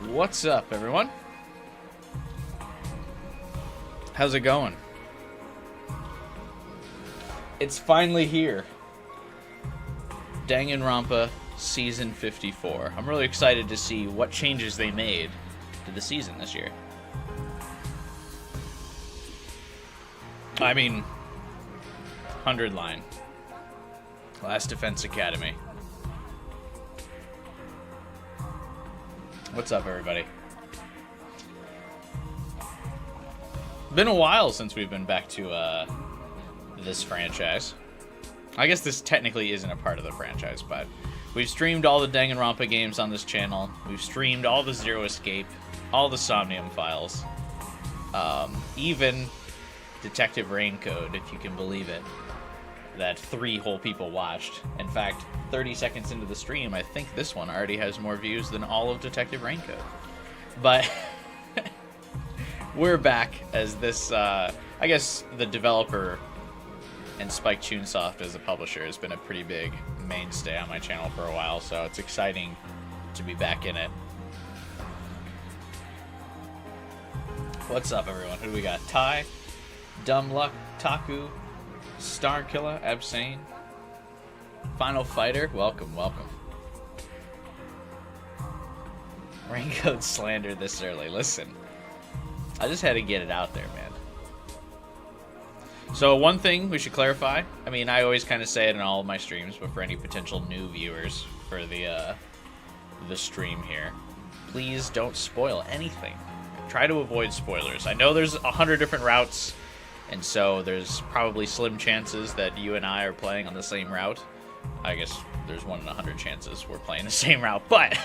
What's up, everyone? How's it going? It's finally here. Danganronpa Season 54. I'm really excited to see what changes they made to the season this year. I mean, 100 line. Last Defense Academy. What's up, everybody? Been a while since we've been back to this franchise. I guess this technically isn't a part of the franchise, but we've streamed all the Danganronpa games on this channel. We've streamed all the Zero Escape, all the Somnium files, even Detective Raincode, if you can believe it, that 3 whole people watched. In fact, 30 seconds into the stream, I think this one already has more views than all of Detective Raincode. But we're back as this, I guess the developer and Spike Chunsoft as a publisher has been a pretty big mainstay on my channel for a while, so it's exciting to be back in it. What's up, everyone? Who do we got? Ty, Dumb Luck, Taku, Starkiller, Absane, Final Fighter, welcome, welcome. Raincode slander this early. Listen, I just had to get it out there, man. So one thing we should clarify, I mean, I always kind of say it in all of my streams, but for any potential new viewers for the stream here, please don't spoil anything. Try to avoid spoilers. I know there's 100 different routes, and so there's probably slim chances that you and I are playing on the same route. I guess there's 1 in 100 chances we're playing the same route, but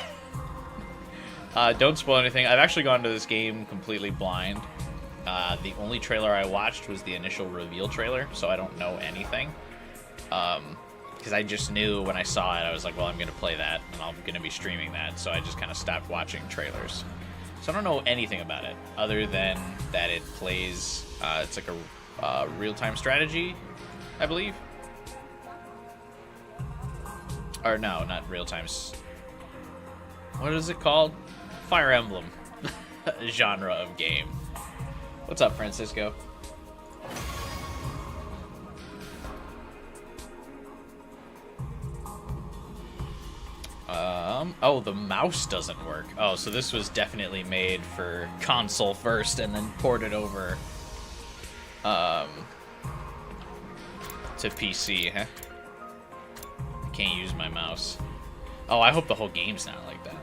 don't spoil anything. I've actually gone to this game completely blind. The only trailer I watched was the initial reveal trailer, so I don't know anything. Because I just knew when I saw it, I was like, well, I'm going to play that, and I'm going to be streaming that, so I just kind of stopped watching trailers. So I don't know anything about it, other than that it plays, it's like a real-time strategy, I believe. Or no, not real-time. What is it called? Fire Emblem genre of game. What's up, Francisco? Oh, the mouse doesn't work. Oh, so this was definitely made for console first and then ported over to PC, huh? I can't use my mouse. Oh, I hope the whole game's not like that.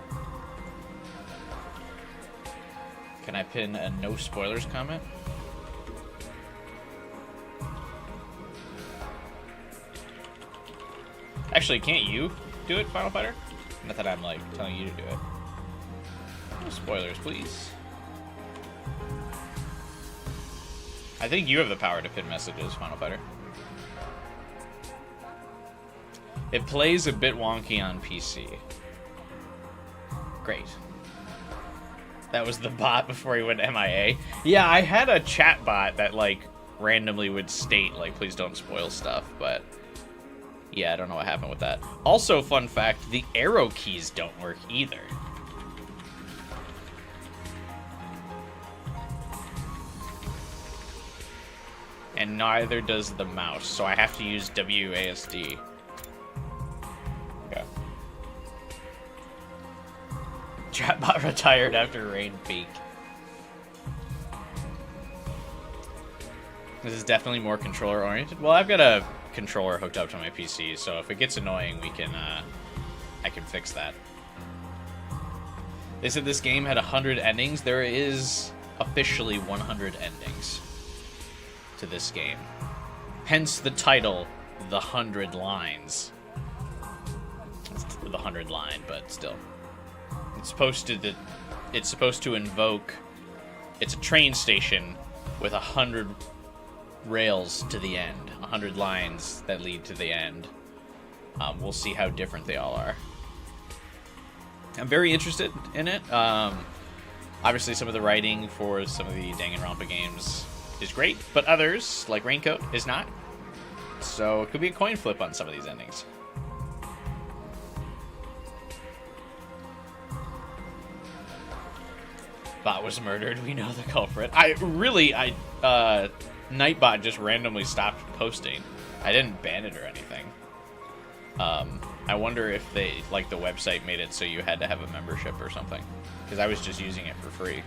Can I pin a no spoilers comment? Actually, can't you do it, Final Fighter? Not that I'm, like, telling you to do it. No spoilers, please. I think you have the power to pin messages, Final Fighter. It plays a bit wonky on PC. Great. That was the bot before he went MIA. Yeah, I had a chat bot that, like, randomly would state, like, please don't spoil stuff, but yeah, I don't know what happened with that. Also, fun fact, the arrow keys don't work either. And neither does the mouse, so I have to use WASD. Okay. Chatbot retired after rain peak. This is definitely more controller oriented. Well, I've got a controller hooked up to my PC, so if it gets annoying, we can I can fix that. They said this game had 100 endings. There is officially 100 endings to this game. Hence the title, The 100 Lines. It's the 100 line, but still. It's supposed to invoke. It's a train station with 100 rails to the end, 100 lines that lead to the end. We'll see how different they all are. I'm very interested in it. Obviously, some of the writing for some of the Danganronpa games is great, but others, like Raincoat, is not. So it could be a coin flip on some of these endings. Bot was murdered. We know the culprit. Nightbot just randomly stopped posting. I didn't ban it or anything. I wonder if the website made it so you had to have a membership or something. Because I was just using it for free.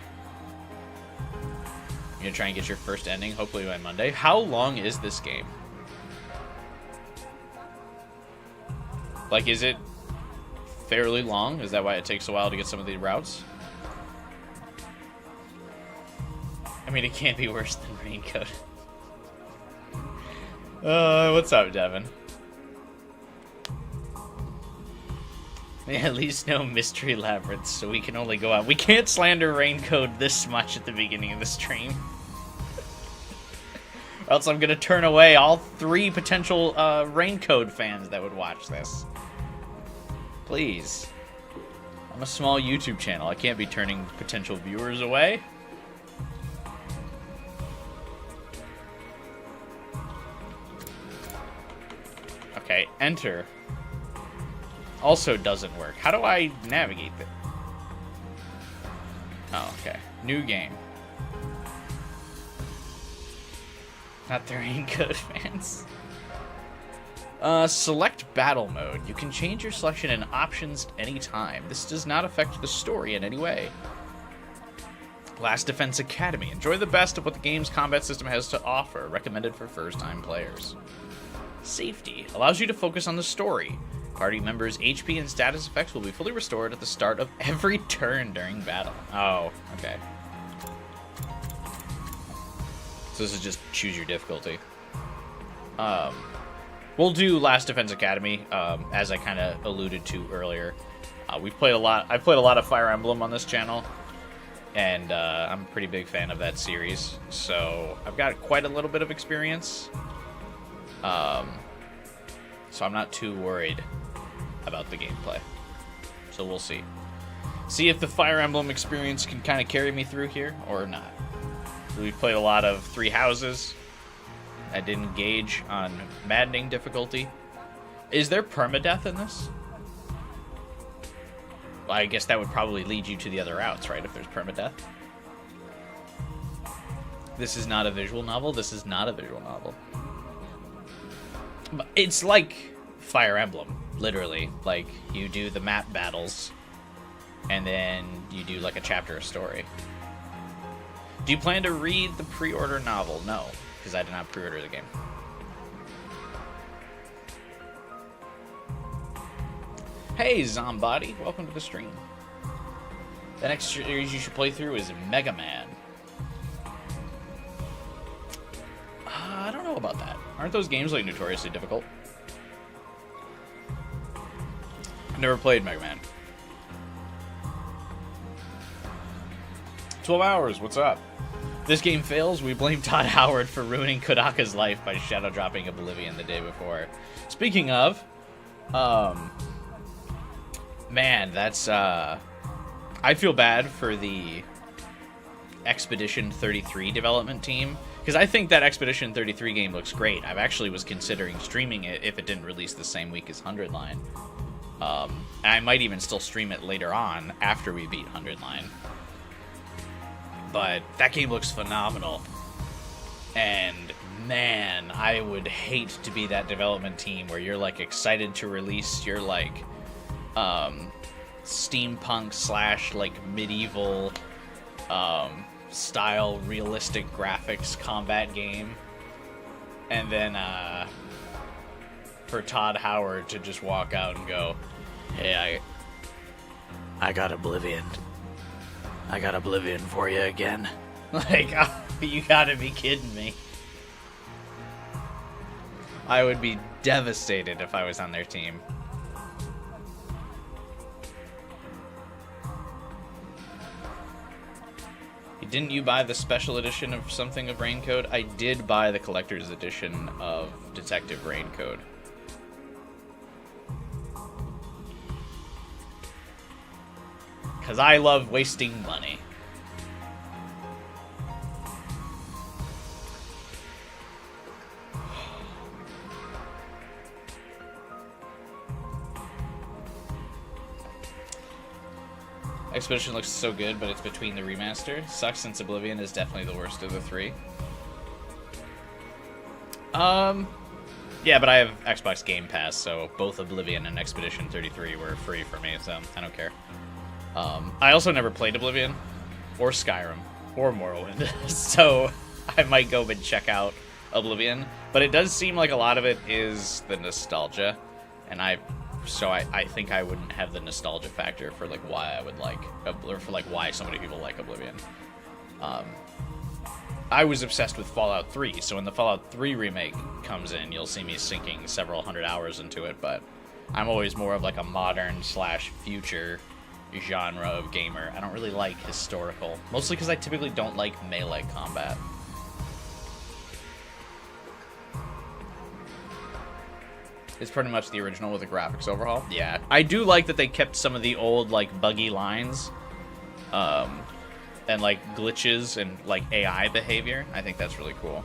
You're gonna try and get your first ending, hopefully by Monday. How long is this game? Like, is it fairly long? Is that why it takes a while to get some of the routes? I mean, it can't be worse than Raincoat. What's up, Devin? At least no mystery labyrinths, so we can only go out. We can't slander Raincoat this much at the beginning of the stream. Or else I'm gonna turn away all 3 potential Raincoat fans that would watch this. Please. I'm a small YouTube channel. I can't be turning potential viewers away. Okay, enter. Also doesn't work. How do I navigate that? Oh, okay. New game. Not the Raincoat fans. Select battle mode. You can change your selection and options anytime. This does not affect the story in any way. Last Defense Academy. Enjoy the best of what the game's combat system has to offer. Recommended for first-time players. Safety. Allows you to focus on the story. Party members' HP and status effects will be fully restored at the start of every turn during battle. Oh, okay. So this is just choose your difficulty. We'll do Last Defense Academy, as I kind of alluded to earlier. I've played a lot of Fire Emblem on this channel, and I'm a pretty big fan of that series. So I've got quite a little bit of experience. So I'm not too worried about the gameplay. So we'll see. See if the Fire Emblem experience can kind of carry me through here or not. We've played a lot of Three Houses. I didn't engage on maddening difficulty. Is there permadeath in this? Well, I guess that would probably lead you to the other routes, right? If there's permadeath. This is not a visual novel. This is not a visual novel. It's like Fire Emblem, literally. Like, you do the map battles, and then you do, like, a chapter of story. Do you plan to read the pre-order novel? No, because I did not pre-order the game. Hey, Zombody, welcome to the stream. The next series you should play through is Mega Man. I don't know about that. Aren't those games, like, notoriously difficult? I've never played Mega Man. 12 hours, what's up? If this game fails, we blame Todd Howard for ruining Kodaka's life by shadow dropping Oblivion the day before. Speaking of, man, that's, I feel bad for the Expedition 33 development team, because I think that Expedition 33 game looks great. I actually was considering streaming it if it didn't release the same week as 100 Line. And I might even still stream it later on after we beat 100 Line. But that game looks phenomenal. And man, I would hate to be that development team where you're like excited to release your like steampunk slash like medieval style realistic graphics combat game, and then for Todd Howard to just walk out and go, hey, I got Oblivion. I got Oblivion for you again. Like, you gotta be kidding me. I would be devastated if I was on their team. Didn't you buy the special edition of something of Raincoat? I did buy the collector's edition of Detective Raincoat. Because I love wasting money. Expedition looks so good, but it's between the remaster. Sucks since Oblivion is definitely the worst of the three. Yeah, but I have Xbox Game Pass, so both Oblivion and Expedition 33 were free for me, so I don't care. I also never played Oblivion, or Skyrim, or Morrowind, so I might go and check out Oblivion. But it does seem like a lot of it is the nostalgia, and I think I wouldn't have the nostalgia factor for like why I would like, or for like why so many people like Oblivion. I was obsessed with Fallout 3, so when the Fallout 3 remake comes in, you'll see me sinking several hundred hours into it, but I'm always more of like a modern / future genre of gamer. I don't really like historical, mostly because I typically don't like melee combat. It's pretty much the original with a graphics overhaul. Yeah, I do like that they kept some of the old like buggy lines, and like glitches and like AI behavior. I think that's really cool.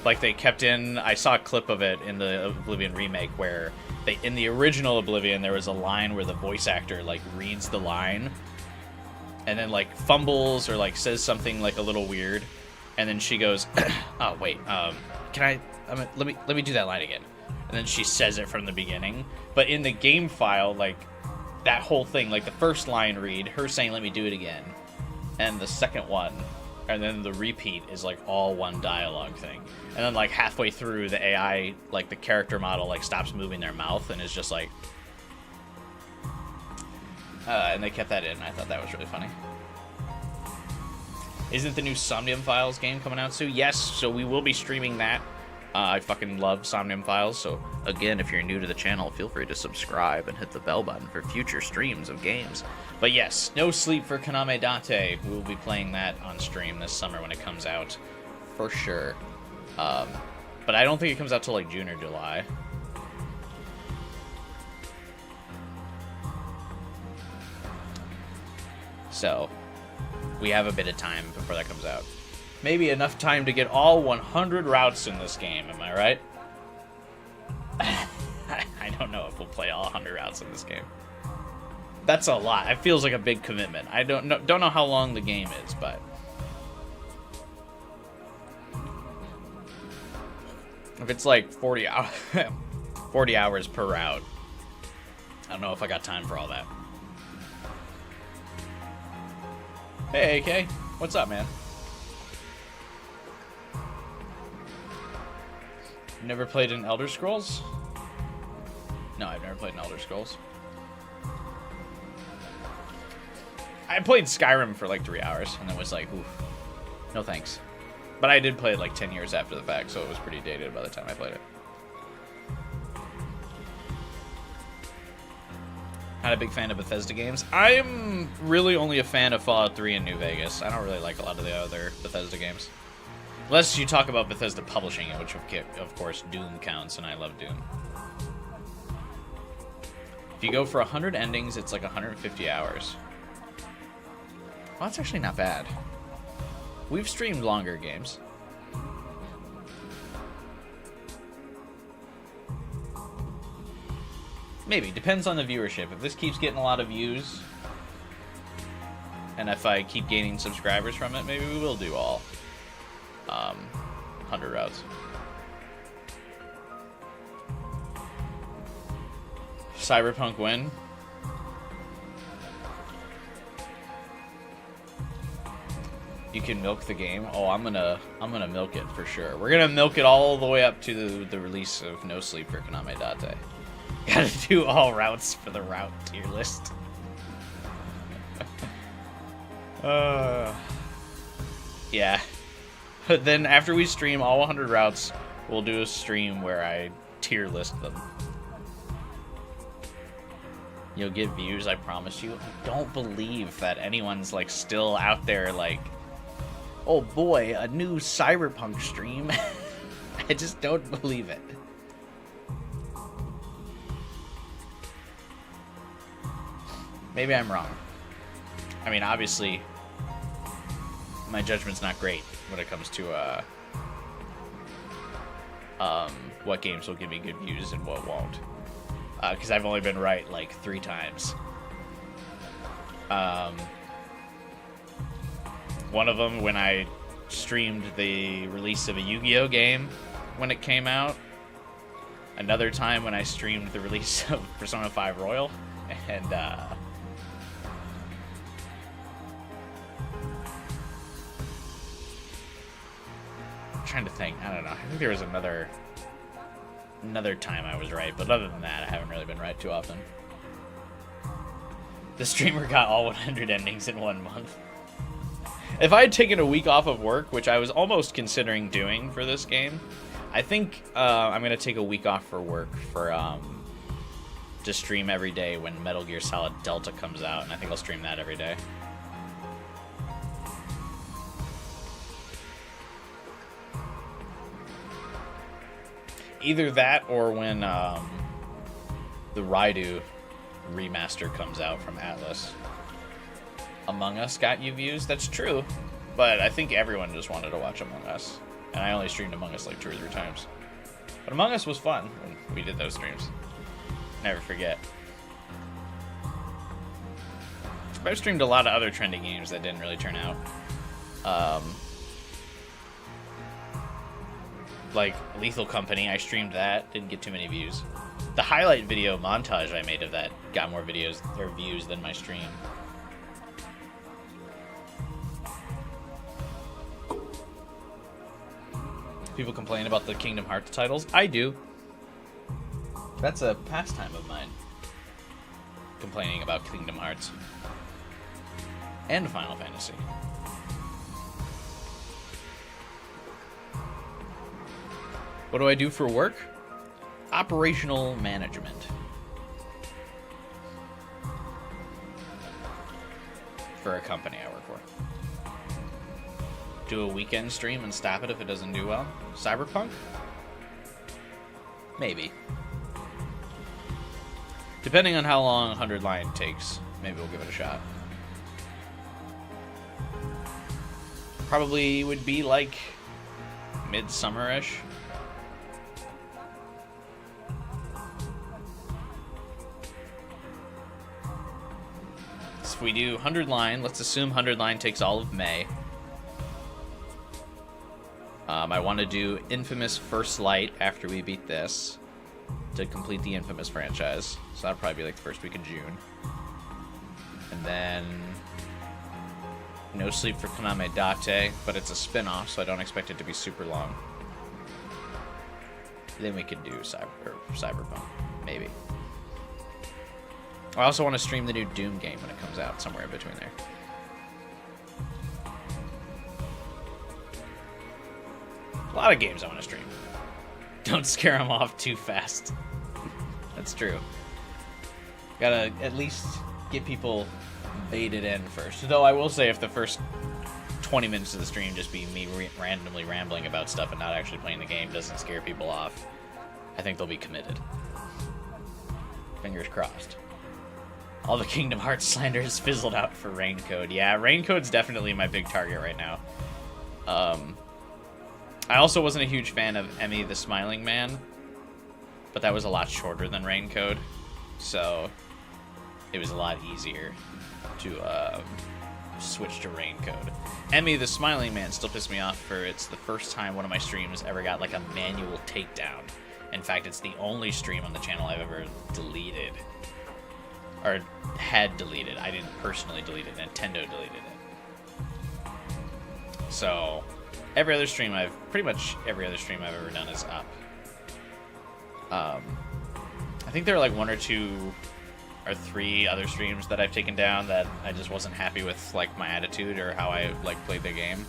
Like they kept in, I saw a clip of it in the Oblivion remake where in the original Oblivion there was a line where the voice actor like reads the line and then like fumbles or like says something like a little weird, and then she goes, "Oh wait, let me do that line again," and then she says it from the beginning. But in the game file, like that whole thing, like the first line read, her saying "let me do it again," and the second one, and then the repeat is like all one dialogue thing. And then like halfway through, the AI, like the character model, like stops moving their mouth and is just like, and they kept that in. I thought that was really funny. Isn't the new Somnium Files game coming out soon? Yes, so we will be streaming that. I fucking love Somnium Files, so again, if you're new to the channel, feel free to subscribe and hit the bell button for future streams of games. But yes, No Sleep for Kaname Date. We will be playing that on stream this summer when it comes out, for sure. But I don't think it comes out till like June or July. So, we have a bit of time before that comes out. Maybe enough time to get all 100 routes in this game, am I right? I don't know if we'll play all 100 routes in this game. That's a lot. It feels like a big commitment. I don't know how long the game is, but if it's like 40 hours per route, I don't know if I got time for all that. Hey, AK, what's up, man? Never played in Elder Scrolls? No, I've never played in Elder Scrolls. I played Skyrim for like 3 hours and then was like, oof, no thanks. But I did play it like 10 years after the fact, so it was pretty dated by the time I played it. Not a big fan of Bethesda games. I'm really only a fan of Fallout 3 and New Vegas. I don't really like a lot of the other Bethesda games. Unless you talk about Bethesda publishing it, which of course Doom counts, and I love Doom. If you go for 100 endings, it's like 150 hours. Well, that's actually not bad. We've streamed longer games. Maybe. Depends on the viewership. If this keeps getting a lot of views, and if I keep gaining subscribers from it, maybe we will do all 100 routes. Cyberpunk win. You can milk the game. Oh, I'm gonna milk it for sure. We're gonna milk it all the way up to the release of No Sleep for Kaname Date. Gotta do all routes for the route tier list. Yeah. But then after we stream all 100 routes, we'll do a stream where I tier list them. You'll get views, I promise you. I don't believe that anyone's like still out there like, oh boy, a new Cyberpunk stream. I just don't believe it. Maybe I'm wrong. I mean, obviously, my judgment's not great when it comes to what games will give me good views and what won't. because I've only been right like 3 times. One of them when I streamed the release of a Yu-Gi-Oh game when it came out. Another time when I streamed the release of Persona 5 Royal. And I'm trying to think. I don't know. I think there was another time I was right, but other than that, I haven't really been right too often. The streamer got all 100 endings in 1 month. If I had taken a week off of work, which I was almost considering doing for this game, I think I'm going to take a week off for work to stream every day when Metal Gear Solid Delta comes out, and I think I'll stream that every day. Either that or when the Raidu remaster comes out from Atlas. Among Us got you views, that's true, but I think everyone just wanted to watch Among Us, and I only streamed Among Us like 2 or 3 times. But Among Us was fun when we did those streams. Never forget. I've streamed a lot of other trendy games that didn't really turn out. Like Lethal Company, I streamed that, didn't get too many views. The highlight video montage I made of that got more videos or views than my stream. People complain about the Kingdom Hearts titles. I do. That's a pastime of mine. Complaining about Kingdom Hearts. And Final Fantasy. What do I do for work? Operational management. For a company I work for. Do a weekend stream and stop it if it doesn't do well? Cyberpunk? Maybe. Depending on how long 100 Line takes, maybe we'll give it a shot. Probably would be like midsummer-ish. So if we do 100 Line, let's assume 100 Line takes all of May. I want to do Infamous First Light after we beat this to complete the Infamous franchise. So that'll probably be like the first week of June. And then No Sleep for Konami Date, but it's a spin-off, so I don't expect it to be super long. Then we could do Cyberpunk, maybe. I also want to stream the new Doom game when it comes out, somewhere in between there. A lot of games I want to stream. Don't scare them off too fast. That's true. Gotta at least get people baited in first. Though I will say, if the first 20 minutes of the stream just be me randomly rambling about stuff and not actually playing the game doesn't scare people off, I think they'll be committed. Fingers crossed. All the Kingdom Hearts slander has fizzled out for Raincode. Yeah, Raincode's definitely my big target right now. I also wasn't a huge fan of Emmy the Smiling Man, but that was a lot shorter than Raincode, so it was a lot easier to switch to Raincode. Emmy the Smiling Man still pissed me off for it's the first time one of my streams ever got like a manual takedown. In fact, it's the only stream on the channel I've ever deleted. Or had deleted. I didn't personally delete it. Nintendo deleted it. So pretty much every other stream I've ever done is up. I think there are like 1 or 2 or 3 other streams that I've taken down that I just wasn't happy with, like, my attitude or how I like played the game.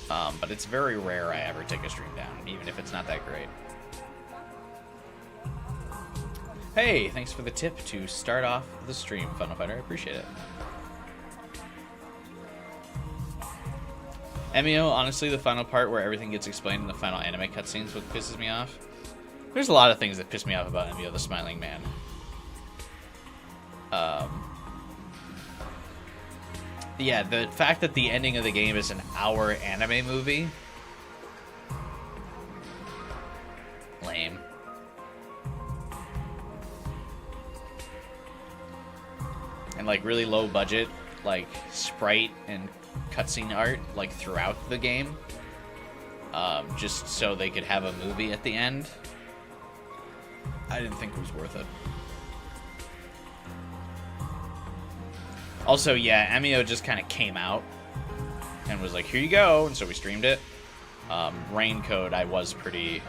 But it's very rare I ever take a stream down, even if it's not that great. Hey, thanks for the tip to start off the stream, Funnel Fighter. I appreciate it. MEO, honestly, the final part where everything gets explained in the final anime cutscenes what pisses me off. There's a lot of things that piss me off about MEO the Smiling Man. Yeah, the fact that the ending of the game is an hour anime movie. Lame. and like really low budget like sprite and cutscene art like throughout the game, just so they could have a movie at the end. I didn't think it was worth it. Also, yeah, Emio just kind of came out and was like, here you go, and so we streamed it. Raincode, I was pretty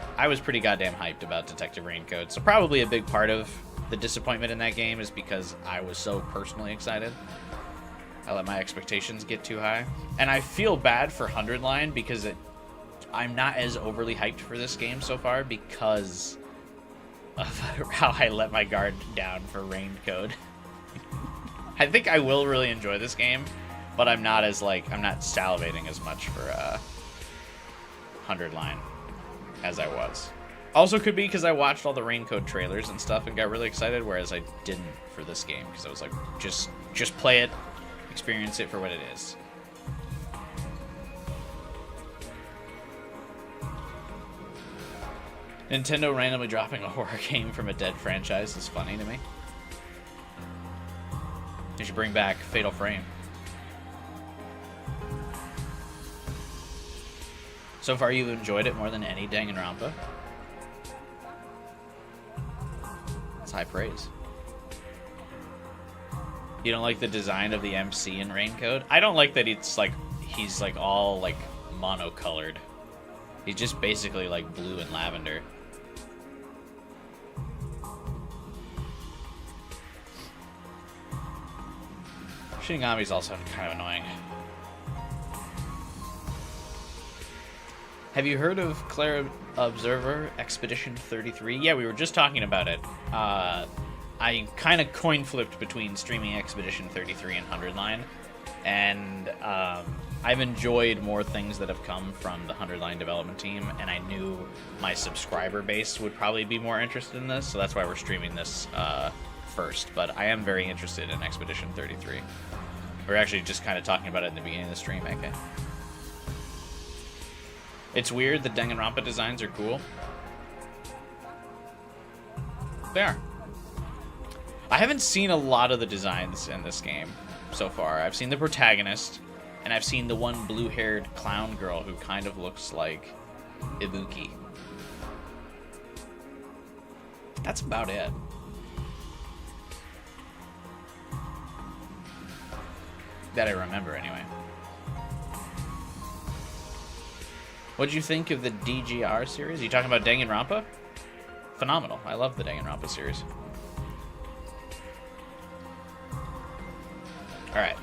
goddamn hyped about Detective Raincode, so probably a big part of the disappointment in that game is because I was so personally excited. I let my expectations get too high. And I feel bad for 100 Line because I'm not as overly hyped for this game so far because of how I let my guard down for Raincode. I think I will really enjoy this game, but I'm not salivating as much for 100 Line as I was. Also could be because I watched all the Raincode trailers and stuff and got really excited, whereas I didn't for this game because I was like, just play it, experience it for what it is. Nintendo randomly dropping a horror game from a dead franchise is funny to me. They should bring back Fatal Frame. So far, you've enjoyed it more than any Danganronpa. That's high praise. You don't like the design of the MC in Raincode? I don't like that he's like all like monocolored. He's just basically like blue and lavender. Shinigami's also kind of annoying. Have you heard of Claire Observer Expedition 33? Yeah, we were just talking about it. I kind of coin flipped between streaming Expedition 33 and 100 Line, and I've enjoyed more things that have come from the 100 Line development team, and I knew my subscriber base would probably be more interested in this, so that's why we're streaming this first. But I am very interested in Expedition 33. We're actually just kind of talking about it in the beginning of the stream, okay? It's weird, the Danganronpa designs are cool. They are. I haven't seen a lot of the designs in this game so far. I've seen the protagonist, and I've seen the one blue-haired clown girl who kind of looks like Ibuki. That's about it. That I remember, anyway. What'd you think of the DGR series? Are you talking about Danganronpa? Phenomenal. I love the Danganronpa series. Alright.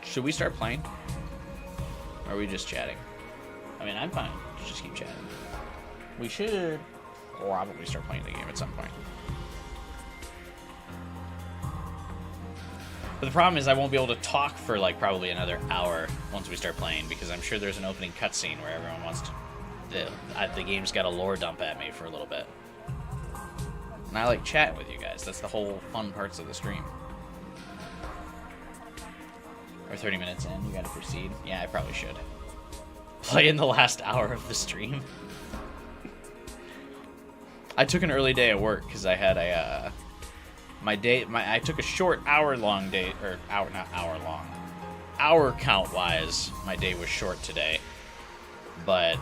Should we start playing? Or are we just chatting? I mean, I'm fine. Just keep chatting. We should probably start playing the game at some point. But the problem is I won't be able to talk for like probably another hour once we start playing because I'm sure there's an opening cutscene where everyone wants to... The game's got a lore dump at me for a little bit. And I like chatting with you guys. That's the whole fun parts of the stream. We're 30 minutes in. You gotta proceed. Yeah, I probably should. Play in the last hour of the stream. I took an early day at work because I had a... I took a short hour-long day, or not hour-long. Hour count-wise, my day was short today. But,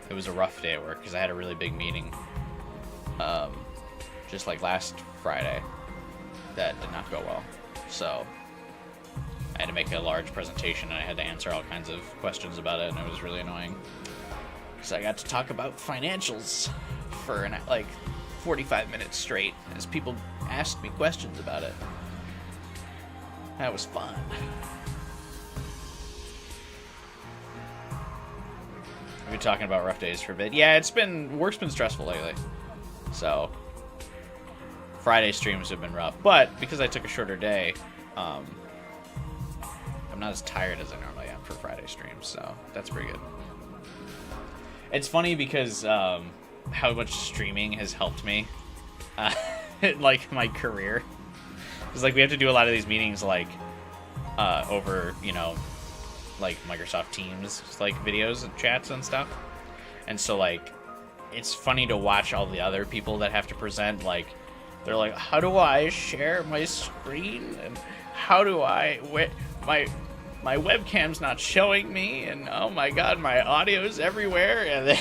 it was a rough day at work because I had a really big meeting. Just like last Friday. That did not go well. So, I had to make a large presentation and I had to answer all kinds of questions about it, and it was really annoying. Because I got to talk about financials for, 45 minutes straight as people asked me questions about it. That was fun. We've been talking about rough days for a bit. Yeah, work's been stressful lately. So, Friday streams have been rough. But, because I took a shorter day, I'm not as tired as I normally am for Friday streams. So, that's pretty good. It's funny because, how much streaming has helped me, like, my career. Because, like, we have to do a lot of these meetings, like, over, like, Microsoft Teams, like, videos and chats and stuff. And so, like, it's funny to watch all the other people that have to present, like, They're like, how do I share my screen? And how do I... My webcam's not showing me, and oh my god, my audio's everywhere.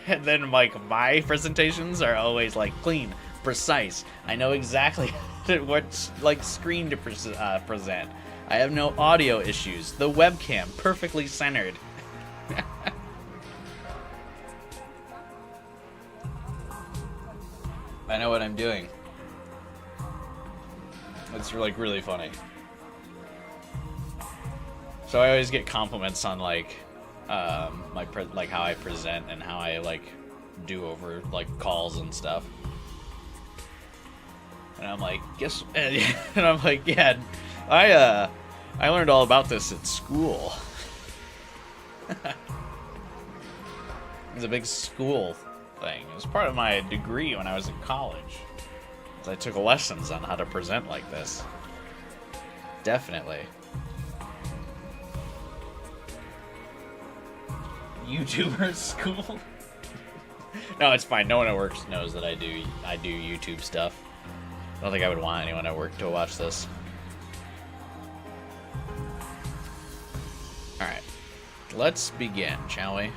And then like my presentations are always like clean, precise. I know exactly what like screen to present. I have no audio issues. The webcam perfectly centered. I know what I'm doing. It's like really funny. So I always get compliments on like like how I present and how I like do over like calls and stuff. And I'm like, and I'm like, yeah, I learned all about this at school. It's a big school thing. It was part of my degree when I was in college. So I took lessons on how to present like this. Definitely. YouTuber school? No, it's fine. No one at work knows that I do YouTube stuff. I don't think I would want anyone at work to watch this. Alright. Let's begin, shall we?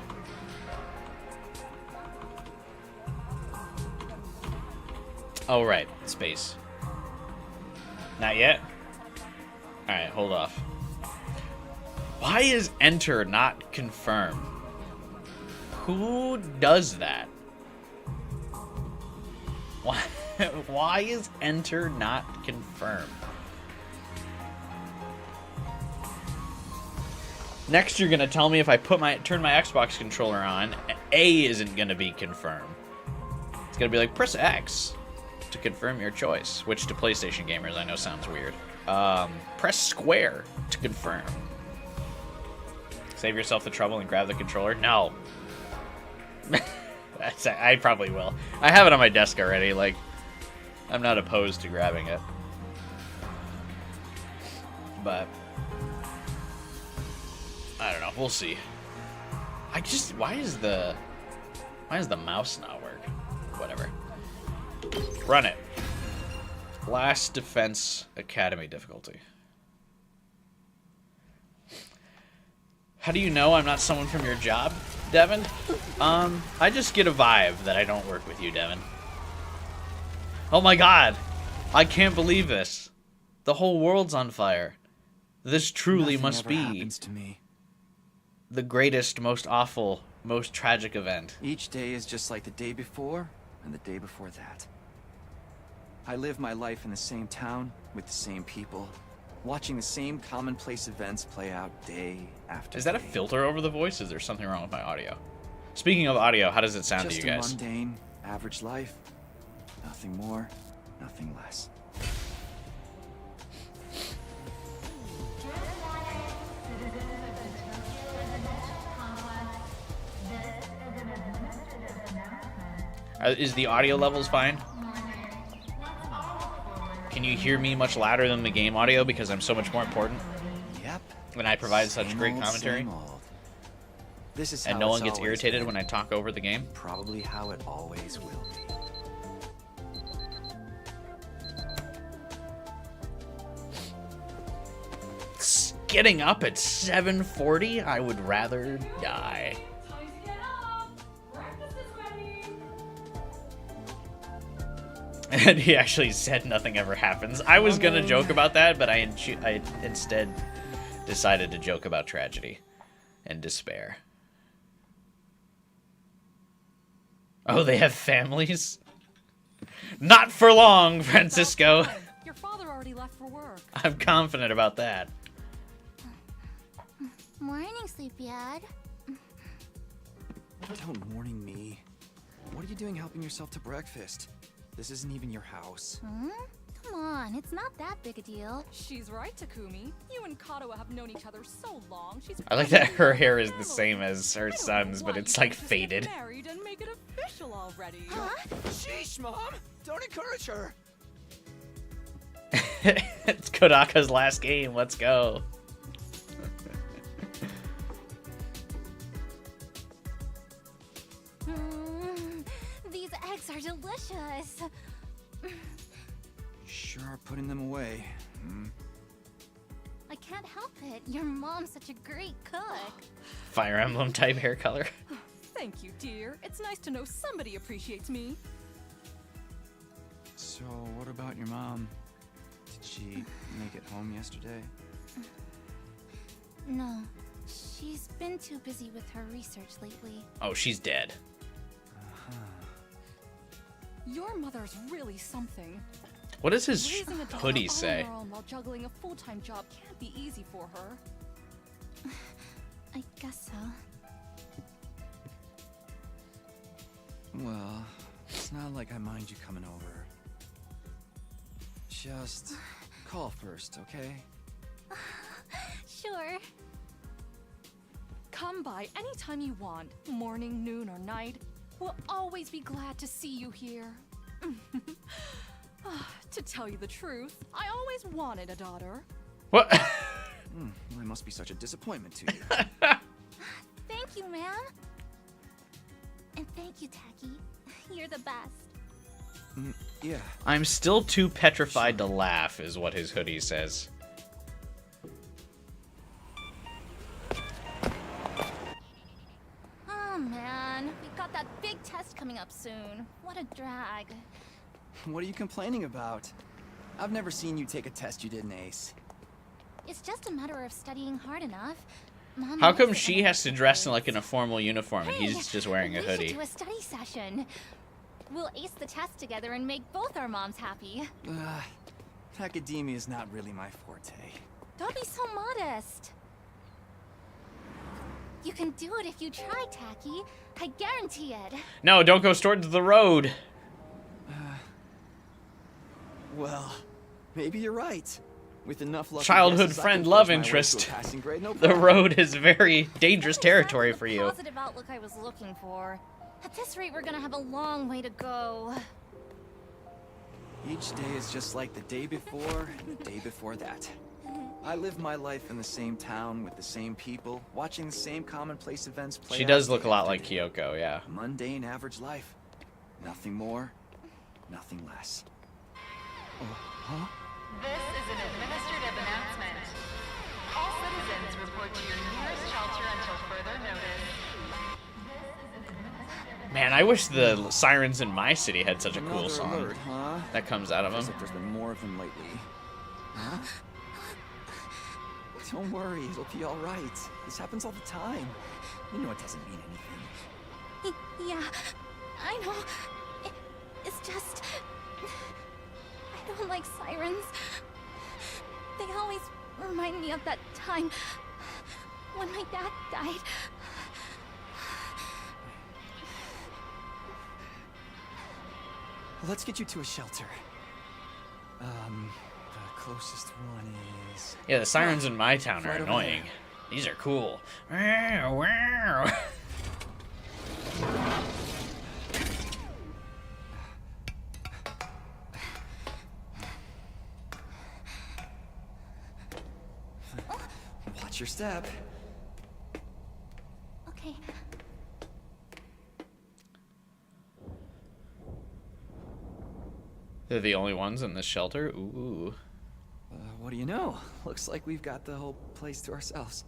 Oh, right. Space. Not yet? Alright, hold off. Why is enter not confirmed? Who does that? Why is enter not confirmed? Next, you're gonna tell me if I turn my Xbox controller on, A isn't gonna be confirmed. It's gonna be like, press X to confirm your choice, which to PlayStation gamers I know sounds weird. Press square to confirm. Save yourself the trouble and grab the controller. No. I probably will. I have it on my desk already. Like, I'm not opposed to grabbing it. But I don't know. We'll see. Why is the mouse not work? Whatever. Run it. Last Defense Academy difficulty. How do you know I'm not someone from your job, Devin? I just get a vibe that I don't work with you, Devin. Oh my god! I can't believe this. The whole world's on fire. This truly must be to me. The greatest, most awful, most tragic event. Each day is just like the day before and the day before that. I live my life in the same town with the same people, watching the same commonplace events play out day after day. Is that a filter over the voice? Is there something wrong with my audio? Speaking of audio, how does it sound to you guys? Just a mundane, average life. Nothing more, nothing less. Is the audio levels fine? Can you hear me much louder than the game audio because I'm so much more important? Yep. When I provide such great Same commentary? old. This is And how no one it's gets always irritated been. when I talk over the game? Probably how it always will be. Getting up at 7:40? I would rather die. And he actually said nothing ever happens. I was gonna joke about that, but I instead decided to joke about tragedy and despair. Oh, they have families? Not for long, Francisco. Your father already left for work. I'm confident about that. Morning, sleepyhead. Don't morning me. What are you doing helping yourself to breakfast? This isn't even your house. Come on, it's not that big a deal. She's right, Takumi. You and Kato have known each other so long. She's I like that her hair is the same as her son's, but it's like faded. Married and make it official already. Huh? Sheesh, Mom! Don't encourage her! It's Kodaka's last game. Let's go. These eggs are delicious. sure are putting them away. I can't help it. Your mom's such a great cook. Fire Emblem type hair color. Thank you, dear. It's nice to know somebody appreciates me. So, what about your mom? Did she make it home yesterday? No, she's been too busy with her research lately. Oh, she's dead. Your mother's really something. What does his Raising a daughter hoodie all say? on her own while juggling a full-time job can't be easy for her. I guess so. Well, it's not like I mind you coming over. Just call first, okay? Sure. Come by anytime you want, morning, noon, or night. We'll always be glad to see you here. To tell you the truth, I always wanted a daughter. What? I must be such a disappointment to you. Thank you, ma'am. And thank you, Tacky. You're the best. Yeah. I'm still too petrified to laugh, is what his hoodie says. Oh, man. We've got that big test coming up soon. What a drag. What are you complaining about? I've never seen you take a test you didn't ace. It's just a matter of studying hard enough. Mom How knows come that she when has to dress in like in a formal uniform and Hey, he's just wearing a we hoodie? should do a study session. We'll ace the test together and make both our moms happy. Academia is not really my forte. Don't be so modest. You can do it if you try, Tacky. I guarantee it. No, don't go towards the road. Well, maybe you're right. With enough luck, Childhood friend love interest. The road is very dangerous territory for you. The positive outlook I was looking for. At this rate, we're gonna have a long way to go. Each day is just like the day before and the day before that. I live my life in the same town with the same people, watching the same commonplace events play She out does look a day lot after like day. Kyoko, yeah. Mundane, average life. Nothing more, nothing less. Oh, huh? This is an administrative announcement. All citizens report to your nearest shelter until further notice. Man, I wish the sirens in my city had such a cool Another song alert, huh? that comes out of Feels them. like there's been more of them lately. Huh? Don't worry, it'll be all right. This happens all the time. You know it doesn't mean anything. Yeah, I know. It's just... I don't like sirens. They always remind me of that time when my dad died. Let's get you to a shelter. The closest one is... Yeah, the sirens in my town are Right over annoying. there. These are cool. Wow, wow. Watch your step. Okay. They're the only ones in this shelter? Ooh. What do you know? Looks like we've got the whole place to ourselves.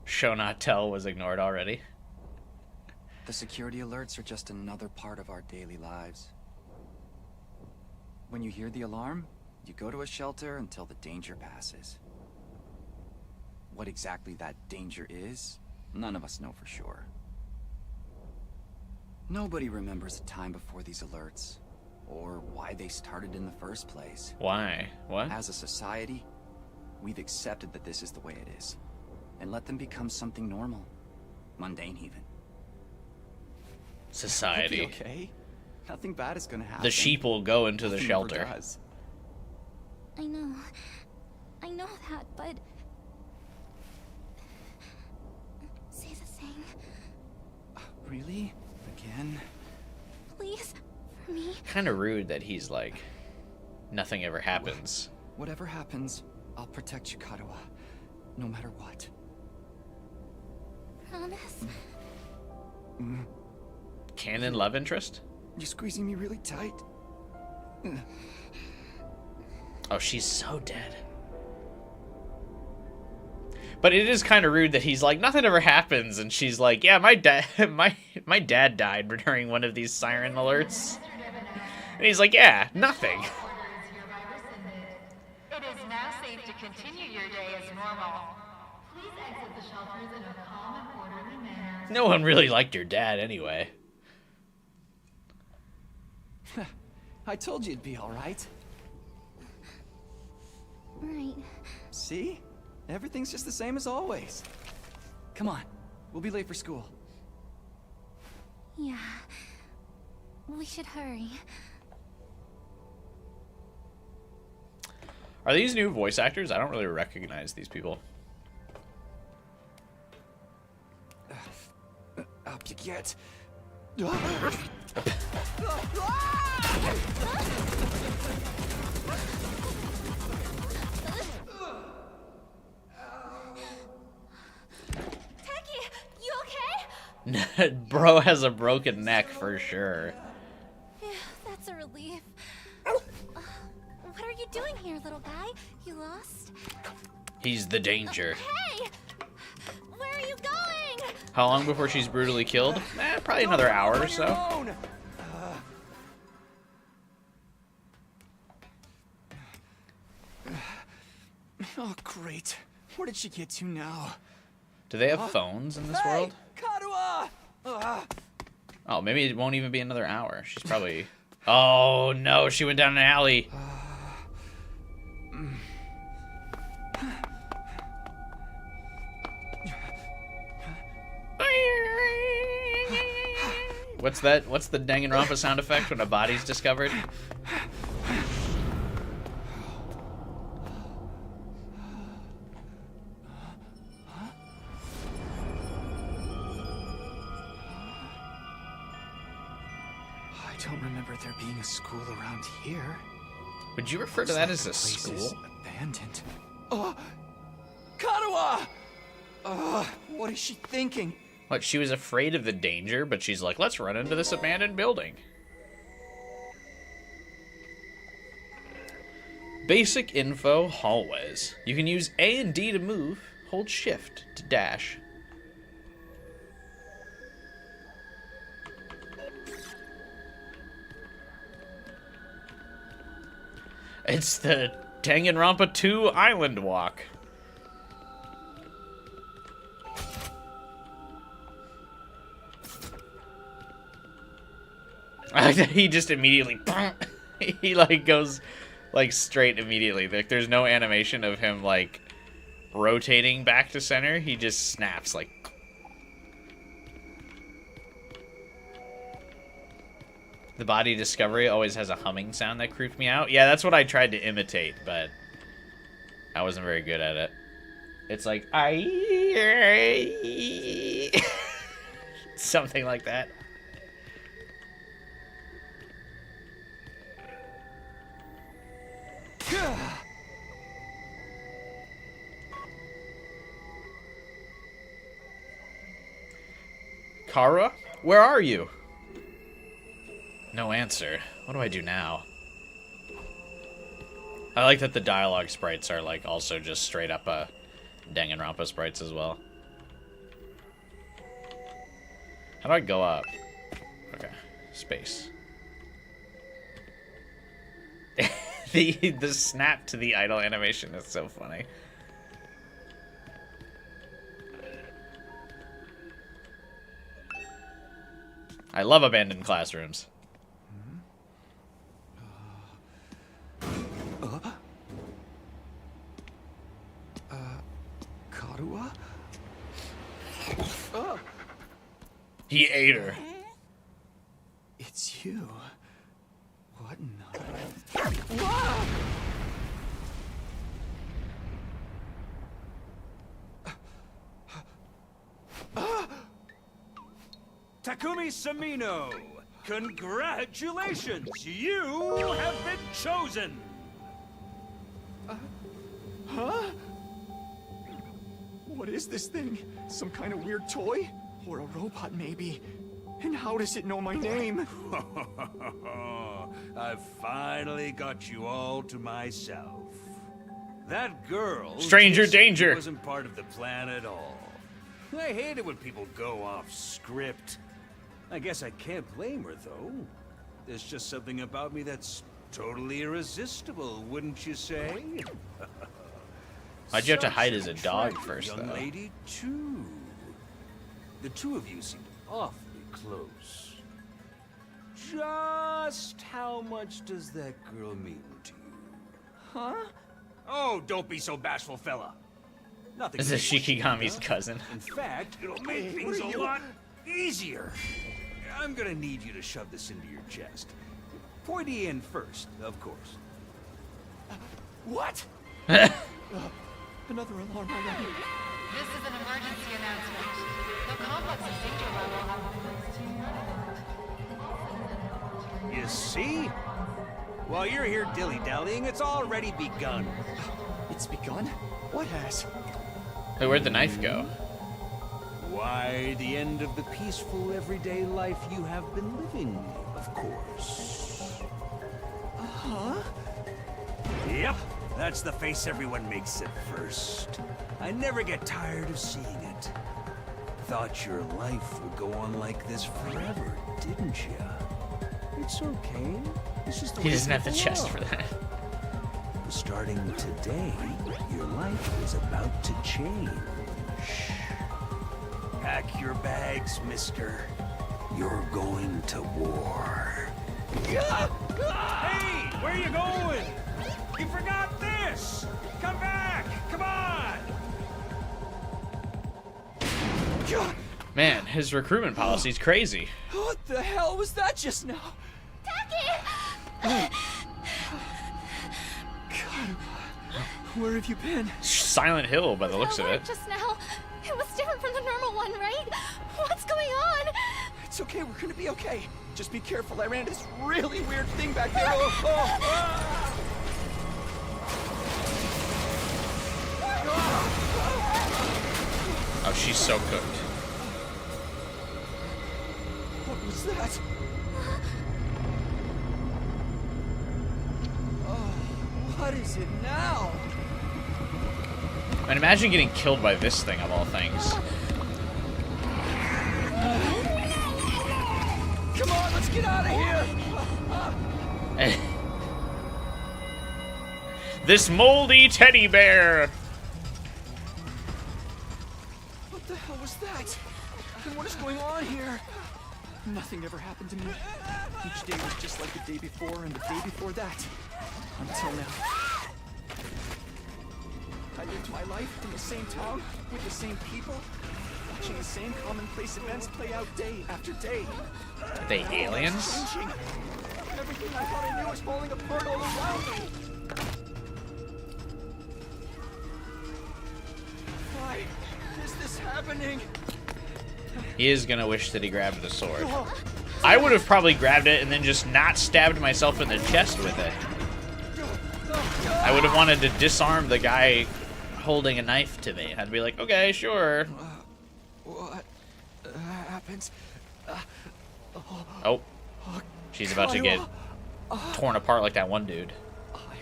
Show not tell was ignored already. The security alerts are just another part of our daily lives. When you hear the alarm, you go to a shelter until the danger passes. What exactly that danger is, none of us know for sure. Nobody remembers a time before these alerts, or why they started in the first place. Why? What? As a society, we've accepted that this is the way it is, and let them become something normal, mundane even. Society. You'll be okay? Nothing bad is gonna happen. The sheep will go into the Nothing ever shelter. does. I know that, but... Say the thing, Really? Again? please, for me. Kind of rude that he's like, nothing ever happens. Whatever happens, I'll protect you, Katawa. No matter what. Promise? Canon love interest? You're squeezing me really tight. Oh, she's so dead. But it is kind of rude that he's like, nothing ever happens, and she's like, yeah, my dad, my dad died during one of these siren alerts. And he's like, yeah, nothing. It is now safe to continue your day as normal. Please exit the shelters in a calm and orderly manner. No one really liked your dad anyway. I told you it'd be all right. Right. See? Everything's just the same as always. Come on. We'll be late for school. Yeah. We should hurry. Are these new voice actors? I don't really recognize these people. Up you get. You okay? Bro has a broken neck for sure. Yeah, that's a relief. What are you doing here, little guy? You lost? He's the danger. Hey! Where are you going? How long before she's brutally killed? Probably another hour or so. Oh, great. Where did she get to now? Do they have phones in this world? Karua! Oh, maybe it won't even be another hour. She's probably... Oh, no, she went down an alley. What's that? What's the Danganronpa sound effect when a body's discovered? I don't remember there being a school around here. Would you refer to that as a The place is school? abandoned. Oh! Karua! What is she thinking? What, she was afraid of the danger, but she's like, let's run into this abandoned building. Basic info hallways. You can use A and D to move. Hold shift to dash. It's the Danganronpa 2 Island Walk. He just immediately... he, like, goes, like, straight immediately. Like, there's no animation of him, like, rotating back to center. He just snaps, like... The body discovery always has a humming sound that creeped me out. Yeah, that's what I tried to imitate, but I wasn't very good at it. It's like, something like that. Kara, where are you? No answer. What do I do now? I like that the dialogue sprites are like also just straight up Danganronpa sprites as well. How do I go up? Okay, space. the snap to the idle animation is so funny. I love abandoned classrooms. Karua? He ate her. It's you. What in the... Takumi Samino, congratulations! You have been chosen! Huh? What is this thing? Some kind of weird toy? Or a robot, maybe? And how does it know my name? I've finally got you all to myself. That girl... Stranger just danger. ...wasn't part of the plan at all. I hate it when people go off script. I guess I can't blame her, though. There's just something about me that's totally irresistible, wouldn't you say? Why'd you have to Such hide as a dog attractive first, young though? lady, too. The two of you seem awfully close. Just how much does that girl mean to you? Huh? Oh, don't be so bashful, fella. Nothing. This is to do with Shikigami's you, cousin. In fact, it'll make Hey, things who are a you? lot easier. I'm gonna need you to shove this into your chest. Pointy end first, of course. What? Another alarm already. This is an emergency announcement. The complex's danger level has been You see? While you're here dilly-dallying, it's already begun. It's begun? What has? Hey, where'd the knife go? Why, the end of the peaceful, everyday life you have been living, of course. Huh? Yep, that's the face everyone makes at first. I never get tired of seeing it. Thought your life would go on like this forever, didn't you? It's okay. This is the He way doesn't have the people chest are. for that. Starting today, your life is about to change. Pack your bags, mister. You're going to war. Hey, where you going? You forgot this! Come back! Come on! Man, his recruitment policy's crazy. What the hell was that just now? God, where have you been? Silent Hill by the looks of it. Just now, it was different from the normal one, right? What's going on? It's okay, we're gonna be okay. Just be careful, I ran into this really weird thing back there. Oh. Oh, she's so cooked. What was that? Oh, what is it now? And imagine getting killed by this thing of all things. Come on, let's get out of here! This moldy teddy bear. What the hell was that? And what is going on here? Nothing ever happened to me. Each day was just like the day before and the day before that. Until now. I lived my life in the same town, with the same people, watching the same commonplace events play out day after day. They aliens? Changing. Everything I thought I knew was falling apart all around me. Why is this happening? He is gonna wish that he grabbed the sword. I would have probably grabbed it and then just not stabbed myself in the chest with it. I would have wanted to disarm the guy holding a knife to me. I'd be like, okay, sure. What happens? Oh, she's about to get torn apart like that one dude. I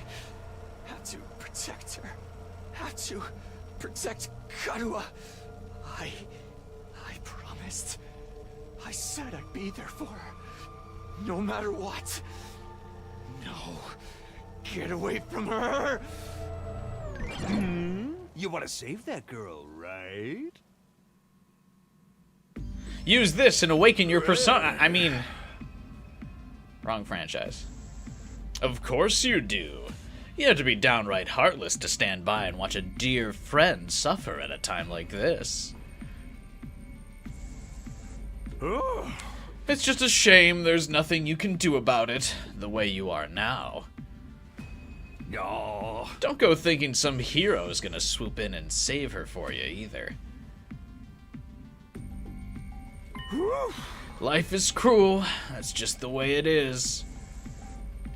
have to protect her. Have to protect Karua. I promised. I said I'd be there for her. No matter what. No. Get away from her! You want to save that girl, right? Use this and awaken your persona. I mean, wrong franchise. Of course you do. You have to be downright heartless to stand by and watch a dear friend suffer at a time like this. Oh. It's just a shame there's nothing you can do about it, the way you are now. No. Don't go thinking some hero's gonna swoop in and save her for you, either. Life is cruel. That's just the way it is.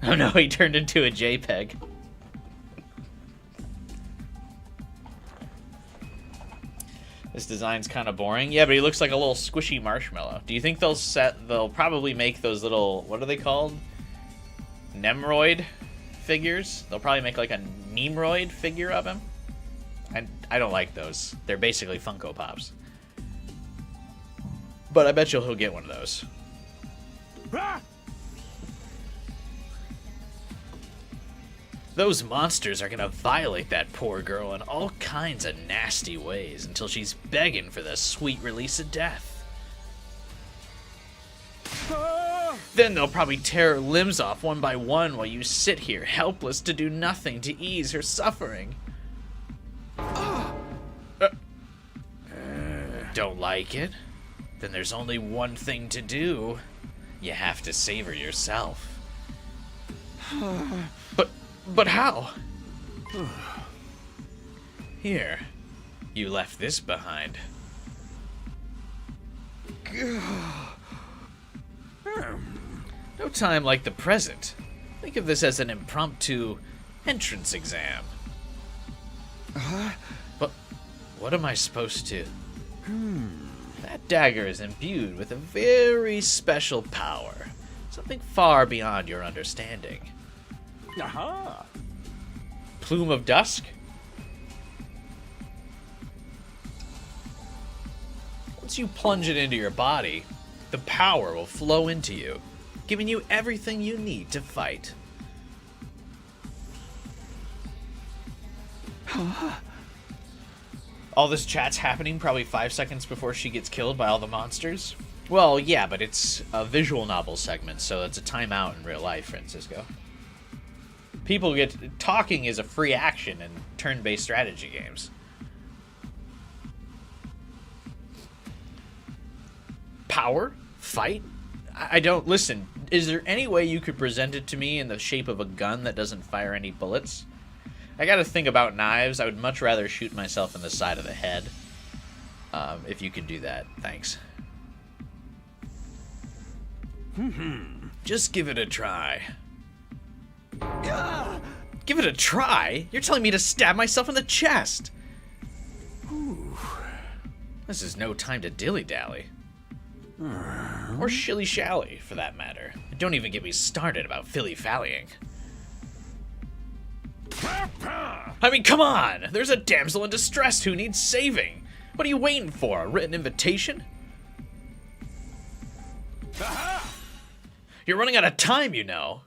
Oh no, he turned into a JPEG. This design's kind of boring. Yeah, but he looks like a little squishy marshmallow. Do you think they'll probably make those little, what are they called? Nemroid figures? They'll probably make like a Nemroid figure of him. And I don't like those. They're basically Funko Pops. But I bet he'll get one of those. Those monsters are gonna violate that poor girl in all kinds of nasty ways until she's begging for the sweet release of death. Then they'll probably tear her limbs off one by one while you sit here helpless to do nothing to ease her suffering. Don't like it? Then there's only one thing to do. You have to save her yourself. But how? Here, you left this behind. No time like the present. Think of this as an impromptu entrance exam. But what am I supposed to? That dagger is imbued with a very special power. Something far beyond your understanding. Aha! Plume of Dusk? Once you plunge it into your body, the power will flow into you, giving you everything you need to fight. All this chat's happening probably 5 seconds before she gets killed by all the monsters? Well, yeah, but it's a visual novel segment, so it's a timeout in real life, Francisco. People get... Talking is a free action in turn-based strategy games. Power? Fight? I don't... Listen, is there any way you could present it to me in the shape of a gun that doesn't fire any bullets? I gotta think about knives. I would much rather shoot myself in the side of the head. If you could do that. Thanks. Just give it a try. Give it a try? You're telling me to stab myself in the chest. Ooh. This is no time to dilly-dally. Or shilly-shally, for that matter. Don't even get me started about filly-fallying. I mean, come on! There's a damsel in distress who needs saving. What are you waiting for? A written invitation? You're running out of time, you know.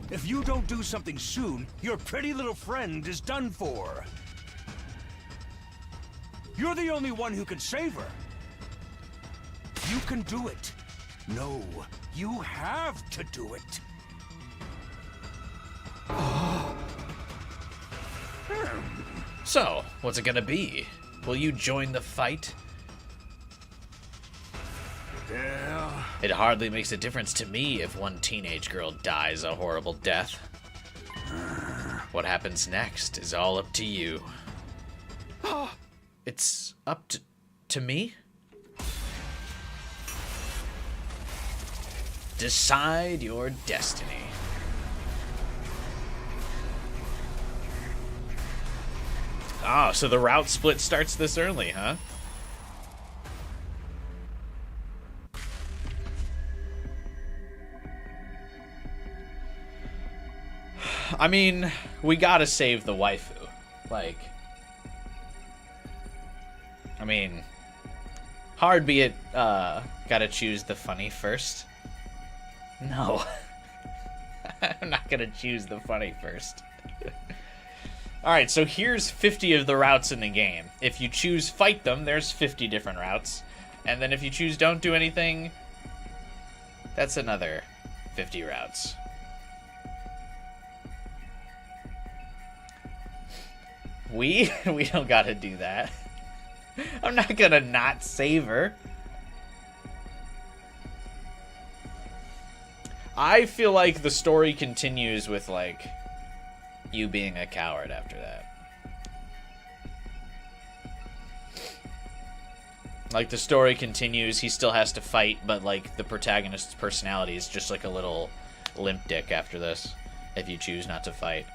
If you don't do something soon, your pretty little friend is done for. You're the only one who can save her. You can do it. No, you have to do it. So, what's it gonna be? Will you join the fight? Yeah. It hardly makes a difference to me if one teenage girl dies a horrible death. What happens next is all up to you. It's up to me? Decide your destiny. Ah, so the route split starts this early, huh? I mean, we gotta save the waifu. Like, I mean, hard be it, gotta choose the funny first. No. I'm not gonna choose the funny first. Alright, so here's 50 of the routes in the game. If you choose fight them, there's 50 different routes. And then if you choose don't do anything, that's another 50 routes. We don't gotta do that. I'm not gonna not save her. I feel like the story continues with, like, you being a coward after that. Like, the story continues, he still has to fight, but, like, the protagonist's personality is just like a little limp dick after this, if you choose not to fight.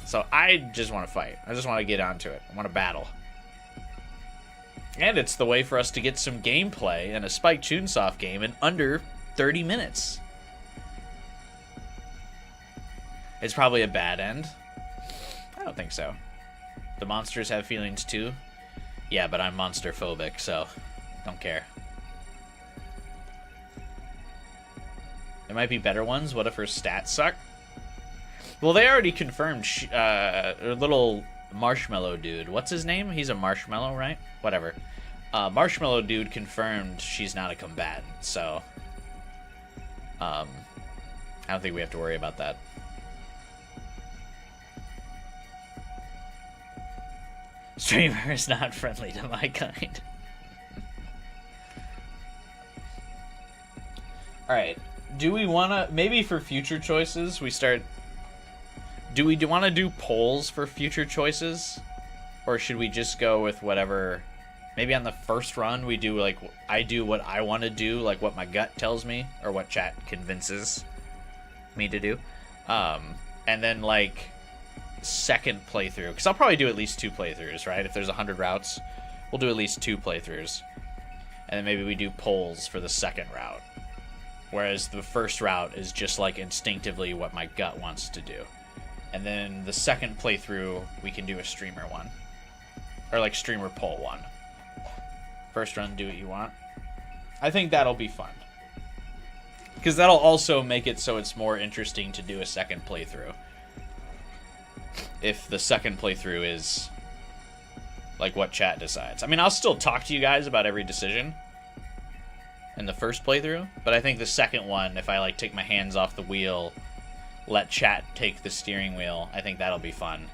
So I just want to fight. I just want to get onto it. I want to battle. And it's the way for us to get some gameplay in a Spike Chunsoft game in under 30 minutes. It's probably a bad end. I don't think so. The monsters have feelings too. Yeah, but I'm monster phobic, so don't care. There might be better ones. What if her stats suck? Well, they already confirmed little marshmallow dude. What's his name? He's a marshmallow, right? Whatever. Marshmallow dude confirmed she's not a combatant, so I don't think we have to worry about that. Streamer is not friendly to my kind. Alright. Do we want to... Maybe for future choices, we start... Do we want to do polls for future choices? Or should we just go with whatever... Maybe on the first run, we do, like... I do what I want to do, like what my gut tells me. Or what chat convinces me to do. And then, like... second playthrough, because I'll probably do at least 2 playthroughs, right? If there's 100 routes, we'll do at least 2 playthroughs, and then maybe we do polls for the second route, whereas the first route is just like instinctively what my gut wants to do, and then the second playthrough we can do a streamer one, or like streamer poll one. First run, do what you want. I think that'll be fun, because that'll also make it so it's more interesting to do a second playthrough. If the second playthrough is like what chat decides. I mean, I'll still talk to you guys about every decision in the first playthrough, but I think the second one, if I like take my hands off the wheel, let chat take the steering wheel, I think that'll be fun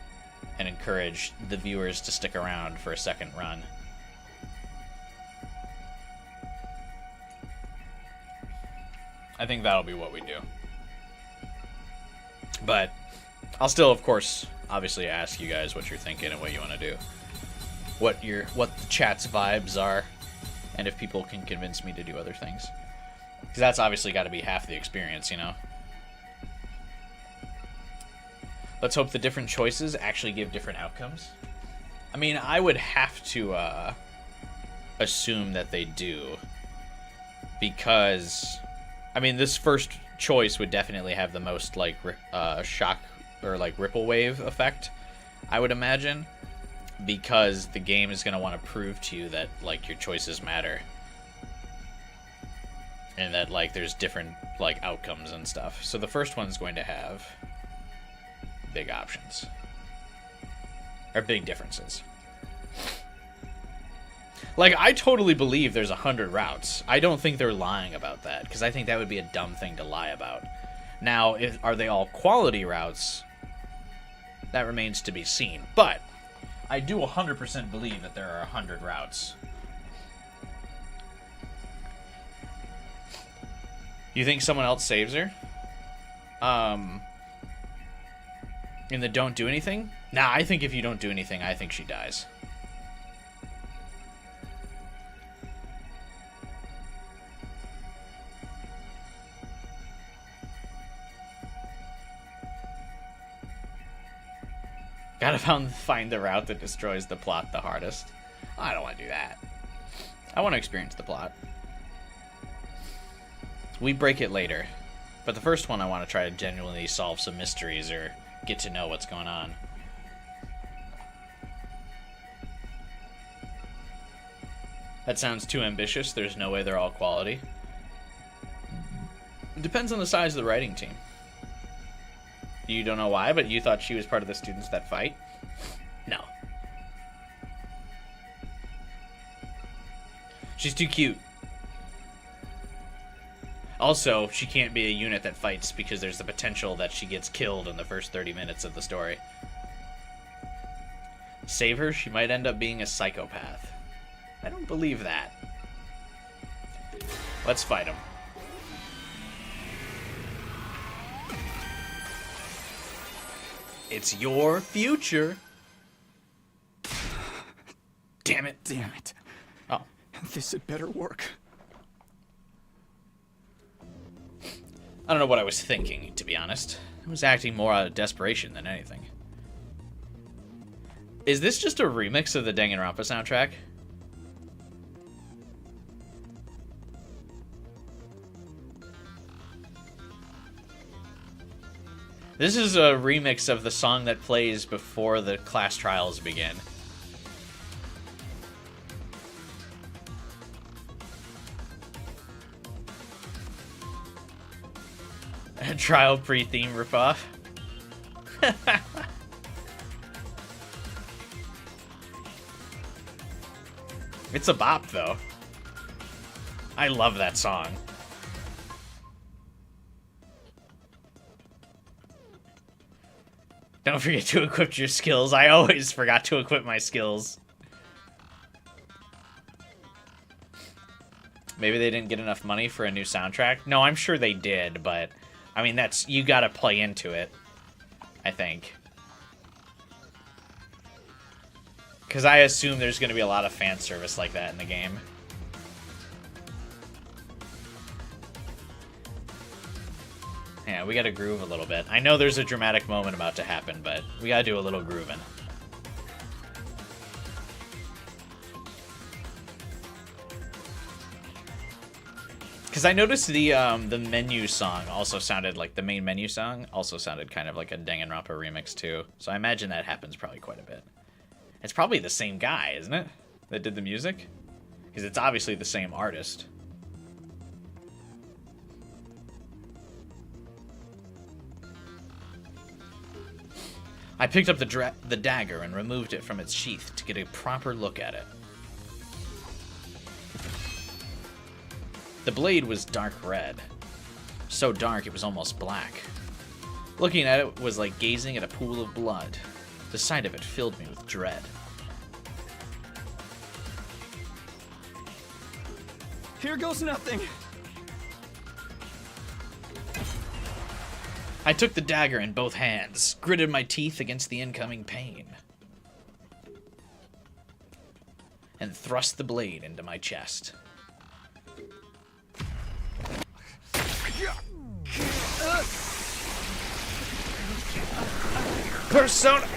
and encourage the viewers to stick around for a second run. I think that'll be what we do. But I'll still, of course, obviously ask you guys what you're thinking and what you want to do. What the chat's vibes are, and if people can convince me to do other things. Because that's obviously got to be half the experience, you know? Let's hope the different choices actually give different outcomes. I mean, I would have to assume that they do. Because, I mean, this first choice would definitely have the most, like, shock or like ripple wave effect, I would imagine, because the game is going to want to prove to you that like your choices matter and that like there's different like outcomes and stuff. So the first one's going to have big options or big differences. Like, I totally believe there's 100 routes. I don't think they're lying about that, because I think that would be a dumb thing to lie about. Now, are they all quality routes? That remains to be seen. But I do 100% believe that there are 100 routes. You think someone else saves her? In the don't do anything? Nah, I think if you don't do anything, I think she dies. Gotta find the route that destroys the plot the hardest. I don't want to do that. I want to experience the plot. We break it later. But the first one I want to try to genuinely solve some mysteries or get to know what's going on. That sounds too ambitious. There's no way they're all quality. It depends on the size of the writing team. You don't know why, but you thought she was part of the students that fight? No. She's too cute. Also, she can't be a unit that fights because there's the potential that she gets killed in the first 30 minutes of the story. Save her, she might end up being a psychopath. I don't believe that. Let's fight him. It's your future. Damn it. Damn it. Oh. This had better work. I don't know what I was thinking, to be honest. I was acting more out of desperation than anything. Is this just a remix of the Danganronpa soundtrack? This is a remix of the song that plays before the class trials begin. A trial pre-theme ripoff. It's a bop, though. I love that song. Don't forget to equip your skills. I always forgot to equip my skills. Maybe they didn't get enough money for a new soundtrack. No, I'm sure they did, but I mean, that's, you gotta play into it, I think. Because I assume there's going to be a lot of fan service like that in the game. Yeah, we gotta groove a little bit. I know there's a dramatic moment about to happen, but we gotta do a little grooving. Because I noticed the menu song also sounded like, the main menu song also sounded kind of like a Danganronpa remix too. So I imagine that happens probably quite a bit. It's probably the same guy, isn't it? That did the music? Because it's obviously the same artist. I picked up the dagger and removed it from its sheath to get a proper look at it. The blade was dark red. So dark it was almost black. Looking at it was like gazing at a pool of blood. The sight of it filled me with dread. Here goes nothing. I took the dagger in both hands, gritted my teeth against the incoming pain, and thrust the blade into my chest. Persona!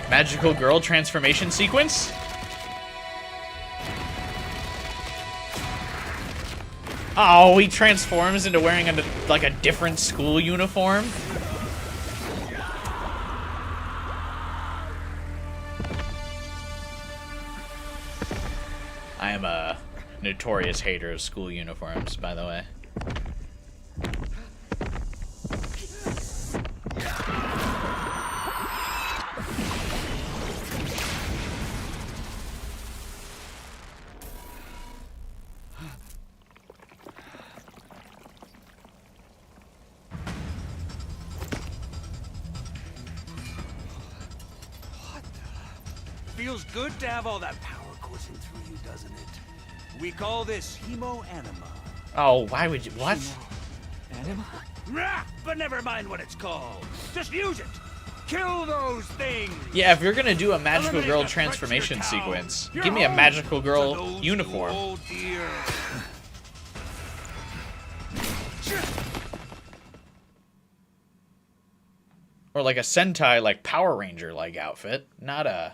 Magical girl transformation sequence? Oh, he transforms into wearing like a different school uniform? I am a notorious hater of school uniforms, by the way. Feels good to have all that power coursing through you, doesn't it? We call this hemo-anima. Oh, why would you... What? Anima? Rah! But never mind what it's called. Just use it. Kill those things. Yeah, if you're gonna do a magical Eliminate girl the threat to transformation your town, sequence, your give me a home, magical to girl those uniform. who hold dear. Or like a Sentai, like Power Ranger like outfit, not a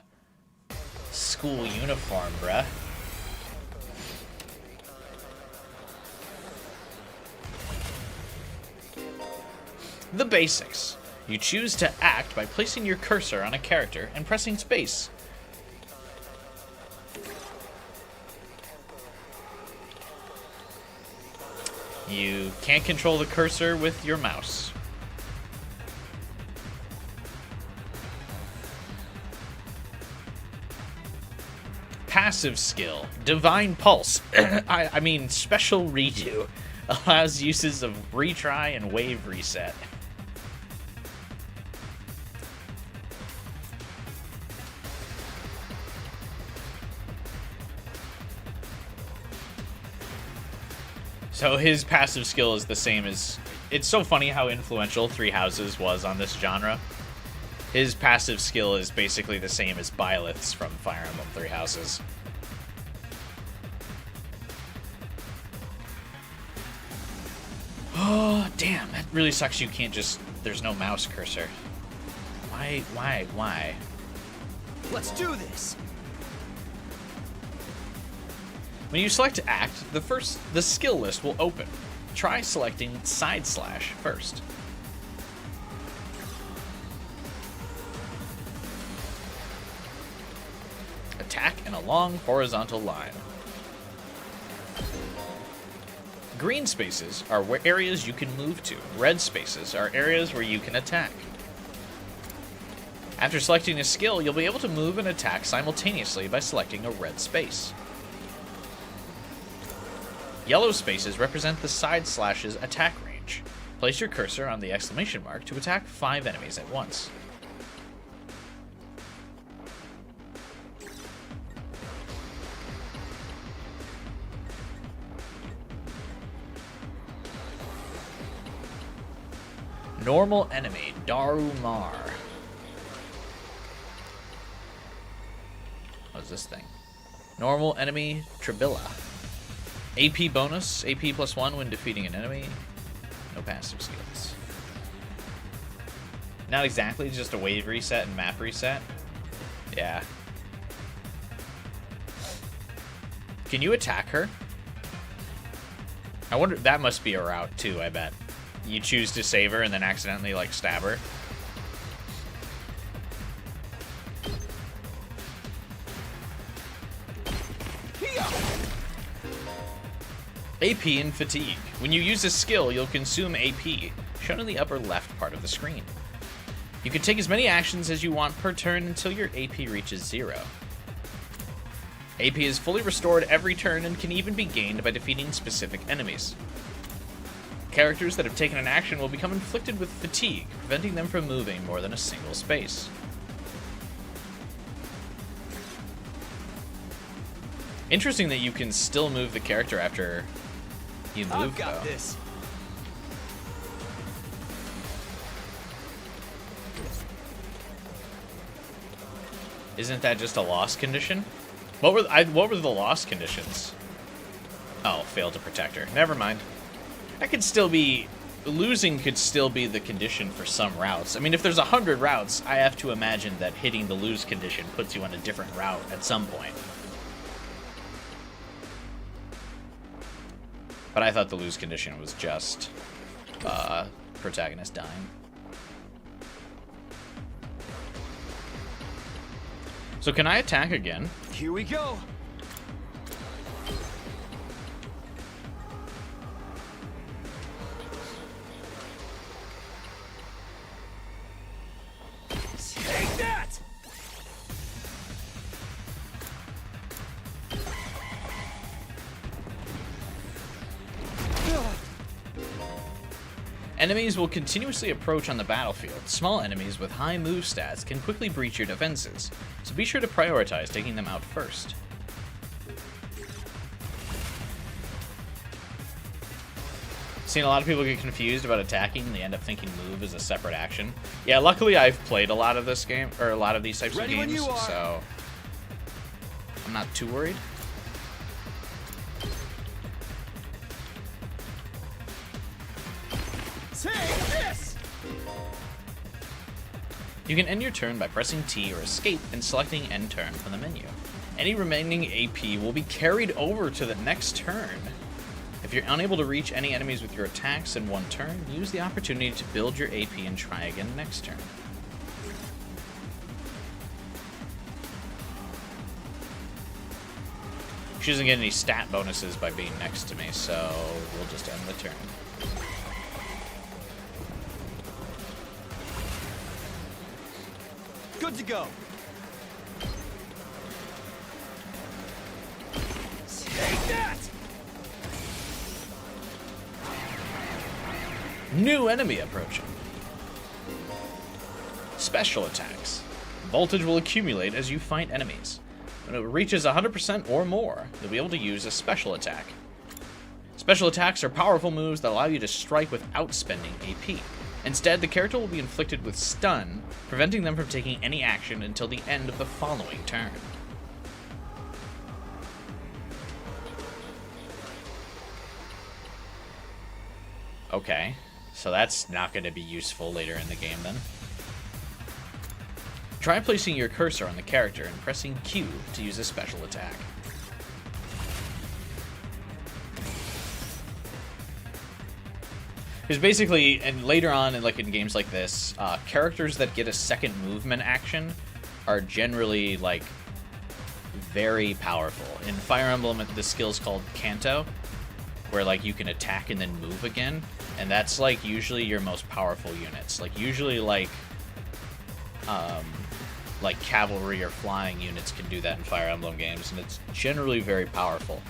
school uniform, bruh. The basics. You choose to act by placing your cursor on a character and pressing space. You can't control the cursor with your mouse. Passive skill, Divine Pulse, I mean Special Redo, allows uses of retry and wave reset. So his passive skill is the same as... It's so funny how influential Three Houses was on this genre. His passive skill is basically the same as Byleth's from Fire Emblem Three Houses. Oh, damn. That really sucks you can't just... There's no mouse cursor. Why? Let's do this. When you select Act, the skill list will open. Try selecting Side Slash first. Attack in a long horizontal line. Green spaces are areas you can move to. Red spaces are areas where you can attack. After selecting a skill, you'll be able to move and attack simultaneously by selecting a red space. Yellow spaces represent the side slash's attack range. Place your cursor on the exclamation mark to attack 5 enemies at once. Normal enemy, Darumar. What's this thing? Normal enemy, Tribilla. AP bonus, AP +1 when defeating an enemy. No passive skills. Not exactly, just a wave reset and map reset. Yeah. Can you attack her? I wonder, that must be a route too, I bet. You choose to save her and then accidentally, like, stab her. AP and Fatigue. When you use a skill, you'll consume AP, shown in the upper left part of the screen. You can take as many actions as you want per turn until your AP reaches 0. AP is fully restored every turn and can even be gained by defeating specific enemies. Characters that have taken an action will become inflicted with fatigue, preventing them from moving more than a single space. Interesting that you can still move the character after you move, I've got though. this. Isn't that just a loss condition? What were the loss conditions? Oh, failed to protect her. Never mind. That could still be... Losing could still be the condition for some routes. I mean, if there's 100 routes, I have to imagine that hitting the lose condition puts you on a different route at some point. But I thought the lose condition was just protagonist dying. So can I attack again? Here we go. Take that! Enemies will continuously approach on the battlefield. Small enemies with high move stats can quickly breach your defenses, so be sure to prioritize taking them out first. Seen a lot of people get confused about attacking and they end up thinking move is a separate action. Yeah, luckily I've played a lot of this game, or a lot of these types of games, so I'm not too worried. Take this! You can end your turn by pressing T or Escape and selecting End Turn from the menu. Any remaining AP will be carried over to the next turn. If you're unable to reach any enemies with your attacks in one turn, use the opportunity to build your AP and try again next turn. She doesn't get any stat bonuses by being next to me, so we'll just end the turn. Good to go. Take that! New enemy approaching. Special attacks. Voltage will accumulate as you fight enemies. When it reaches 100% or more, you'll be able to use a special attack. Special attacks are powerful moves that allow you to strike without spending AP. Instead, the character will be inflicted with stun, preventing them from taking any action until the end of the following turn. Okay, so that's not going to be useful later in the game then. Try placing your cursor on the character and pressing Q to use a special attack. Because basically, and later on, in games like this, characters that get a second movement action are generally like very powerful. In Fire Emblem, the skill's called Kanto, where like you can attack and then move again, and that's like usually your most powerful units. Like usually like cavalry or flying units can do that in Fire Emblem games, and it's generally very powerful.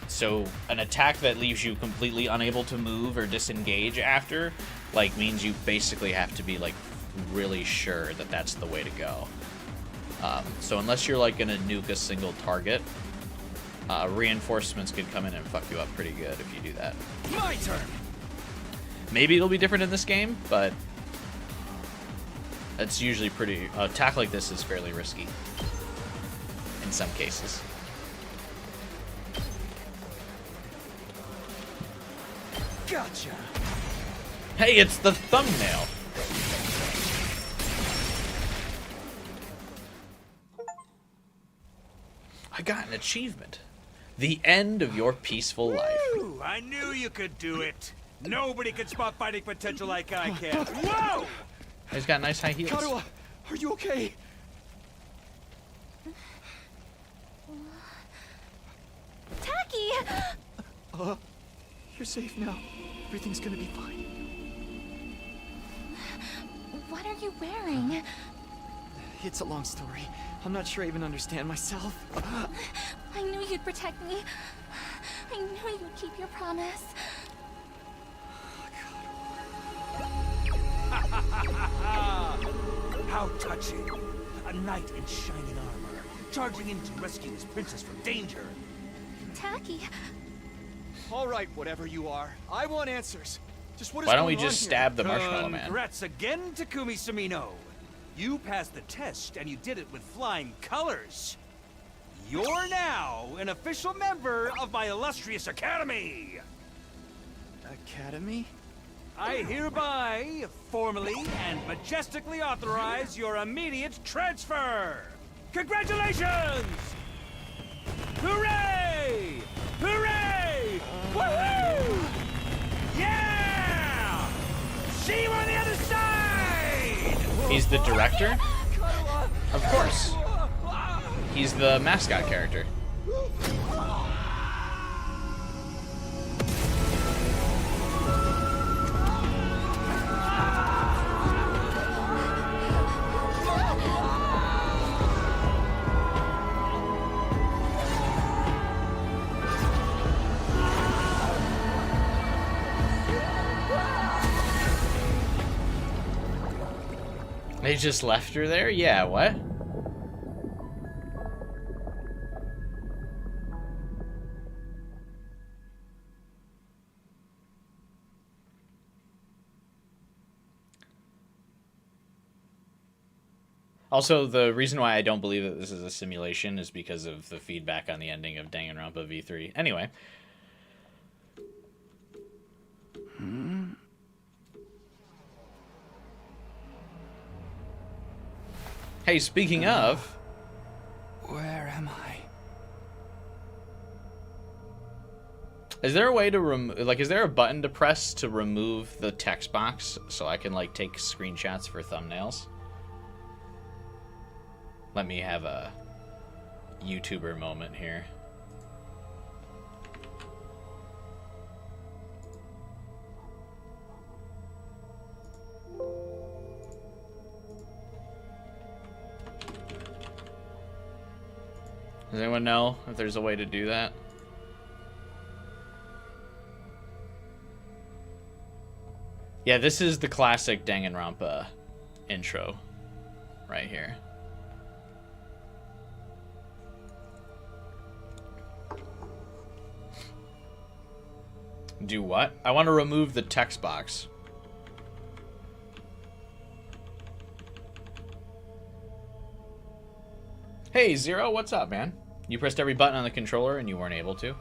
So an attack that leaves you completely unable to move or disengage after, like, means you basically have to be like really sure that that's the way to go. So unless you're like gonna nuke a single target, reinforcements could come in and fuck you up pretty good if you do that. My turn. Maybe it'll be different in this game, but it's usually pretty. Attack like this is fairly risky in some cases. Gotcha. Hey, it's the thumbnail. I got an achievement. The end of your peaceful life. Woo! I knew you could do it. Nobody can spot fighting potential like I can. Whoa! He's got nice high heels. Karua, are you okay? Tacky! You're safe now. Everything's gonna be fine. What are you wearing? It's a long story. I'm not sure I even understand myself. I knew you'd protect me. I knew you'd keep your promise. How touching. A knight in shining armor, charging in to rescue his princess from danger. Tacky, All right, whatever you are. I want answers. Just what is Why don't we going on just here? stab the Marshmallow Man? Congrats again, Takumi Samino. You passed the test, and you did it with flying colors. You're now an official member of my illustrious academy. Academy? I hereby, formally and majestically authorize your immediate transfer. Congratulations! Hooray! Hooray! Woohoo! Yeah! See you on the other side! He's the director? Of course. He's the mascot character. They just left her there? Yeah, what? Also, the reason why I don't believe that this is a simulation is because of the feedback on the ending of Danganronpa V3. Anyway. Hey, speaking of... Where am I? Is there a way to is there a button to press to remove the text box so I can, like, take screenshots for thumbnails? Let me have a YouTuber moment here. Does anyone know if there's a way to do that? Yeah, this is the classic Danganronpa intro right here. Do what? I want to remove the text box. Hey, Zero, what's up, man? You pressed every button on the controller and you weren't able to?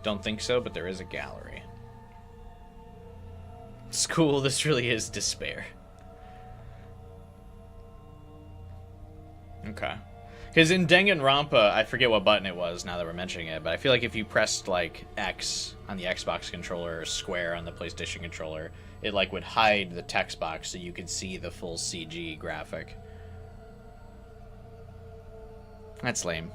Don't think so, but there is a gallery. School, this really is despair. Okay. Because in Danganronpa, I forget what button it was now that we're mentioning it, but I feel like if you pressed, like, X on the Xbox controller or square on the PlayStation controller, it, like, would hide the text box so you could see the full CG graphic. That's lame.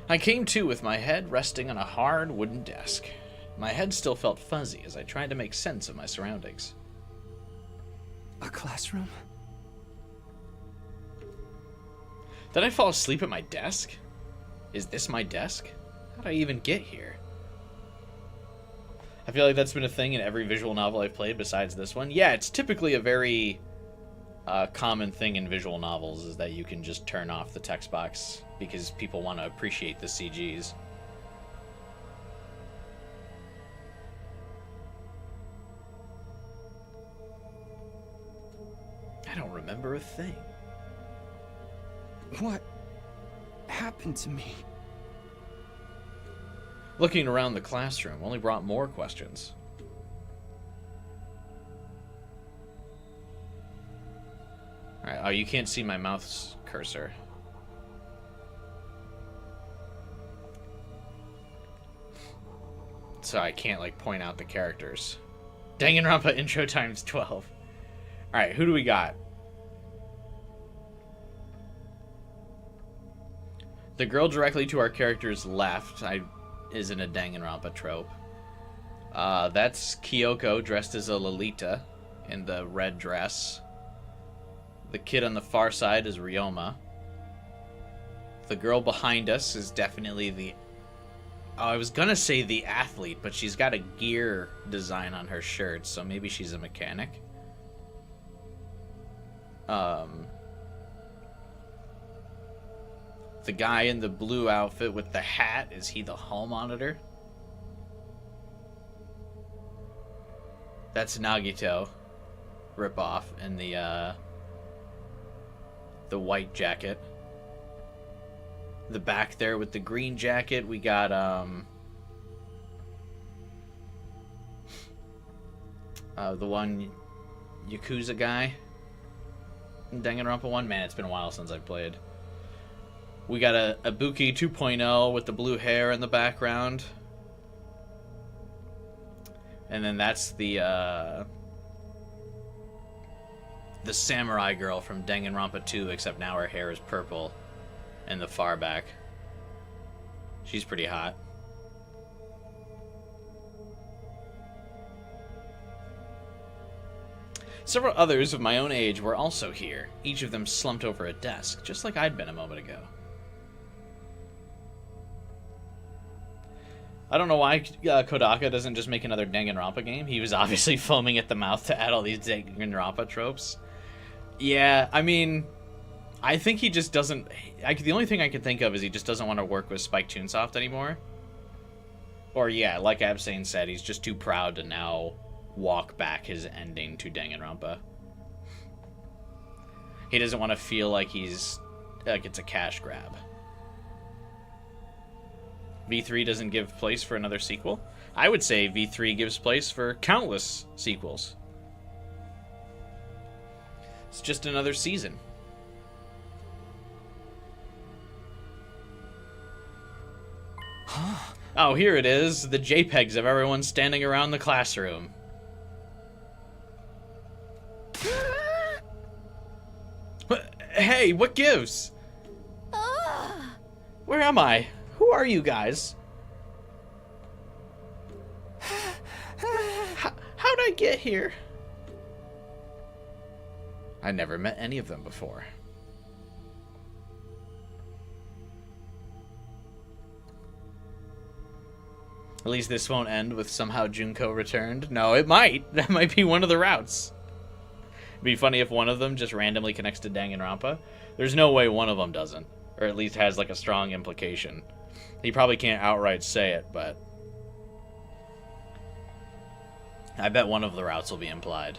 I came to with my head resting on a hard wooden desk. My head still felt fuzzy as I tried to make sense of my surroundings. A classroom? Did I fall asleep at my desk? Is this my desk? How'd I even get here? I feel like that's been a thing in every visual novel I've played besides this one. Yeah, it's typically a very common thing in visual novels is that you can just turn off the text box because people want to appreciate the CGs. I don't remember a thing. What happened to me? Looking around the classroom only brought more questions. Alright, oh, you can't see my mouth's cursor. So I can't, like, point out the characters. Danganronpa intro times 12. Alright, who do we got? The girl directly to our character's left isn't a Danganronpa trope. That's Kyoko dressed as a Lolita in the red dress. The kid on the far side is Ryoma. The girl behind us is definitely the... Oh, I was gonna say the athlete, but she's got a gear design on her shirt, so maybe she's a mechanic. The guy in the blue outfit with the hat, is he the hall monitor? That's Nagito ripoff in the white jacket. The back there with the green jacket, we got the one Yakuza guy in Danganronpa 1. Man, it's been a while since I've played. We got a Ibuki 2.0 with the blue hair in the background. And then that's the samurai girl from Danganronpa 2, except now her hair is purple in the far back. She's pretty hot. Several others of my own age were also here, each of them slumped over a desk, just like I'd been a moment ago. I don't know why Kodaka doesn't just make another Danganronpa game. He was obviously foaming at the mouth to add all these Danganronpa tropes. Yeah, I mean, I think he just doesn't... the only thing I can think of is he just doesn't want to work with Spike Chunsoft anymore. Or yeah, like Absane said, he's just too proud to now walk back his ending to Danganronpa. He doesn't want to feel like it's a cash grab. V3 doesn't give place for another sequel? I would say V3 gives place for countless sequels. It's just another season. Oh, here it is. The JPEGs of everyone standing around the classroom. Hey, what gives? Where am I? Who are you guys? How'd I get here? I never met any of them before. At least this won't end with somehow Junko returned. No, it might. That might be one of the routes. It'd be funny if one of them just randomly connects to Danganronpa. There's no way one of them doesn't. Or at least has like a strong implication. He probably can't outright say it, but I bet one of the routes will be implied.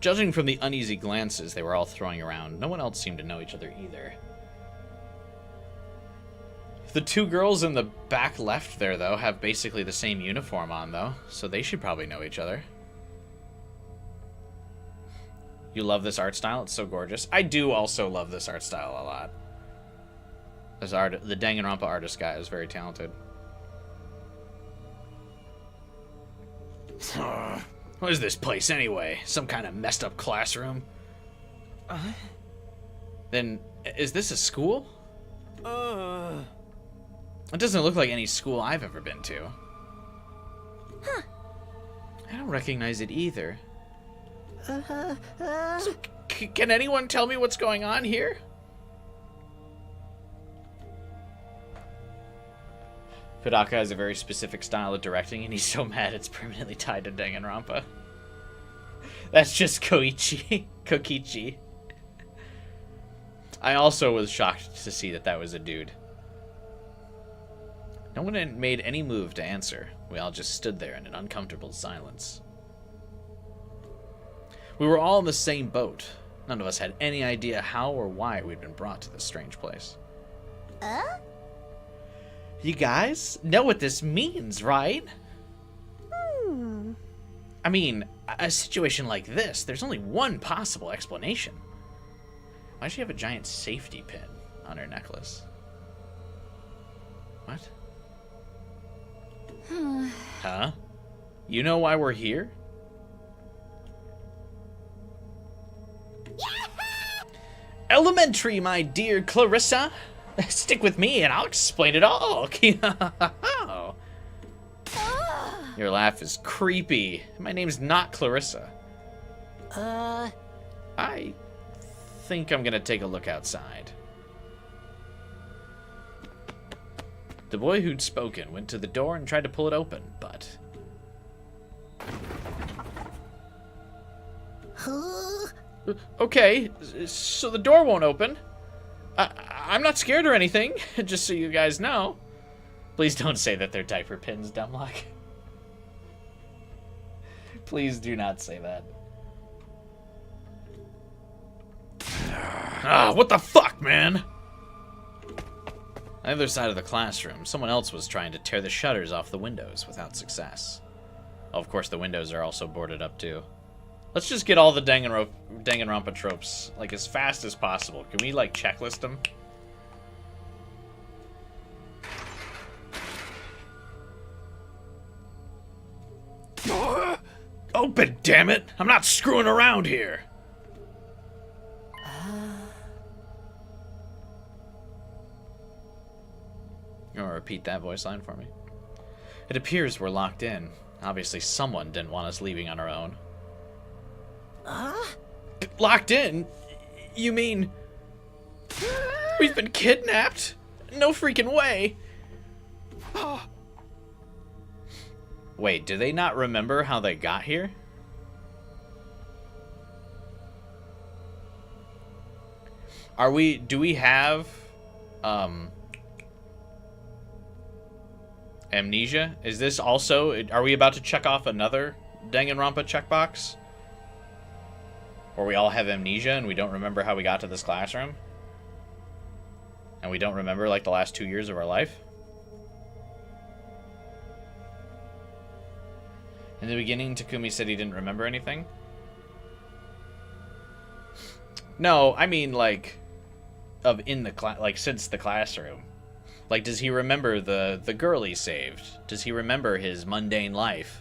Judging from the uneasy glances they were all throwing around, no one else seemed to know each other either. The two girls in the back left there, though, have basically the same uniform on, though, so they should probably know each other. You love this art style? It's so gorgeous. I do also love this art style a lot. The Danganronpa artist guy is very talented. What is this place anyway? Some kind of messed up classroom? Then, is this a school? It doesn't look like any school I've ever been to. Huh. I don't recognize it either. So, can anyone tell me what's going on here? Hidaka has a very specific style of directing, and he's so mad it's permanently tied to Danganronpa. That's just Kokichi. I also was shocked to see that was a dude. No one had made any move to answer. We all just stood there in an uncomfortable silence. We were all in the same boat. None of us had any idea how or why we'd been brought to this strange place. You guys know what this means, right? I mean, a situation like this, there's only one possible explanation. Why does she have a giant safety pin on her necklace? What? Huh? You know why we're here? Elementary, my dear Clarissa. Stick with me and I'll explain it all. Your laugh is creepy. My name's not Clarissa. I think I'm gonna take a look outside. The boy who'd spoken went to the door and tried to pull it open, but... Okay, so the door won't open. I'm not scared or anything, just so you guys know. Please don't say that they're diaper pins, Dumlock. Please do not say that. What the fuck, man? On the other side of the classroom, someone else was trying to tear the shutters off the windows without success. Oh, of course, the windows are also boarded up, too. Let's just get all the Danganronpa tropes, like, as fast as possible. Can we, like, checklist them? Open, damn it! I'm not screwing around here! You want to repeat that voice line for me? It appears we're locked in. Obviously, someone didn't want us leaving on our own. Locked in? You mean... we've been kidnapped? No freaking way! Wait, do they not remember how they got here? Do we have... amnesia? Is this also... Are we about to check off another Danganronpa checkbox? Or we all have amnesia and we don't remember how we got to this classroom? And we don't remember, like, the last 2 years of our life? In the beginning, Takumi said he didn't remember anything? No, I mean, like, since the classroom. Like, does he remember the girl he saved? Does he remember his mundane life?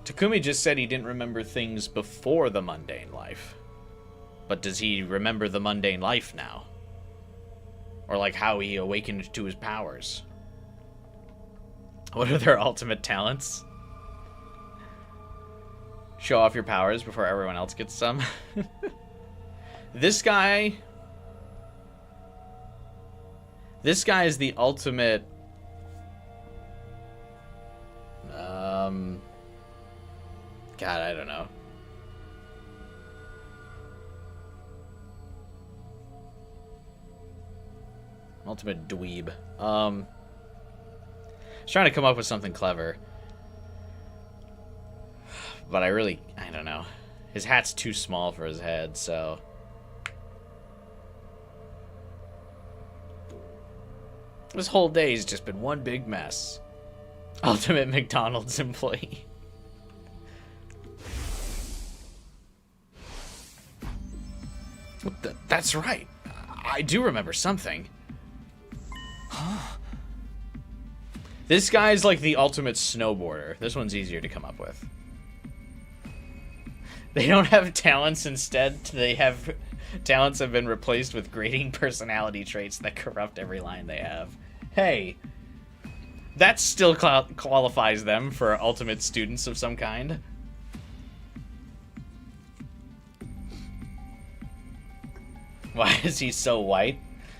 Takumi just said he didn't remember things before the mundane life. But does he remember the mundane life now? Or, like, how he awakened to his powers? What are their ultimate talents? Show off your powers before everyone else gets some. This guy is the ultimate... God, I don't know. Ultimate dweeb. I was trying to come up with something clever. But I don't know. His hat's too small for his head, so... This whole day's just been one big mess. Ultimate McDonald's employee. That's right. I do remember something. This guy's like the ultimate snowboarder. This one's easier to come up with. They don't have talents, instead they have talents have been replaced with grating personality traits that corrupt every line they have. Hey, that still qualifies them for ultimate students of some kind. Why is he so white?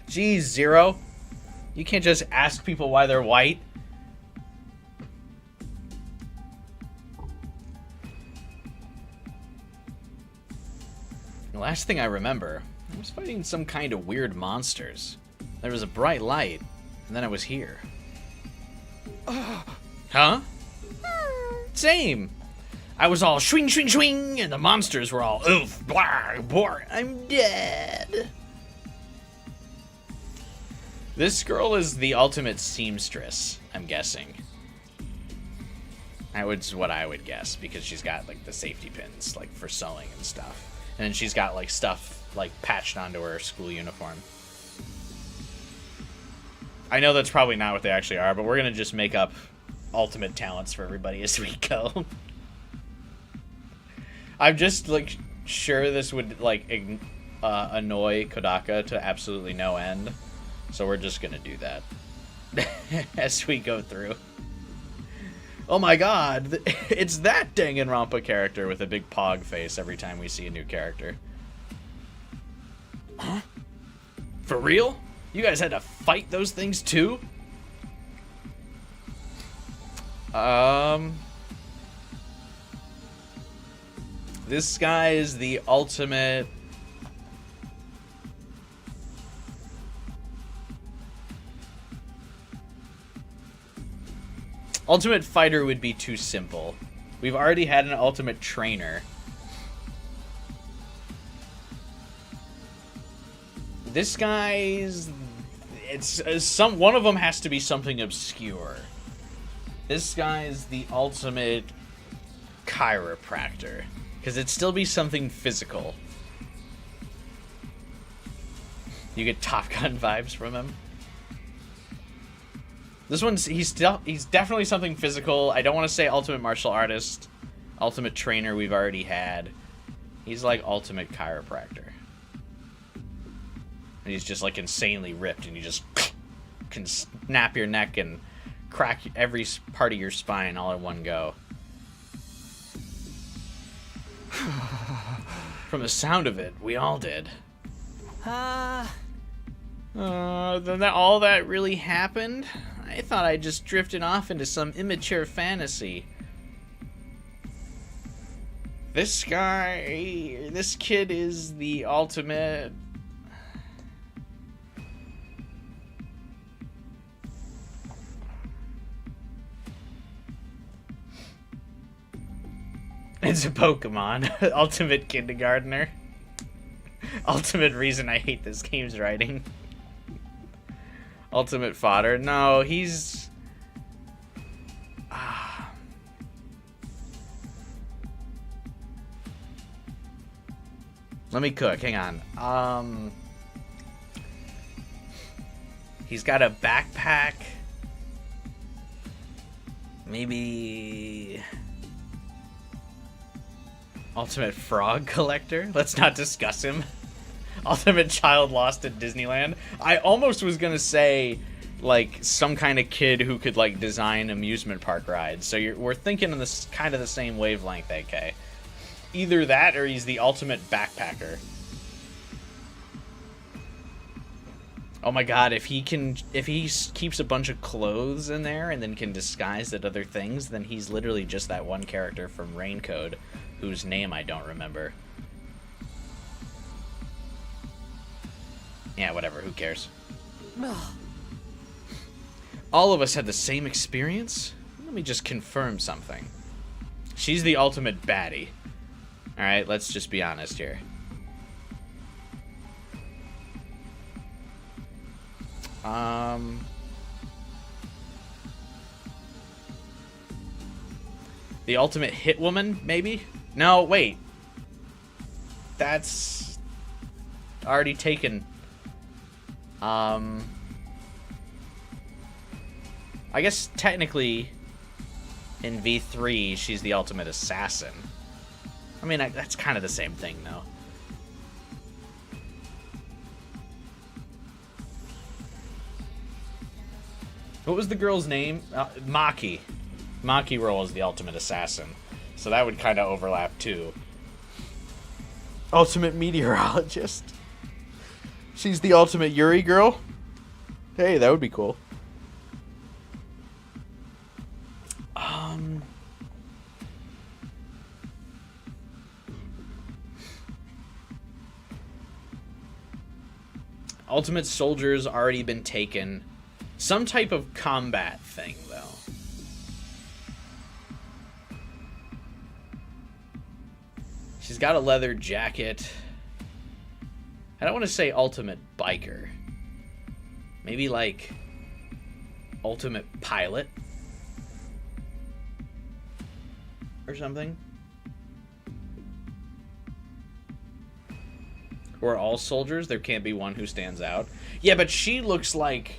Geez, Zero. You can't just ask people why they're white. The last thing I remember, I was fighting some kind of weird monsters. There was a bright light, and then I was here. Huh? Same. I was all swing, swing, swing, and the monsters were all oof, blah, blah, I'm dead. This girl is the ultimate seamstress, I'm guessing. That was what I would guess, because she's got like the safety pins, like for sewing and stuff. And then she's got like stuff like patched onto her school uniform. I know that's probably not what they actually are, but we're gonna just make up ultimate talents for everybody as we go. I'm just like sure this would like annoy Kodaka to absolutely no end, so we're just gonna do that as we go through. Oh my god, it's that Danganronpa character with a big pog face every time we see a new character. Huh? For real? You guys had to fight those things too? This guy is the ultimate... Ultimate fighter would be too simple. We've already had an ultimate trainer. This guy's... one of them has to be something obscure. This guy's the ultimate chiropractor. Because it'd still be something physical. You get Top Gun vibes from him. This one's, he's definitely something physical. I don't want to say ultimate martial artist. Ultimate trainer we've already had. He's like ultimate chiropractor. And he's just like insanely ripped and you just can snap your neck and crack every part of your spine all in one go. From the sound of it, we all did. Then all that really happened? I thought I just drifted off into some immature fantasy. This kid is the ultimate... It's a Pokemon. Ultimate kindergartner. Ultimate reason I hate this game's writing. Ultimate fodder. No, he's... Let me cook. Hang on. He's got a backpack. Maybe... Ultimate frog collector? Let's not discuss him. Ultimate child lost at Disneyland. I almost was gonna say, like, some kind of kid who could, like, design amusement park rides. So we're thinking in this kind of the same wavelength, AK. Either that or he's the ultimate backpacker. Oh my god, if he keeps a bunch of clothes in there and then can disguise it other things, then he's literally just that one character from Rain Code, whose name I don't remember. Yeah, whatever, who cares? All of us had the same experience? Let me just confirm something. She's the ultimate baddie. Alright, let's just be honest here. The ultimate hit woman, maybe? No, wait. That's already taken. I guess technically in V3 she's the ultimate assassin. I mean, that's kind of the same thing, though. What was the girl's name? Maki. Maki Roll is the ultimate assassin. So that would kind of overlap, too. Ultimate meteorologist. She's the ultimate Yuri girl. Hey, that would be cool. Ultimate soldier's already been taken. Some type of combat thing, though. She's got a leather jacket. I don't want to say ultimate biker. Maybe like ultimate pilot or something. Or all soldiers, there can't be one who stands out. Yeah, but she looks like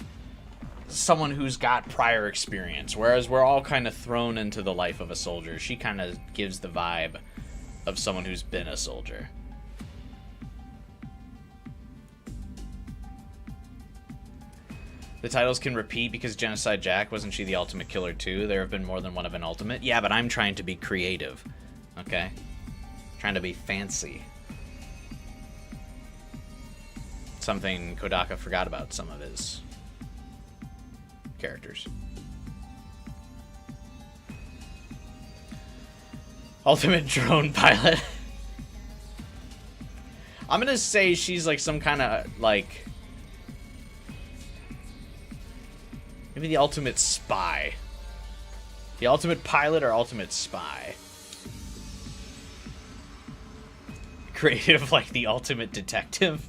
someone who's got prior experience, whereas we're all kind of thrown into the life of a soldier. She kind of gives the vibe of someone who's been a soldier. The titles can repeat because Genocide Jack, wasn't she the ultimate killer too? There have been more than one of an ultimate. Yeah, but I'm trying to be creative, okay? Trying to be fancy. Something Kodaka forgot about some of his characters. Ultimate drone pilot. I'm gonna say she's like some kind of like maybe the ultimate spy. The ultimate pilot or ultimate spy. Creative like the ultimate detective.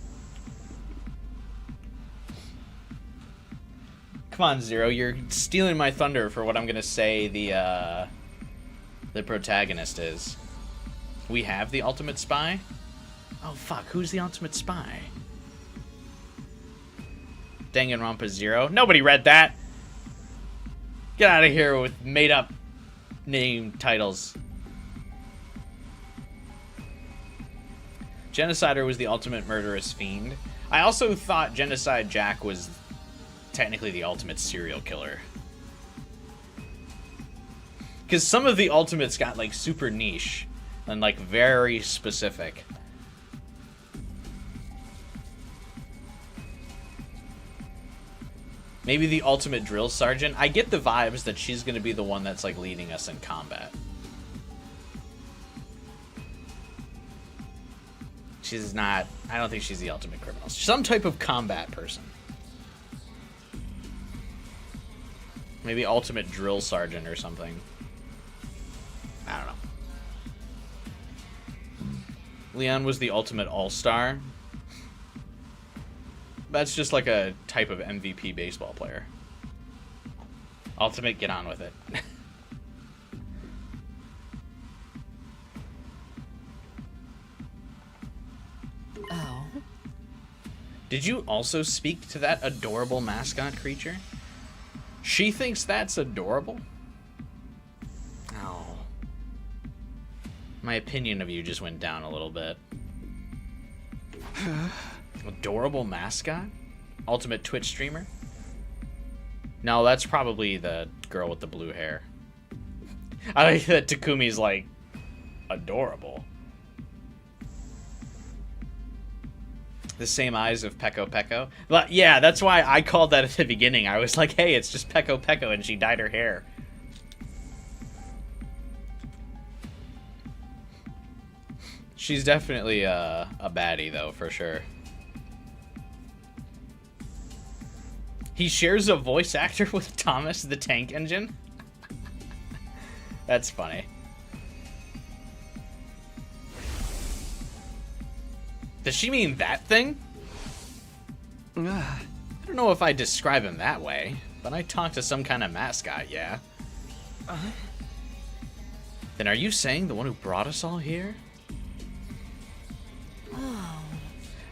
Come on, Zero, you're stealing my thunder for what I'm gonna say the protagonist is. We have the ultimate spy? Oh fuck, who's the ultimate spy? Danganronpa Zero? Nobody read that! Get out of here with made up name titles. Genocider was the ultimate murderous fiend. I also thought Genocide Jack was technically the ultimate serial killer. Because some of the ultimates got like super niche and like very specific. Maybe the ultimate drill sergeant. I get the vibes that she's going to be the one that's like leading us in combat. She's not, I don't think she's the ultimate criminal. Some type of combat person. Maybe ultimate drill sergeant or something. I don't know. Leon was the ultimate all-star. That's just like a type of MVP baseball player. Ultimate, get on with it. Oh. Did you also speak to that adorable mascot creature? She thinks that's adorable? Oh. My opinion of you just went down a little bit. Adorable mascot? Ultimate Twitch streamer? No, that's probably the girl with the blue hair. I like that Takumi's like adorable. The same eyes of Peko Peko. But yeah, that's why I called that at the beginning. I was like, hey, it's just Peko Peko, and she dyed her hair. She's definitely a baddie, though, for sure. He shares a voice actor with Thomas the Tank Engine? That's funny. Does she mean that thing? I don't know if I describe him that way, but I talk to some kind of mascot, yeah. Then are you saying the one who brought us all here? Oh.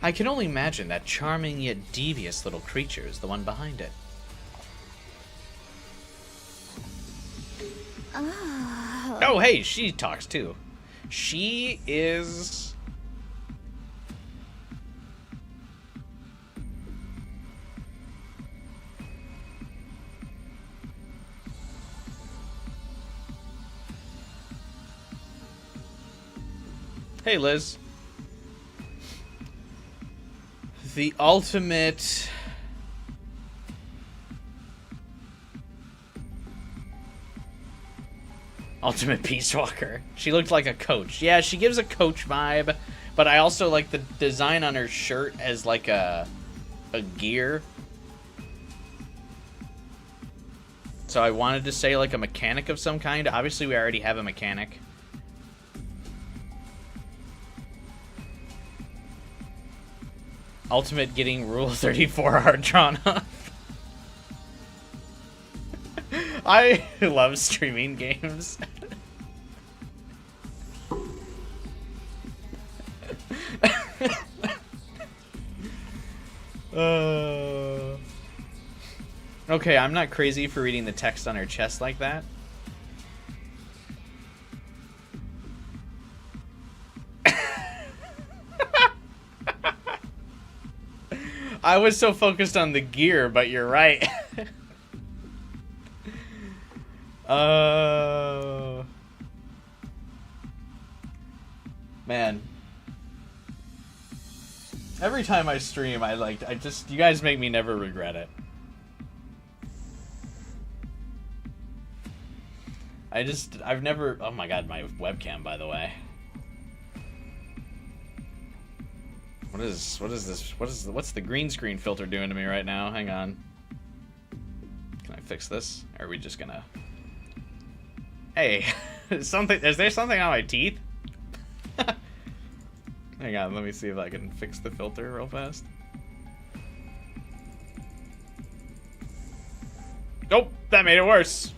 I can only imagine that charming yet devious little creature is the one behind it. Oh, hey, she talks too. She is... Hey, Liz. The ultimate... Ultimate Peace Walker. She looked like a coach. Yeah, she gives a coach vibe, but I also like the design on her shirt as like a gear. So I wanted to say like a mechanic of some kind. Obviously, we already have a mechanic. Ultimate getting Rule 34 hard drawn up. I love streaming games. Okay, I'm not crazy for reading the text on her chest like that. I was so focused on the gear, but you're right. Man. Every time I stream, you guys make me never regret it. I've never, oh my god, my webcam, by the way. What's the green screen filter doing to me right now? Hang on. Can I fix this? Or are we just gonna... Hey, is there something on my teeth? Hang on, let me see if I can fix the filter real fast. Nope, that made it worse.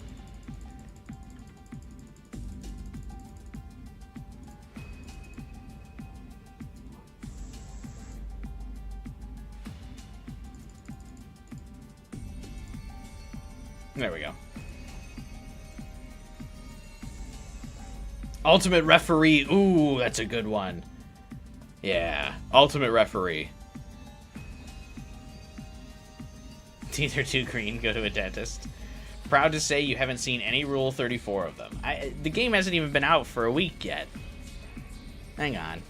There we go. Ultimate Referee. Ooh, that's a good one. Yeah, Ultimate Referee. Teeth are too green, go to a dentist. Proud to say you haven't seen any Rule 34 of them. The game hasn't even been out for a week yet. Hang on.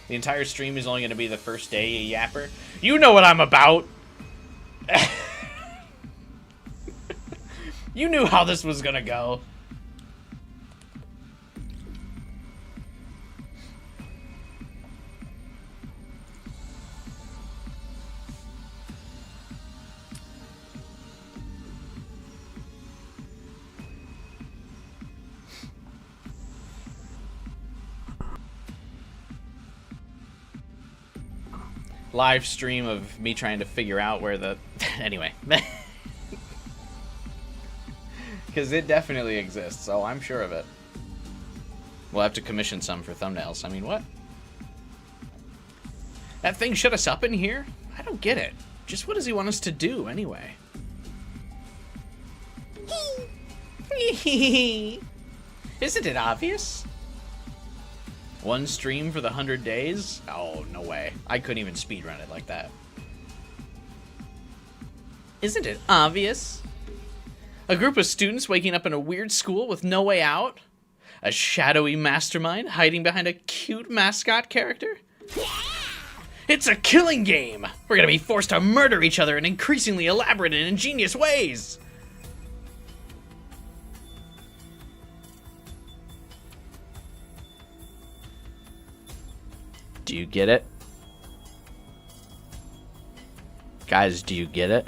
The entire stream is only going to be the first day, you yapper. You know what I'm about! You knew how this was gonna go. Live stream of me trying to figure out where the... Anyway. Because it definitely exists, so I'm sure of it. We'll have to commission some for thumbnails. I mean, what? That thing shut us up in here? I don't get it. Just what does he want us to do, anyway? Isn't it obvious? One stream for the 100 days? Oh, no way. I couldn't even speedrun it like that. Isn't it obvious? A group of students waking up in a weird school with no way out? A shadowy mastermind hiding behind a cute mascot character? Yeah! It's a killing game! We're gonna be forced to murder each other in increasingly elaborate and ingenious ways! Do you get it? Guys, do you get it?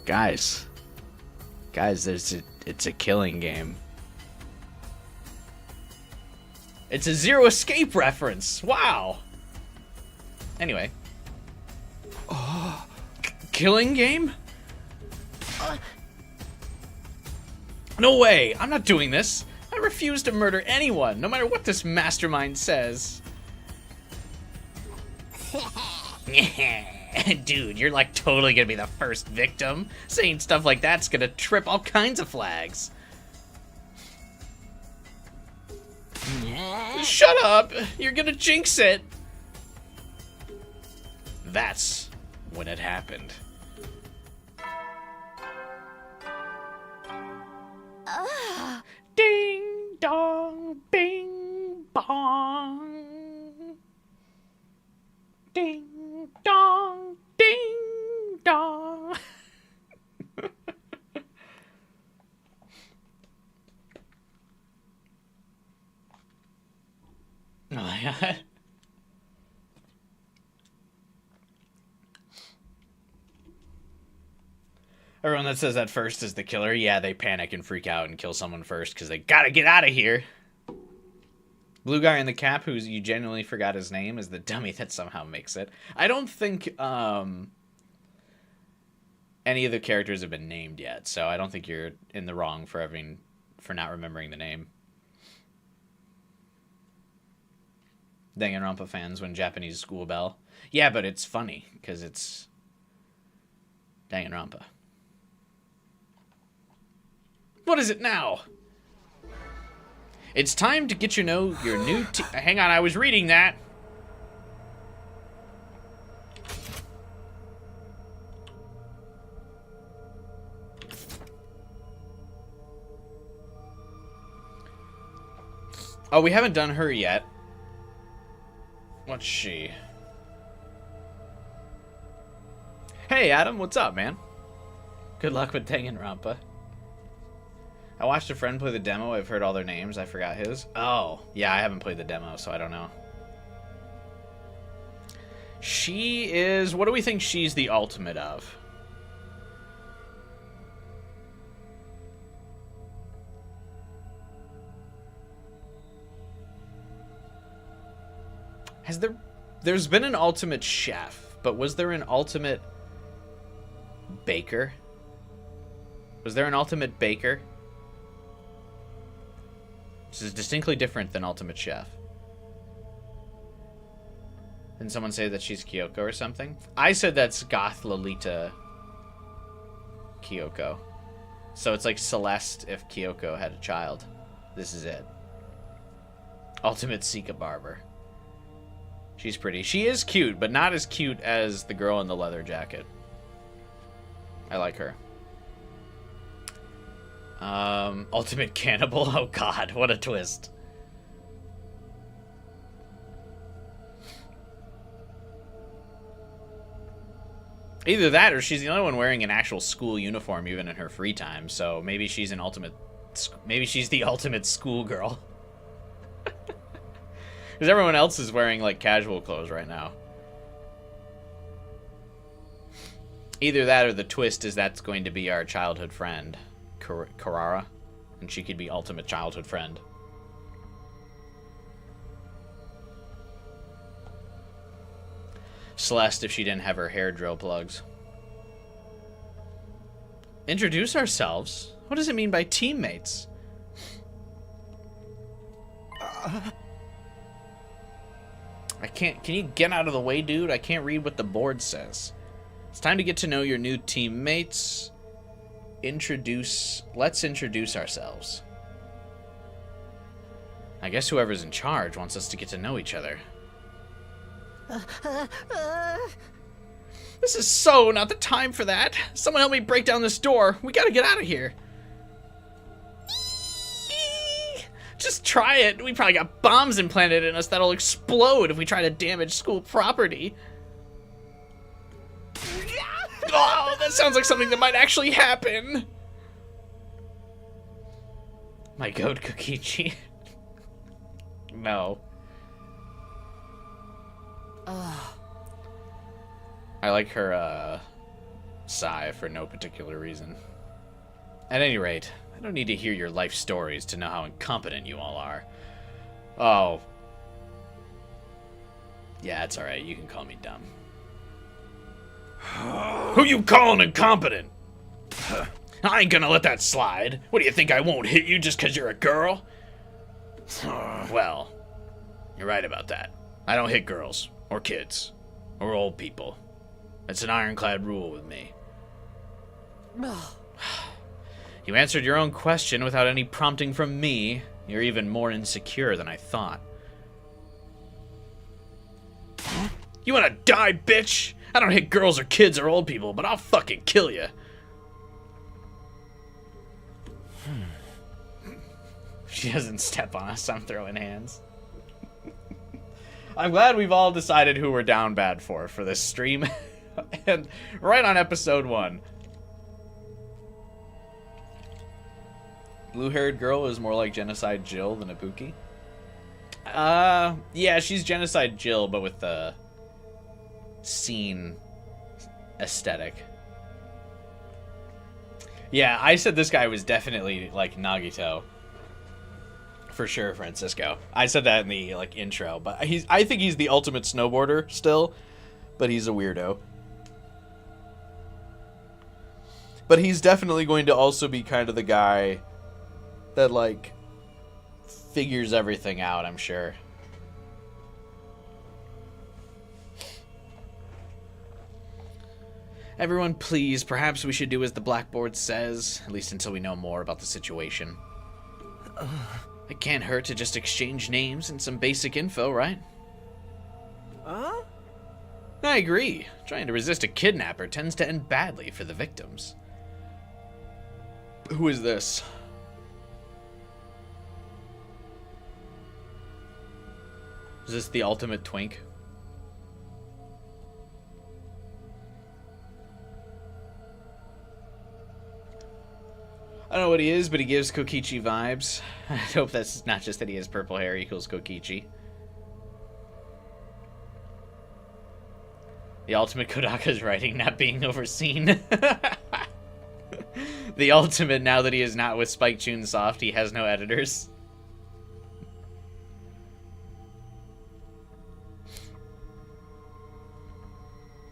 Guys, Guys, it's a killing game. It's a Zero Escape reference. Wow. Anyway. Killing game? No way. I'm not doing this. I refuse to murder anyone, no matter what this mastermind says. Dude, you're like totally gonna be the first victim. Saying stuff like that's gonna trip all kinds of flags. Shut up! You're gonna jinx it! That's when it happened. Ding dong, bing bong. Ding dong, ding dong. Oh my god. Everyone that says that first is the killer, yeah, they panic and freak out and kill someone first because they gotta get out of here. Blue guy in the cap, who you genuinely forgot his name, is the dummy that somehow makes it. I don't think any of the characters have been named yet, so I don't think you're in the wrong for not remembering the name. Danganronpa fans when Japanese school bell. Yeah, but it's funny because it's Danganronpa. What is it now? It's time to get your new hang on, I was reading that. Oh, we haven't done her yet. What's she? Hey, Adam, what's up, man? Good luck with Danganronpa. I watched a friend play the demo. I've heard all their names. I forgot his. Oh, yeah, I haven't played the demo, so I don't know. She is... What do we think she's the ultimate of? There's been an ultimate chef, but was there an ultimate baker? Was there an ultimate baker? This is distinctly different than ultimate chef. Didn't someone say that she's Kyoko or something? I said that's Goth Lolita Kyoko. So it's like Celeste if Kyoko had a child. This is it. Ultimate Sika Barber. She's pretty. She is cute, but not as cute as the girl in the leather jacket. I like her. Ultimate Cannibal? Oh god, what a twist. Either that or she's the only one wearing an actual school uniform even in her free time, so maybe she's an ultimate... Maybe she's the ultimate schoolgirl. Because everyone else is wearing, like, casual clothes right now. Either that or the twist is that's going to be our childhood friend, Karara. And she could be ultimate childhood friend. Celeste if she didn't have her hair drill plugs. Introduce ourselves? What does it mean by teammates? I can't... Can you get out of the way, dude? I can't read what the board says. It's time to get to know your new teammates. Let's introduce ourselves. I guess whoever's in charge wants us to get to know each other. This is so not the time for that. Someone help me break down this door. We gotta get out of here. Just try it. We probably got bombs implanted in us that'll explode if we try to damage school property. Oh, that sounds like something that might actually happen. My goat Kokichi. No. I like her sigh for no particular reason. At any rate, I don't need to hear your life stories to know how incompetent you all are. Oh. Yeah, it's alright. You can call me dumb. Who you calling incompetent? I ain't gonna let that slide. What do you think, I won't hit you just because you're a girl? Well, you're right about that. I don't hit girls, or kids, or old people. That's an ironclad rule with me. You answered your own question without any prompting from me. You're even more insecure than I thought. You wanna die, bitch? I don't hit girls or kids or old people, but I'll fucking kill you. She doesn't step on us, I'm throwing hands. I'm glad we've all decided who we're down bad for this stream. And right on episode 1. Blue-haired girl is more like Genocide Jill than Ibuki. Yeah, she's Genocide Jill, but with the scene aesthetic. Yeah, I said this guy was definitely like Nagito. For sure, Francisco. I said that in the like intro, but I think he's the ultimate snowboarder still, but he's a weirdo. But he's definitely going to also be kind of the guy that like figures everything out, I'm sure. Everyone, please, perhaps we should do as the blackboard says, at least until we know more about the situation. It can't hurt to just exchange names and some basic info, right? Huh? I agree. Trying to resist a kidnapper tends to end badly for the victims. Who is this? Is this the ultimate twink? I don't know what he is, but he gives Kokichi vibes. I hope that's not just that he has purple hair equals Kokichi. The ultimate Kodaka's writing not being overseen. The ultimate, now that he is not with Spike Chunsoft, he has no editors.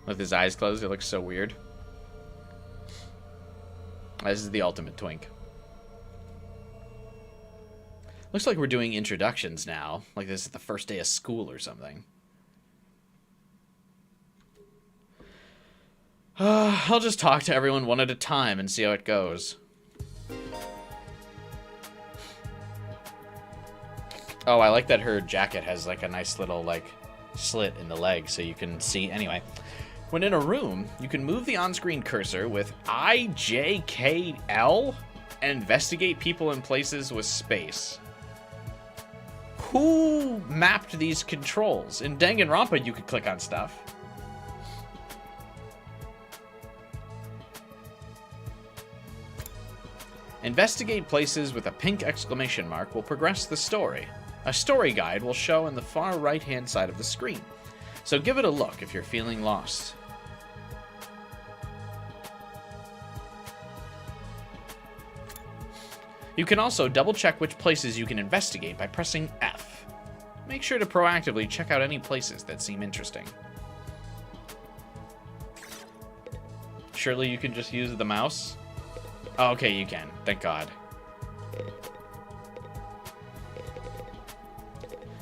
With his eyes closed, it looks so weird. This is the ultimate twink. Looks like we're doing introductions now. Like this is the first day of school or something. I'll just talk to everyone one at a time and see how it goes. Oh, I like that her jacket has like a nice little like slit in the leg so you can see. Anyway, when in a room, you can move the on-screen cursor with IJKL and investigate people and places with space. Who mapped these controls? In Danganronpa, you could click on stuff. Investigate places with a pink exclamation mark will progress the story. A story guide will show in the far right-hand side of the screen, so give it a look if you're feeling lost. You can also double-check which places you can investigate by pressing F. Make sure to proactively check out any places that seem interesting. Surely you can just use the mouse? Oh, okay, you can. Thank God.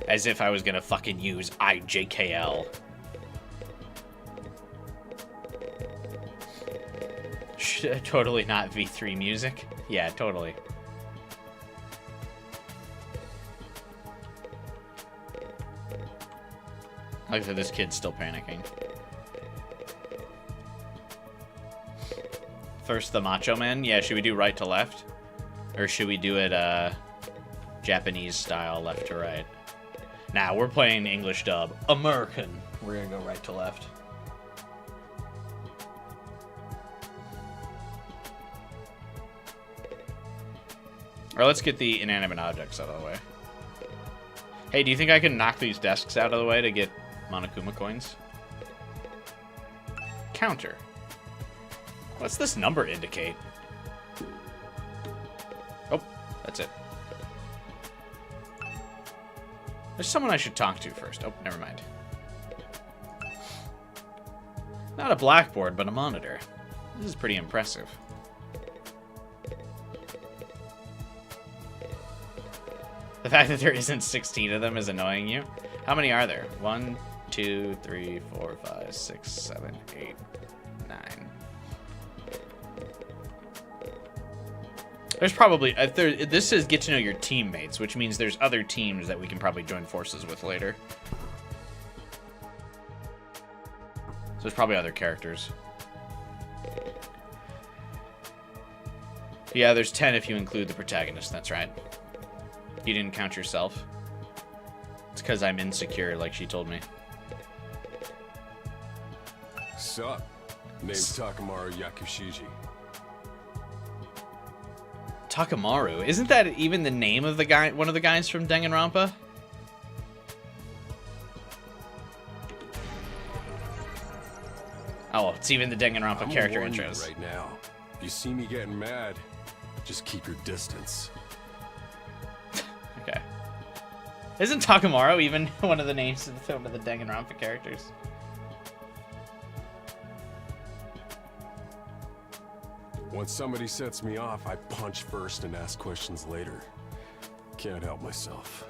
As if I was gonna fucking use IJKL. Totally not V3 music. Yeah, totally. Look at this kid's still panicking. First, the Macho Man. Yeah, should we do right to left? Or should we do it Japanese style, left to right? Nah, we're playing English dub. American. We're gonna go right to left. Or let's get the inanimate objects out of the way. Hey, do you think I can knock these desks out of the way to get Monokuma coins? Counter. What's this number indicate? Oh, that's it. There's someone I should talk to first. Oh, never mind. Not a blackboard, but a monitor. This is pretty impressive. The fact that there isn't 16 of them is annoying you. How many are there? 1, 2, 3, 4, 5, 6, 7, 8, 9. There's probably... this says get to know your teammates, which means there's other teams that we can probably join forces with later. So there's probably other characters. Yeah, there's 10 if you include the protagonist, that's right. You didn't count yourself. It's because I'm insecure, like she told me. Sup? Name's Takamaru Yakushiji. Takamaru? Isn't that even the name of the guy, one of the guys from Danganronpa? Oh, it's even the Danganronpa character intros. Right now, if you see me getting mad, just keep your distance. Okay. Isn't Takamaru even one of the names of one of the Danganronpa characters? Once somebody sets me off, I punch first and ask questions later. Can't help myself.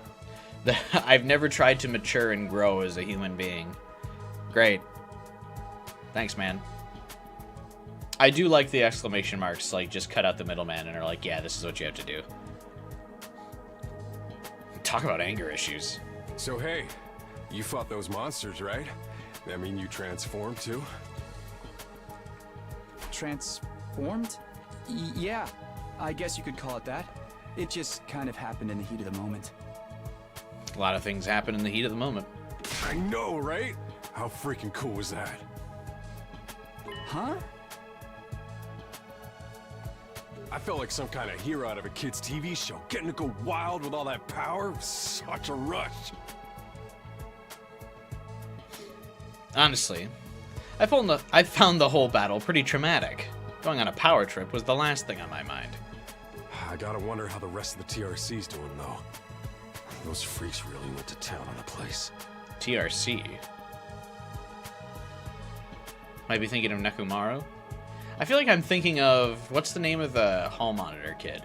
I've never tried to mature and grow as a human being. Great. Thanks, man. I do like the exclamation marks, like, just cut out the middleman and are like, yeah, this is what you have to do. Talk about anger issues. So hey, you fought those monsters, right? That mean you transformed too? Transformed? Yeah, I guess you could call it that. It just kind of happened in the heat of the moment. A lot of things happen in the heat of the moment. I know, right? How freaking cool was that? Huh? I felt like some kind of hero out of a kid's TV show. Getting to go wild with all that power was such a rush. Honestly, I found the whole battle pretty traumatic. Going on a power trip was the last thing on my mind. I gotta wonder how the rest of the TRC's doing, though. Those freaks really went to town on the place. TRC? Might be thinking of Nekomaru? I feel like I'm thinking of... What's the name of the hall monitor kid?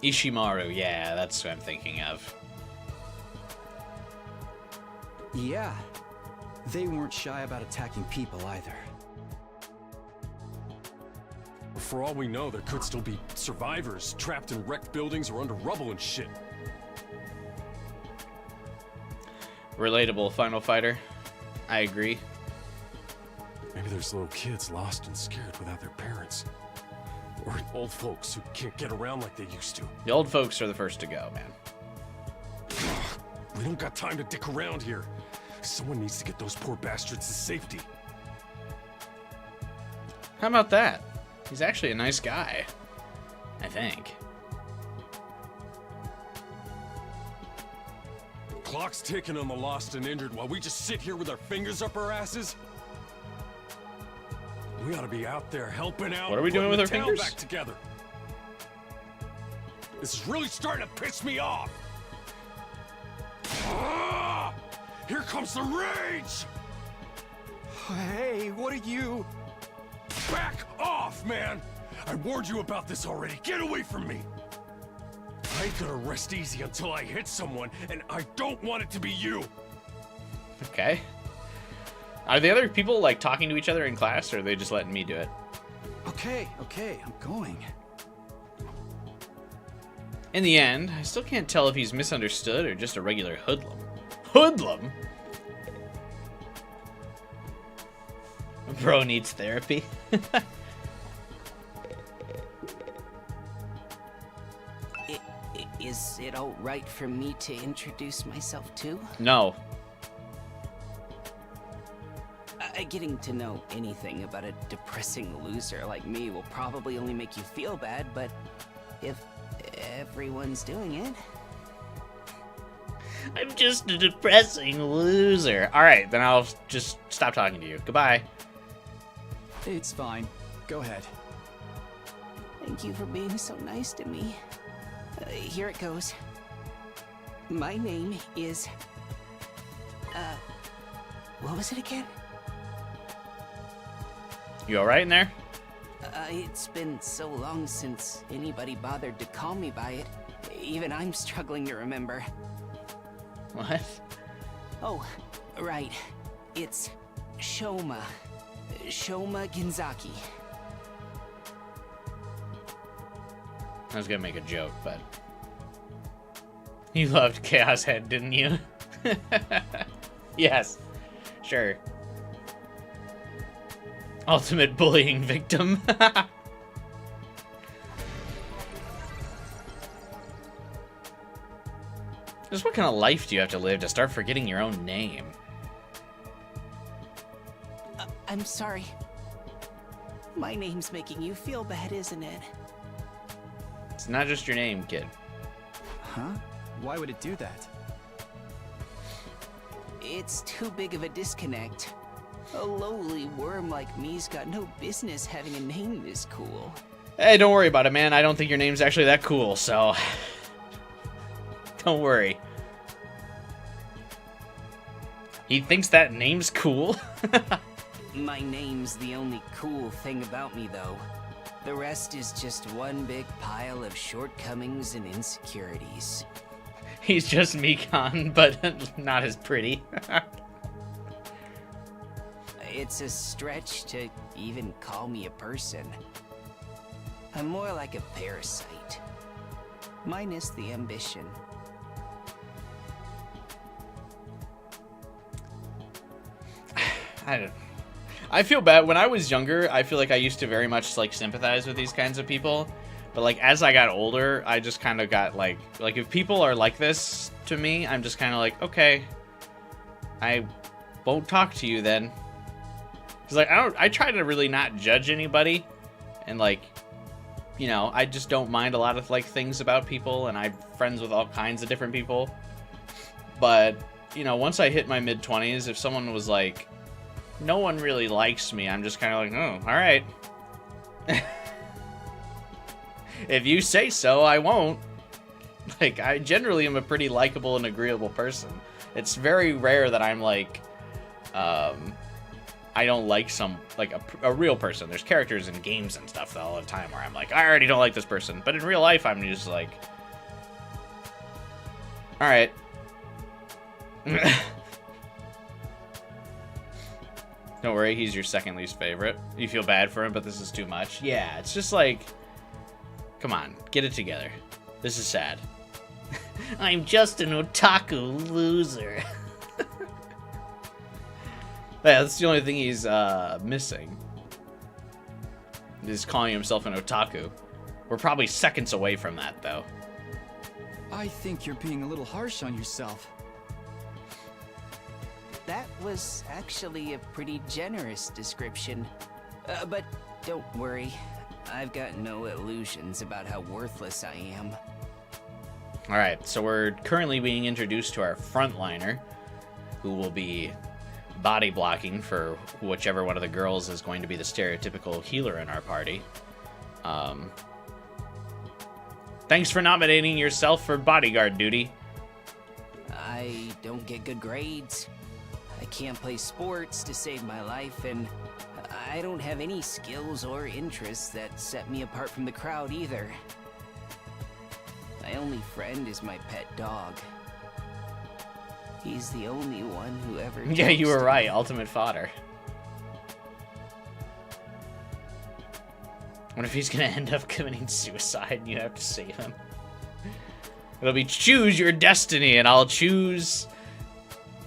Ishimaru, yeah, that's what I'm thinking of. Yeah. They weren't shy about attacking people either. For all we know, there could still be survivors trapped in wrecked buildings or under rubble and shit. Relatable, Final Fighter. I agree. Maybe there's little kids lost and scared without their parents. Or old folks who can't get around like they used to. The old folks are the first to go, man. We don't got time to dick around here. Someone needs to get those poor bastards to safety. How about that? He's actually a nice guy. I think. Clock's ticking on the lost and injured while we just sit here with our fingers up our asses. We ought to be out there helping out. What are we doing with our putting the fingers? town back together. This is really starting to piss me off. Ah! Here comes the rage! Hey, what are you... Back off, man! I warned you about this already. Get away from me! I ain't gonna rest easy until I hit someone, and I don't want it to be you! Okay. Are the other people, like, talking to each other in class, or are they just letting me do it? Okay, I'm going. In the end, I still can't tell if he's misunderstood or just a regular hoodlum. Hoodlum? Bro needs therapy. Is it all right for me to introduce myself too? No. Getting to know anything about a depressing loser like me will probably only make you feel bad, but if everyone's doing it... I'm just a depressing loser. Alright, then I'll just stop talking to you. Goodbye. It's fine. Go ahead. Thank you for being so nice to me. Here it goes. My name is... what was it again? You alright in there? It's been so long since anybody bothered to call me by it. Even I'm struggling to remember. What? Oh, right. It's Shoma. Shoma Ginzaki. I was gonna make a joke, but... You loved Chaos Head, didn't you? Yes. Sure. Ultimate bullying victim. Just what kind of life do you have to live to start forgetting your own name? I'm sorry. My name's making you feel bad, isn't it? It's not just your name, kid. Huh? Why would it do that? It's too big of a disconnect. A lowly worm like me's got no business having a name this cool. Hey, don't worry about it, man. I don't think your name's actually that cool, so... Don't worry. He thinks that name's cool? My name's the only cool thing about me, though. The rest is just one big pile of shortcomings and insecurities. He's just Mikon, but not as pretty. It's a stretch to even call me a person. I'm more like a parasite. Minus the ambition. I feel bad. When I was younger, I feel like I used to very much like sympathize with these kinds of people. But like as I got older, I just kind of got like if people are like this to me, I'm just kind of like, okay, I won't talk to you then. Cause like I try to really not judge anybody, and like, you know, I just don't mind a lot of like things about people, and I'm friends with all kinds of different people. But you know, once I hit my mid-20s, if someone was like, no one really likes me, I'm just kind of like, oh, all right. If you say so, I won't. Like, I generally am a pretty likable and agreeable person. It's very rare that I'm like, I don't like a real person. There's characters in games and stuff all the time where I'm like, I already don't like this person. But in real life, I'm just like, all right. Don't worry, he's your second least favorite. You feel bad for him, but this is too much. Yeah, it's just like, come on, get it together. This is sad. I'm just an otaku loser. Yeah, that's the only thing he's missing. Is calling himself an otaku. We're probably seconds away from that, though. I think you're being a little harsh on yourself. That was actually a pretty generous description. But don't worry, I've got no illusions about how worthless I am. Alright, so we're currently being introduced to our frontliner, who will be body blocking for whichever one of the girls is going to be the stereotypical healer in our party. Thanks for nominating yourself for bodyguard duty. I don't get good grades. I can't play sports to save my life, and I don't have any skills or interests that set me apart from the crowd either. My only friend is my pet dog. He's the only one who ever... Yeah, you were jokes to right. me. Ultimate fodder. What if he's gonna end up committing suicide and you have to save him? It'll be choose your destiny, and I'll choose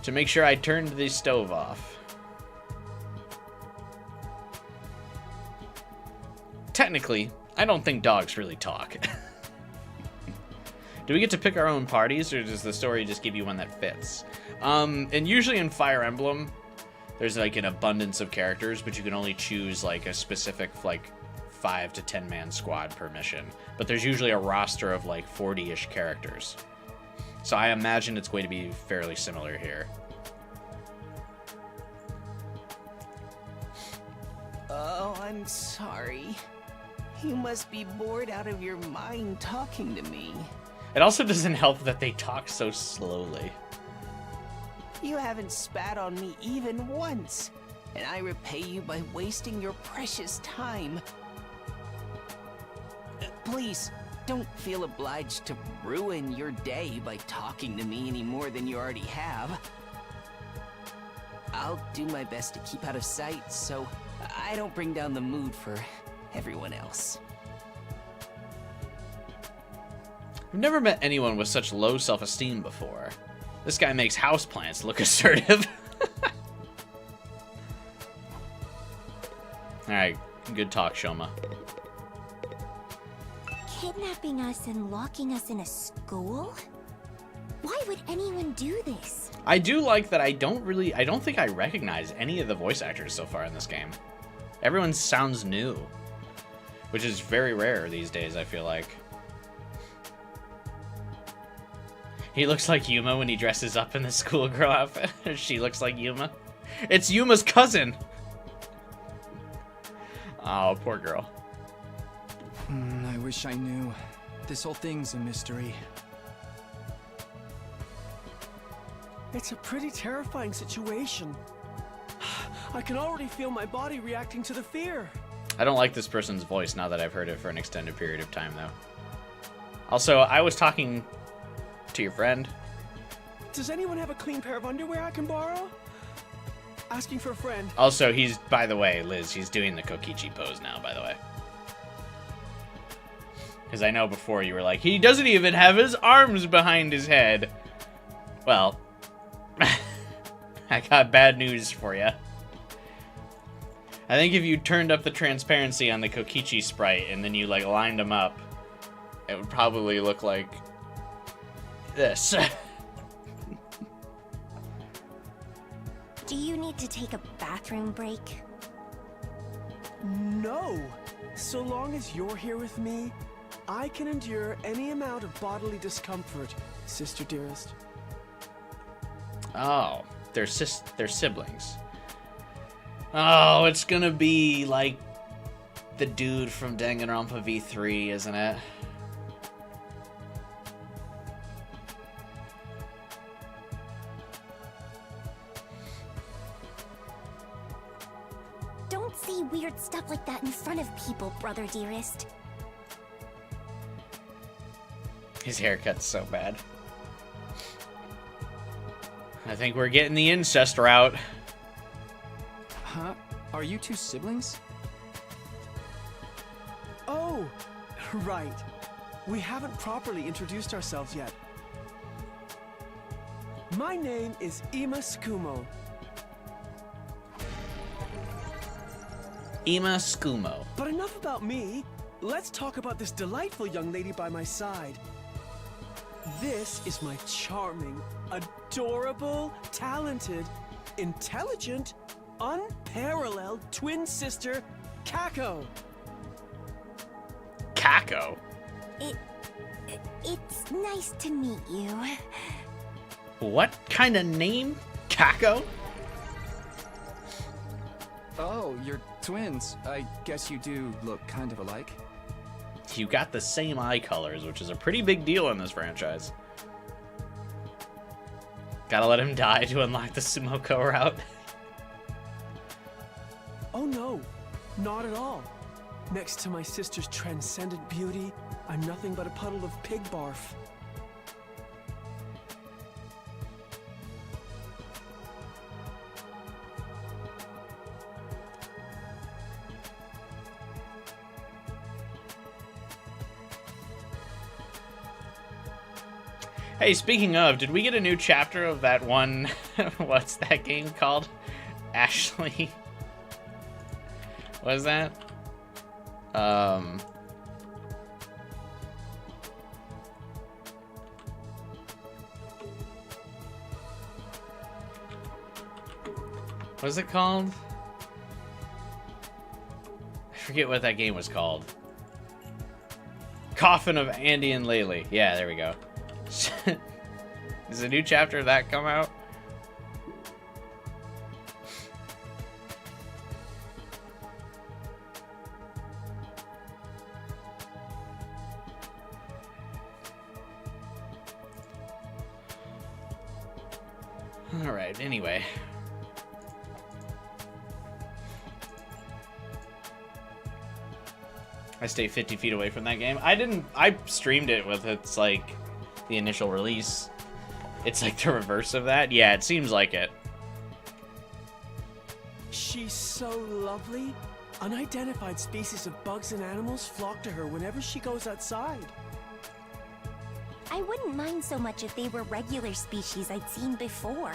to make sure I turned the stove off. Technically, I don't think dogs really talk. Do we get to pick our own parties, or does the story just give you one that fits? And usually in Fire Emblem, there's like an abundance of characters, but you can only choose like a specific like 5 to 10 man squad per mission. But there's usually a roster of like 40-ish characters. So I imagine it's going to be fairly similar here. I'm sorry. You must be bored out of your mind talking to me. It also doesn't help that they talk so slowly. You haven't spat on me even once, and I repay you by wasting your precious time. Please, don't feel obliged to ruin your day by talking to me any more than you already have. I'll do my best to keep out of sight so I don't bring down the mood for everyone else. I've never met anyone with such low self-esteem before. This guy makes houseplants look assertive. Alright, good talk, Shoma. Kidnapping us and locking us in a school? Why would anyone do this? I do like that I don't think I recognize any of the voice actors so far in this game. Everyone sounds new, which is very rare these days, I feel like. He looks like Yuma when he dresses up in the schoolgirl outfit. She looks like Yuma. It's Yuma's cousin! Oh, poor girl. I wish I knew. This whole thing's a mystery. It's a pretty terrifying situation. I can already feel my body reacting to the fear. I don't like this person's voice now that I've heard it for an extended period of time, though. Also, I was talking to your friend. Does anyone have a clean pair of underwear I can borrow? Asking for a friend. Also, he's, by the way, Liz, he's doing the Kokichi pose now, by the way. Because I know before you were like, he doesn't even have his arms behind his head. Well, I got bad news for you. I think if you turned up the transparency on the Kokichi sprite and then you, like, lined them up, it would probably look like this. Do you need to take a bathroom break? No. So long as you're here with me, I can endure any amount of bodily discomfort, sister dearest. Oh, they're siblings. Oh, it's gonna be like the dude from Danganronpa V3, isn't it? Don't say weird stuff like that in front of people, brother dearest. His haircut's so bad. I think we're getting the incest route. Huh? Are you two siblings? Oh, right. We haven't properly introduced ourselves yet. My name is Ima Skumo. Ima Skumo. But enough about me. Let's talk about this delightful young lady by my side. This is my charming, adorable, talented, intelligent, unparalleled twin sister, Kako. Kako? It's nice to meet you. What kind of name? Kako? Oh, you're twins. I guess you do look kind of alike. You got the same eye colors, which is a pretty big deal in this franchise. Gotta let him die to unlock the Sumoko route. Oh no, not at all. Next to my sister's transcendent beauty, I'm nothing but a puddle of pig barf. Hey, speaking of, did we get a new chapter of that one? What's that game called? Ashley? What is that? What is it called? I forget what that game was called. Coffin of Andy and Laylee. Yeah, there we go. Does a new chapter of that come out? Alright, anyway. I stay 50 feet away from that game. I streamed it with its, like, the initial release. It's like the reverse of that. Yeah, it seems like it. She's so lovely. Unidentified species of bugs and animals flock to her whenever she goes outside. I wouldn't mind so much if they were regular species I'd seen before.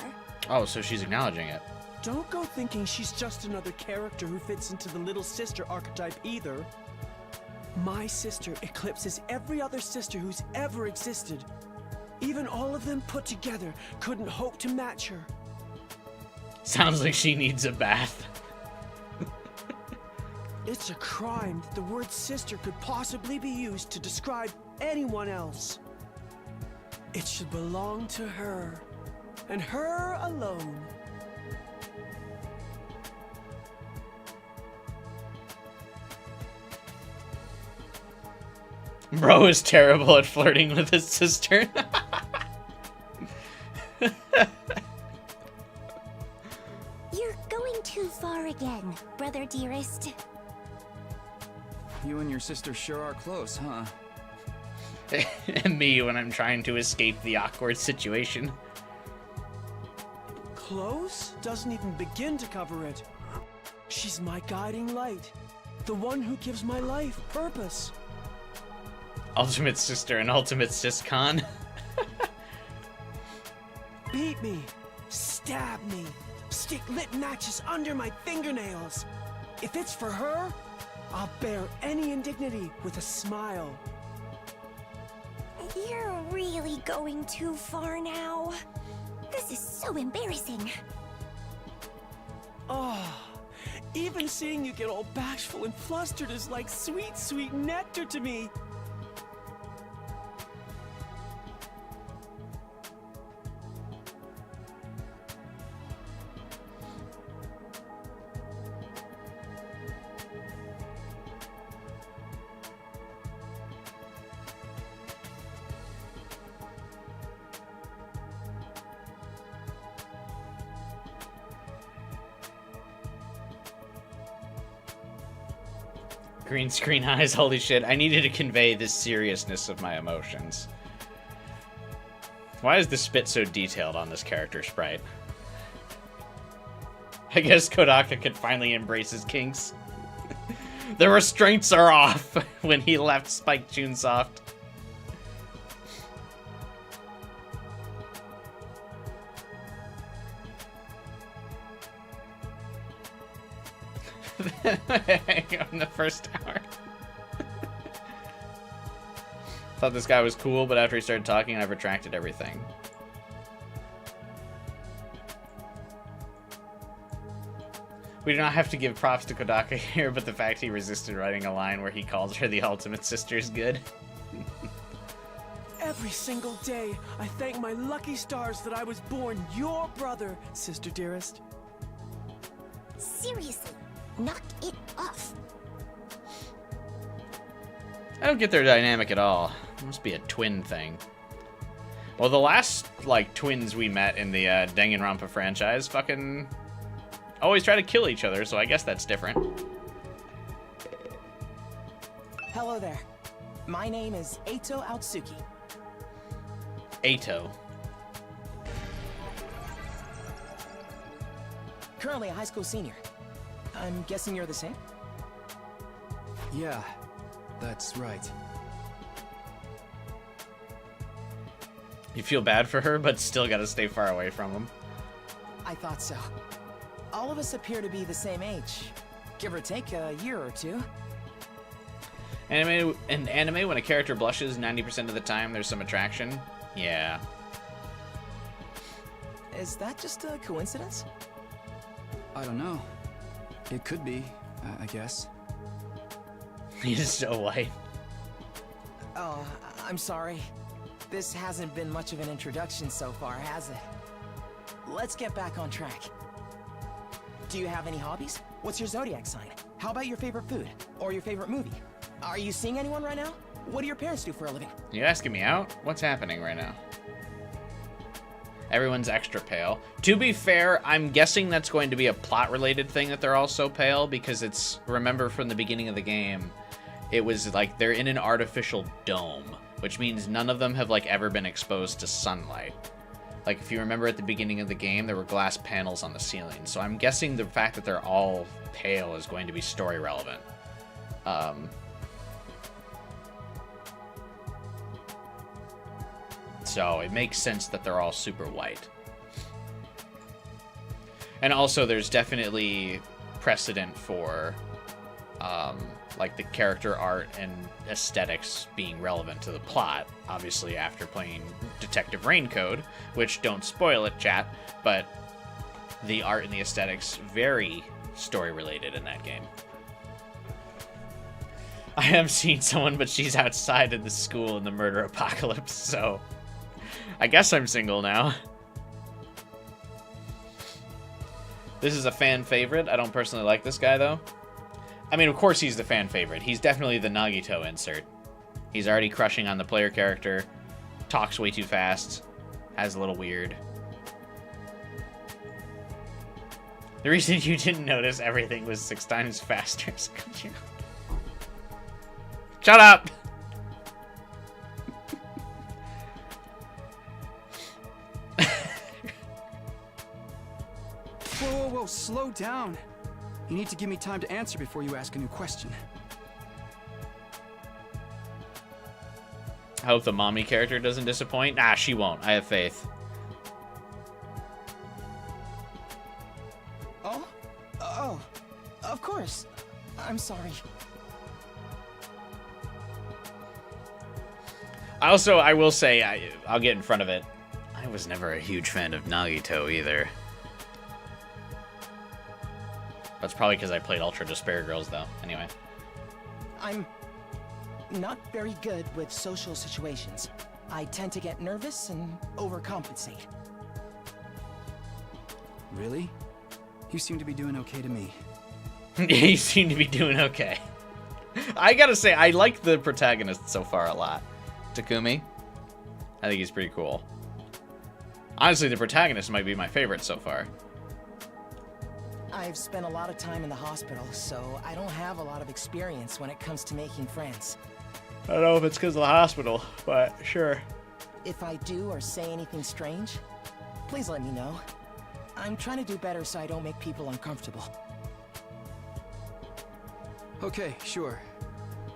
Oh, so she's acknowledging it. Don't go thinking she's just another character who fits into the little sister archetype either. My sister eclipses every other sister who's ever existed. Even all of them put together couldn't hope to match her. Sounds like she needs a bath. It's a crime that the word sister could possibly be used to describe anyone else. It should belong to her, and her alone. Bro is terrible at flirting with his sister. You're going too far again, brother dearest. You and your sister sure are close, huh? And me when I'm trying to escape the awkward situation. Close doesn't even begin to cover it. She's my guiding light, the one who gives my life purpose. Ultimate sister and ultimate siscon. Beat me, stab me, stick lit matches under my fingernails. If it's for her, I'll bear any indignity with a smile. You're really going too far now. This is so embarrassing. Oh, even seeing you get all bashful and flustered is like sweet, sweet nectar to me. Green screen eyes, holy shit. I needed to convey the seriousness of my emotions. Why is the spit so detailed on this character sprite? I guess Kodaka could finally embrace his kinks. The restraints are off when he left Spike Chunsoft. On the first hour. Thought this guy was cool, but after he started talking, I've retracted everything. We do not have to give props to Kodaka here, but the fact he resisted writing a line where he calls her the ultimate sister is good. Every single day, I thank my lucky stars that I was born your brother, sister dearest. Seriously, knock it off. I don't get their dynamic at all. It must be a twin thing. Well, the last, like, twins we met in the Danganronpa franchise fucking always try to kill each other, so I guess that's different. Hello there. My name is Eito Aotsuki. Eito. Currently a high school senior. I'm guessing you're the same? Yeah, that's right. You feel bad for her, but still gotta stay far away from him. I thought so. All of us appear to be the same age. Give or take a year or two. In anime, when a character blushes, 90% of the time there's some attraction. Yeah. Is that just a coincidence? I don't know. It could be, I guess. He's so white. Oh, I'm sorry. This hasn't been much of an introduction so far, has it? Let's get back on track. Do you have any hobbies? What's your zodiac sign? How about your favorite food? Or your favorite movie? Are you seeing anyone right now? What do your parents do for a living? You asking me out? What's happening right now? Everyone's extra pale. To be fair, I'm guessing that's going to be a plot-related thing that they're all so pale, because it's, remember from the beginning of the game, it was like they're in an artificial dome, which means none of them have like ever been exposed to sunlight. Like if you remember at the beginning of the game, there were glass panels on the ceiling. So I'm guessing the fact that they're all pale is going to be story relevant. So it makes sense that they're all super white. And also there's definitely precedent for like the character art and aesthetics being relevant to the plot. Obviously after playing Detective Raincode, which don't spoil it, chat, but the art and the aesthetics very story related in that game. I have seen someone, but she's outside in the school in the murder apocalypse, so I guess I'm single now. This is a fan favorite. I don't personally like this guy, though. I mean, of course he's the fan favorite. He's definitely the Nagito insert. He's already crushing on the player character. Talks way too fast. Has a little weird. The reason you didn't notice everything was 6 times faster. Shut up! Whoa, slow down. You need to give me time to answer before you ask a new question. I hope the mommy character doesn't disappoint. Nah, she won't. I have faith. Oh, of course. I'm sorry. Also, I will say, I'll get in front of it. I was never a huge fan of Nagito either. That's probably because I played Ultra Despair Girls, though. Anyway. I'm not very good with social situations. I tend to get nervous and overcompensate. Really? You seem to be doing okay to me. You seem to be doing okay. I gotta say, I like the protagonist so far a lot. Takumi. I think he's pretty cool. Honestly, the protagonist might be my favorite so far. I've spent a lot of time in the hospital, so I don't have a lot of experience when it comes to making friends. I don't know if it's because of the hospital, but sure. If I do or say anything strange, please let me know. I'm trying to do better so I don't make people uncomfortable. Okay, sure.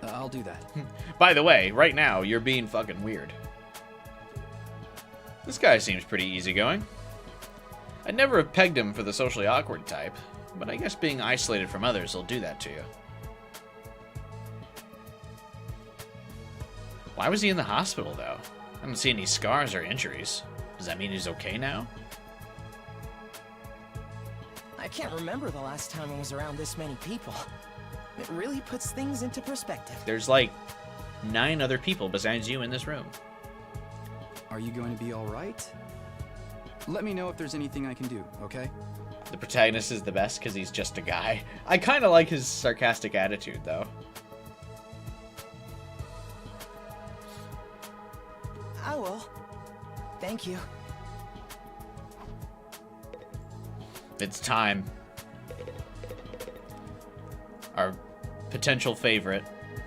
I'll do that. By the way, right now, you're being fucking weird. This guy seems pretty easygoing. I'd never have pegged him for the socially awkward type, but I guess being isolated from others will do that to you. Why was he in the hospital, though? I don't see any scars or injuries. Does that mean he's okay now? I can't remember the last time I was around this many people. It really puts things into perspective. There's like 9 other people besides you in this room. Are you going to be all right? Let me know if there's anything I can do, okay? The protagonist is the best because he's just a guy. I kind of like his sarcastic attitude, though. I will. Thank you. It's time. Our potential favorite,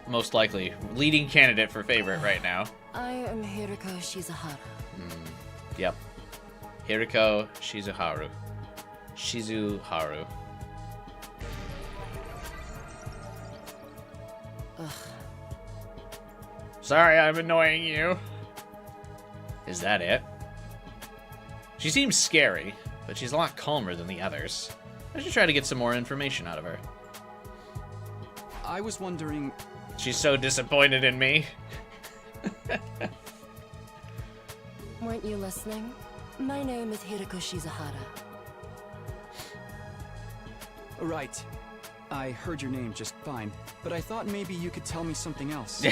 most likely leading candidate for favorite right now. I am Hiriko Shizuhara. Yep. Hiriko Shizuharu. Shizuharu. Ugh. Sorry, I'm annoying you. Is that it? She seems scary, but she's a lot calmer than the others. I should try to get some more information out of her. I was wondering... She's so disappointed in me. Weren't you listening? My name is Hiriko Shizuhara. Right. I heard your name just fine, but I thought maybe you could tell me something else.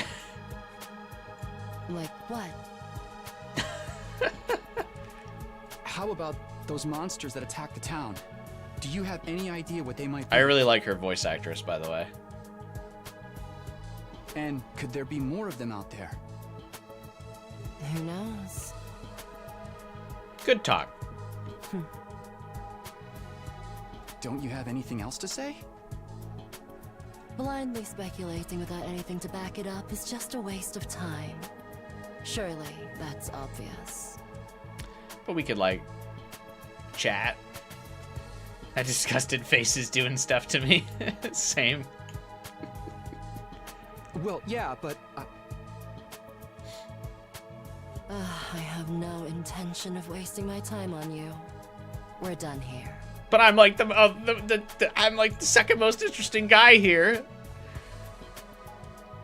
Like what? How about those monsters that attacked the town? Do you have any idea what they might be? I really like her voice actress, by the way. And could there be more of them out there? Who knows? Good talk. Don't you have anything else to say? Blindly speculating without anything to back it up is just a waste of time. Surely, that's obvious. But we could, like, chat. That disgusted face is doing stuff to me. Same. Well, yeah, but... I have no intention of wasting my time on you. We're done here. But I'm like I'm like the second most interesting guy here.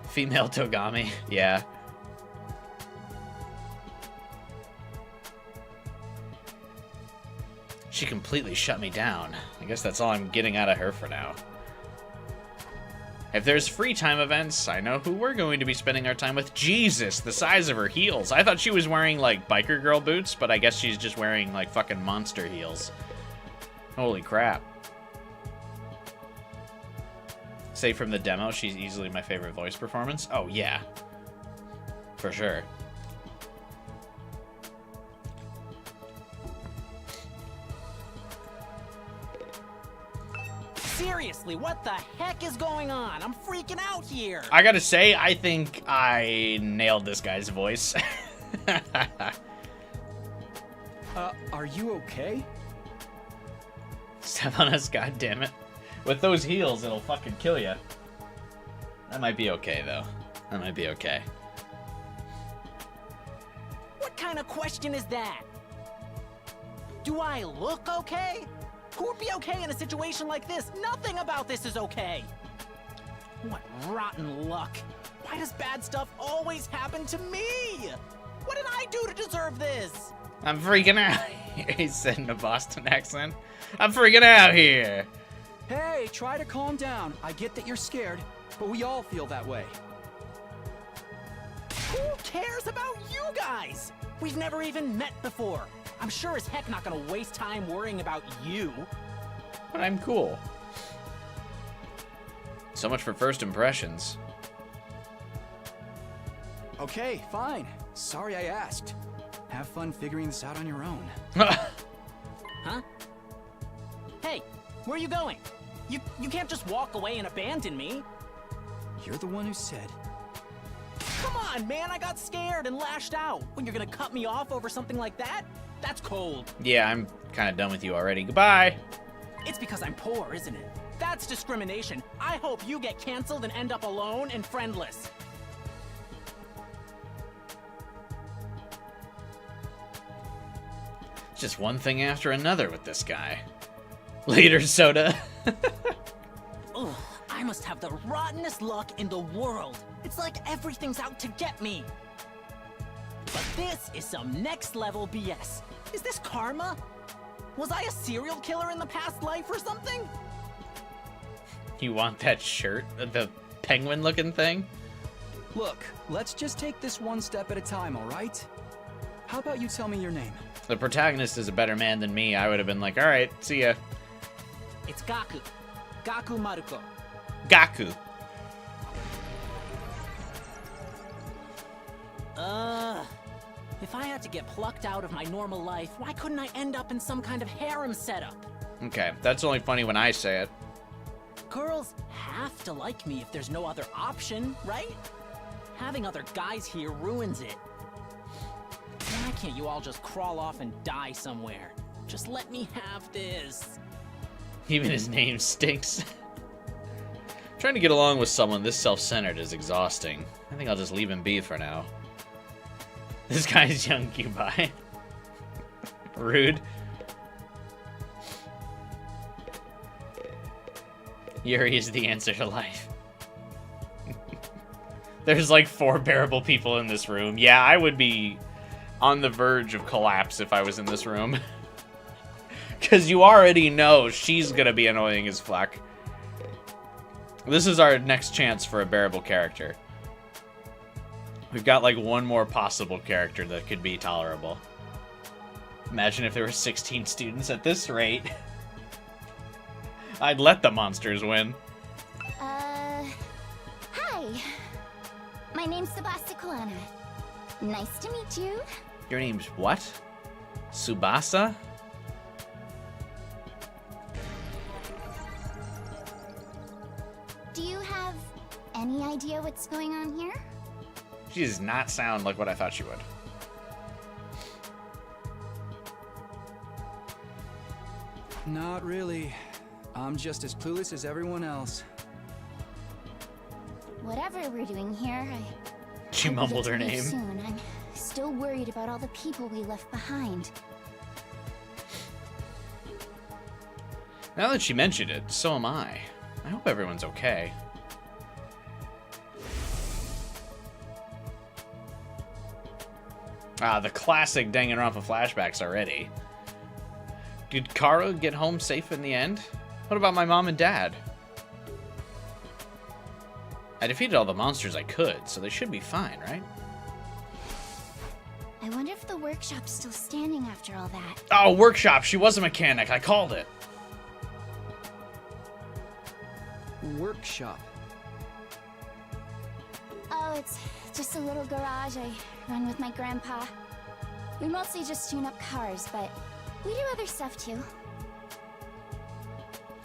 Female Togami, yeah. She completely shut me down. I guess that's all I'm getting out of her for now. If there's free time events, I know who we're going to be spending our time with. Jesus, the size of her heels. I thought she was wearing, like, biker girl boots, but I guess she's just wearing, like, fucking monster heels. Holy crap. Say from the demo, she's easily my favorite voice performance. Oh, yeah. For sure. Seriously, what the heck is going on? I'm freaking out here. I gotta say, I think I nailed this guy's voice. Are you okay? Step on us, goddammit. With those heels, it'll fucking kill you. That might be okay, though. That might be okay. What kind of question is that? Do I look okay? Who would be okay in a situation like this? Nothing about this is okay. What rotten luck. Why does bad stuff always happen to me? What did I do to deserve this? I'm freaking out. He said in a Boston accent. I'm freaking out here. Hey, try to calm down. I get that you're scared, but we all feel that way. Who cares about you guys? We've never even met before. I'm sure as heck not gonna waste time worrying about you. But I'm cool. So much for first impressions. Okay, fine. Sorry I asked. Have fun figuring this out on your own. Huh? Hey, where are you going? You can't just walk away and abandon me. You're the one who said. Come on, man, I got scared and lashed out. When you're gonna cut me off over something like that? That's cold. Yeah, I'm kind of done with you already. Goodbye. It's because I'm poor, isn't it? That's discrimination. I hope you get canceled and end up alone and friendless. It's just one thing after another with this guy. Later, Soda. Ugh, I must have the rottenest luck in the world. It's like everything's out to get me. But this is some next level BS. Is this karma? Was I a serial killer in the past life or something? You want that shirt? The penguin looking thing? Look, let's just take this one step at a time, alright? How about you tell me your name? The protagonist is a better man than me. I would have been like, alright, see ya. It's Gaku. Gaku Maruko. Gaku. If I had to get plucked out of my normal life, why couldn't I end up in some kind of harem setup? Okay, that's only funny when I say it. Girls have to like me if there's no other option, right? Having other guys here ruins it. Why can't you all just crawl off and die somewhere? Just let me have this. Even his name stinks. Trying to get along with someone this self-centered is exhausting. I think I'll just leave him be for now. This guy's young Cubai. Rude. Yuri is the answer to life. There's like 4 bearable people in this room. Yeah, I would be on the verge of collapse if I was in this room. Because you already know she's gonna be annoying as fuck. This is our next chance for a bearable character. We've got like one more possible character that could be tolerable. Imagine if there were 16 students at this rate. I'd let the monsters win. Hi. My name's Sebasticolana. Nice to meet you. Your name's what? Tsubasa? Do you have any idea what's going on here? She does not sound like what I thought she would. Not really. I'm just as clueless as everyone else. Whatever we're doing here, She hope we mumbled get her to leave name. Soon. I'm still worried about all the people we left behind. Now that she mentioned it, so am I. I hope everyone's okay. Ah, the classic Danganronpa flashbacks already. Did Kara get home safe in the end? What about my mom and dad? I defeated all the monsters I could, so they should be fine, right? I wonder if the workshop's still standing after all that. Oh, workshop! She was a mechanic. I called it. Workshop. Oh, it's just a little garage I run with my grandpa. We mostly just tune up cars, but we do other stuff too.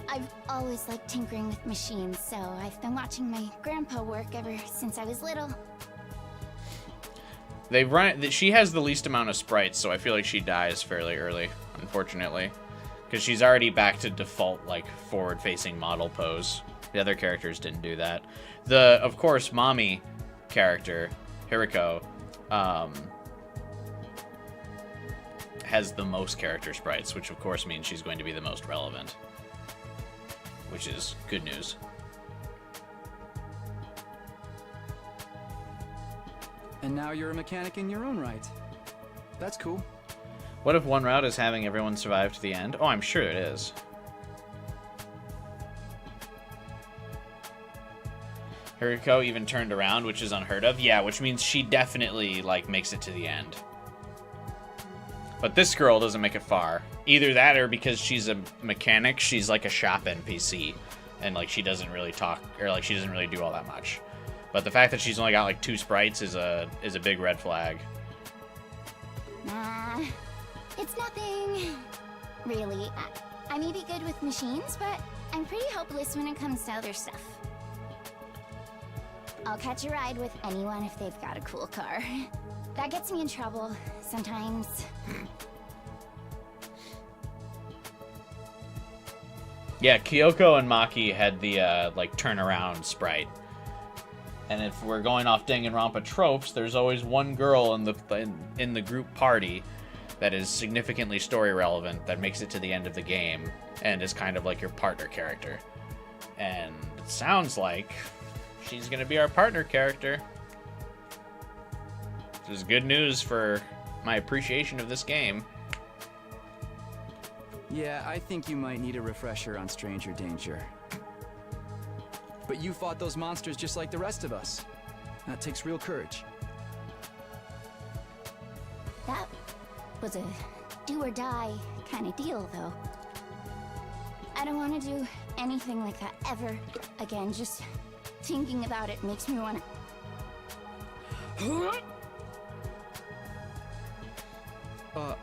I've always liked tinkering with machines, so I've been watching my grandpa work ever since I was little. They run it. She has the least amount of sprites, so I feel like she dies fairly early, unfortunately, because she's already back to default like forward-facing model pose. The other characters didn't do that. The, of course, mommy character, Hiriko, has the most character sprites, which of course means she's going to be the most relevant, which is good news. And now you're a mechanic in your own right. That's cool. What if one route is having everyone survive to the end? Oh, I'm sure it is. Hiriko even turned around, which is unheard of. Yeah, which means she definitely, like, makes it to the end. But this girl doesn't make it far. Either that or because she's a mechanic, she's like a shop NPC. And, like, she doesn't really talk, or, like, she doesn't really do all that much. But the fact that she's only got, like, 2 sprites is a big red flag. Nah, it's nothing. Really, I may be good with machines, but I'm pretty hopeless when it comes to other stuff. I'll catch a ride with anyone if they've got a cool car. That gets me in trouble sometimes. Yeah, Kyoko and Maki had the, like, turnaround sprite. And if we're going off Danganronpa tropes, there's always one girl in the group party that is significantly story relevant, that makes it to the end of the game, and is kind of like your partner character. And it sounds like she's gonna be our partner character. This is good news for my appreciation of this game. Yeah, I think you might need a refresher on Stranger Danger. But you fought those monsters just like the rest of us. That takes real courage. That was a do-or-die kind of deal, though. I don't want to do anything like that ever again. Just thinking about it makes me want to...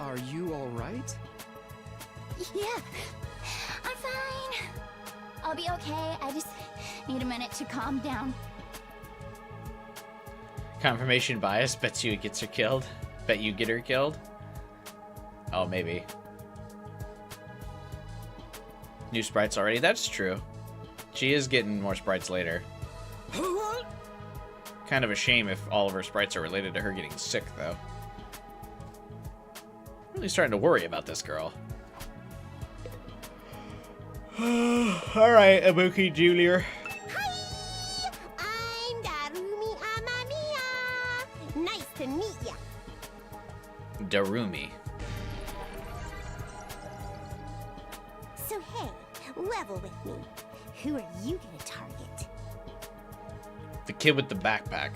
Are you all right? Yeah, I'm fine. I'll be okay. I just need a minute to calm down. Confirmation bias. Bet you it gets her killed. Bet you get her killed. Oh, maybe. New sprites already? That's true. She is getting more sprites later. Kind of a shame if all of her sprites are related to her getting sick, though. Really starting to worry about this girl. Alright, Ibuki Junior. Hi! I'm Darumi Amamiya! Nice to meet ya! Darumi. So hey, level with me. Who are you gonna target? The kid with the backpack.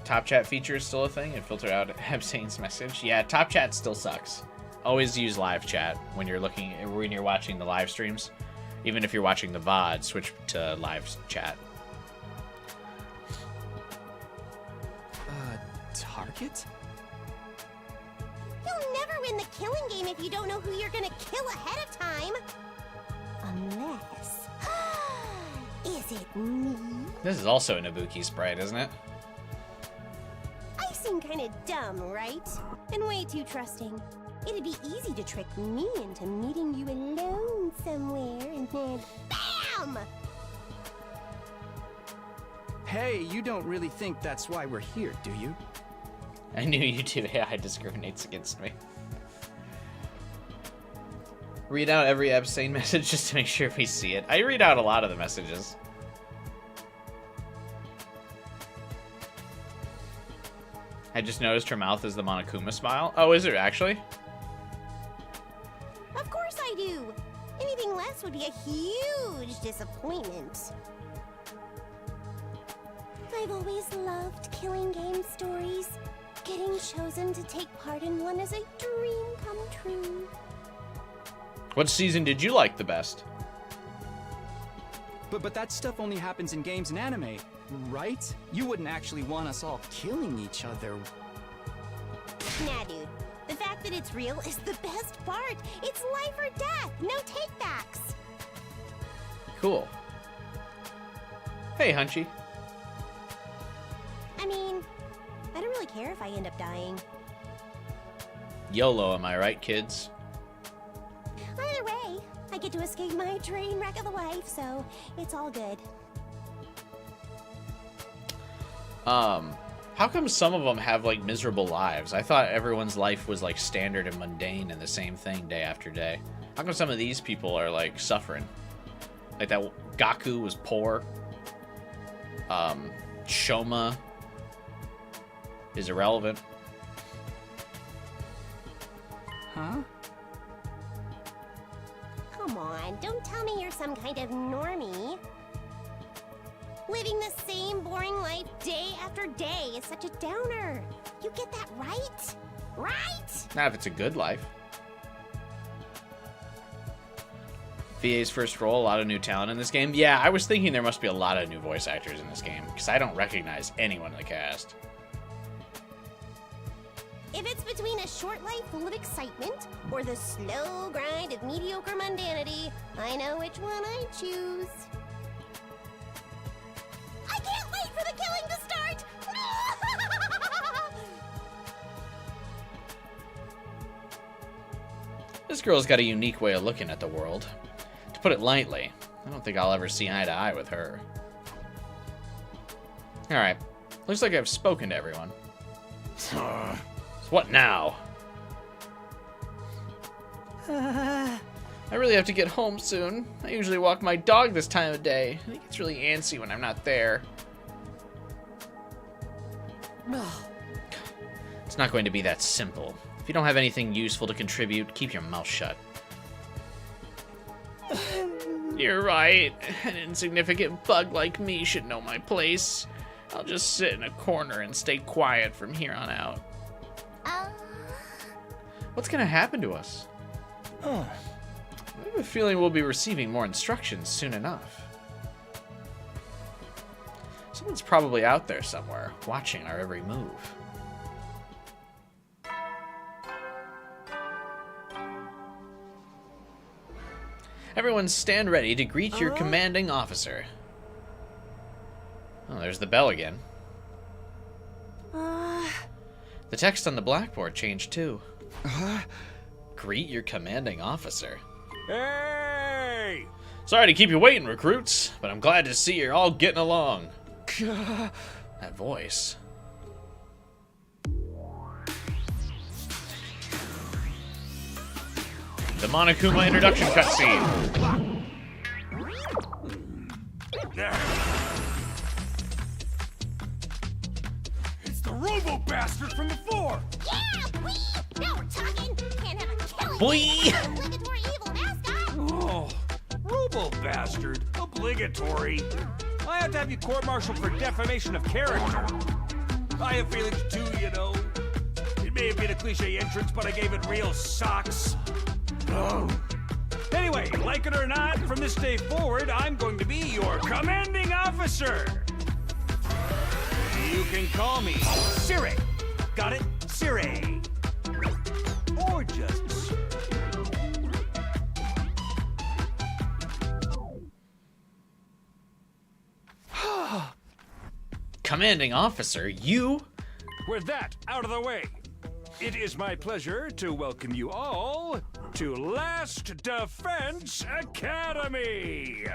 Top chat feature is still a thing? It filtered out Epstein's message. Yeah, top chat still sucks. Always use live chat when you're watching the live streams. Even if you're watching the VOD, switch to live chat. target? You'll never win the killing game if you don't know who you're gonna kill ahead of time. Unless... Is it me? This is also an Ibuki sprite, isn't it? I seem kinda dumb, right? And way too trusting. It'd be easy to trick me into meeting you alone somewhere and then BAM! Hey, you don't really think that's why we're here, do you? I knew YouTube AI discriminates against me. Read out every abstain message just to make sure we see it. I read out a lot of the messages. I just noticed her mouth is the Monokuma smile. Oh, is it actually? Of course I do. Anything less would be a huge disappointment. I've always loved killing game stories. Getting chosen to take part in one is a dream come true. What season did you like the best? But that stuff only happens in games and anime, right? You wouldn't actually want us all killing each other. Nah, dude. The fact that it's real is the best part. It's life or death. No takebacks. Cool. Hey, Hunchy. I mean, I don't really care if I end up dying. YOLO, am I right, kids? Either way, I get to escape my train wreck of a life, so it's all good. How come some of them have, like, miserable lives? I thought everyone's life was, like, standard and mundane and the same thing day after day. How come some of these people are, like, suffering? Like, that Gaku was poor. Shoma is irrelevant. Huh? Come on, don't tell me you're some kind of normie. Living the same boring life day after day is such a downer. You get that right? Right? Not if it's a good life. VA's first role, a lot of new talent in this game. Yeah, I was thinking there must be a lot of new voice actors in this game, because I don't recognize anyone in the cast. If it's between a short life full of excitement or the slow grind of mediocre mundanity, I know which one I choose. I can't wait for the killing to start! This girl's got a unique way of looking at the world. To put it lightly, I don't think I'll ever see eye to eye with her. Alright, looks like I've spoken to everyone. So what now? I really have to get home soon. I usually walk my dog this time of day. He gets really antsy when I'm not there. It's not going to be that simple. If you don't have anything useful to contribute, keep your mouth shut. You're right. An insignificant bug like me should know my place. I'll just sit in a corner and stay quiet from here on out. What's gonna happen to us? I have a feeling we'll be receiving more instructions soon enough. Someone's probably out there somewhere, watching our every move. Everyone stand ready to greet your commanding officer. Oh, there's the bell again. The text on the blackboard changed too. Greet your commanding officer. Hey! Sorry to keep you waiting, recruits, but I'm glad to see you're all getting along. That voice. The Monokuma introduction cutscene. It's the robo-bastard from before! Yeah, wee! Now we're talking! Can't have a killing Boy! obligatory evil mascot! Oh, robo-bastard. Obligatory. I have to have you court-martialed for defamation of character. I have feelings too, you know. It may have been a cliche entrance, but I gave it real socks. Anyway, like it or not, from this day forward, I'm going to be your commanding officer. You can call me Siri. Got it? Sire. Or just sir. Commanding officer, you? With that out of the way, it is my pleasure to welcome you all to Last Defense Academy!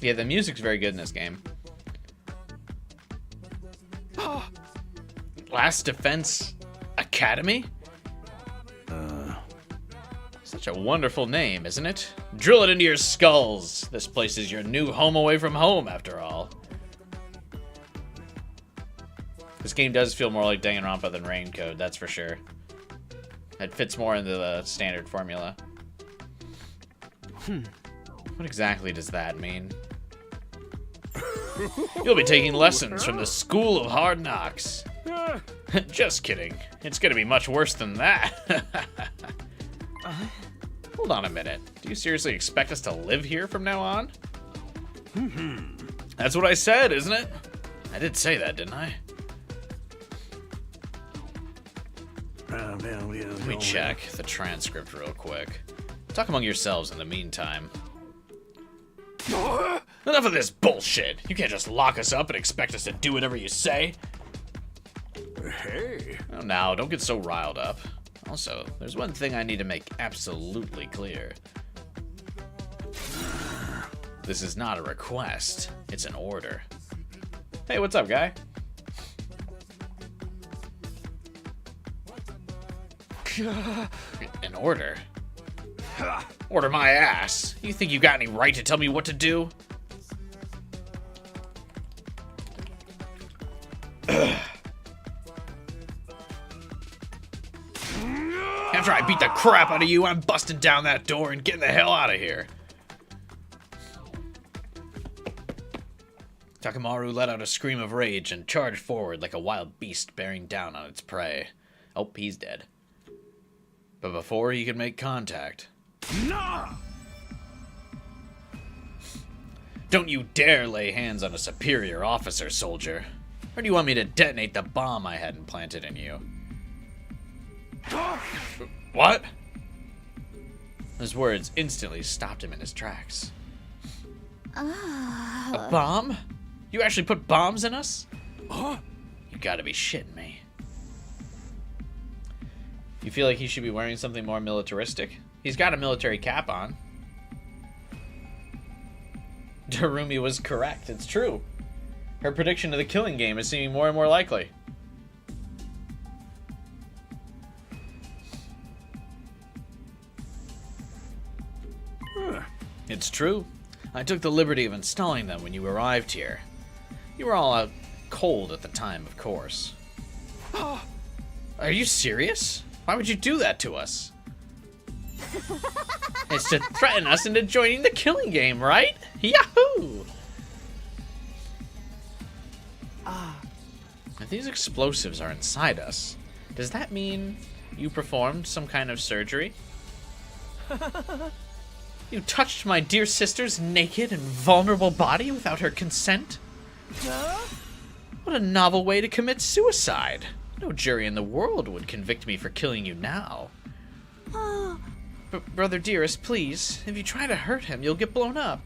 Yeah, the music's very good in this game. Last Defense Academy? Such a wonderful name, isn't it? Drill it into your skulls. This place is your new home away from home, after all. This game does feel more like Danganronpa than Raincode, that's for sure. It fits more into the standard formula. What exactly does that mean? You'll be taking lessons from the School of Hard Knocks. Just kidding. It's gonna be much worse than that. Hold on a minute. Do you seriously expect us to live here from now on? That's what I said, isn't it? I did say that, didn't I? Let me check the transcript real quick. Talk among yourselves in the meantime. Enough of this bullshit! You can't just lock us up and expect us to do whatever you say. Hey. Oh, now, don't get so riled up. Also, there's one thing I need to make absolutely clear. This is not a request, it's an order. Hey, what's up, guy? An order? Order my ass. You think you got any right to tell me what to do? After I beat the crap out of you, I'm busting down that door and getting the hell out of here. Takamaru let out a scream of rage and charged forward like a wild beast bearing down on its prey. Oh, he's dead. But before he could make contact... Nah! Don't you dare lay hands on a superior officer, soldier. Or do you want me to detonate the bomb I had implanted in you? What? His words instantly stopped him in his tracks. A bomb? You actually put bombs in us? You gotta be shitting me. You feel like he should be wearing something more militaristic? He's got a military cap on. Darumi was correct, it's true. Her prediction of the killing game is seeming more and more likely. It's true. I took the liberty of installing them when you arrived here. You were all out cold at the time, of course. Are you serious? Why would you do that to us? It's to threaten us into joining the killing game, right? Yahoo! If these explosives are inside us, does that mean you performed some kind of surgery? You touched my dear sister's naked and vulnerable body without her consent? What a novel way to commit suicide. No jury in the world would convict me for killing you now. But brother dearest, please, if you try to hurt him, you'll get blown up.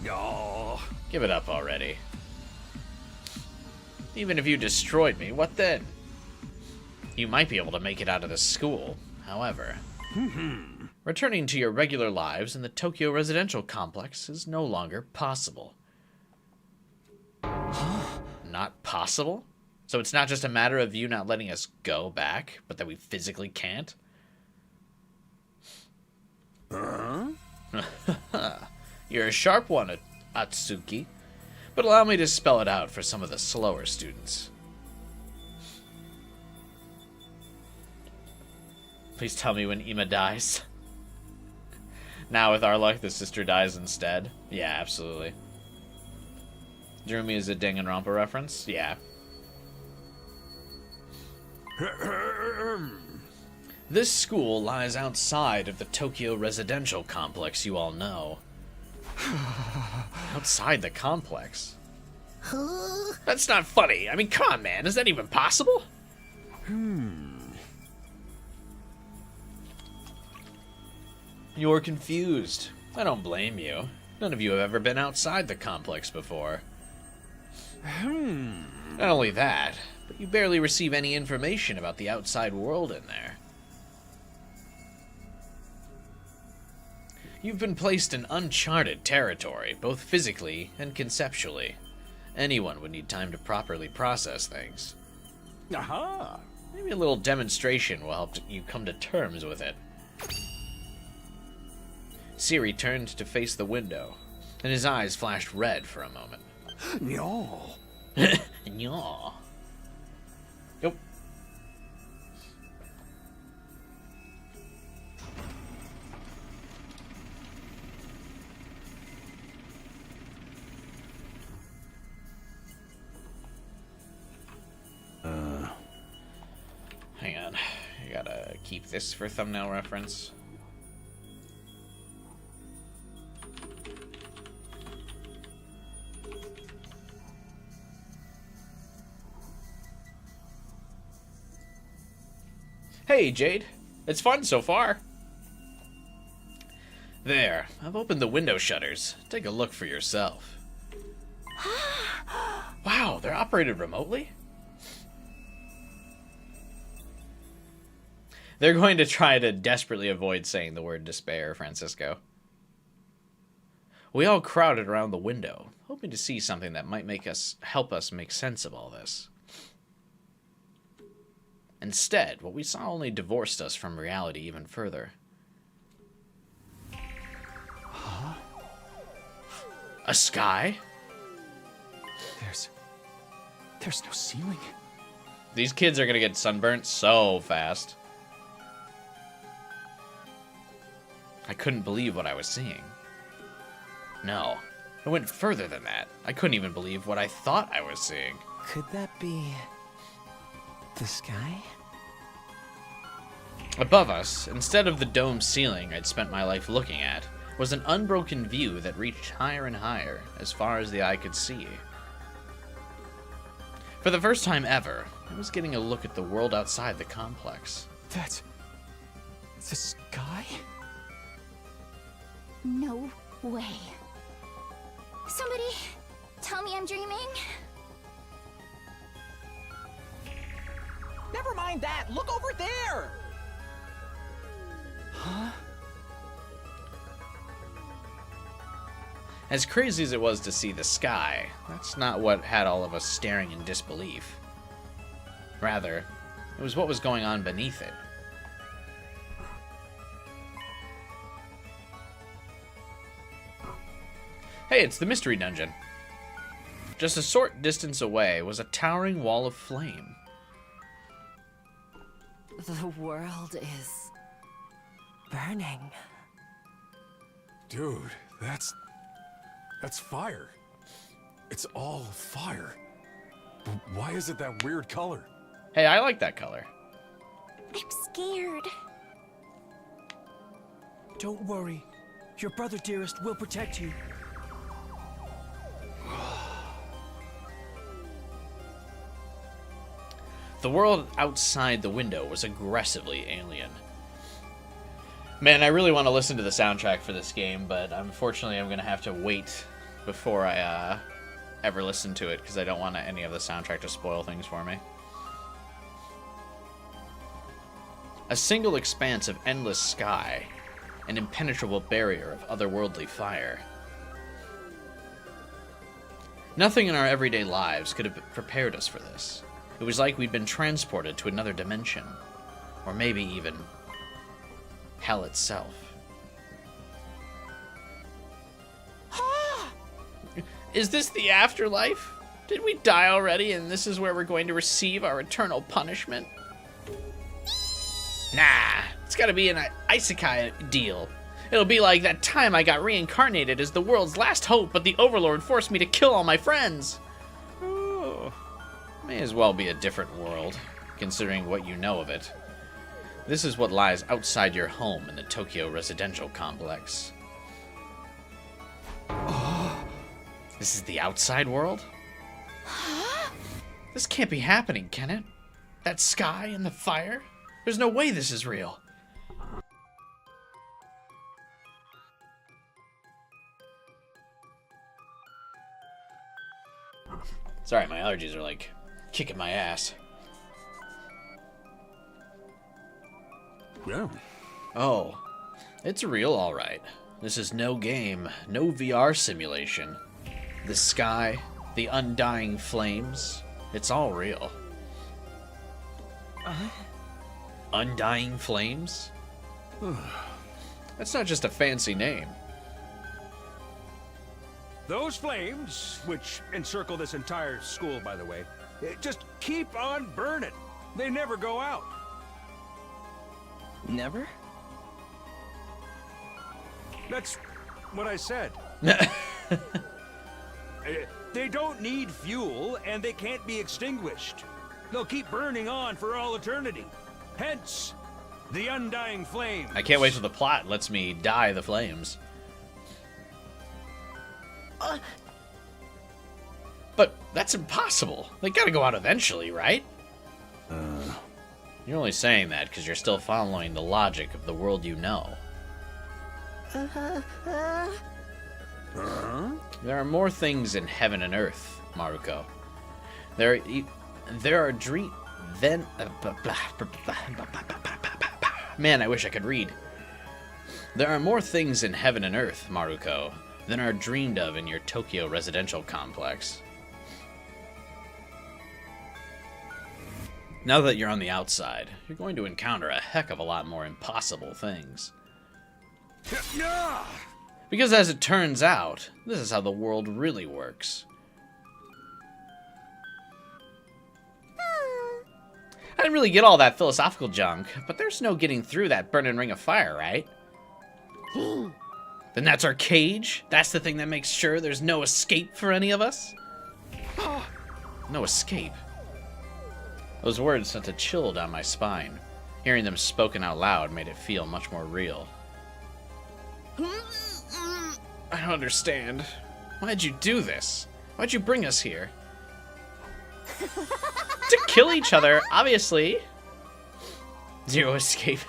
Oh. Give it up already. Even if you destroyed me, what then? You might be able to make it out of the school, however. Returning to your regular lives in the Tokyo residential complex is no longer possible. Not possible? So it's not just a matter of you not letting us go back, but that we physically can't? You're a sharp one, Atsuki. But allow me to spell it out for some of the slower students. Please tell me when Ima dies. Now, with our luck, the sister dies instead. Yeah, absolutely. Darumi is a Danganronpa reference? Yeah. This school lies outside of the Tokyo residential complex you all know. Outside the complex? That's not funny. I mean, come on, man. Is that even possible? You're confused. I don't blame you. None of you have ever been outside the complex before. Not only that, but you barely receive any information about the outside world in there. You've been placed in uncharted territory, both physically and conceptually. Anyone would need time to properly process things. Aha! Maybe a little demonstration will help you come to terms with it. Siri turned to face the window, and his eyes flashed red for a moment. No. Yaw. Nope. Hang on. I gotta keep this for thumbnail reference. Hey, Jade. It's fun so far. There. I've opened the window shutters. Take a look for yourself. Wow, they're operated remotely? They're going to try to desperately avoid saying the word despair, Francisco. We all crowded around the window, hoping to see something that might help us make sense of all this. Instead, what we saw only divorced us from reality even further. Huh? A sky? There's no ceiling. These kids are gonna get sunburnt so fast. I couldn't believe what I was seeing. No, it went further than that. I couldn't even believe what I thought I was seeing. Could that be the sky? Above us, instead of the dome ceiling I'd spent my life looking at, was an unbroken view that reached higher and higher, as far as the eye could see. For the first time ever, I was getting a look at the world outside the complex. That's the sky? No way. Somebody tell me I'm dreaming? Never mind that. Look over there. Huh? As crazy as it was to see the sky, that's not what had all of us staring in disbelief. Rather, it was what was going on beneath it. Hey, it's the mystery dungeon. Just a short distance away was a towering wall of flame. The world is burning. Dude, that's fire. It's all fire. But why is it that weird color? Hey, I like that color. I'm scared. Don't worry. Your brother, dearest, will protect you. The world outside the window was aggressively alien. Man, I really want to listen to the soundtrack for this game, but unfortunately I'm going to have to wait before I ever listen to it, because I don't want any of the soundtrack to spoil things for me. A single expanse of endless sky, an impenetrable barrier of otherworldly fire. Nothing in our everyday lives could have prepared us for this. It was like we'd been transported to another dimension, or maybe even hell itself. Is this the afterlife? Did we die already and this is where we're going to receive our eternal punishment? Nah, it's gotta be an isekai deal. It'll be like that time I got reincarnated as the world's last hope, but the Overlord forced me to kill all my friends. Oh, may as well be a different world, considering what you know of it. This is what lies outside your home in the Tokyo residential complex. This is the outside world? This can't be happening, can it? That sky and the fire? There's no way this is real. Sorry, my allergies are like kicking my ass. Yeah. Oh, it's real, all right. This is no game, no VR simulation. The sky, the undying flames, it's all real. Undying flames? That's not just a fancy name. Those flames, which encircle this entire school, by the way, just keep on burning. They never go out. Never? That's what I said. They don't need fuel, and they can't be extinguished. They'll keep burning on for all eternity. Hence, the undying flame. I can't wait till the plot lets me dye the flames. But that's impossible. They gotta go out eventually, right? You're only saying that because you're still following the logic of the world you know. There are more things in heaven and earth, Maruko. There are dream. Then. Man, I wish I could read. There are more things in heaven and earth, Maruko, than are dreamed of in your Tokyo residential complex. Now that you're on the outside, you're going to encounter a heck of a lot more impossible things. Because as it turns out, this is how the world really works. I didn't really get all that philosophical junk, but there's no getting through that burning ring of fire, right? Then that's our cage? That's the thing that makes sure there's no escape for any of us? No escape. Those words sent a chill down my spine. Hearing them spoken out loud made it feel much more real. I don't understand. Why'd you do this? Why'd you bring us here? To kill each other, obviously. Zero escape.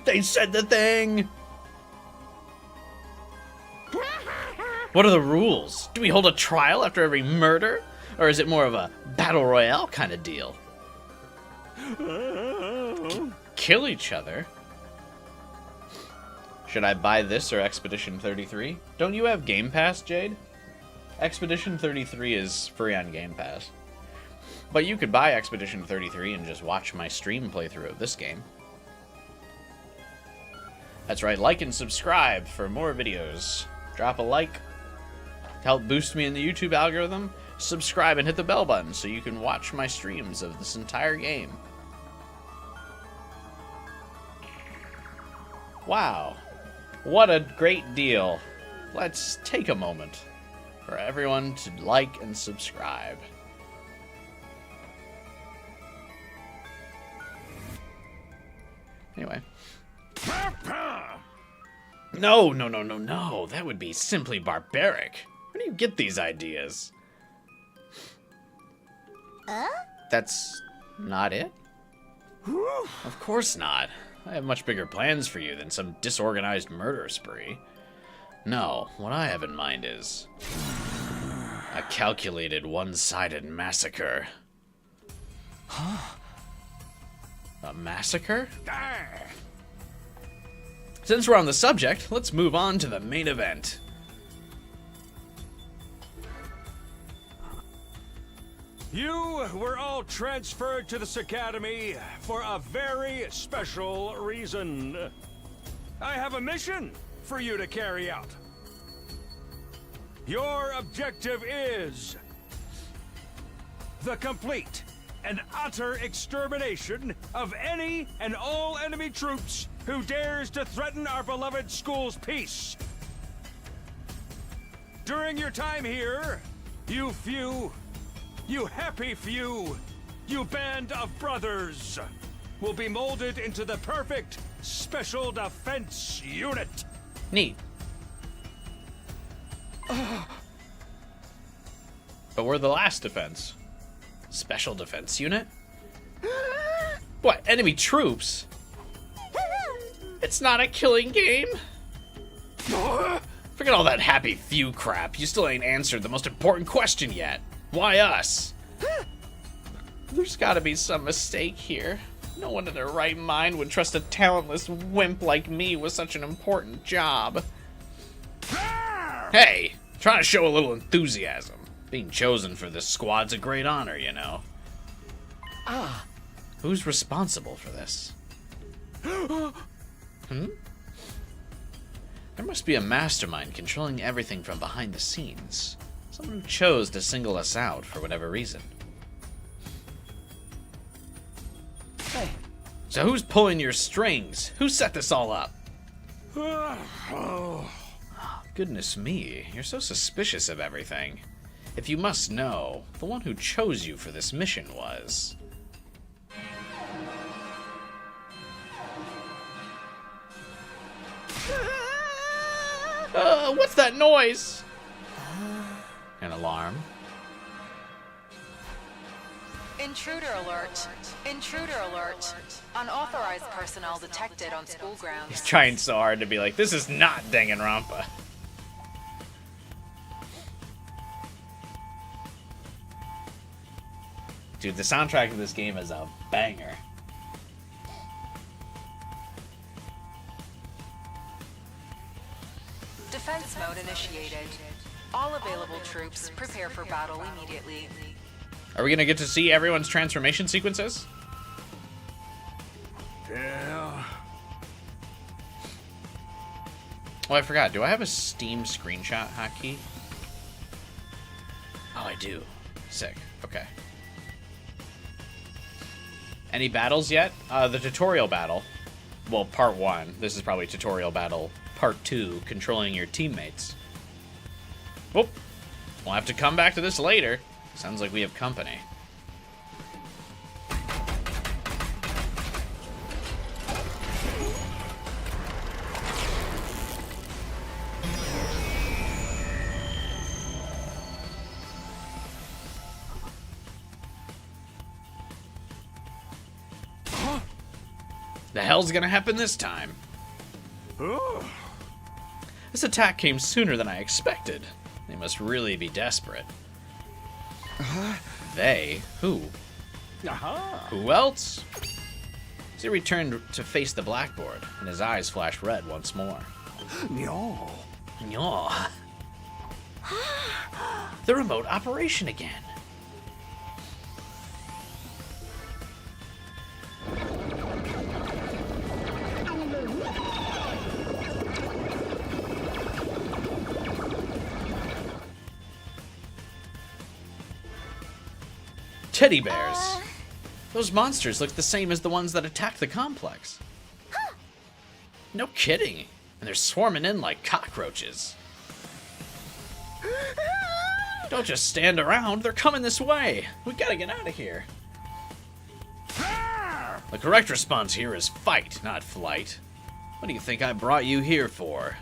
They said the thing! What are the rules? Do we hold a trial after every murder? Or is it more of a battle royale kind of deal? Kill each other? Should I buy this or Expedition 33? Don't you have Game Pass, Jade? Expedition 33 is free on Game Pass. But you could buy Expedition 33 and just watch my stream playthrough of this game. That's right, like and subscribe for more videos. Drop a like to help boost me in the YouTube algorithm. Subscribe and hit the bell button so you can watch my streams of this entire game. Wow, what a great deal. Let's take a moment for everyone to like and subscribe. Anyway. No, no, no, no, no. That would be simply barbaric. Where do you get these ideas? That's not it? Of course not. I have much bigger plans for you than some disorganized murder spree. No, what I have in mind is a calculated, one-sided massacre. A massacre? Since we're on the subject, let's move on to the main event. You were all transferred to this academy for a very special reason. I have a mission for you to carry out. Your objective is the complete and utter extermination of any and all enemy troops who dares to threaten our beloved school's peace. During your time here, you happy few, you band of brothers, will be molded into the perfect special defense unit. Neat. But we're the last defense. Special defense unit? What, enemy troops? It's not a killing game? Forget all that happy few crap. You still ain't answered the most important question yet. Why us? There's gotta be some mistake here. No one in their right mind would trust a talentless wimp like me with such an important job. Hey, trying to show a little enthusiasm. Being chosen for this squad's a great honor, you know. Ah. Who's responsible for this? There must be a mastermind controlling everything from behind the scenes. Someone who chose to single us out for whatever reason. Hey. So who's pulling your strings? Who set this all up? Goodness me, you're so suspicious of everything. If you must know, the one who chose you for this mission was... what's that noise? An alarm. Intruder alert. Intruder alert. Unauthorized personnel detected on school grounds. He's trying so hard to be like, this is not Danganronpa. Dude, the soundtrack of this game is a banger. Defense mode initiated. All available troops prepare for battle immediately. Are we gonna get to see everyone's transformation sequences? Yeah. Oh, I forgot. Do I have a Steam screenshot hotkey? Oh, I do. Sick. Okay. Any battles yet? The tutorial battle. Well, part 1. This is probably tutorial battle. Part 2, controlling your teammates. Whoop. We'll have to come back to this later. Sounds like we have company. The hell's gonna happen this time? This attack came sooner than I expected. They must really be desperate. They? Who? Who else? He returned to face the blackboard, and his eyes flashed red once more. No. No. The remote operation again. Teddy bears. Those monsters look the same as the ones that attacked the complex. No kidding. And they're swarming in like cockroaches. Don't just stand around. They're coming this way. We gotta get out of here. The correct response here is fight, not flight. What do you think I brought you here for?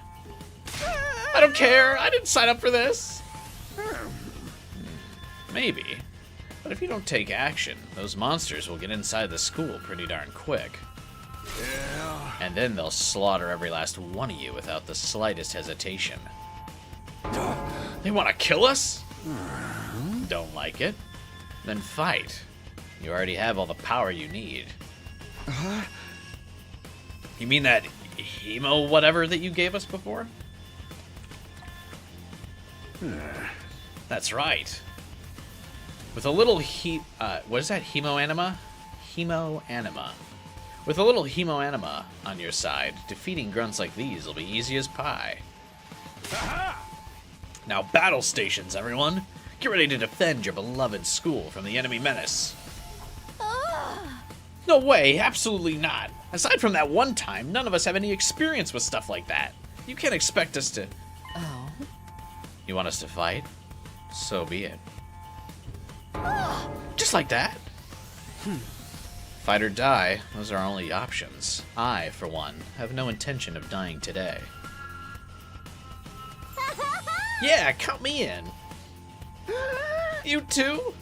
I don't care. I didn't sign up for this. Maybe. But if you don't take action, those monsters will get inside the school pretty darn quick. Yeah. And then they'll slaughter every last one of you without the slightest hesitation. They want to kill us? Don't like it? Then fight. You already have all the power you need. You mean that hemo whatever that you gave us before? That's right. With a little what is that? Hemoanima? Hemoanima. With a little hemoanima on your side, defeating grunts like these will be easy as pie. Now battle stations, everyone. Get ready to defend your beloved school from the enemy menace. No way, absolutely not. Aside from that one time, none of us have any experience with stuff like that. You can't expect us to... Oh? You want us to fight? So be it. Just like that. Fight or die, those are our only options. I, for one, have no intention of dying today. Yeah, count me in. You too?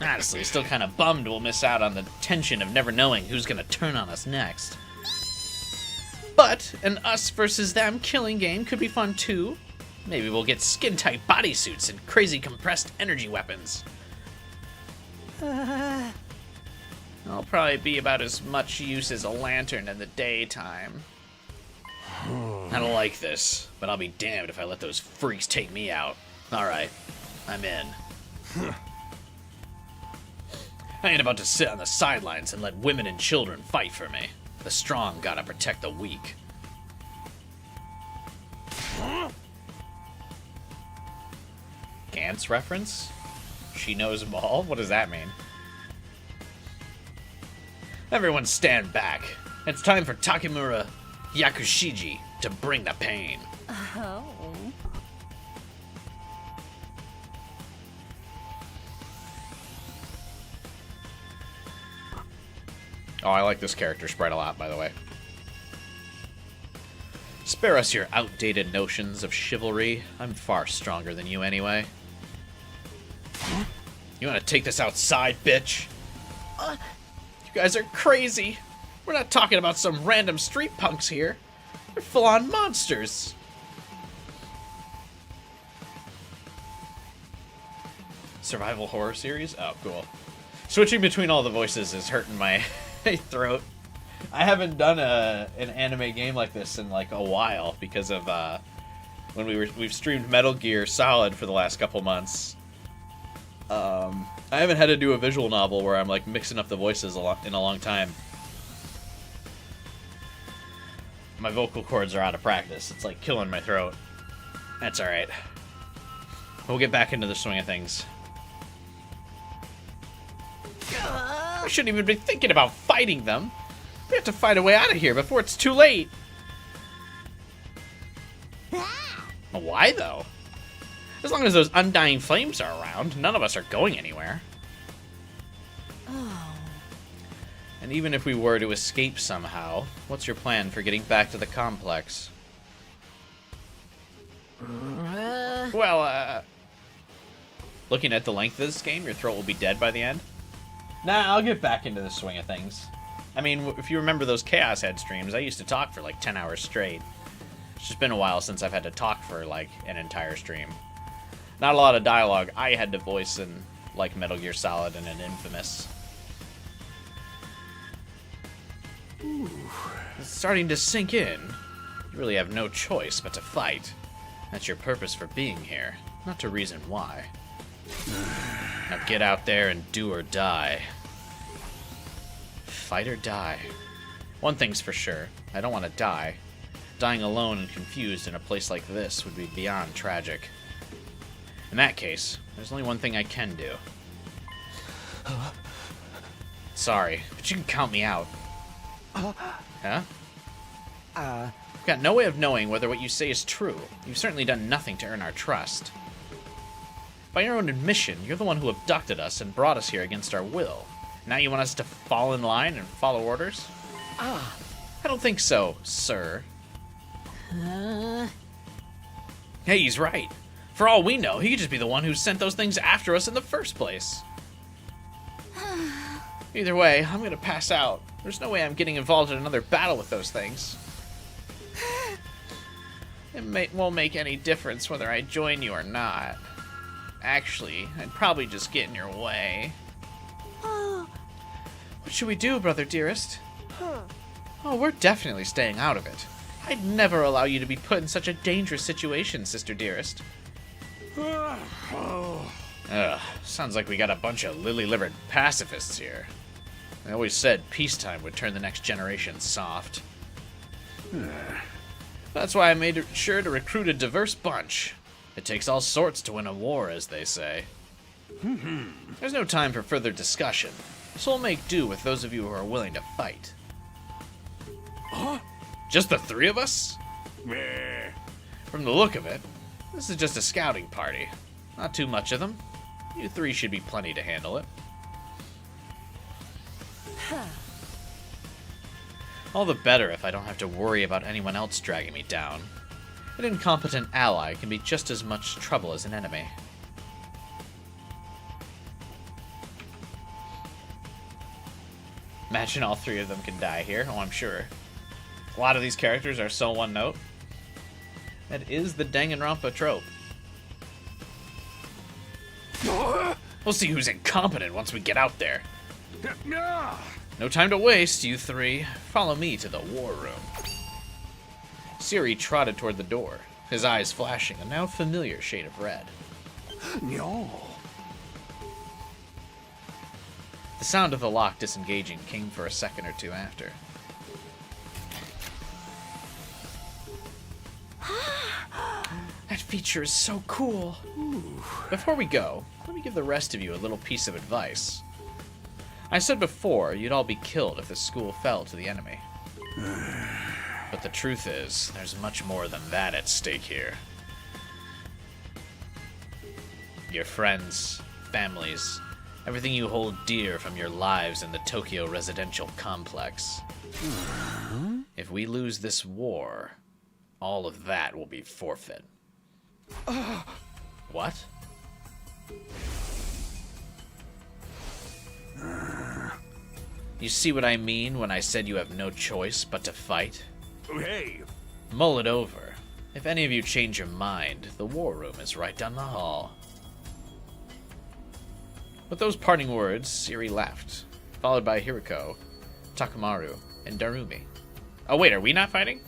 Honestly, still kind of bummed we'll miss out on the tension of never knowing who's gonna turn on us next. But an us versus them killing game could be fun too. Maybe we'll get skin-tight bodysuits and crazy compressed energy weapons. I'll probably be about as much use as a lantern in the daytime. I don't like this, but I'll be damned if I let those freaks take me out. Alright, I'm in. I ain't about to sit on the sidelines and let women and children fight for me. The strong gotta protect the weak. Gantz reference? She knows them all? What does that mean? Everyone stand back. It's time for Takemura Yakushiji to bring the pain. Oh. Oh, I like this character sprite a lot, by the way. Spare us your outdated notions of chivalry. I'm far stronger than you anyway. You want to take this outside, bitch? You guys are crazy. We're not talking about some random street punks here. They're full-on monsters. Survival horror series? Oh, cool. Switching between all the voices is hurting my throat. I haven't done an anime game like this in like a while because of when we've streamed Metal Gear Solid for the last couple months. I haven't had to do a visual novel where I'm like mixing up the voices in a long time. My vocal cords are out of practice. It's like killing my throat. That's alright. We'll get back into the swing of things. We shouldn't even be thinking about fighting them. We have to find a way out of here before it's too late. Why, though? As long as those undying flames are around, none of us are going anywhere. Oh. And even if we were to escape somehow, what's your plan for getting back to the complex? Well, looking at the length of this game, your throat will be dead by the end. Nah, I'll get back into the swing of things. I mean, if you remember those Chaos Head streams, I used to talk for like 10 hours straight. It's just been a while since I've had to talk for like an entire stream. Not a lot of dialogue I had to voice in like Metal Gear Solid and in Infamous. Ooh, it's starting to sink in. You really have no choice but to fight. That's your purpose for being here, not to reason why. Now get out there and do or die. Fight or die. One thing's for sure, I don't want to die. Dying alone and confused in a place like this would be beyond tragic. In that case, there's only one thing I can do. Sorry, but you can count me out. Huh? I've got no way of knowing whether what you say is true. You've certainly done nothing to earn our trust. By your own admission, you're the one who abducted us and brought us here against our will. Now you want us to fall in line and follow orders? I don't think so, sir. Hey, he's right. For all we know, he could just be the one who sent those things after us in the first place. Either way, I'm gonna pass out. There's no way I'm getting involved in another battle with those things. It won't make any difference whether I join you or not. Actually, I'd probably just get in your way. What should we do, brother dearest? Oh, we're definitely staying out of it. I'd never allow you to be put in such a dangerous situation, sister dearest. Sounds like we got a bunch of lily-livered pacifists here. I always said peacetime would turn the next generation soft. That's why I made sure to recruit a diverse bunch. It takes all sorts to win a war, as they say. There's no time for further discussion, so we'll make do with those of you who are willing to fight. Just the three of us? From the look of it, this is just a scouting party. Not too much of them. You three should be plenty to handle it. All the better if I don't have to worry about anyone else dragging me down. An incompetent ally can be just as much trouble as an enemy. Imagine all three of them can die here. Oh, I'm sure. A lot of these characters are so one note. That is the Danganronpa trope. We'll see who's incompetent once we get out there. No time to waste, you three. Follow me to the war room. Siri trotted toward the door, his eyes flashing a now familiar shade of red. No. The sound of the lock disengaging came for a second or two after. That feature is so cool. Ooh. Before we go, let me give the rest of you a little piece of advice. I said before you'd all be killed if the school fell to the enemy. But the truth is, there's much more than that at stake here. Your friends, families, everything you hold dear from your lives in the Tokyo residential complex. If we lose this war, all of that will be forfeit. What? You see what I mean when I said you have no choice but to fight? Hey! Mull it over. If any of you change your mind, the war room is right down the hall. With those parting words, Siri left, followed by Hiriko, Takamaru, and Darumi. Oh wait, are we not fighting?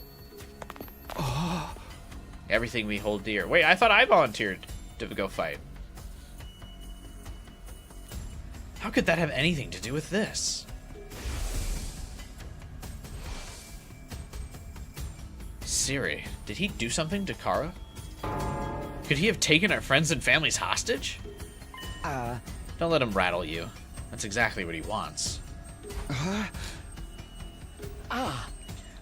Everything we hold dear. Wait, I thought I volunteered to go fight. How could that have anything to do with this? Siri, did he do something to Kara? Could he have taken our friends and families hostage? Don't let him rattle you. That's exactly what he wants.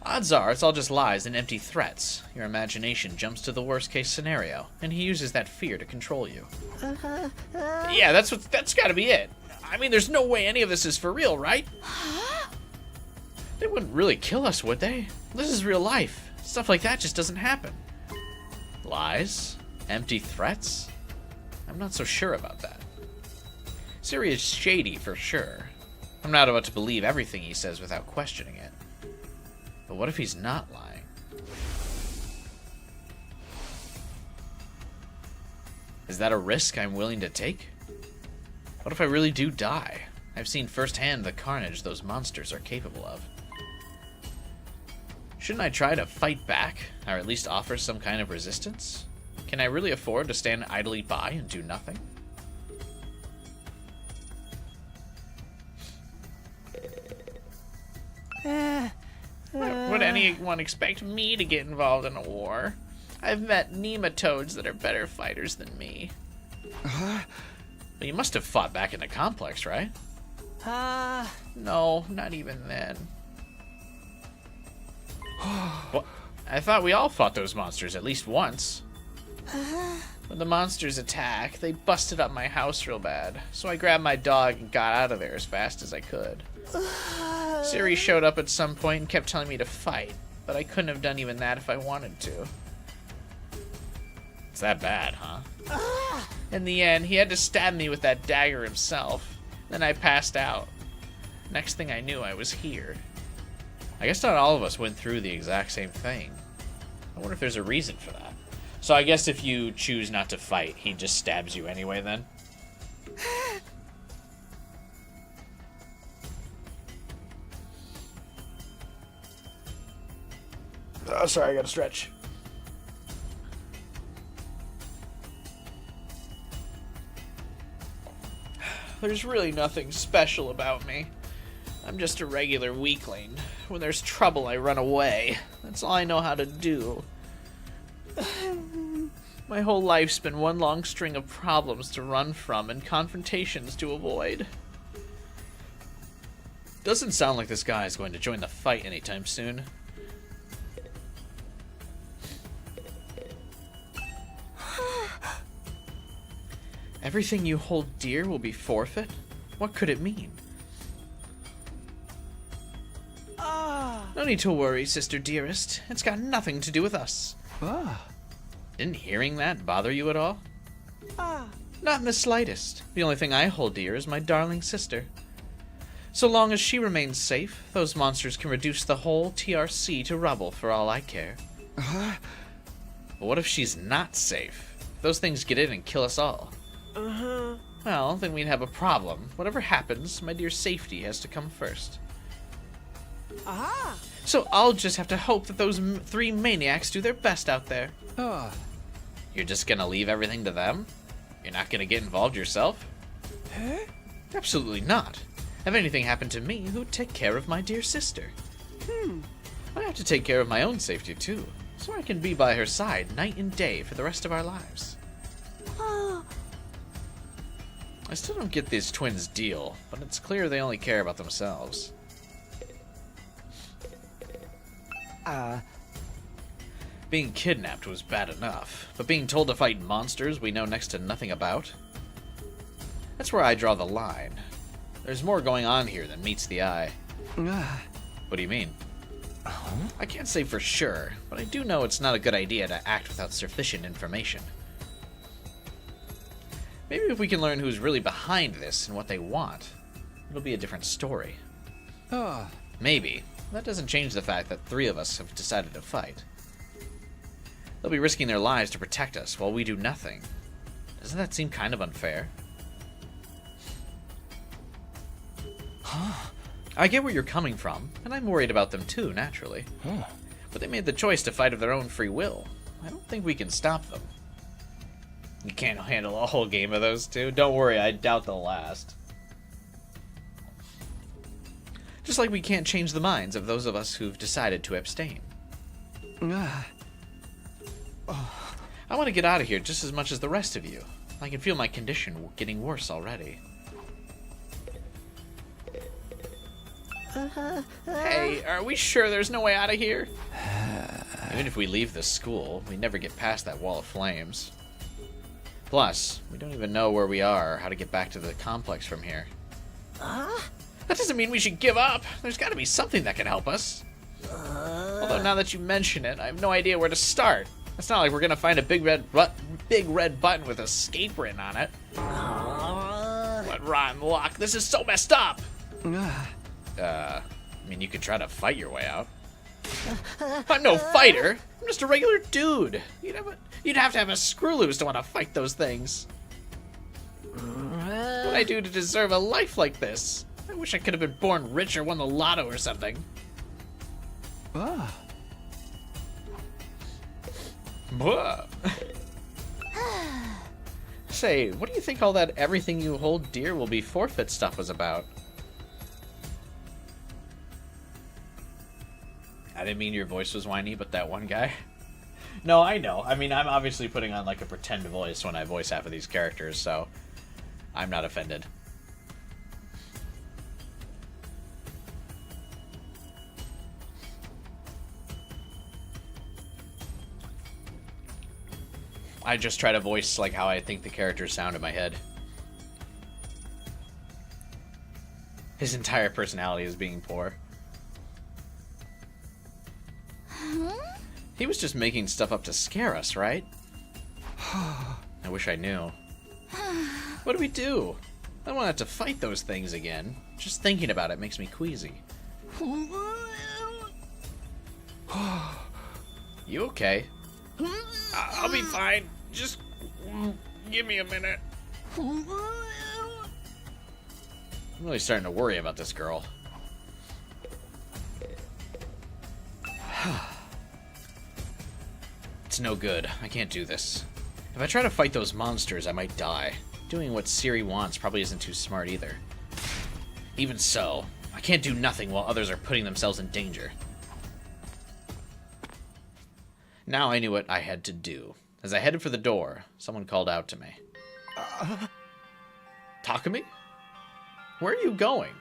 Odds are it's all just lies and empty threats. Your imagination jumps to the worst case scenario, and he uses that fear to control you. Yeah, that's gotta be it. I mean, there's no way any of this is for real, right? They wouldn't really kill us, would they? This is real life. Stuff like that just doesn't happen. Lies? Empty threats? I'm not so sure about that. Siri is shady for sure. I'm not about to believe everything he says without questioning it. But what if he's not lying? Is that a risk I'm willing to take? What if I really do die? I've seen firsthand the carnage those monsters are capable of. Shouldn't I try to fight back, or at least offer some kind of resistance? Can I really afford to stand idly by and do nothing? Would anyone expect me to get involved in a war? I've met nematodes that are better fighters than me. But you must have fought back in the complex, right? No, not even then. Well, I thought we all fought those monsters at least once. When the monsters attacked, they busted up my house real bad, so I grabbed my dog and got out of there as fast as I could. Siri showed up at some point and kept telling me to fight, but I couldn't have done even that if I wanted to. It's that bad, huh? In the end, he had to stab me with that dagger himself. Then I passed out. Next thing I knew, I was here. I guess not all of us went through the exact same thing. I wonder if there's a reason for that. So I guess if you choose not to fight, he just stabs you anyway then? Oh, sorry, I gotta stretch. There's really nothing special about me. I'm just a regular weakling. When there's trouble, I run away. That's all I know how to do. My whole life's been one long string of problems to run from and confrontations to avoid. Doesn't sound like this guy is going to join the fight anytime soon. Everything you hold dear will be forfeit? What could it mean? No need to worry, sister dearest. It's got nothing to do with us. Didn't hearing that bother you at all? Not in the slightest. The only thing I hold dear is my darling sister. So long as she remains safe, those monsters can reduce the whole TRC to rubble for all I care. But what if she's not safe? If those things get in and kill us all? Well, then we'd have a problem. Whatever happens, my dear safety has to come first. So I'll just have to hope that those three maniacs do their best out there. You're just gonna leave everything to them? You're not gonna get involved yourself? Absolutely not. If anything happened to me, who'd take care of my dear sister? I have to take care of my own safety too, so I can be by her side night and day for the rest of our lives. I still don't get these twins' deal, but it's clear they only care about themselves. Being kidnapped was bad enough, but being told to fight monsters we know next to nothing about? That's where I draw the line. There's more going on here than meets the eye. What do you mean? I can't say for sure, but I do know it's not a good idea to act without sufficient information. Maybe if we can learn who's really behind this and what they want, it'll be a different story. Maybe. That doesn't change the fact that three of us have decided to fight. They'll be risking their lives to protect us while we do nothing. Doesn't that seem kind of unfair? I get where you're coming from, and I'm worried about them too, naturally. But they made the choice to fight of their own free will. I don't think we can stop them. You can't handle a whole game of those two? Don't worry, I doubt they'll last. Just like we can't change the minds of those of us who've decided to abstain. I want to get out of here just as much as the rest of you. I can feel my condition getting worse already. Hey, are we sure there's no way out of here? Even if we leave this school, we never get past that wall of flames. Plus, we don't even know where we are or how to get back to the complex from here. That doesn't mean we should give up. There's got to be something that can help us. Although now that you mention it, I have no idea where to start. It's not like we're gonna find a big red button with escape written on it. What rotten luck! This is so messed up. I mean, you could try to fight your way out. I'm no fighter. I'm just a regular dude. You'd have to have a screw loose to want to fight those things. What would I do to deserve a life like this? I wish I could have been born rich or won the lotto or something. Say, what do you think all that everything you hold dear will be forfeit stuff was about? I didn't mean your voice was whiny, but that one guy. No, I know. I mean, I'm obviously putting on like a pretend voice when I voice half of these characters, so I'm not offended. I just try to voice like how I think the characters sound in my head. His entire personality is being poor. He was just making stuff up to scare us, right? I wish I knew. What do we do? I don't want to have to fight those things again. Just thinking about it makes me queasy. You okay? I'll be fine. Just give me a minute. I'm really starting to worry about this girl. It's no good. I can't do this. If I try to fight those monsters, I might die. Doing what Siri wants probably isn't too smart either. Even so, I can't do nothing while others are putting themselves in danger. Now I knew what I had to do. As I headed for the door, someone called out to me. Takumi? Where are you going?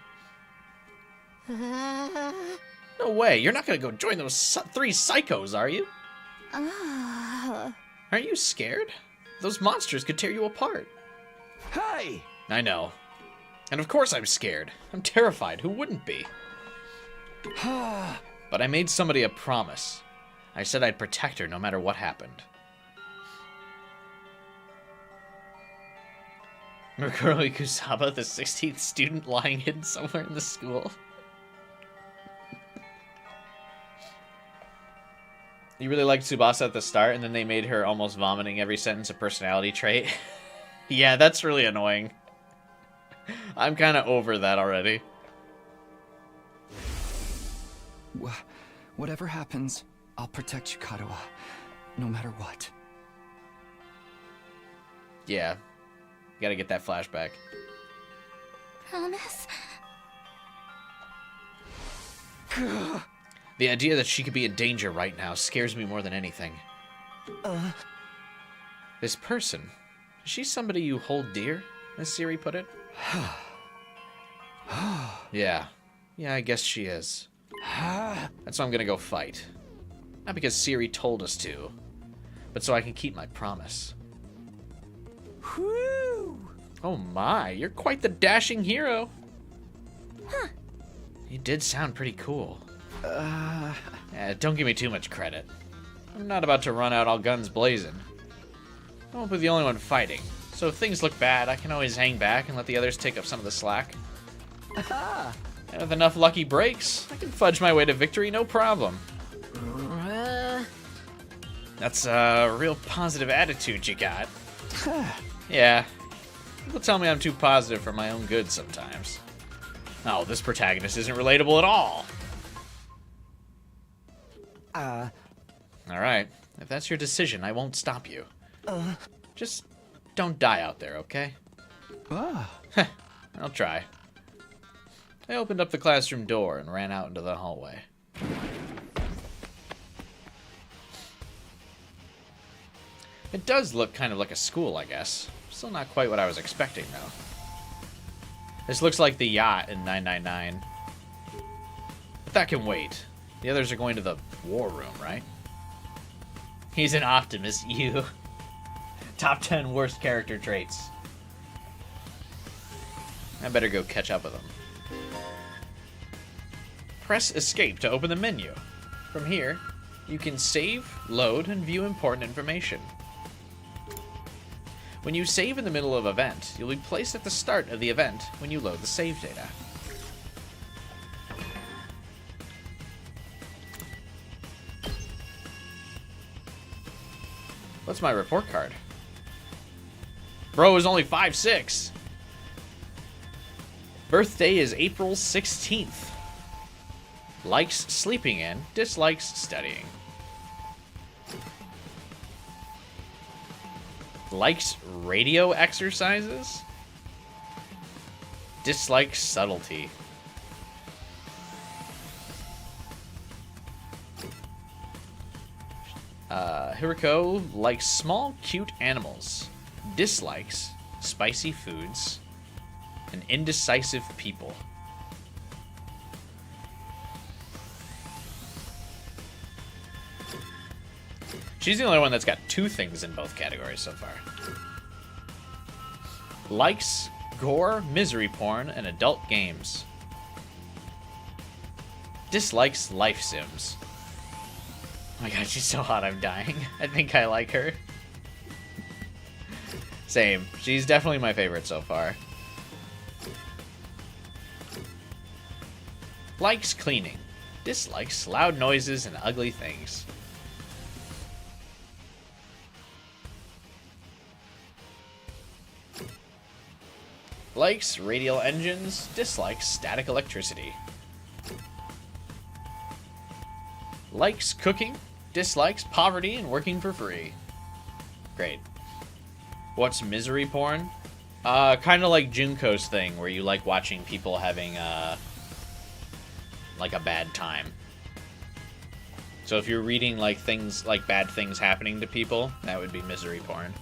No way, you're not gonna go join those three psychos, are you? Aren't you scared? Those monsters could tear you apart. Hey! I know. And of course I'm scared. I'm terrified. Who wouldn't be? But I made somebody a promise. I said I'd protect her no matter what happened. Murokuro Kusaba, the 16th student lying hidden somewhere in the school. You really liked Tsubasa at the start, and then they made her almost vomiting every sentence a personality trait. Yeah, that's really annoying. I'm kind of over that already. Whatever happens, I'll protect you, Katawa, no matter what. Yeah. Gotta get that flashback. Promise? The idea that she could be in danger right now scares me more than anything. This person, is she somebody you hold dear, as Siri put it? Yeah, I guess she is. That's why I'm gonna go fight. Not because Siri told us to, but so I can keep my promise. Whew! Oh my, you're quite the dashing hero. Huh. You did sound pretty cool. Don't give me too much credit. I'm not about to run out all guns blazing. I won't be the only one fighting, so if things look bad, I can always hang back and let the others take up some of the slack. And with enough lucky breaks, I can fudge my way to victory no problem. That's a real positive attitude you got. Yeah. People tell me I'm too positive for my own good sometimes. Oh, this protagonist isn't relatable at all. Alright. If that's your decision, I won't stop you. Just don't die out there, okay? I'll try. I opened up the classroom door and ran out into the hallway. It does look kind of like a school, I guess. Still not quite what I was expecting, though. This looks like the yacht in 999. But that can wait. The others are going to the war room, right? He's an optimist, you. Top 10 worst character traits. I better go catch up with him. Press escape to open the menu. From here, you can save, load, and view important information. When you save in the middle of an event, you'll be placed at the start of the event when you load the save data. What's my report card? Bro is only 5'6". Birthday is April 16th. Likes sleeping in, dislikes studying. Likes radio exercises. Dislikes subtlety. Hiriko likes small, cute animals. Dislikes spicy foods. And indecisive people. She's the only one that's got 2 things in both categories so far. Likes gore, misery porn, and adult games. Dislikes life sims. Oh my god, she's so hot, I'm dying. I think I like her. Same. She's definitely my favorite so far. Likes cleaning. Dislikes loud noises and ugly things. Likes radial engines, dislikes static electricity. Likes cooking, dislikes poverty and working for free. Great. What's misery porn? Kind of like Junko's thing, where you like watching people having, like a bad time. So if you're reading, like, things, like bad things happening to people, that would be misery porn.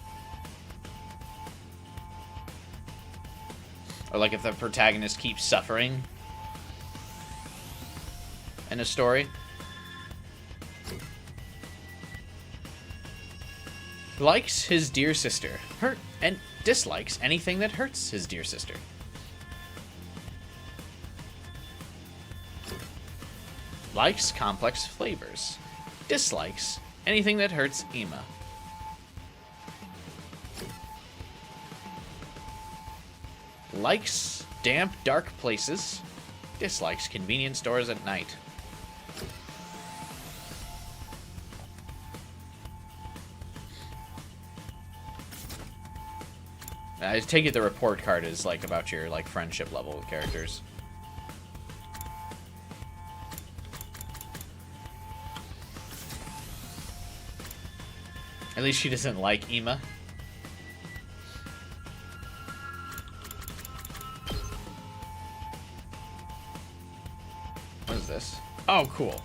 Or like if the protagonist keeps suffering in a story. Likes his dear sister. Hurt and dislikes anything that hurts his dear sister. Likes complex flavors. Dislikes anything that hurts Ima. Likes damp, dark places. Dislikes convenience stores at night. I take it the report card is like about your like friendship level with characters. At least she doesn't like Ema. What is this? Oh, cool.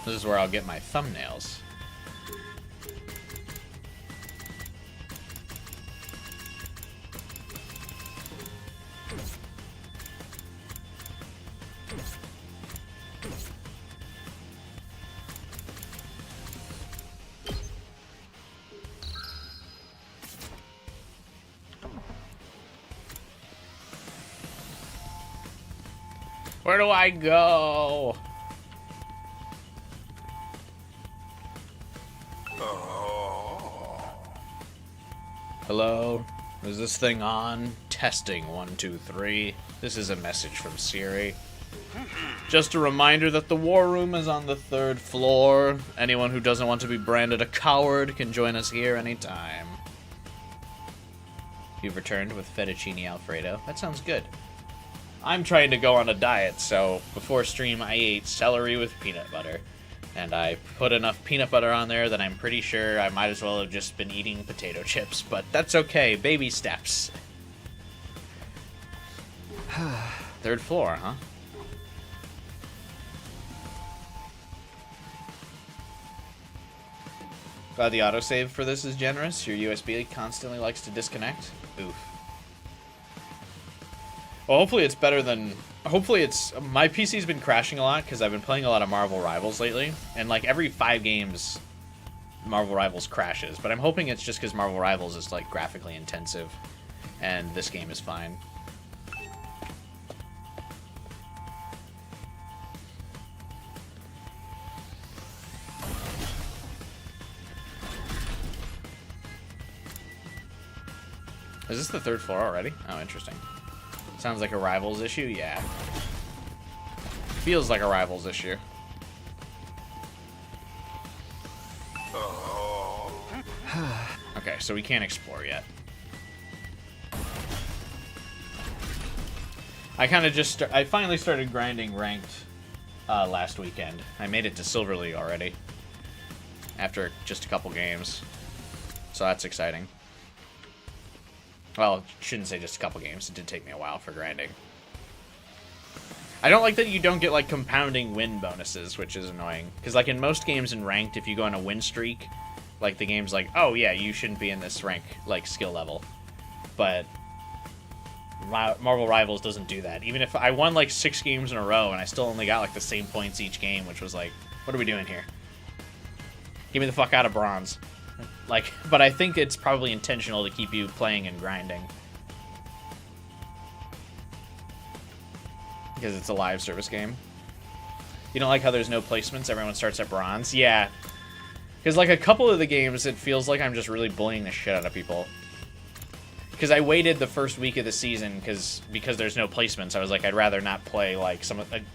This is where I'll get my thumbnails. Where do I go? Hello? Is this thing on? Testing 1, 2, 3. This is a message from Siri. Just a reminder that the war room is on the 3rd floor. Anyone who doesn't want to be branded a coward can join us here anytime. You've returned with fettuccine alfredo. That sounds good. I'm trying to go on a diet, so before stream I ate celery with peanut butter. And I put enough peanut butter on there that I'm pretty sure I might as well have just been eating potato chips, but that's okay, baby steps. 3rd floor, huh? Glad the autosave for this is generous. Your USB constantly likes to disconnect. Oof. Well, hopefully it's better than... Hopefully it's... My PC's been crashing a lot because I've been playing a lot of Marvel Rivals lately. And like every 5 games, Marvel Rivals crashes. But I'm hoping it's just because Marvel Rivals is like graphically intensive. And this game is fine. Is this the 3rd floor already? Oh, interesting. Sounds like a Rivals issue? Yeah. Feels like a Rivals issue. Okay, so we can't explore yet. I finally started grinding ranked last weekend. I made it to Silver League already. After just a couple games. So that's exciting. Well, shouldn't say just a couple games. It did take me a while for grinding. I don't like that you don't get, like, compounding win bonuses, which is annoying. Because, like, in most games in ranked, if you go on a win streak, like, the game's like, oh, yeah, you shouldn't be in this rank, like, skill level. But Marvel Rivals doesn't do that. Even if I won, like, 6 games in a row, and I still only got, like, the same points each game, which was like, what are we doing here? Get me the fuck out of bronze. Like, but I think it's probably intentional to keep you playing and grinding. Because it's a live service game. You don't like how there's no placements? Everyone starts at bronze? Yeah. Because, like, a couple of the games, it feels like I'm just really bullying the shit out of people. Because I waited the first week of the season because there's no placements. I was like, I'd rather not play, like,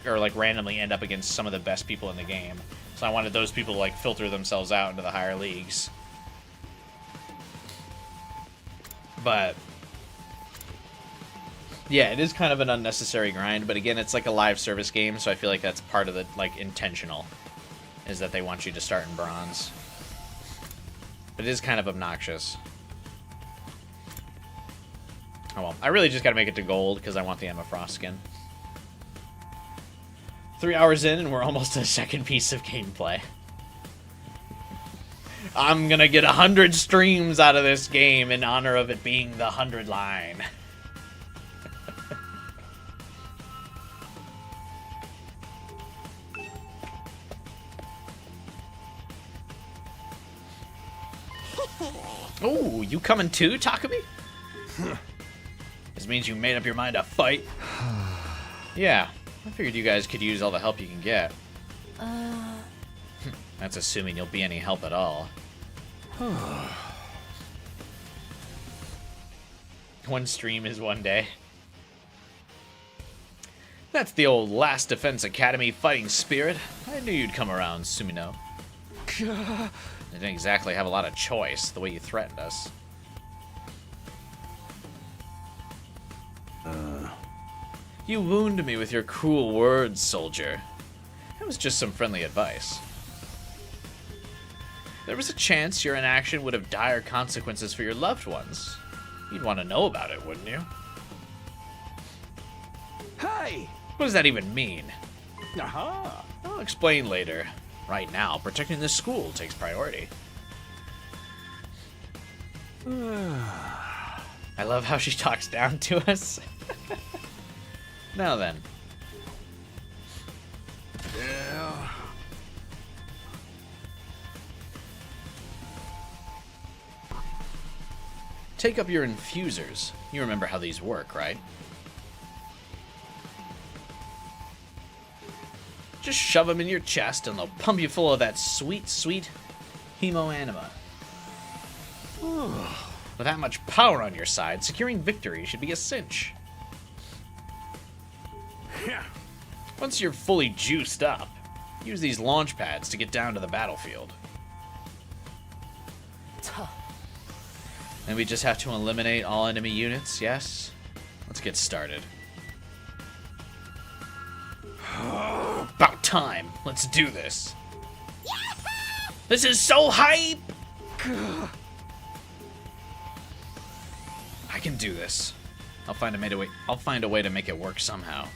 or, like, randomly end up against some of the best people in the game. So I wanted those people to, like, filter themselves out into the higher leagues. But yeah, it is kind of an unnecessary grind, but again, it's like a live service game, so I feel like that's part of the, like, intentional, is that they want you to start in bronze. But it is kind of obnoxious. Oh well, I really just gotta make it to gold, because I want the Emma Frost skin. 3 hours in, and we're almost a second piece of gameplay. I'm gonna get 100 streams out of this game in honor of it being the 100 line. Oh, you coming too, Takumi? This means you made up your mind to fight. Yeah, I figured you guys could use all the help you can get. That's assuming you'll be any help at all. One stream is one day. That's the old Last Defense Academy fighting spirit. I knew you'd come around, Sumino. I didn't exactly have a lot of choice, the way you threatened us. You wound me with your cruel words, soldier. It was just some friendly advice. There was a chance your inaction would have dire consequences for your loved ones. You'd want to know about it, wouldn't you? Hey! What does that even mean? Aha! I'll explain later. Right now, protecting the school takes priority. I love how she talks down to us. Now then. Yeah. Take up your infusers. You remember how these work, right? Just shove them in your chest and they'll pump you full of that sweet, sweet hemoanima. With that much power on your side, securing victory should be a cinch. Once you're fully juiced up, use these launch pads to get down to the battlefield. And we just have to eliminate all enemy units, yes? Let's get started. About time. Let's do this. This is so hype! I can do this. I'll find a way to make it work somehow.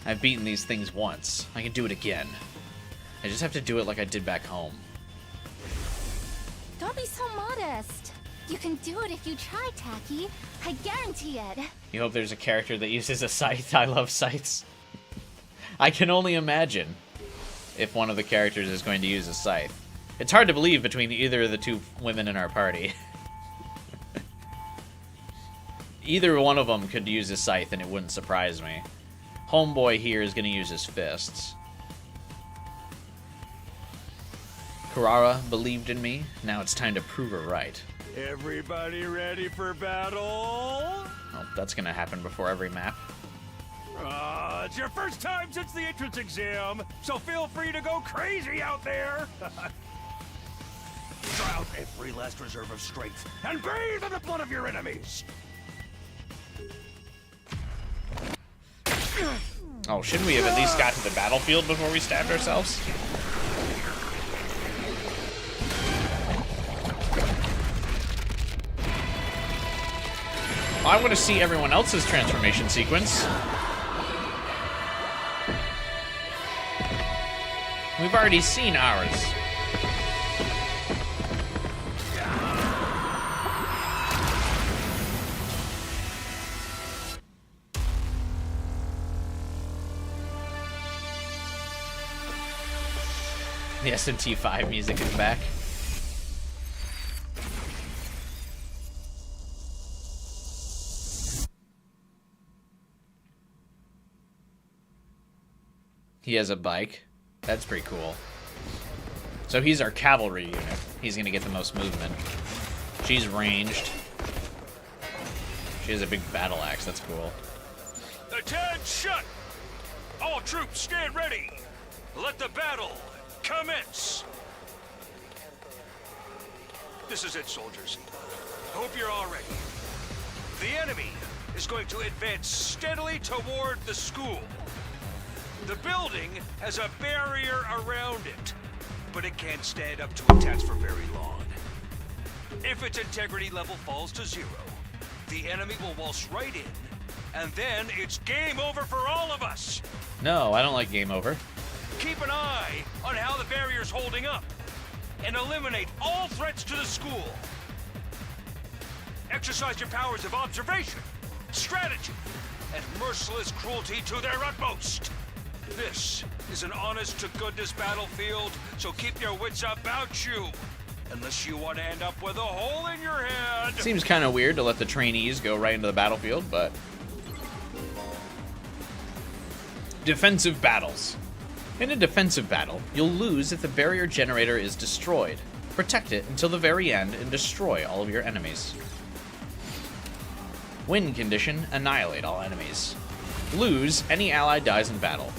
I've beaten these things once. I can do it again. I just have to do it like I did back home. Don't be so modest. You can do it if you try, Tacky. I guarantee it. You hope there's a character that uses a scythe. I love scythes. I can only imagine if one of the characters is going to use a scythe. It's hard to believe between either of the two women in our party. Either one of them could use a scythe and it wouldn't surprise me. Homeboy here is going to use his fists. Carrara believed in me. Now it's time to prove her right. Everybody ready for battle? Oh, that's going to happen before every map. It's your first time since the entrance exam, so feel free to go crazy out there. Try out every last reserve of strength and bathe in the blood of your enemies. Oh, shouldn't we have at least got to the battlefield before we stabbed ourselves? I want to see everyone else's transformation sequence. We've already seen ours. The SMT5 music is back. He has a bike. That's pretty cool. So he's our cavalry unit. He's gonna get the most movement. She's ranged. She has a big battle axe. That's cool. Attention! All troops stand ready. Let the battle commence. This is it, soldiers. Hope you're all ready. The enemy is going to advance steadily toward the school. The building has a barrier around it, but it can't stand up to attacks for very long. If its integrity level falls to 0, the enemy will waltz right in, and then it's game over for all of us. No, I don't like game over. Keep an eye on how the barrier's holding up, and eliminate all threats to the school. Exercise your powers of observation, strategy, and merciless cruelty to their utmost. This is an honest-to-goodness battlefield, so keep your wits about you, unless you want to end up with a hole in your head. Seems kind of weird to let the trainees go right into the battlefield, but... Defensive battles. In a defensive battle, you'll lose if the barrier generator is destroyed. Protect it until the very end and destroy all of your enemies. Win condition, annihilate all enemies. Lose, any ally dies in battle.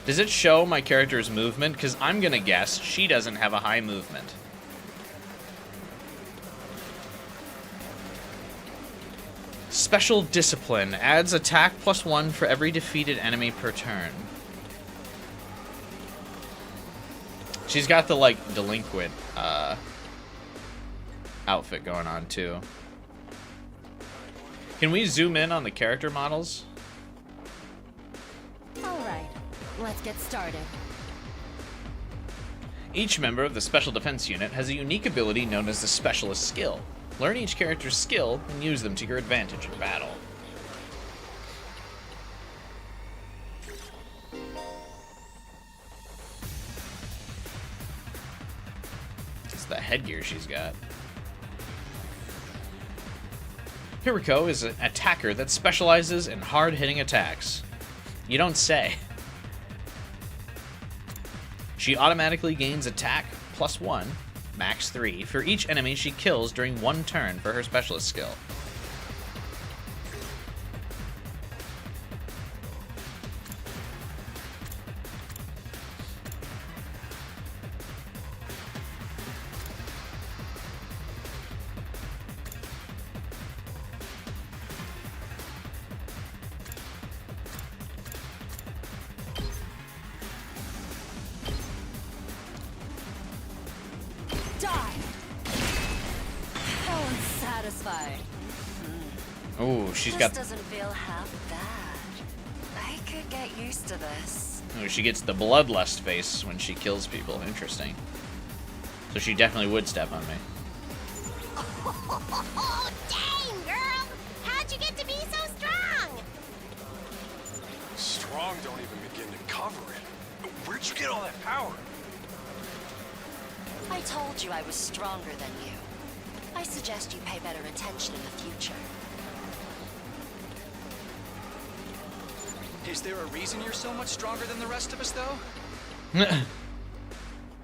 Does it show my character's movement? Because I'm going to guess she doesn't have a high movement. Special Discipline adds attack +1 for every defeated enemy per turn. She's got the, like, delinquent outfit going on, too. Can we zoom in on the character models? Alright, let's get started. Each member of the Special Defense Unit has a unique ability known as the Specialist Skill. Learn each character's skill and use them to your advantage in battle. It's the headgear she's got. Hiriko is an attacker that specializes in hard-hitting attacks. You don't say. She automatically gains attack +1, max 3, for each enemy she kills during one turn for her specialist skill. Oh, she's got. This doesn't feel half bad. I could get used to this. Oh, she gets the bloodlust face when she kills people. Interesting. So she definitely would step on me. Oh, dang, girl! How'd you get to be so strong? Strong don't even begin to cover it. Where'd you get all that power? I told you I was stronger than you. I suggest you pay better attention in the future. Is there a reason you're so much stronger than the rest of us, though?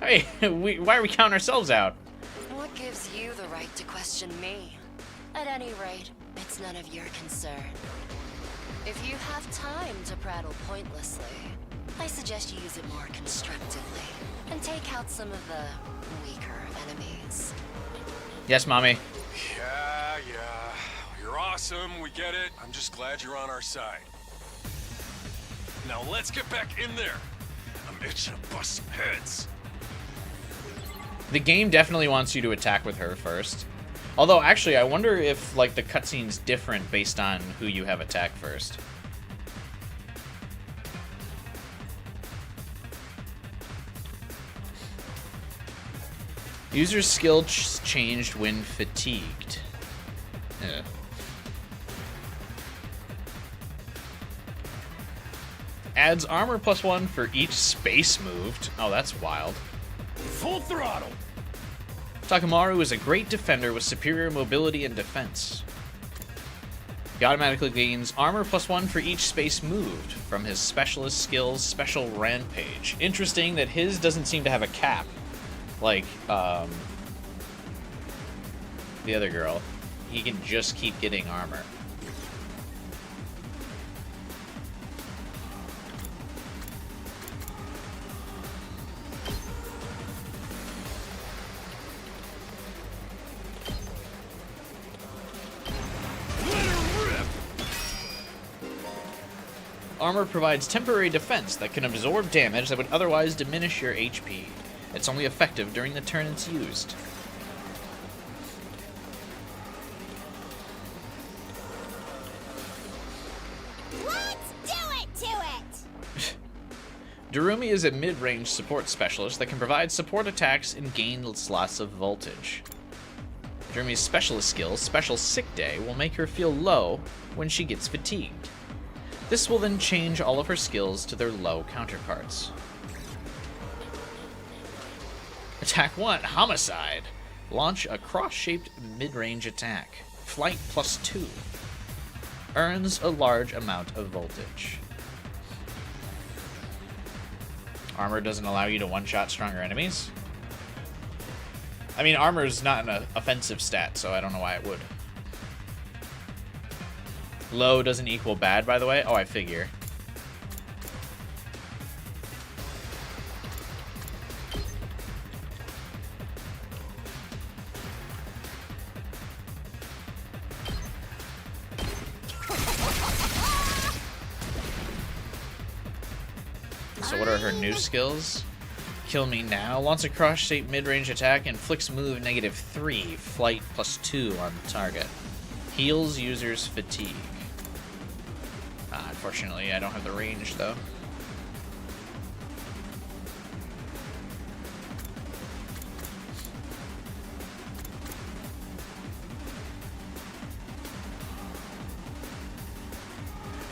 Hey, why are we counting ourselves out? What gives you the right to question me? At any rate, it's none of your concern. If you have time to prattle pointlessly, I suggest you use it more constructively and take out some of the weaker enemies. Yes, Mommy. Yeah. You're awesome, we get it. I'm just glad you're on our side. Now let's get back in there. I'm itching to bust some heads. The game definitely wants you to attack with her first. Although, actually, I wonder if, like, the cutscene's different based on who you have attack first. User's skill changed when fatigued. Yeah. Adds armor +1 for each space moved. Oh, that's wild. Full throttle! Takamaru is a great defender with superior mobility and defense. He automatically gains armor +1 for each space moved from his specialist skills Special Rampage. Interesting that his doesn't seem to have a cap. Like, the other girl. He can just keep getting armor. Armor provides temporary defense that can absorb damage that would otherwise diminish your HP. It's only effective during the turn it's used. Let's do it to it! Darumi is a mid-range support specialist that can provide support attacks and gain lots of voltage. Darumi's specialist skill, Special Sick Day, will make her feel low when she gets fatigued. This will then change all of her skills to their low counterparts. Attack 1, Homicide. Launch a cross-shaped mid-range attack. Flight +2. Earns a large amount of voltage. Armor doesn't allow you to one-shot stronger enemies. I mean, armor's not an offensive stat, so I don't know why it would. Low doesn't equal bad, by the way. Oh, I figure. So what are her new skills? Kill me now. Launch a cross-shaped mid-range attack. Inflicts move -3. Flight +2 on target. Heals users fatigue. Unfortunately, I don't have the range, though.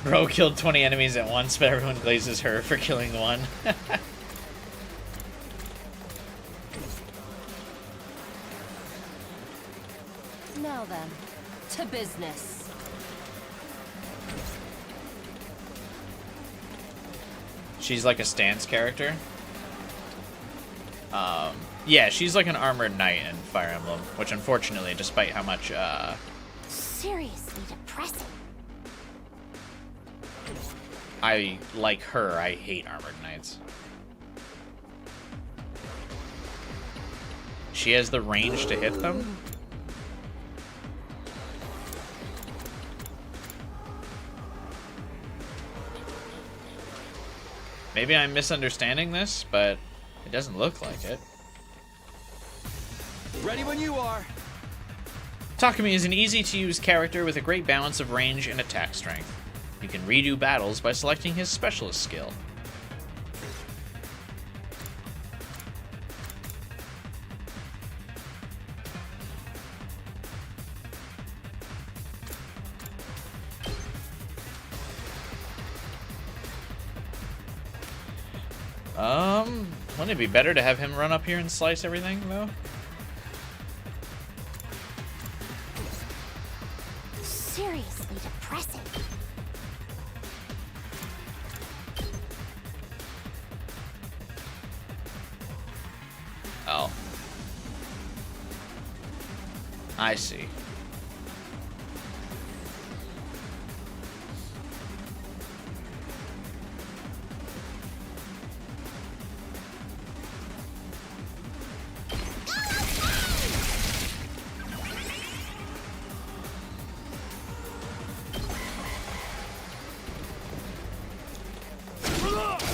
Bro killed 20 enemies at once, but everyone glazes her for killing one. Now then, to business. She's like a stance character. Yeah, she's like an armored knight in Fire Emblem, which unfortunately, despite how much, Seriously depressing. I like her, I hate armored knights. She has the range to hit them? Maybe I'm misunderstanding this, but it doesn't look like it. Ready when you are. Takumi is an easy-to-use character with a great balance of range and attack strength. You can redo battles by selecting his specialist skill. Wouldn't it be better to have him run up here and slice everything, though? Seriously depressing. Oh. I see.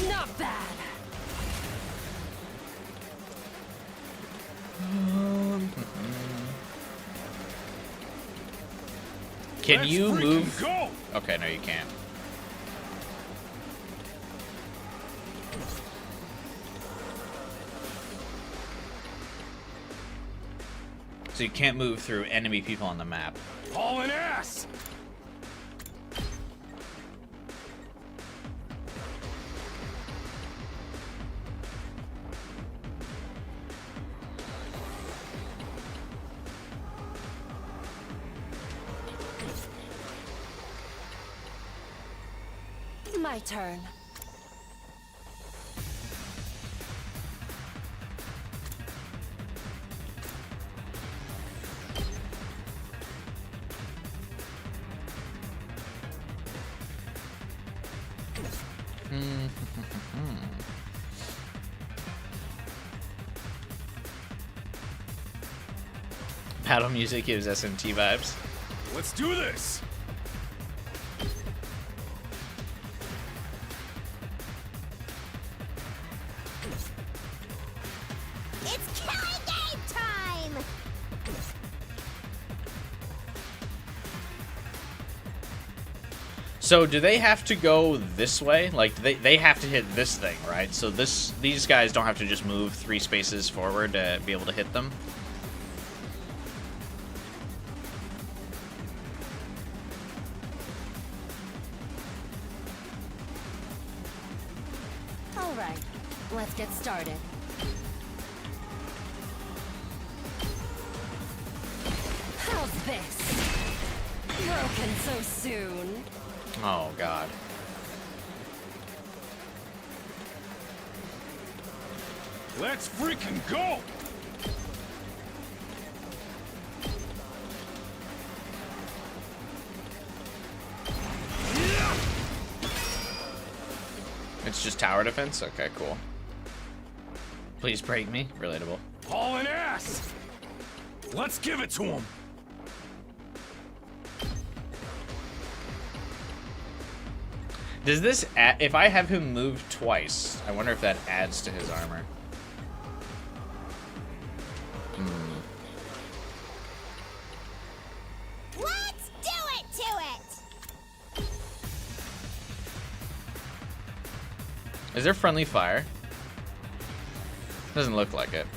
Not bad. Can Let's you freaking move? go! Okay, no, you can't. So you can't move through enemy people on the map. Hauling ass! My turn. Battle music gives SMT vibes. Let's do this! It's killing game time! So do they have to go this way? Like they have to hit this thing, right? So these guys don't have to just move 3 spaces forward to be able to hit them. All right, let's get started. How's this? Broken so soon. Oh god. Let's freaking go! It's just tower defense? Okay, cool. Please break me. Relatable. Hauling ass! Let's give it to him! Does this add, if I have him move twice, I wonder if that adds to his armor. Let's do it to it! Is there friendly fire? Doesn't look like it.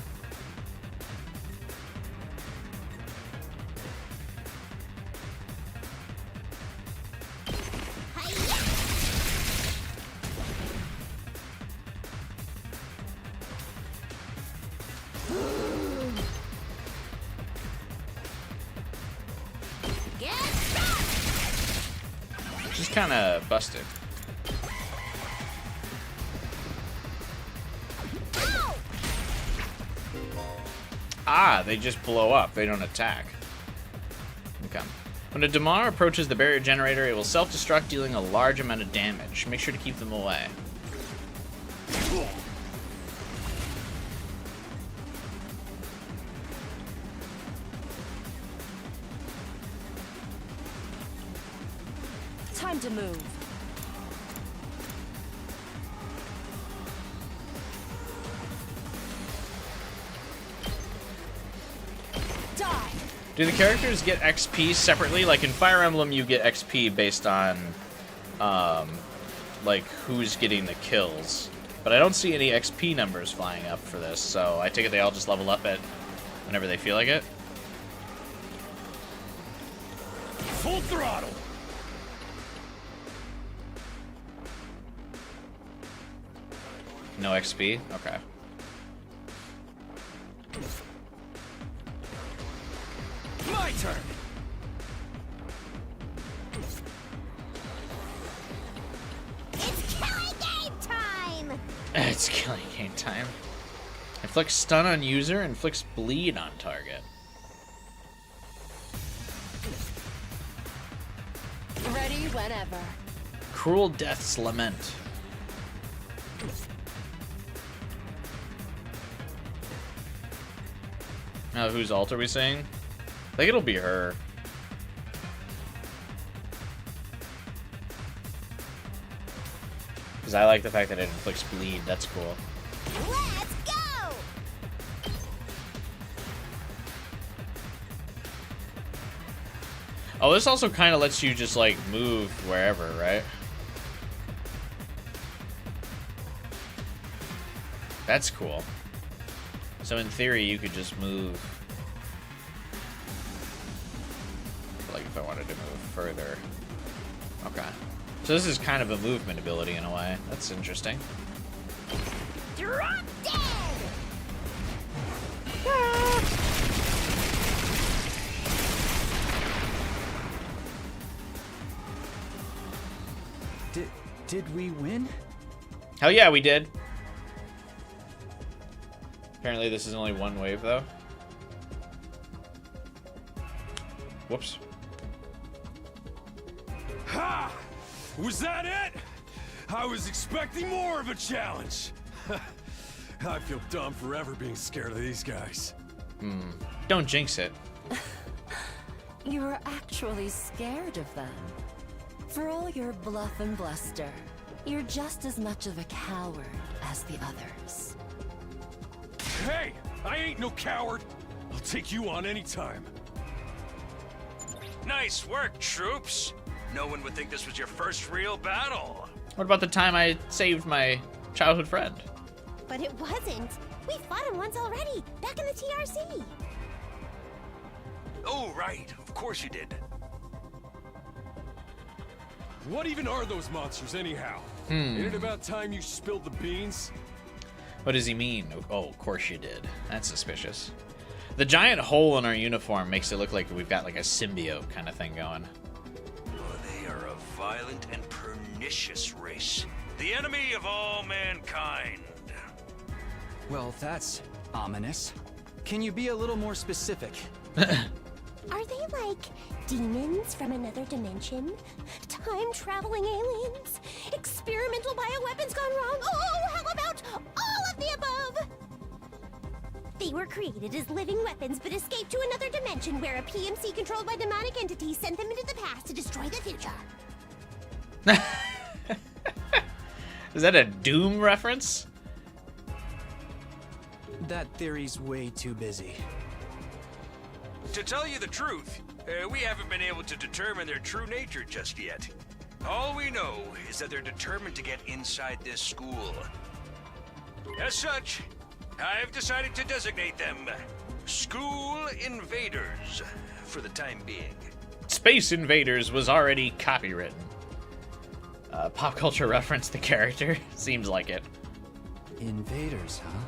She's kind of busted. Ah, they just blow up. They don't attack. Okay. When a Damar approaches the barrier generator, it will self-destruct, dealing a large amount of damage. Make sure to keep them away. Time to move. Die. Do the characters get XP separately? Like in Fire Emblem, you get XP based on, like who's getting the kills. But I don't see any XP numbers flying up for this, so I take it they all just level up at whenever they feel like it. Full throttle! No XP? Okay. My turn! It's killing game time! It's killing game time. Inflicts stun on user, inflicts bleed on target. Ready whenever. Cruel Death's Lament. Now, whose ult are we saying? I think it'll be her. Because I like the fact that it inflicts bleed. That's cool. Let's go! Oh, this also kind of lets you just, like, move wherever, right? That's cool. So in theory, you could just move. Like if I wanted to move further. Okay. So this is kind of a movement ability in a way. That's interesting. Drop dead! Did we win? Hell yeah, we did. Apparently this is only one wave though. Whoops. Ha! Was that it? I was expecting more of a challenge. I feel dumb forever being scared of these guys. Don't jinx it. You were actually scared of them. For all your bluff and bluster, you're just as much of a coward as the others. Hey, I ain't no coward. I'll take you on anytime. Nice work, troops. No one would think this was your first real battle. What about the time I saved my childhood friend? But it wasn't. We fought him once already, back in the TRC. Oh, right. Of course you did. What even are those monsters anyhow? Ain't it about time you spilled the beans? What does he mean? Oh, of course you did. That's suspicious. The giant hole in our uniform makes it look like we've got like a symbiote kind of thing going. Oh, they are a violent and pernicious race. The enemy of all mankind. Well, that's ominous. Can you be a little more specific? Are they like demons from another dimension? Time-traveling aliens? Experimental bioweapons gone wrong? Oh, how about all of the above? They were created as living weapons but escaped to another dimension where a PMC controlled by demonic entities sent them into the past to destroy the future. Is that a Doom reference? That theory's way too busy. To tell you the truth, we haven't been able to determine their true nature just yet. All we know is that they're determined to get inside this school. As such, I've decided to designate them School Invaders for the time being. Space Invaders was already copywritten. Pop culture reference the character. Seems like it. Invaders, huh?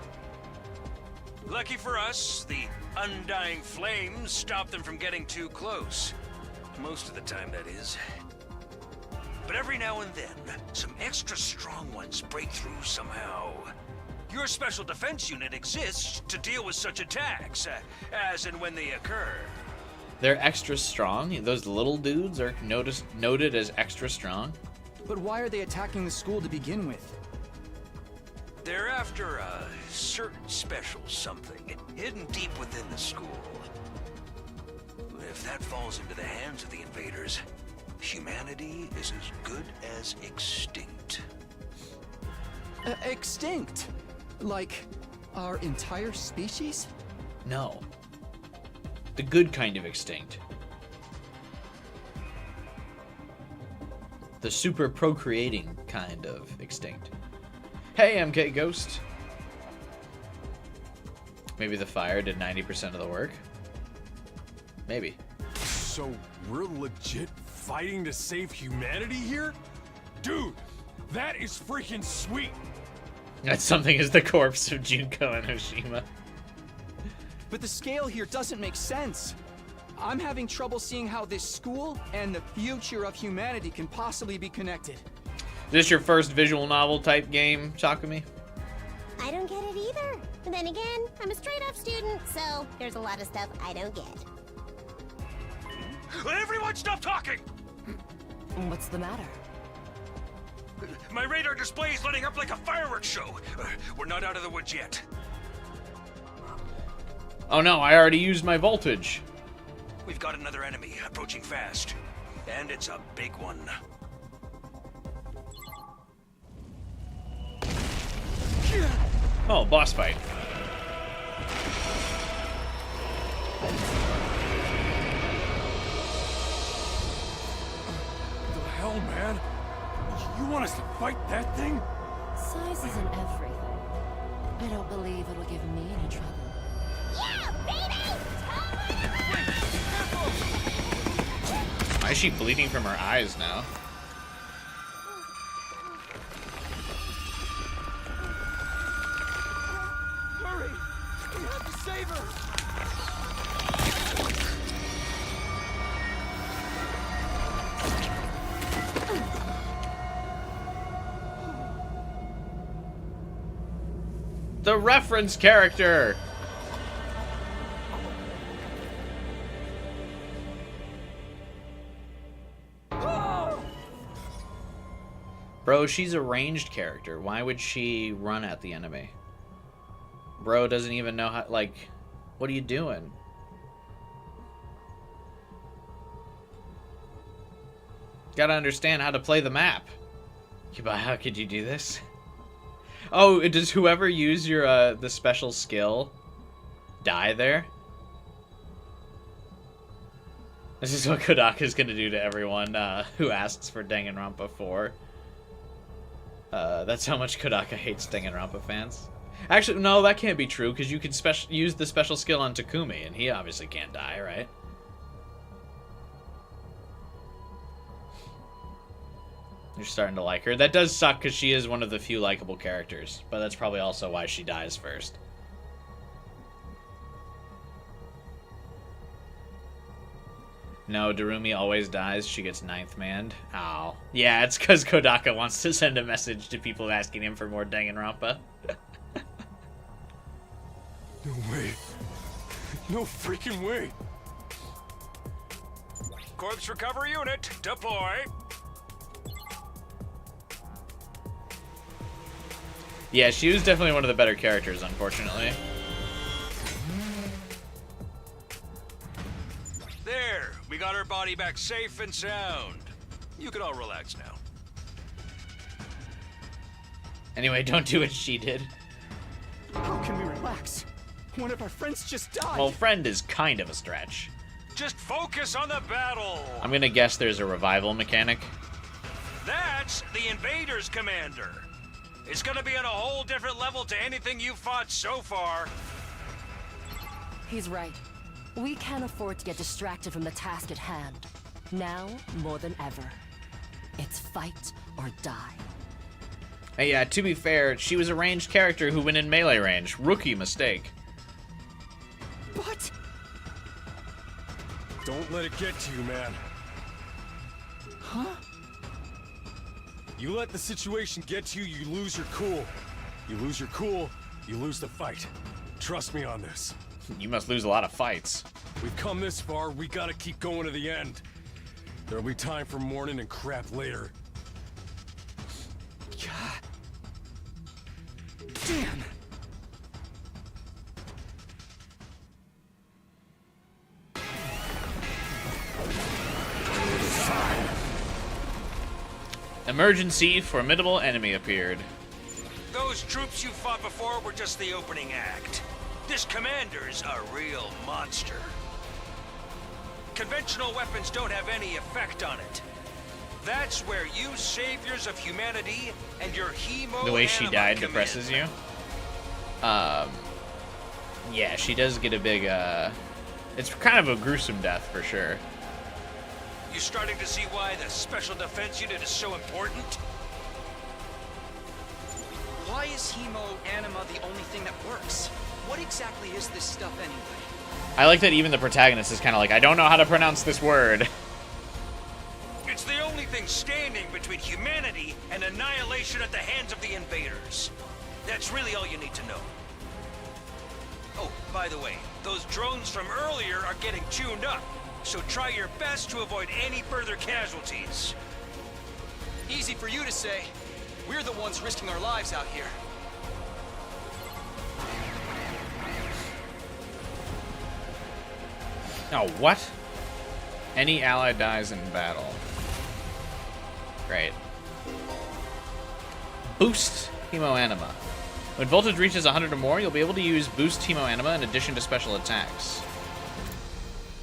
Lucky for us, the undying flames stop them from getting too close. Most of the time, that is. But every now and then, some extra strong ones break through somehow. Your special defense unit exists to deal with such attacks, as and when they occur. They're extra strong? Those little dudes are noted as extra strong? But why are they attacking the school to begin with? They're after a certain special something, hidden deep within the school. If that falls into the hands of the invaders, humanity is as good as extinct. Extinct? Like, our entire species? No. The good kind of extinct. The super procreating kind of extinct. Hey, MK Ghost. Maybe the fire did 90% of the work? Maybe. So we're legit fighting to save humanity here? Dude, that is freaking sweet. That something is the corpse of Junko and Oshima. But the scale here doesn't make sense. I'm having trouble seeing how this school and the future of humanity can possibly be connected. Is this your first visual novel type game, Shakumi? I don't get it either. And then again, I'm a straight-up student, so there's a lot of stuff I don't get. Everyone stop talking! What's the matter? My radar display is lighting up like a fireworks show. We're not out of the woods yet. Oh no, I already used my voltage. We've got another enemy approaching fast. And it's a big one. Oh, boss fight. The hell, man? You want us to fight that thing? Size isn't everything. I don't believe it'll give me any trouble. Yeah, baby! Why is she bleeding from her eyes now? Hurry! We have to save her! The reference character! Bro, she's a ranged character. Why would she run at the enemy? Bro doesn't even know how, like, what are you doing? Gotta understand how to play the map. But how could you do this? Oh, does whoever use your, the special skill die there? This is what Kodaka's gonna do to everyone who asks for Danganronpa 4. That's how much Kodaka hates Danganronpa fans. Actually, no, that can't be true, because you can use the special skill on Takumi, and he obviously can't die, right? You're starting to like her. That does suck, because she is one of the few likable characters, but that's probably also why she dies first. No, Darumi always dies. She gets 9th manned. Oh. Yeah, it's because Kodaka wants to send a message to people asking him for more Danganronpa. No way. No freaking way. Corpse recovery unit, deploy. Yeah, she was definitely one of the better characters, unfortunately. There, we got her body back safe and sound. You can all relax now. Anyway, don't do what she did. How can we relax? One of our friends just died. Well, friend is kind of a stretch. Just focus on the battle. I'm gonna guess there's a revival mechanic. That's the Invaders Commander. It's gonna be on a whole different level to anything you've fought so far. He's right. We can't afford to get distracted from the task at hand. Now, more than ever. It's fight or die. Hey, yeah, to be fair, she was a ranged character who went in melee range. Rookie mistake. But... Don't let it get to you, man. Huh? You let the situation get to you, you lose your cool. You lose your cool, you lose the fight. Trust me on this. You must lose a lot of fights. We've come this far, we gotta keep going to the end. There'll be time for mourning and crap later. Damn! Emergency, formidable enemy appeared. Those troops you fought before were just the opening act. This commander's a real monster. Conventional weapons don't have any effect on it. That's where you saviors of humanity and your hemo The way she anima died come depresses in. you. Yeah, she does get a big, it's kind of a gruesome death for sure. You starting to see why the Special Defense Unit is so important? Why is hemo anima the only thing that works? What exactly is this stuff anyway? I like that even the protagonist is kind of like, I don't know how to pronounce this word. It's the only thing standing between humanity and annihilation at the hands of the invaders. That's really all you need to know. Oh, by the way, those drones from earlier are getting tuned up, so try your best to avoid any further casualties. Easy for you to say. We're the ones risking our lives out here. Oh, what? Any ally dies in battle. Great. Boost Hemo Anima. When voltage reaches 100 or more, you'll be able to use Boost Hemo Anima in addition to special attacks.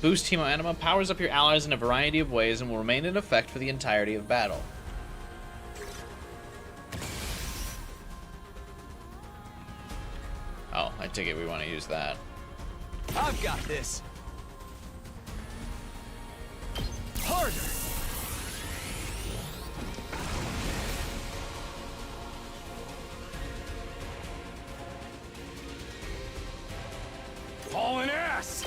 Boost Hemo Anima powers up your allies in a variety of ways and will remain in effect for the entirety of battle. Oh, I take it we want to use that. I've got this. Harder. Hauling ass!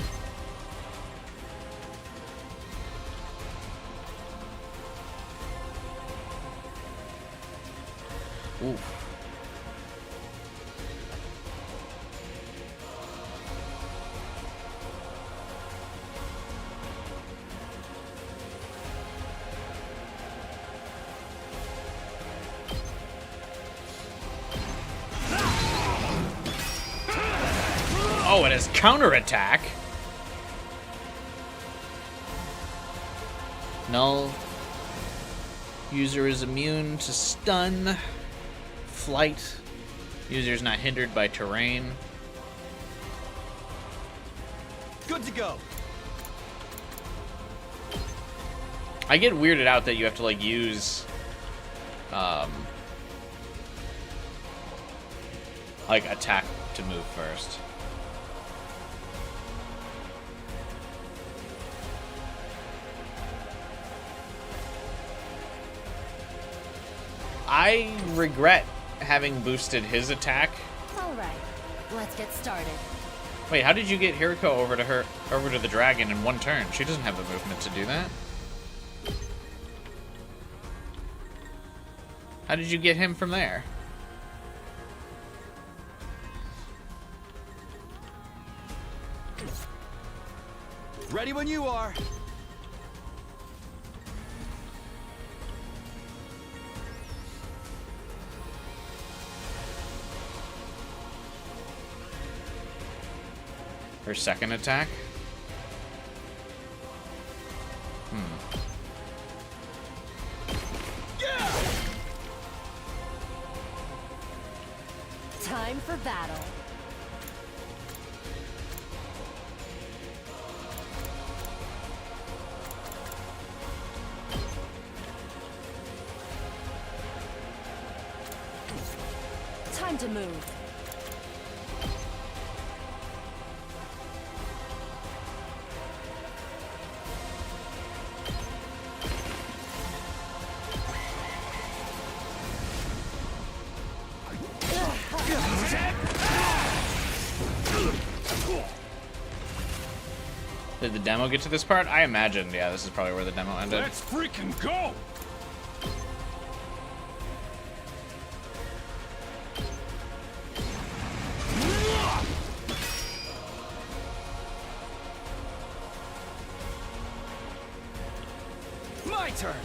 Ooh. Oh, it has counterattack. Null. User is immune to stun. Flight. User is not hindered by terrain. Good to go. I get weirded out that you have to like use like attack to move first. I regret having boosted his attack. All right, let's get started. Wait, how did you get Hiriko over to the dragon in one turn? She doesn't have the movement to do that. How did you get him from there? Ready when you are. Her second attack? Time for battle. Time to move. Did the demo get to this part? I imagined, yeah, this is probably where the demo ended. Let's freaking go! My turn.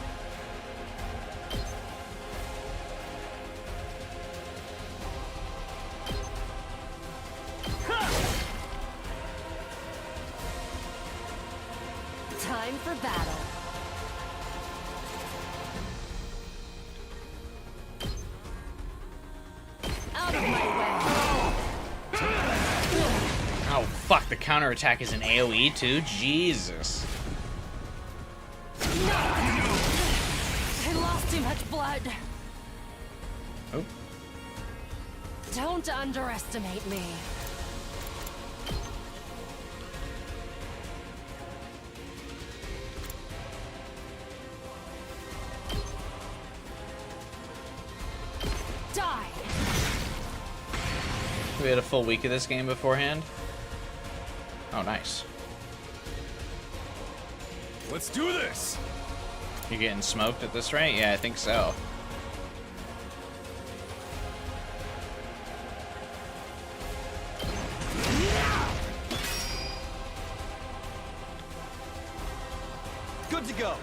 Time for battle. Out of my way. Oh, fuck, the counterattack is an AoE too? Jesus. I lost too much blood. Oh. Don't underestimate me. Die. We had a full week of this game beforehand. Oh, nice. Let's do this! You're getting smoked at this rate? Yeah, I think so. Good to go.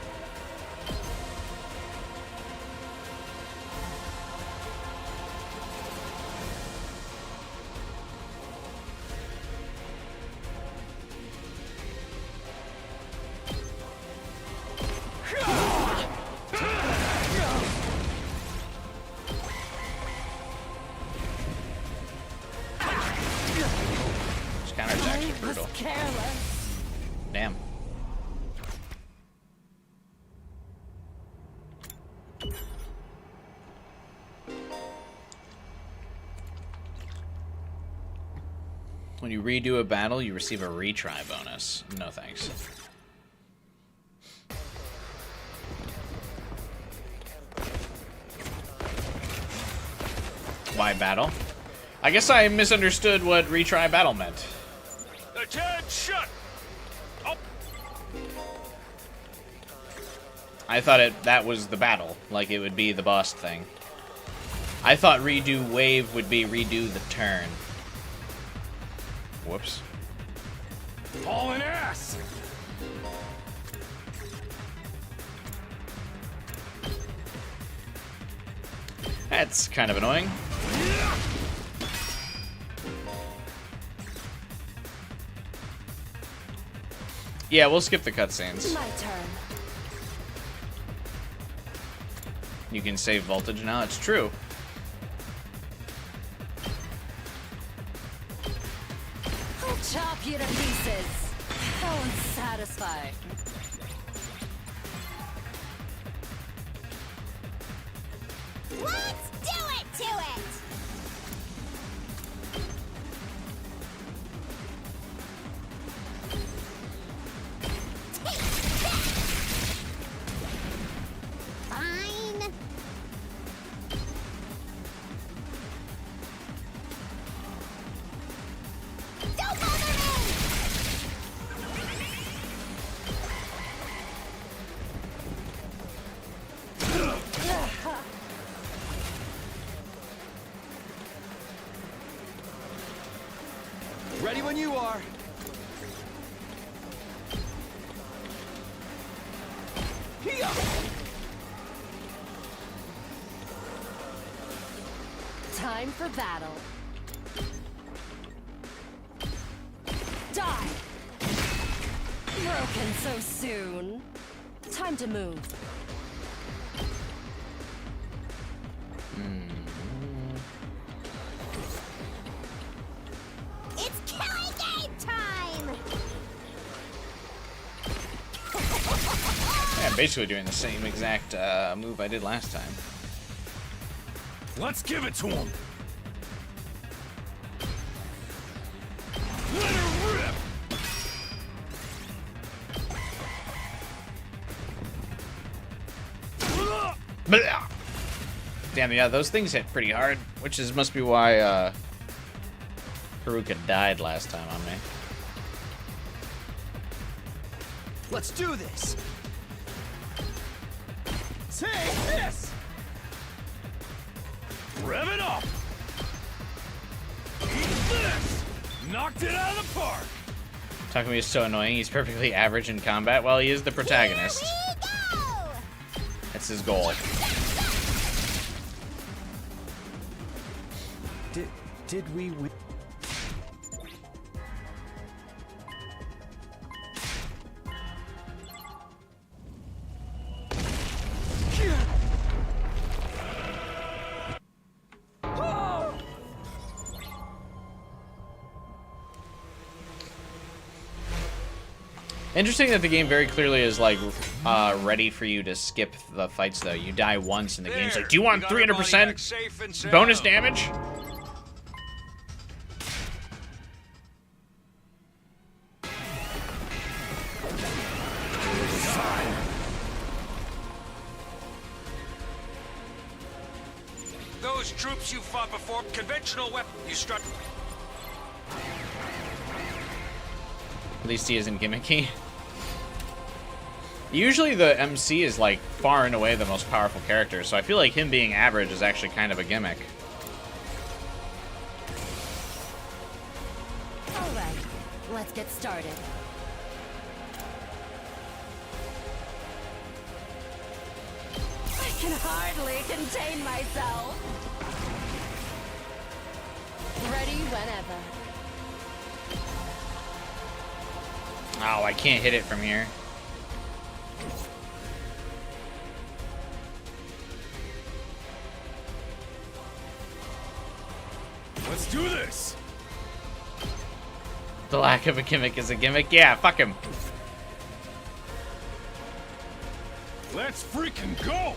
These counterattacks are brutal. Careless. Damn. When you redo a battle, you receive a retry bonus. No thanks. Why battle? I guess I misunderstood what retry battle meant. Attention! Oh. I thought that was the battle, like it would be the boss thing. I thought redo wave would be redo the turn. Whoops. Hauling ass! That's kind of annoying. Yeah, we'll skip the cutscenes. My turn. You can save voltage now, it's true. I'll chop you to pieces. How unsatisfying. Let's do it to it! Fine. Don't bother Ready when you are. Here. Time for battle. Die! Broken so soon. Time to move. It's killing game time! Yeah, I'm basically doing the same exact move I did last time. Let's give it to him. Let her rip. Blah! Damn, yeah, those things hit pretty hard, which is must be why Haruka died last time on me. Let's do this! Take this! Rev it up. Eat this. Knocked it out of the park. Takumi is so annoying. He's perfectly average in combat. Well, he is the protagonist. Here we go! That's his goal. Did we win? Interesting that the game very clearly is like ready for you to skip the fights though. You die once and the game's like, do you want 300% bonus damage? Those troops you fought before, conventional weapon, you struck. At least he isn't gimmicky. Usually the MC is like far and away the most powerful character, so I feel like him being average is actually kind of a gimmick. Alright, let's get started. I can hardly contain myself. Ready whenever. Oh, I can't hit it from here. Let's do this. The lack of a gimmick is a gimmick. Yeah, fuck him. Let's freaking go.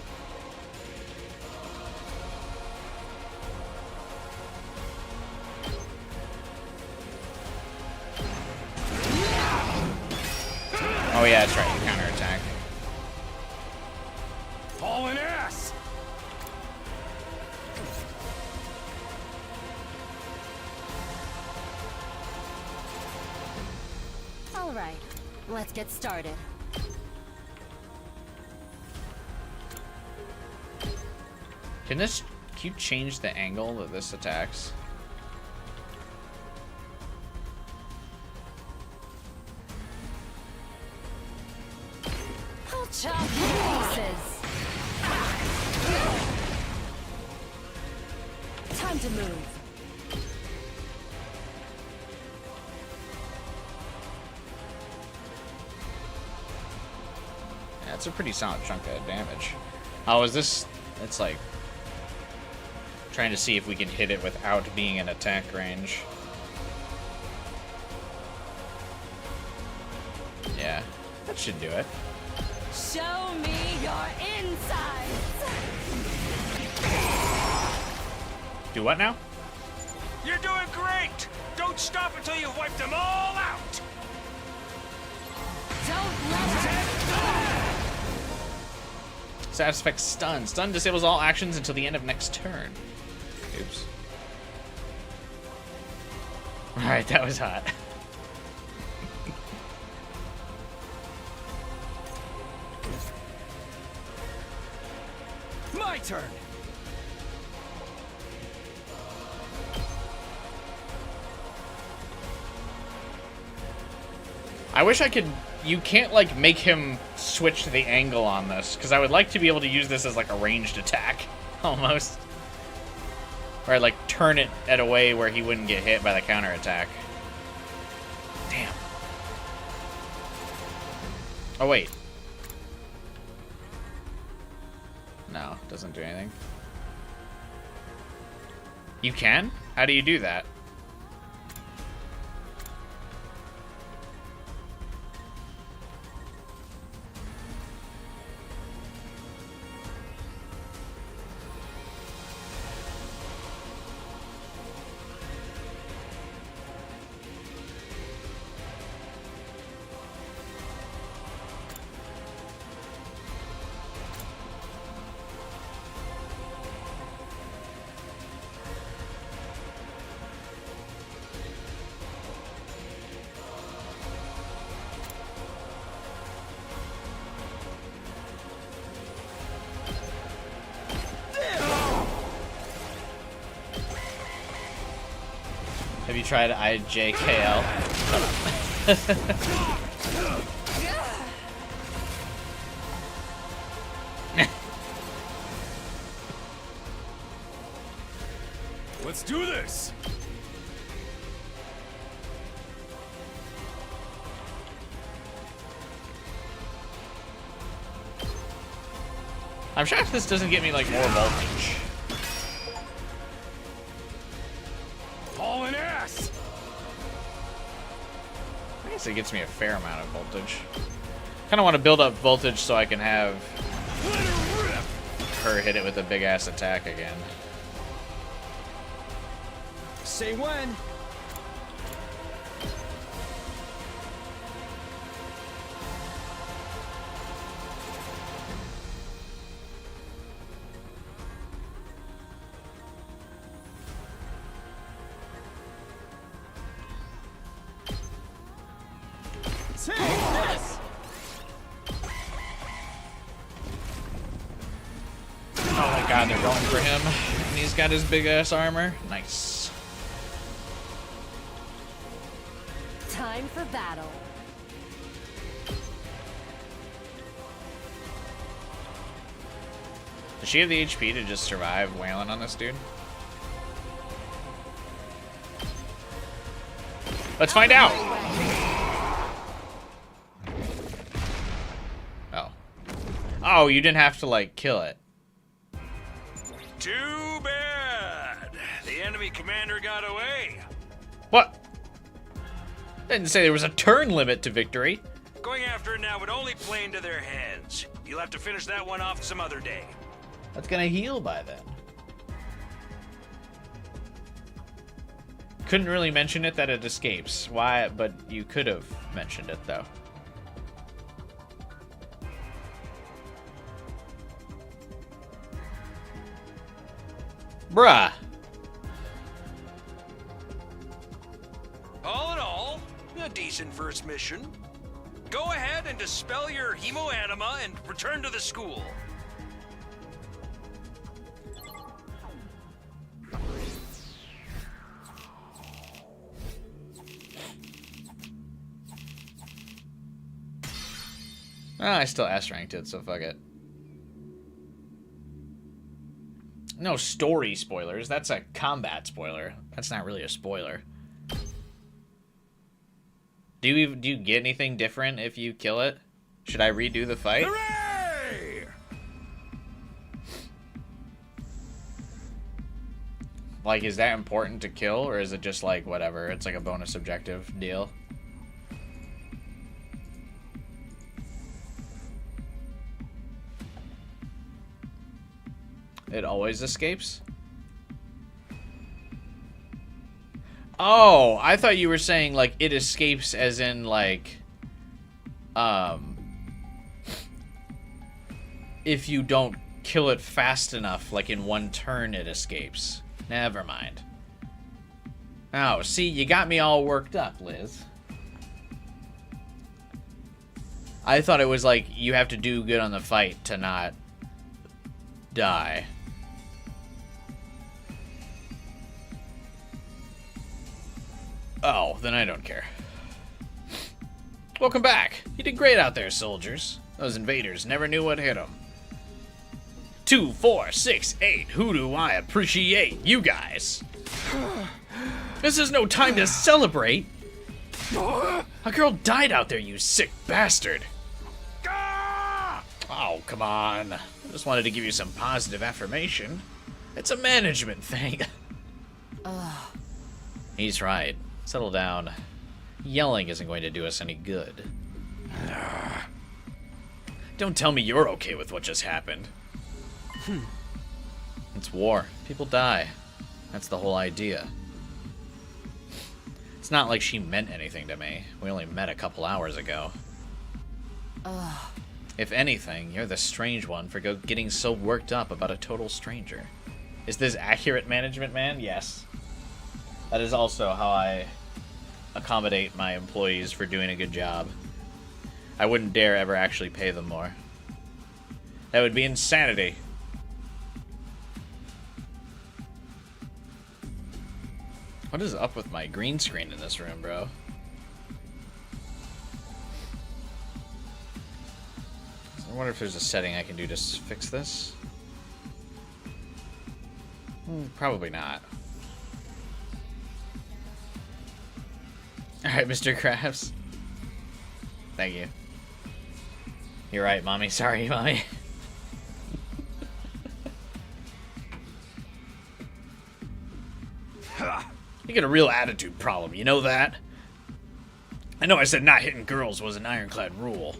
Oh yeah, that's right, you counterattack. Hauling ass. Alright, let's get started. Can you change the angle that this attacks? I'll chop you to pieces. Time to move. Yeah, it's a pretty solid chunk of damage. Oh, is this... It's like... Trying to see if we can hit it without being in attack range. Yeah, that should do it. Show me your insides. Do what now? You're doing great! Don't stop until you've wiped them all out! Don't let Status effect stun. Stun disables all actions until the end of next turn. Oops. Alright, that was hot. My turn! I wish I could... You can't, like, make him switch the angle on this, because I would like to be able to use this as, like, a ranged attack, almost. Or, like, turn it at a way where he wouldn't get hit by the counterattack. Damn. Oh, wait. No, doesn't do anything. You can? How do you do that? Have you tried IJKL? Let's do this! I'm shocked this doesn't get me, like, more voltage. Hauling ass! I guess it gets me a fair amount of voltage. Kind of want to build up voltage so I can have her hit it with a big-ass attack again. Say when. Take this! Oh my god, they're going for him. And he's got his big-ass armor. Nice. Time for battle. Does she have the HP to just survive wailing on this dude? Let's find out! Oh. Oh, you didn't have to, like, kill it. Too bad. The enemy commander got away. What? Didn't say there was a turn limit to victory. Going after it now would only play into their hands. You'll have to finish that one off some other day. That's gonna heal by then. Couldn't really mention it that it escapes. Why? But you could have mentioned it, though. Bruh. All in all, a decent first mission. Go ahead and dispel your hemoanima and return to the school. I still S-ranked it, so fuck it. No story spoilers. That's a combat spoiler. That's not really a spoiler. Do you get anything different if you kill it? Should I redo the fight? Hooray! Like, is that important to kill, or is it just like whatever? It's like a bonus objective deal. It always escapes? Oh, I thought you were saying, like, it escapes as in, like, if you don't kill it fast enough, like, in one turn it escapes. Never mind. Oh, see, you got me all worked up, Liz. I thought it was, like, you have to do good on the fight to not die. Oh, then I don't care. Welcome back. You did great out there, soldiers. Those invaders never knew what hit them. 2, 4, 6, 8. Who do I appreciate? You guys. This is no time to celebrate. A girl died out there, you sick bastard. Oh, come on. I just wanted to give you some positive affirmation. It's a management thing. He's right. Settle down. Yelling isn't going to do us any good. Don't tell me you're okay with what just happened. It's war. People die. That's the whole idea. It's not like she meant anything to me. We only met a couple hours ago. If anything, you're the strange one for getting so worked up about a total stranger. Is this accurate management, man? Yes. That is also how I accommodate my employees for doing a good job. I wouldn't dare ever actually pay them more. That would be insanity. What is up with my green screen in this room, bro? I wonder if there's a setting I can do to fix this. Probably not. Alright, Mr. Krabs. Thank you. You're right, Mommy. Sorry, Mommy. You get a real attitude problem, you know that? I know I said not hitting girls was an ironclad rule.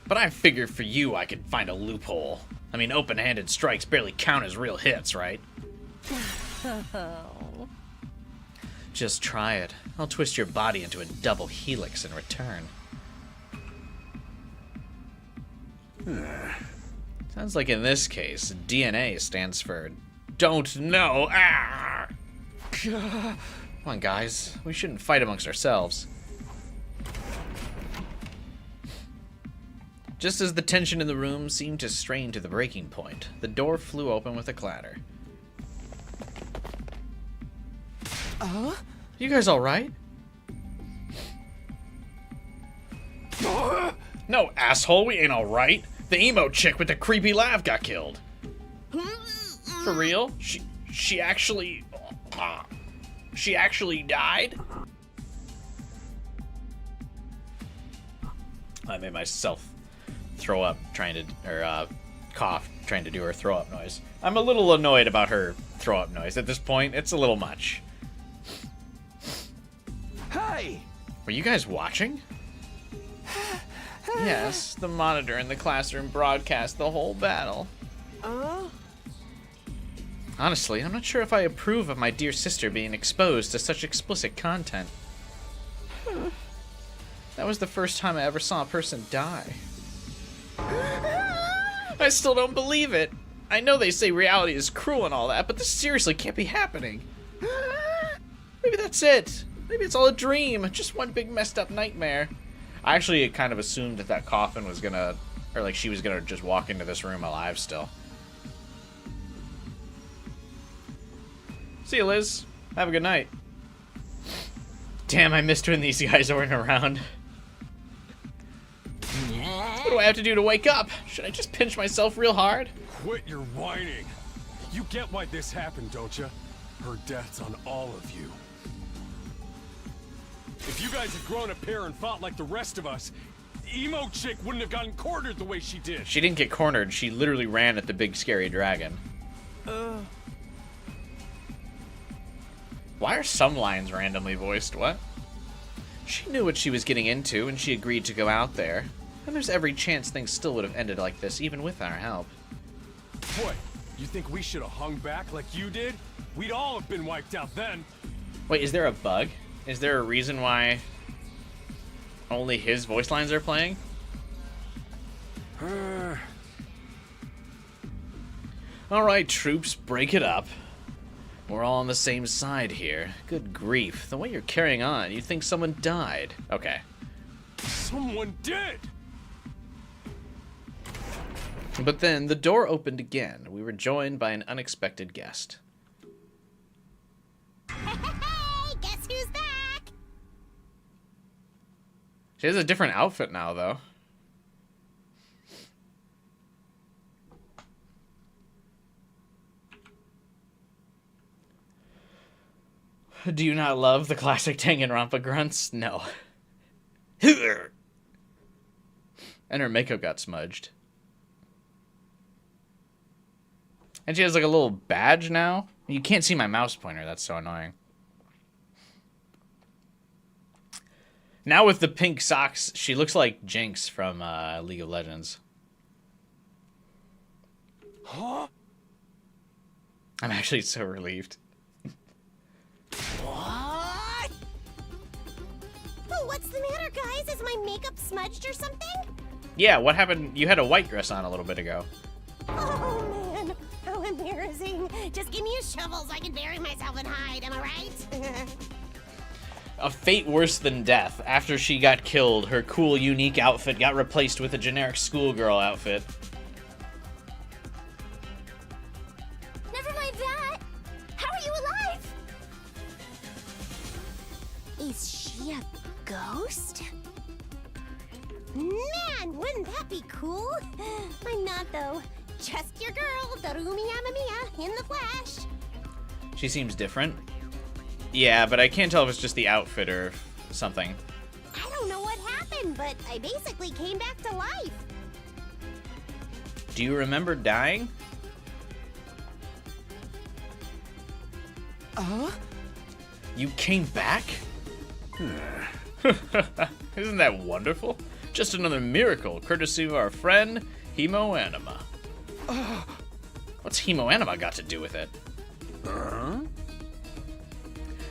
But I figured for you I could find a loophole. I mean, open-handed strikes barely count as real hits, right? Just try it. I'll twist your body into a double helix in return. Sounds like in this case, DNA stands for don't know. Ah! Come on, guys. We shouldn't fight amongst ourselves. Just as the tension in the room seemed to strain to the breaking point, the door flew open with a clatter. You guys alright? No, asshole, we ain't alright. The emo chick with the creepy laugh got killed. For real? She actually died? I made myself throw up trying to, or cough trying to do her throw up noise. I'm a little annoyed about her throw up noise at this point. It's a little much. Hey! Were you guys watching? Yes, the monitor in the classroom broadcast the whole battle. Honestly, I'm not sure if I approve of my dear sister being exposed to such explicit content. That was the first time I ever saw a person die. I still don't believe it. I know they say reality is cruel and all that, but this seriously can't be happening. Maybe that's it. Maybe it's all a dream. Just one big messed up nightmare. I actually kind of assumed that coffin was gonna, or like she was gonna just walk into this room alive still. See you, Liz. Have a good night. Damn, I missed when these guys weren't around. What do I have to do to wake up? Should I just pinch myself real hard? Quit your whining. You get why this happened, don't you? Her death's on all of you. If you guys had grown a pair and fought like the rest of us, emo chick wouldn't have gotten cornered the way she did. She didn't get cornered. She literally ran at the big scary dragon. Why are some lines randomly voiced? What? She knew what she was getting into, and she agreed to go out there. And there's every chance things still would have ended like this, even with our help. What? You think we should have hung back like you did? We'd all have been wiped out then. Wait, is there a bug? Is there a reason why only his voice lines are playing? Alright, troops, break it up. We're all on the same side here. Good grief. The way you're carrying on, you'd think someone died. Okay. Someone did! But then the door opened again. We were joined by an unexpected guest. Hey, guess who's back? She has a different outfit now, though. Do you not love the classic Danganronpa grunts? No. And her makeup got smudged. And she has like a little badge now. You can't see my mouse pointer. That's so annoying. Now with the pink socks, she looks like Jinx from League of Legends. Huh? I'm actually so relieved. What? Oh, what's the matter, guys? Is my makeup smudged or something? Yeah, what happened? You had a white dress on a little bit ago. Oh, man. How embarrassing. Just give me a shovel so I can bury myself and hide, am I right? A fate worse than death. After she got killed, her cool, unique outfit got replaced with a generic schoolgirl outfit. Never mind that. How are you alive? Is she a ghost? Man, wouldn't that be cool? I'm not, though. Just your girl, Darumi Yamamiya, in the flesh. She seems different. Yeah, but I can't tell if it's just the outfit or something. I don't know what happened, but I basically came back to life. Do you remember dying? You came back? Isn't that wonderful? Just another miracle, courtesy of our friend, Hemoanima. What's Hemoanima got to do with it?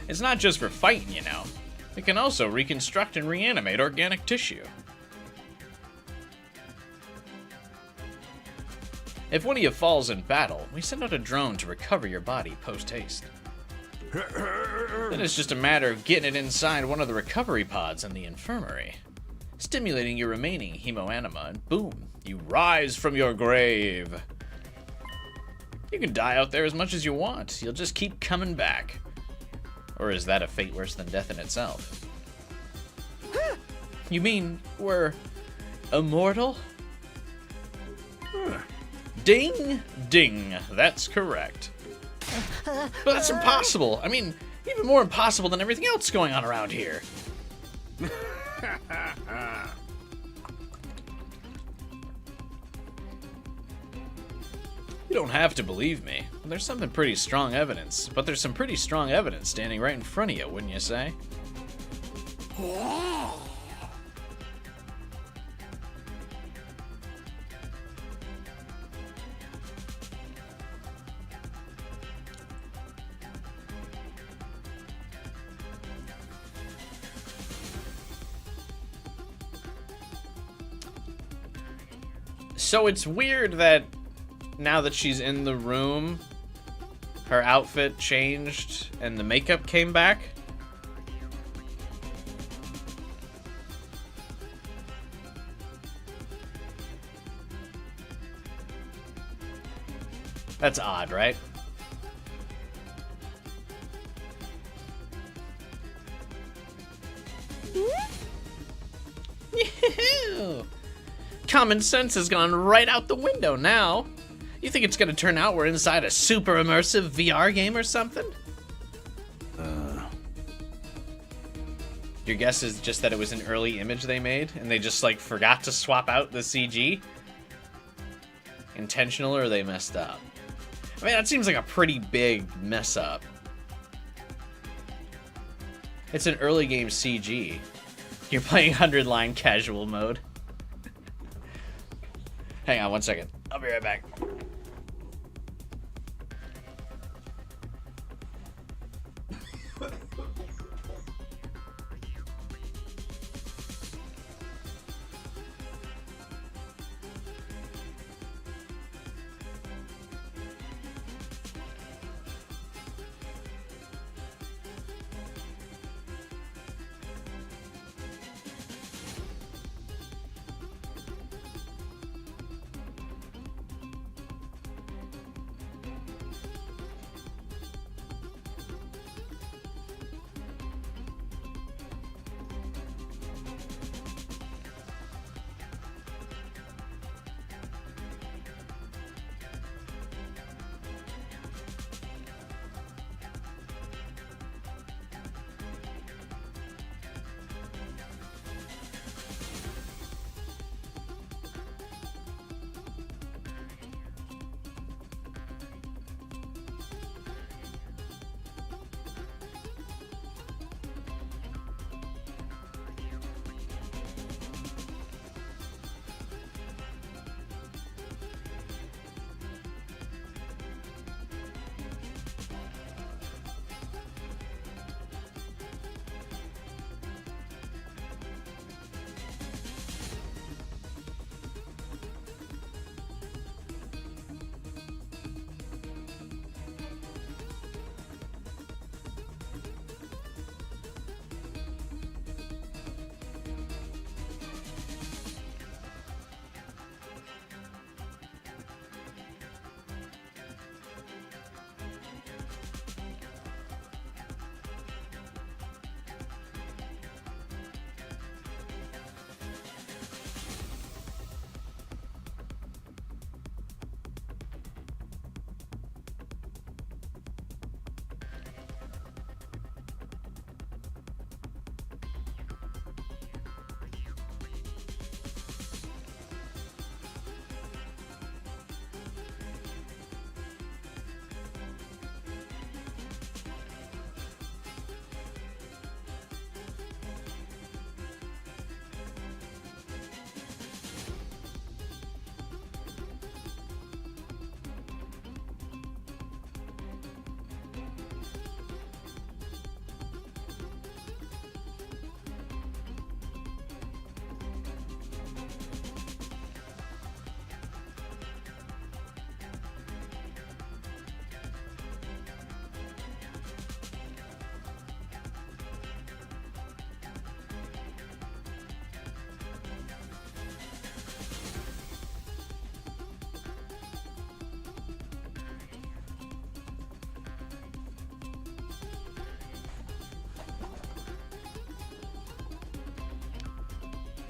It's not just for fighting, you know. It can also reconstruct and reanimate organic tissue. If one of you falls in battle, we send out a drone to recover your body post-haste. Then it's just a matter of getting it inside one of the recovery pods in the infirmary, stimulating your remaining hemoanima, and boom, you rise from your grave. You can die out there as much as you want. You'll just keep coming back. Or is that a fate worse than death in itself? You mean we're immortal? Ding, ding. That's correct. But that's impossible. I mean, even more impossible than everything else going on around here. You don't have to believe me. There's some pretty strong evidence standing right in front of you, wouldn't you say? So it's weird that now that she's in the room, her outfit changed and the makeup came back. That's odd, right? Common sense has gone right out the window now. You think it's gonna turn out we're inside a super immersive VR game or something? Your guess is just that it was an early image they made and they just like forgot to swap out the CG? Intentional or they messed up? I mean, that seems like a pretty big mess up. It's an early game CG. You're playing 100-line casual mode. Hang on one second. I'll be right back.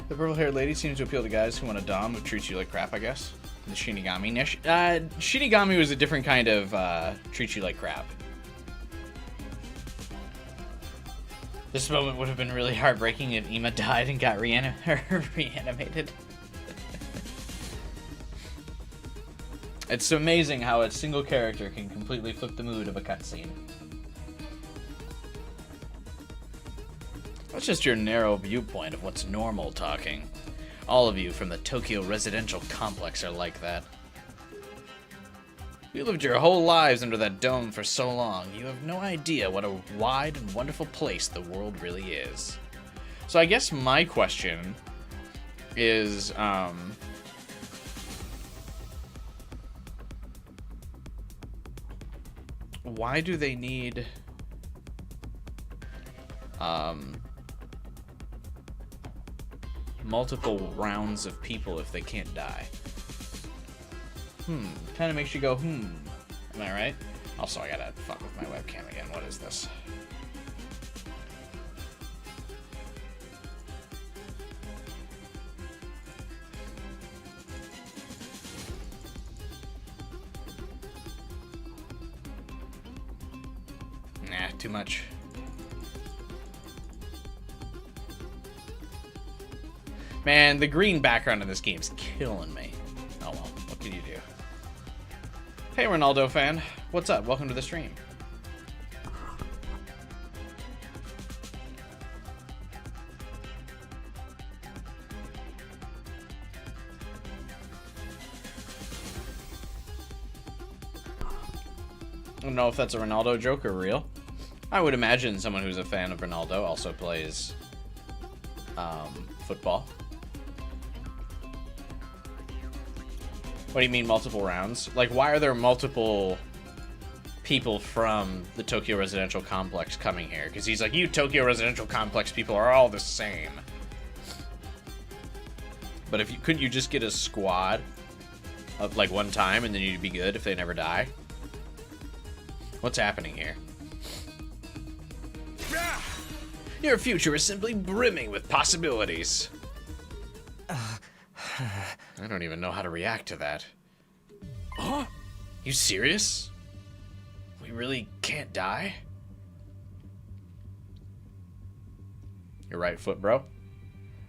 The purple-haired lady seems to appeal to guys who want a dom who treats you like crap, I guess. The Shinigami. Shinigami was a different kind of treat you like crap. This moment would have been really heartbreaking if Ima died and got reanimated. It's amazing how a single character can completely flip the mood of a cutscene. That's just your narrow viewpoint of what's normal talking. All of you from the Tokyo residential complex are like that. You lived your whole lives under that dome for so long, you have no idea what a wide and wonderful place the world really is. So I guess my question is, why do they need, multiple rounds of people if they can't die? Kind of makes you go, Am I right? Also, I gotta fuck with my webcam again. What is this? Nah, too much. Man, the green background in this game's killing me. Oh well, what can you do? Hey, Ronaldo fan. What's up? Welcome to the stream. I don't know if that's a Ronaldo joke or real. I would imagine someone who's a fan of Ronaldo also plays football. What do you mean multiple rounds? Like, why are there multiple people from the Tokyo residential complex coming here? Because he's like, you Tokyo residential complex people are all the same. But if you couldn't you just get a squad of like one time and then you'd be good if they never die? What's happening here? Your future is simply brimming with possibilities. I don't even know how to react to that. Huh? You serious? We really can't die? Your right foot, bro.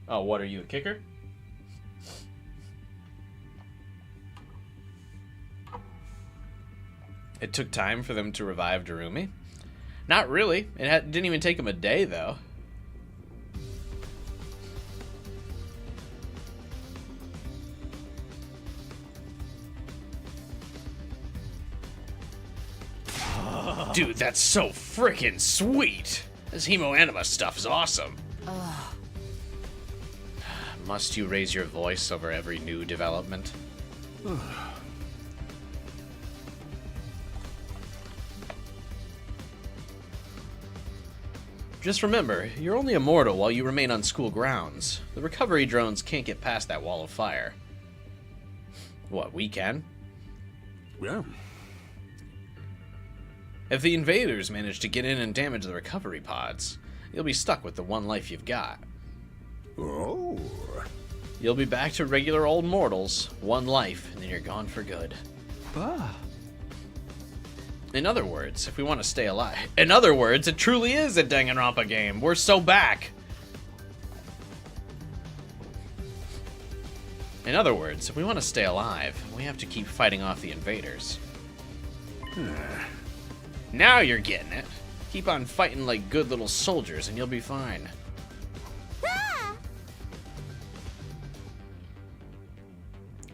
Oh, what are you, a kicker? It took time for them to revive Darumi? Not really. It didn't even take him a day, though. Dude, that's so freaking sweet. This hemoanima stuff is awesome. Must you raise your voice over every new development? Just remember, you're only immortal while you remain on school grounds. The recovery drones can't get past that wall of fire. What, we can? Yeah. If the invaders manage to get in and damage the recovery pods, you'll be stuck with the one life you've got. Oh. You'll be back to regular old mortals, one life, and then you're gone for good. In other words, if we want to stay alive... In other words, it truly is a Danganronpa game. We're so back. In other words, if we want to stay alive, we have to keep fighting off the invaders. Now you're getting it. Keep on fighting like good little soldiers and you'll be fine.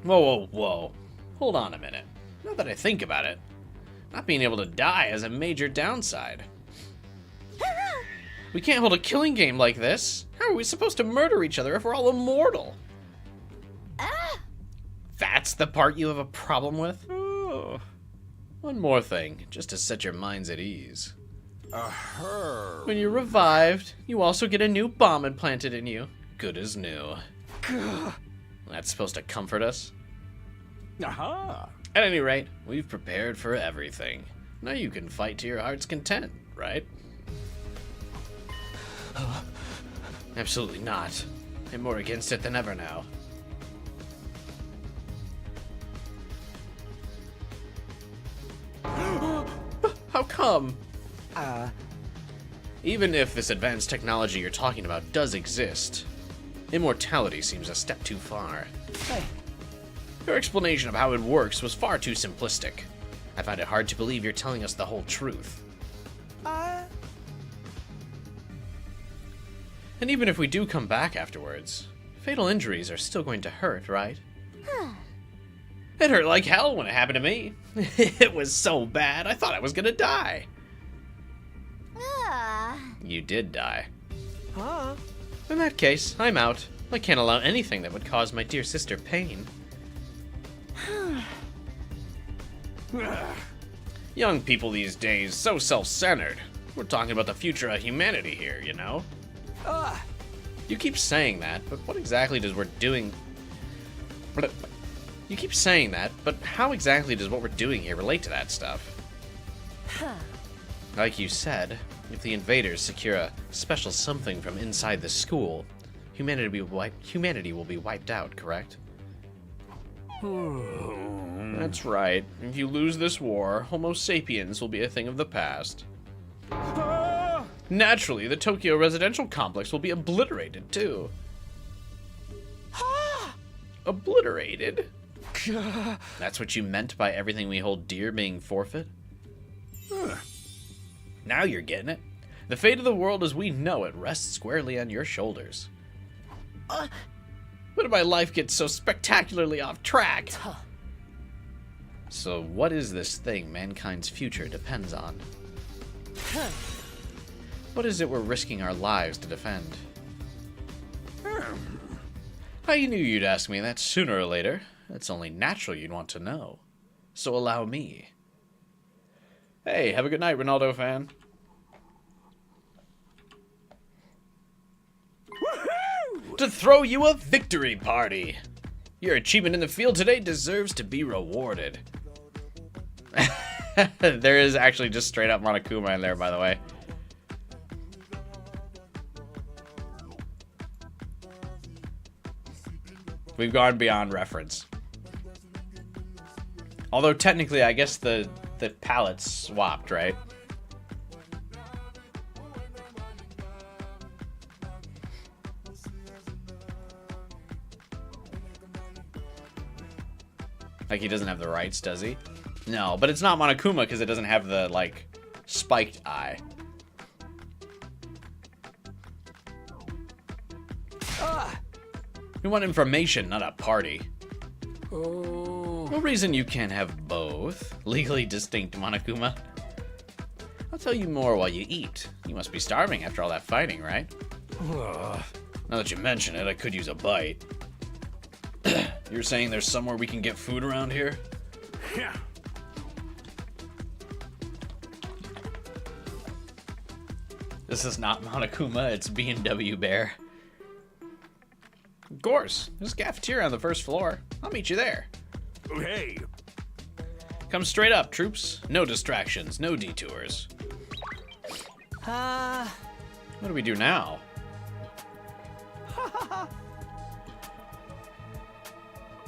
Whoa, whoa, whoa. Hold on a minute. Now that I think about it, not being able to die is a major downside. We can't hold a killing game like this. How are we supposed to murder each other if we're all immortal? That's the part you have a problem with? Oh. One more thing, just to set your minds at ease. When you're revived, you also get a new bomb implanted in you. Good as new. That's supposed to comfort us? Aha! At any rate, we've prepared for everything. Now you can fight to your heart's content, right? Absolutely not. I'm more against it than ever now. How come? Even if this advanced technology you're talking about does exist, immortality seems a step too far. Hey. Your explanation of how it works was far too simplistic. I find it hard to believe you're telling us the whole truth. And even if we do come back afterwards, fatal injuries are still going to hurt, right? It hurt like hell when it happened to me. It was so bad, I thought I was gonna die. You did die. Huh? In that case, I'm out. I can't allow anything that would cause my dear sister pain. Young people these days, so self-centered. We're talking about the future of humanity here, you know? You keep saying that, but what exactly does we're doing... You keep saying that, but how exactly does what we're doing here relate to that stuff? Like you said, if the invaders secure a special something from inside the school, humanity will be wiped out, correct? That's right. If you lose this war, Homo sapiens will be a thing of the past. Naturally, the Tokyo residential complex will be obliterated, too. Obliterated? That's what you meant by everything we hold dear being forfeit? Now you're getting it. The fate of the world as we know it rests squarely on your shoulders. When did my life get so spectacularly off track? So what is this thing mankind's future depends on? What is it we're risking our lives to defend? I knew you'd ask me that sooner or later. It's only natural you'd want to know. So allow me. Hey, have a good night, Ronaldo fan. To throw you a victory party. Your achievement in the field today deserves to be rewarded. There is actually just straight up Monokuma in there, by the way. We've gone beyond reference. Although technically, I guess the palettes swapped, right? Like, he doesn't have the rights, does he? No, but it's not Monokuma because it doesn't have the, like, spiked eye. We want information, not a party. No reason you can't have both. Legally distinct, Monokuma. I'll tell you more while you eat. You must be starving after all that fighting, right? Now that you mention it, I could use a bite. You're saying there's somewhere we can get food around here? Yeah. This is not Monokuma, it's B&W Bear. Of course, there's a cafeteria on the first floor. I'll meet you there. Hey. Come straight up, troops. No distractions, no detours. What do we do now?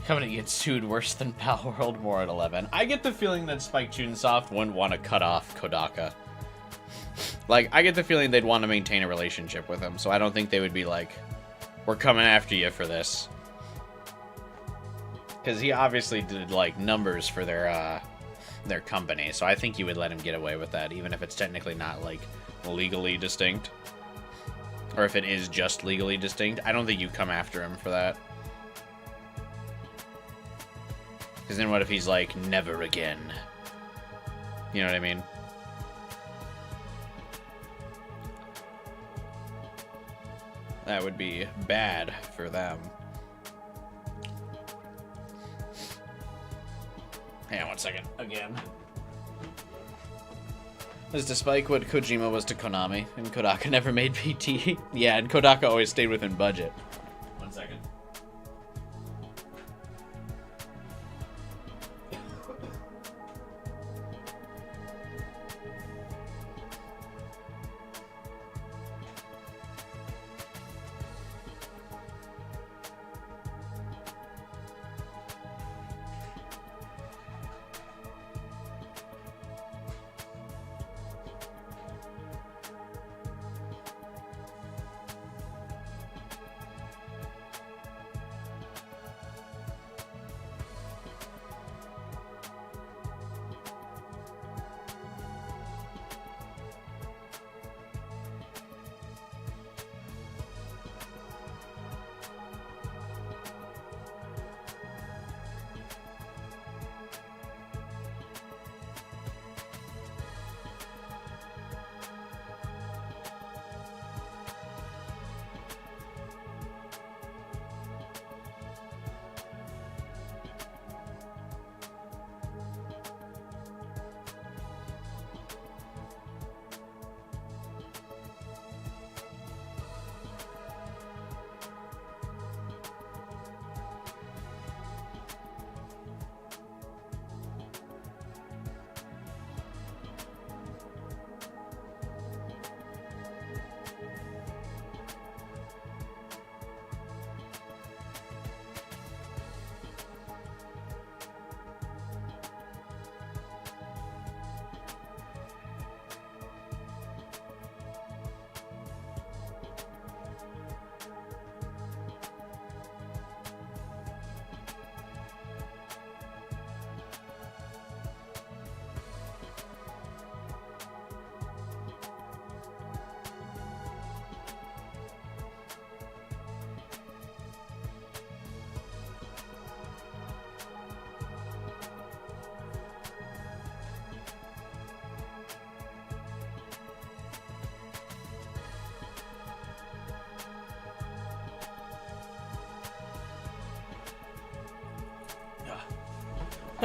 Coming to get sued worse than Pal World War at 11. I get the feeling that Spike Chunsoft wouldn't want to cut off Kodaka. Like, I get the feeling they'd want to maintain a relationship with him, so I don't think they would be like, we're coming after you for this. Because he obviously did, like, numbers for their company, so I think you would let him get away with that, even if it's technically not, like, legally distinct. Or if it is just legally distinct. I don't think you come after him for that. Because then what if he's like, never again? You know what I mean? That would be bad for them. Hang on one second. Again. As despite what Kojima was to Konami, and Kodaka never made PT. Yeah, and Kodaka always stayed within budget. One second.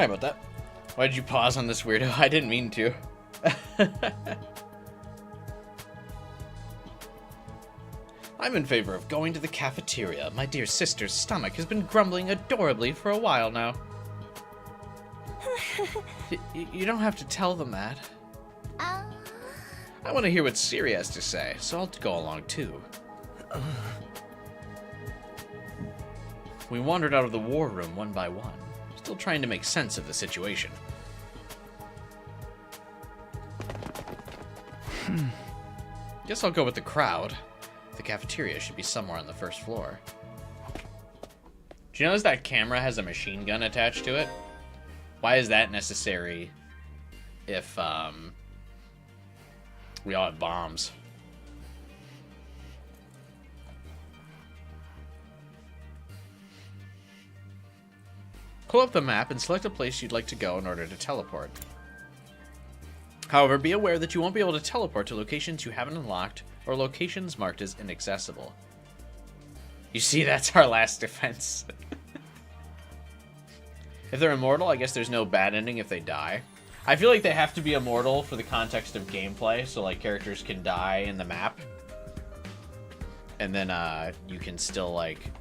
Sorry about that. Why did you pause on this weirdo? I didn't mean to. I'm in favor of going to the cafeteria. My dear sister's stomach has been grumbling adorably for a while now. You don't have to tell them that. I want to hear what Siri has to say, so I'll go along too. We wandered out of the war room one by one, still trying to make sense of the situation. Guess I'll go with the crowd. The cafeteria should be somewhere on the first floor. Do you notice that camera has a machine gun attached to it? Why is that necessary if we all have bombs? Pull up the map and select a place you'd like to go in order to teleport. However, be aware that you won't be able to teleport to locations you haven't unlocked or locations marked as inaccessible. You see, that's our last defense. If they're immortal, I guess there's no bad ending if they die. I feel like they have to be immortal for the context of gameplay, so like characters can die in the map. And then you can still like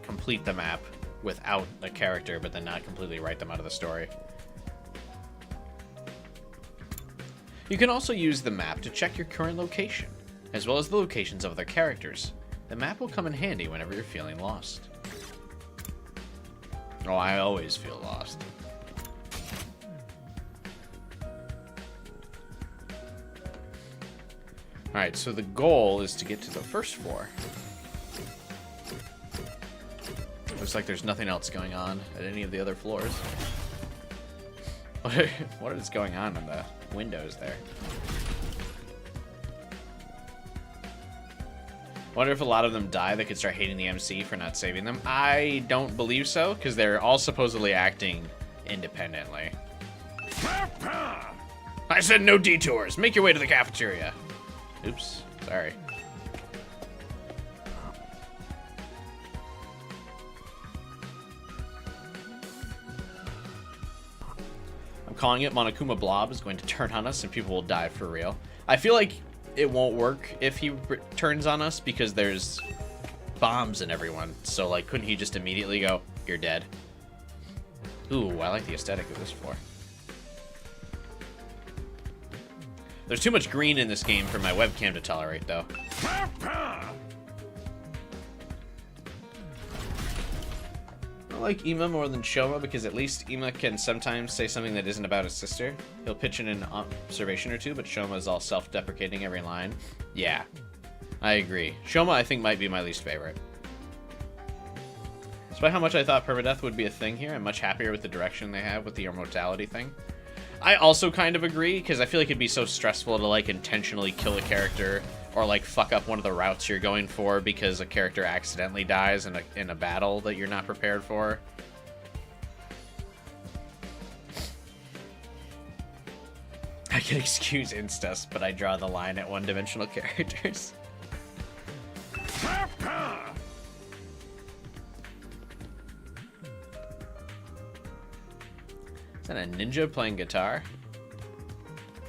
complete the map without a character, but then not completely write them out of the story. You can also use the map to check your current location, as well as the locations of other characters. The map will come in handy whenever you're feeling lost. Oh, I always feel lost. Alright, so the goal is to get to the first floor. Looks like there's nothing else going on at any of the other floors. What is going on in the windows there? I wonder if a lot of them die, they could start hating the MC for not saving them. I don't believe so, because they're all supposedly acting independently. I said no detours. Make your way to the cafeteria. Oops, sorry. I'm calling it. Monokuma Blob is going to turn on us and people will die for real. I feel like it won't work if he turns on us because there's bombs in everyone. So, like, couldn't he just immediately go, you're dead? Ooh, I like the aesthetic of this floor. There's too much green in this game for my webcam to tolerate, though. I like Ima more than Shoma because at least Ima can sometimes say something that isn't about his sister. He'll pitch in an observation or two, but Shoma is all self-deprecating every line. Yeah, I agree. Shoma, I think, might be my least favorite. Despite how much I thought permadeath would be a thing here, I'm much happier with the direction they have with the immortality thing. I also kind of agree, because I feel like it'd be so stressful to, like, intentionally kill a character or, like, fuck up one of the routes you're going for because a character accidentally dies in a battle that you're not prepared for. I can excuse Instas, but I draw the line at one-dimensional characters. Is that a ninja playing guitar?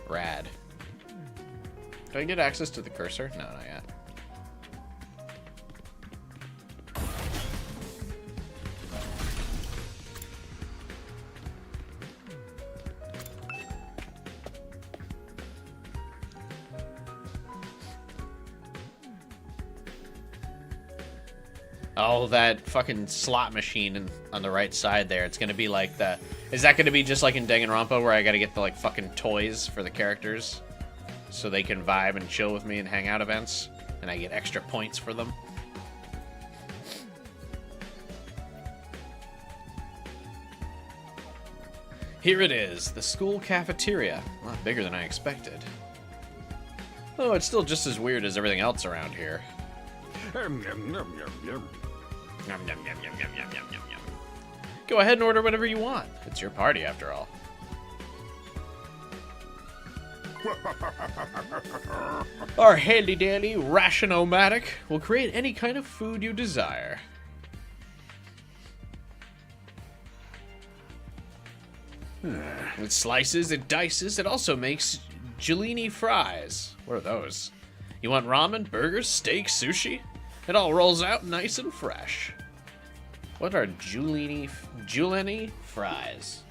Rad. Do I get access to the cursor? No, not yet. Oh, that fucking slot machine on the right side there. It's gonna be like the... Is that gonna be just like in Danganronpa where I gotta get the like fucking toys for the characters so they can vibe and chill with me in hangout events and I get extra points for them? Here it is, the school cafeteria. A lot bigger than I expected. Oh, it's still just as weird as everything else around here. Go ahead and order whatever you want. It's your party, after all. Our handy-dandy ration-o-matic will create any kind of food you desire. It slices, it dices, it also makes Giulini fries. What are those? You want ramen, burgers, steak, sushi? It all rolls out nice and fresh. What are Giulini fries?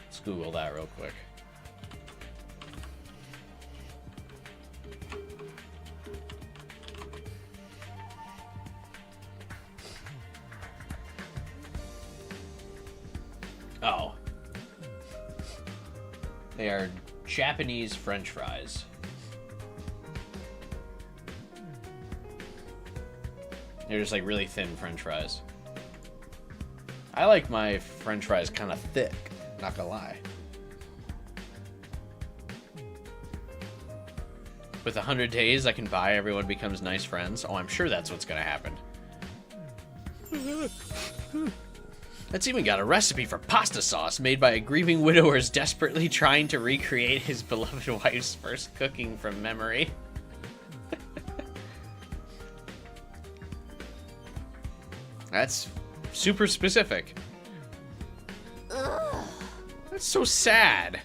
Let's Google that real quick. Oh. They are Japanese French fries. They're just like really thin French fries. I like my French fries kind of thick, not gonna lie. With 100 days I can buy everyone becomes nice friends. Oh, I'm sure that's what's gonna happen. It's even got a recipe for pasta sauce made by a grieving widower desperately trying to recreate his beloved wife's first cooking from memory. That's super specific. Ugh. That's so sad.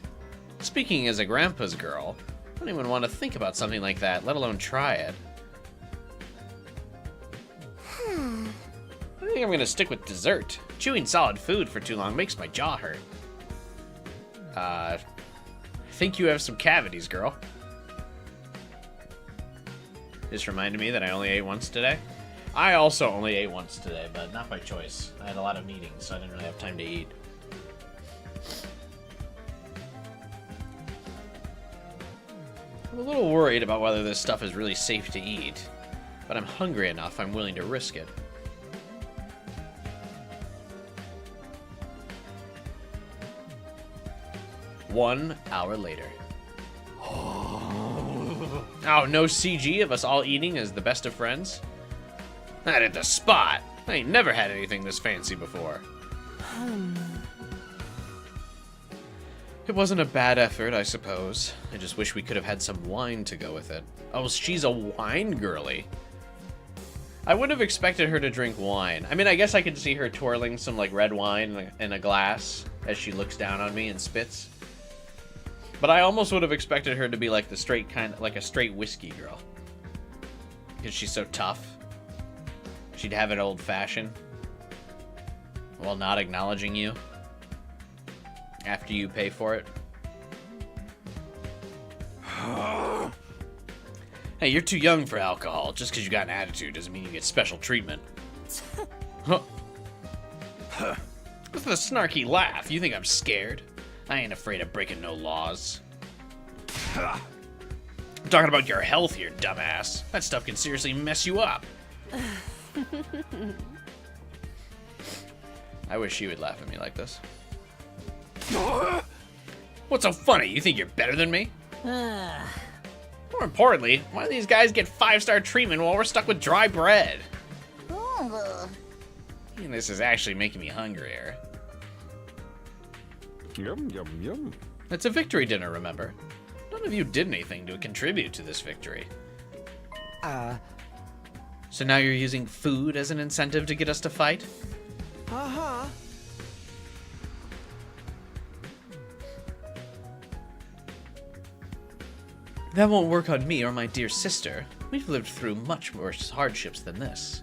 Speaking as a grandpa's girl, I don't even want to think about something like that, let alone try it. I think I'm gonna stick with dessert. Chewing solid food for too long makes my jaw hurt. I think you have some cavities, girl. This reminded me that I only ate once today. I also only ate once today, but not by choice. I had a lot of meetings, so I didn't really have time to eat. I'm a little worried about whether this stuff is really safe to eat, but I'm hungry enough I'm willing to risk it. One hour later. Oh, no CG of us all eating as the best of friends? Not at the spot. I ain't never had anything this fancy before. It wasn't a bad effort, I suppose. I just wish we could have had some wine to go with it. Oh, she's a wine girly. I would have expected her to drink wine. I mean, I guess I could see her twirling some like red wine in a glass as she looks down on me and spits. But I almost would have expected her to be like the straight kind of like a straight whiskey girl. Because she's so tough. She'd have it old-fashioned while not acknowledging you after you pay for it. Hey, you're too young for alcohol. Just because you got an attitude doesn't mean you get special treatment. Huh. What's the snarky laugh? You think I'm scared? I ain't afraid of breaking no laws. I'm talking about your health here, dumbass. That stuff can seriously mess you up. I wish she would laugh at me like this. What's so funny? You think you're better than me? More importantly, why do these guys get 5-star treatment while we're stuck with dry bread? And this is actually making me hungrier. Yum, yum, yum. It's a victory dinner, remember? None of you did anything to contribute to this victory. So now you're using food as an incentive to get us to fight? Uh-huh. That won't work on me or my dear sister. We've lived through much worse hardships than this.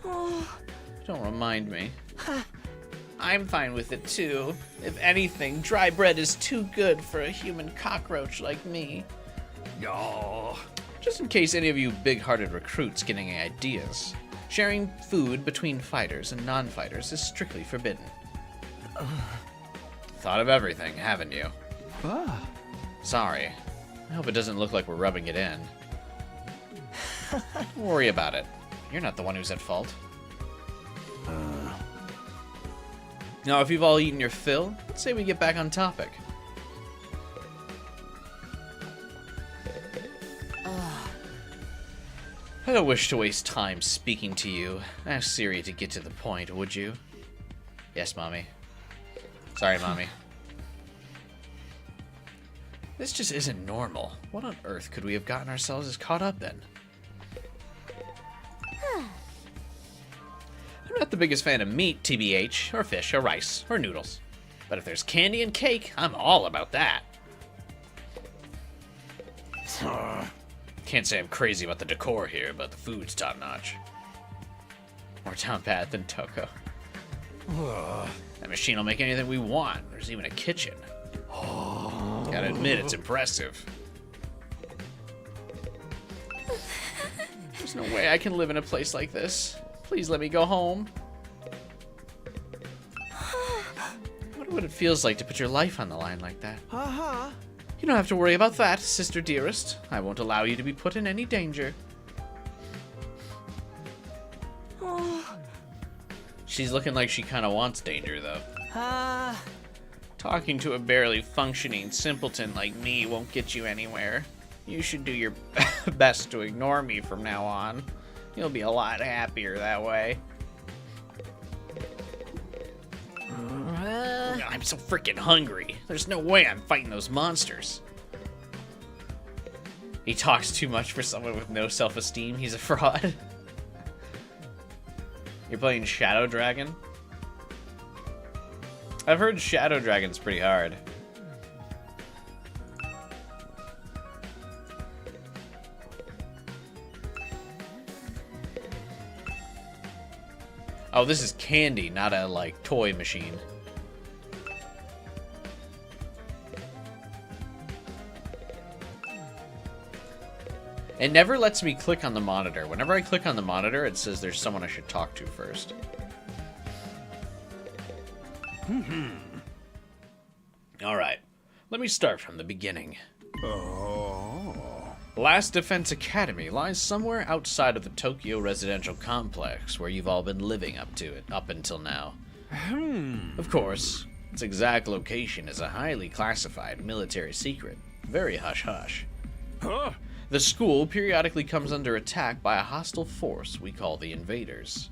Oh. Don't remind me. I'm fine with it too. If anything, dry bread is too good for a human cockroach like me. Oh. Just in case any of you big-hearted recruits get any ideas, sharing food between fighters and non-fighters is strictly forbidden. Thought of everything, haven't you? Sorry. I hope it doesn't look like we're rubbing it in. Don't worry about it. You're not the one who's at fault. Now, if you've all eaten your fill, let's say we get back on topic. I don't wish to waste time speaking to you. Ask Siri to get to the point, would you? Yes, Mommy. Sorry, Mommy. This just isn't normal. What on earth could we have gotten ourselves as caught up in? I'm not the biggest fan of meat, TBH, or fish, or rice, or noodles. But if there's candy and cake, I'm all about that. Can't say I'm crazy about the decor here, but the food's top-notch. More down pat than Toko. That machine will make anything we want. There's even a kitchen. Gotta admit, it's impressive. There's no way I can live in a place like this. Please let me go home. I wonder what it feels like to put your life on the line like that. You don't have to worry about that, sister dearest. I won't allow you to be put in any danger. She's looking like she kind of wants danger, though. Talking to a barely functioning simpleton like me won't get you anywhere. You should do your best to ignore me from now on. You'll be a lot happier that way. I'm so freaking hungry. There's no way I'm fighting those monsters. He talks too much for someone with no self-esteem. He's a fraud. You're playing Shadow Dragon? I've heard Shadow Dragon's pretty hard. Oh, this is candy, not a, like, toy machine. It never lets me click on the monitor. Whenever I click on the monitor, it says there's someone I should talk to first. Alright, let me start from the beginning. Last Defense Academy lies somewhere outside of the Tokyo residential complex where you've all been living up until now. Of course, its exact location is a highly classified military secret. Very hush-hush. The school periodically comes under attack by a hostile force we call the Invaders.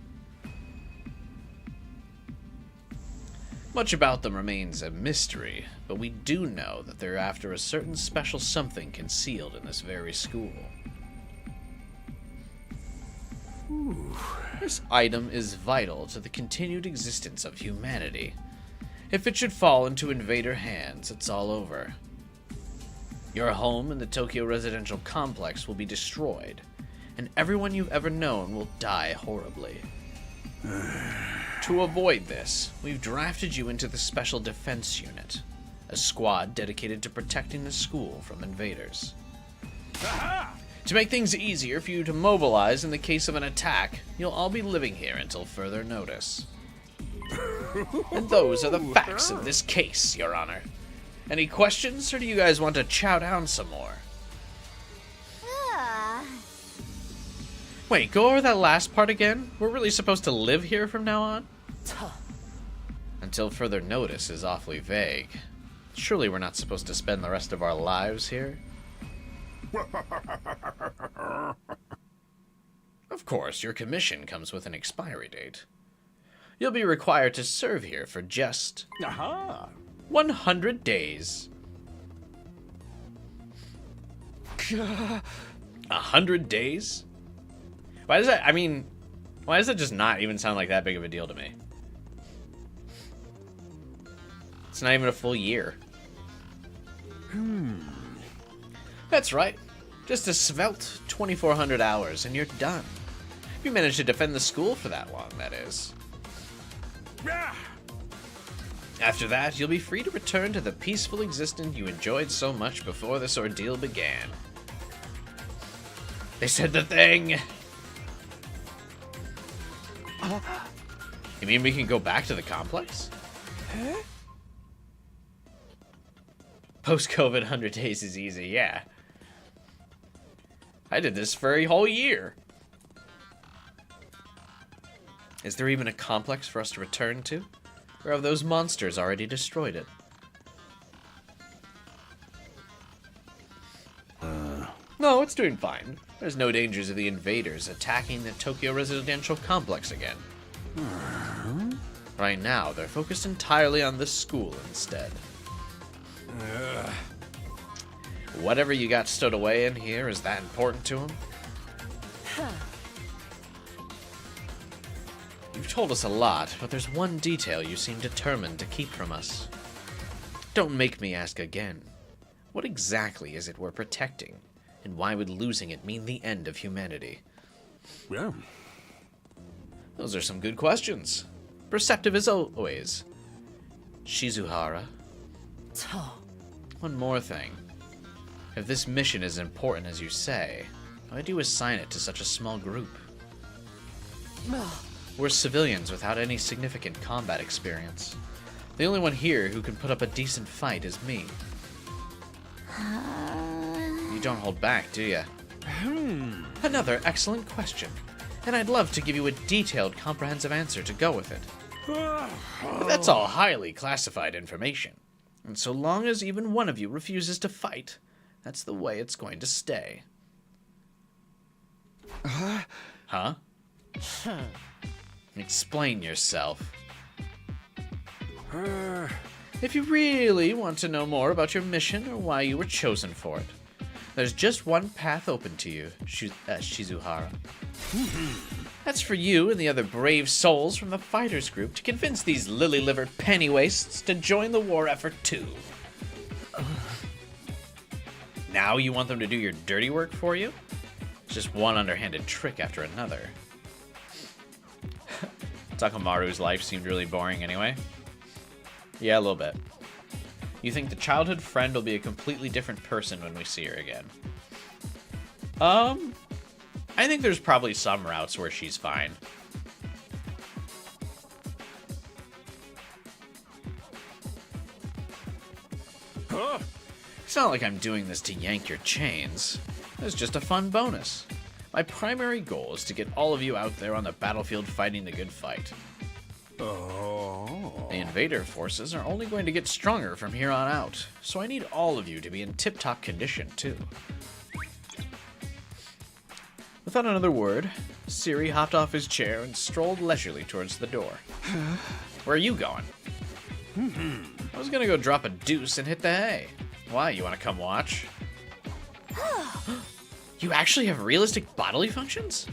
Much about them remains a mystery, but we do know that they're after a certain special something concealed in this very school. This item is vital to the continued existence of humanity. If it should fall into Invader hands, it's all over. Your home in the Tokyo residential complex will be destroyed, and everyone you've ever known will die horribly. To avoid this, we've drafted you into the Special Defense Unit, a squad dedicated to protecting the school from invaders. To make things easier for you to mobilize in the case of an attack, you'll all be living here until further notice. And those are the facts of this case, Your Honor. Any questions, or do you guys want to chow down some more? Wait, go over that last part again? We're really supposed to live here from now on? Until further notice is awfully vague. Surely we're not supposed to spend the rest of our lives here? Of course, your commission comes with an expiry date. You'll be required to serve here for just 100 days. 100 days? Why does that, why does that just not even sound like that big of a deal to me? It's not even a full year. That's right. Just a svelte 2,400 hours and you're done. If you manage to defend the school for that long, that is. After that, you'll be free to return to the peaceful existence you enjoyed so much before this ordeal began. They said the thing! You mean we can go back to the complex? Post-COVID 100 days is easy, yeah. I did this for a whole year. Is there even a complex for us to return to? Or have those monsters already destroyed it? No, it's doing fine. There's no dangers of the invaders attacking the Tokyo residential complex again. Right now, they're focused entirely on this school instead. Whatever you got stowed away in here, is that important to them? You've told us a lot, but there's one detail you seem determined to keep from us. Don't make me ask again. What exactly is it we're protecting? And why would losing it mean the end of humanity? Yeah. Those are some good questions. Perceptive as always. Shizuhara. One more thing. If this mission is important as you say, why do you assign it to such a small group? We're civilians without any significant combat experience. The only one here who can put up a decent fight is me. You don't hold back, do you? Another excellent question. And I'd love to give you a detailed, comprehensive answer to go with it. But that's all highly classified information. And so long as even one of you refuses to fight, that's the way it's going to stay. Huh? Explain yourself. If you really want to know more about your mission or why you were chosen for it, there's just one path open to you, Shizuhara. That's for you and the other brave souls from the fighters group to convince these lily-livered pennywastes to join the war effort too. Now you want them to do your dirty work for you? It's just one underhanded trick after another. Takamaru's life seemed really boring anyway. Yeah, a little bit. You think the childhood friend will be a completely different person when we see her again? I think there's probably some routes where she's fine. Huh? It's not like I'm doing this to yank your chains. It's just a fun bonus. My primary goal is to get all of you out there on the battlefield fighting the good fight. The invader forces are only going to get stronger from here on out, so I need all of you to be in tip-top condition, too. Without another word, Siri hopped off his chair and strolled leisurely towards the door. Where are you going? I was gonna go drop a deuce and hit the hay. Why, you wanna come watch? You actually have realistic bodily functions?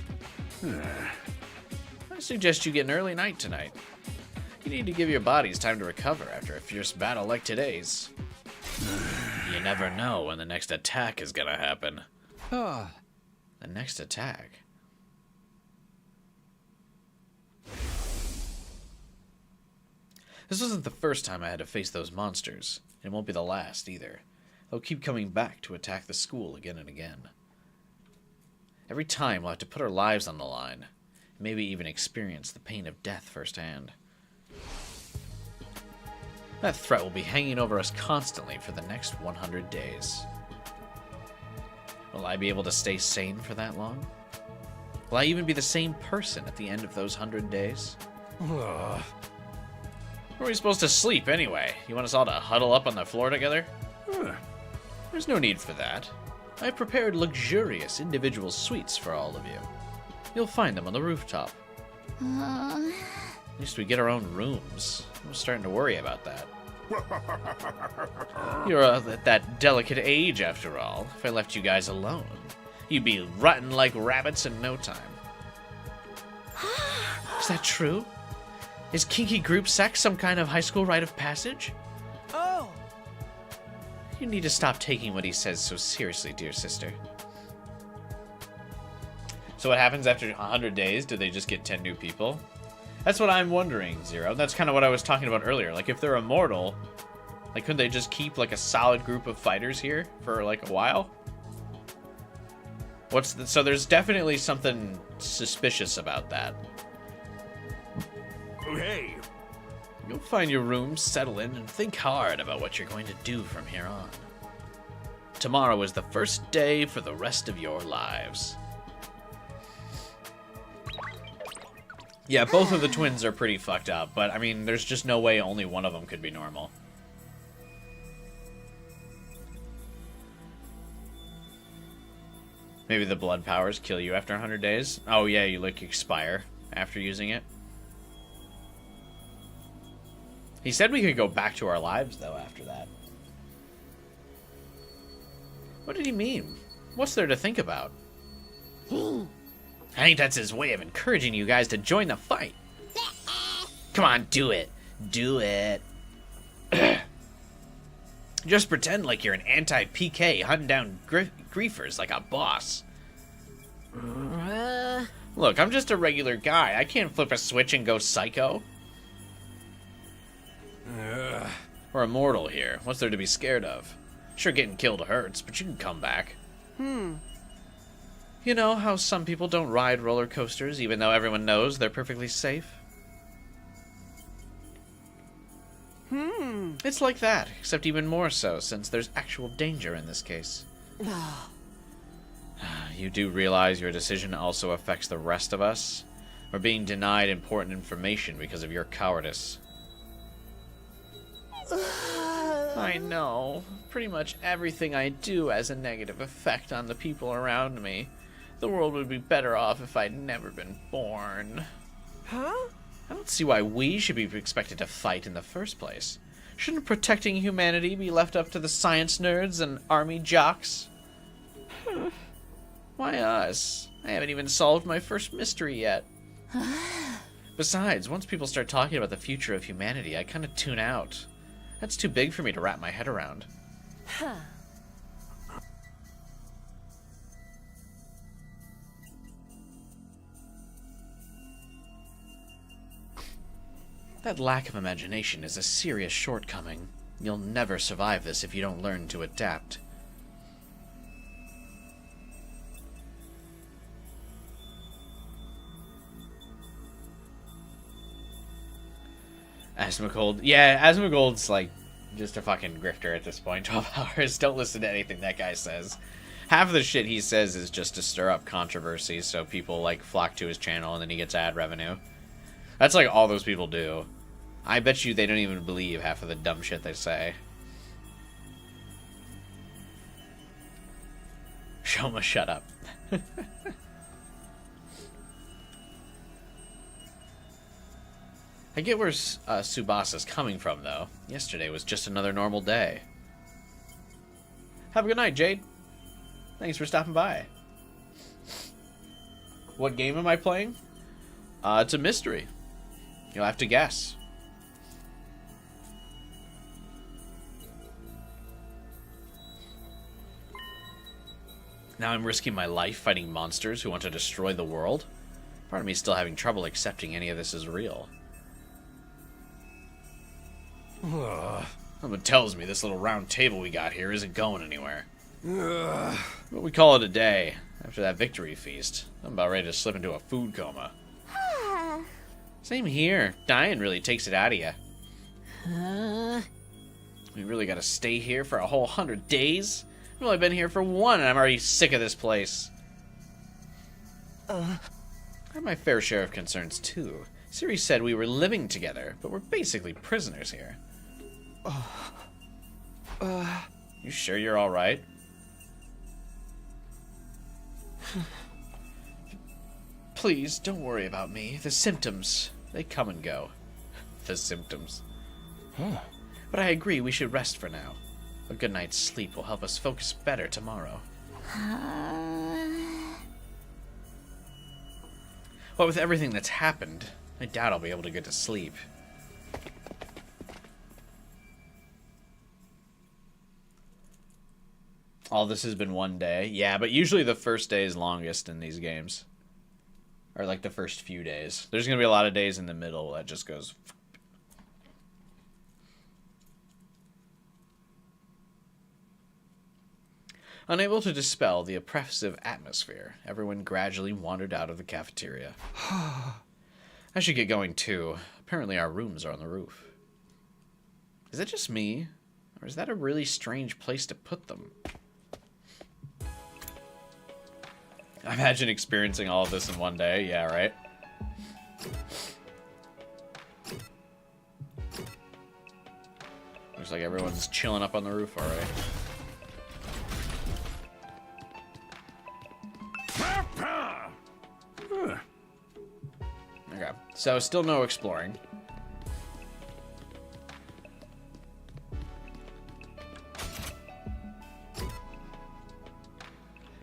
I suggest you get an early night tonight. You need to give your bodies time to recover after a fierce battle like today's. You never know when the next attack is gonna happen. The next attack? This wasn't the first time I had to face those monsters. It won't be the last, either. They'll keep coming back to attack the school again and again. Every time we'll have to put our lives on the line. Maybe even experience the pain of death firsthand. That threat will be hanging over us constantly for the next 100 days. Will I be able to stay sane for that long? Will I even be the same person at the end of those 100 days? Where are we supposed to sleep, anyway? You want us all to huddle up on the floor together? There's no need for that. I've prepared luxurious individual suites for all of you. You'll find them on the rooftop. At least we get our own rooms. I was starting to worry about that. You're at that delicate age, after all. If I left you guys alone, you'd be rotting like rabbits in no time. Is that true? Is kinky group sex some kind of high school rite of passage? Oh! You need to stop taking what he says so seriously, dear sister. So what happens after 100 days? Do they just get 10 new people? That's what I'm wondering, Zero. That's kind of what I was talking about earlier. Like, if they're immortal, like, couldn't they just keep, like, a solid group of fighters here for, like, a while? So there's definitely something suspicious about that. Hey! You'll find your room, settle in, and think hard about what you're going to do from here on. Tomorrow is the first day for the rest of your lives. Yeah, both of the twins are pretty fucked up, but I mean, there's just no way only one of them could be normal. Maybe the blood powers kill you after 100 days? Oh yeah, you like expire after using it. He said we could go back to our lives, though, after that. What did he mean? What's there to think about? I think that's his way of encouraging you guys to join the fight. Come on, do it. Do it. Just pretend like you're an anti-PK hunting down griefers like a boss. Look, I'm just a regular guy. I can't flip a switch and go psycho. We're immortal here. What's there to be scared of? Sure, getting killed hurts, but you can come back. You know how some people don't ride roller coasters even though everyone knows they're perfectly safe? It's like that, except even more so, since there's actual danger in this case. You do realize your decision also affects the rest of us? We're being denied important information because of your cowardice. I know. Pretty much everything I do has a negative effect on the people around me. The world would be better off if I'd never been born. Huh? I don't see why we should be expected to fight in the first place. Shouldn't protecting humanity be left up to the science nerds and army jocks? Why us? I haven't even solved my first mystery yet. Besides, once people start talking about the future of humanity, I kind of tune out. That's too big for me to wrap my head around. That lack of imagination is a serious shortcoming. You'll never survive this if you don't learn to adapt. Asmongold. Yeah, Asmongold's like just a fucking grifter at this point. 12 hours. Don't listen to anything that guy says. Half of the shit he says is just to stir up controversy so people like flock to his channel and then he gets ad revenue. That's like all those people do. I bet you they don't even believe half of the dumb shit they say. Shoma, shut up. I get where Tsubasa's coming from, though. Yesterday was just another normal day. Have a good night, Jade. Thanks for stopping by. What game am I playing? It's a mystery. You'll have to guess. Now I'm risking my life fighting monsters who want to destroy the world? Part of me is still having trouble accepting any of this is real. Someone tells me this little round table we got here isn't going anywhere. But we call it a day. After that victory feast, I'm about ready to slip into a food coma. Same here. Dying really takes it out of you. We really gotta stay here for a whole 100 days? I've only been here for 1 and I'm already sick of this place. I have my fair share of concerns too. Siri said we were living together, but we're basically prisoners here. You sure you're alright? Please, don't worry about me. The symptoms, they come and go. The symptoms. But I agree we should rest for now. A good night's sleep will help us focus better tomorrow. What with everything that's happened, I doubt I'll be able to get to sleep. All this has been 1 day. Yeah, but usually the first day is longest in these games. Or like the first few days. There's going to be a lot of days in the middle that just goes... Unable to dispel the oppressive atmosphere, everyone gradually wandered out of the cafeteria. I should get going too. Apparently our rooms are on the roof. Is it just me? Or is that a really strange place to put them? Imagine experiencing all of this in 1 day. Yeah, right? Looks like everyone's chilling up on the roof already. Okay, so still no exploring.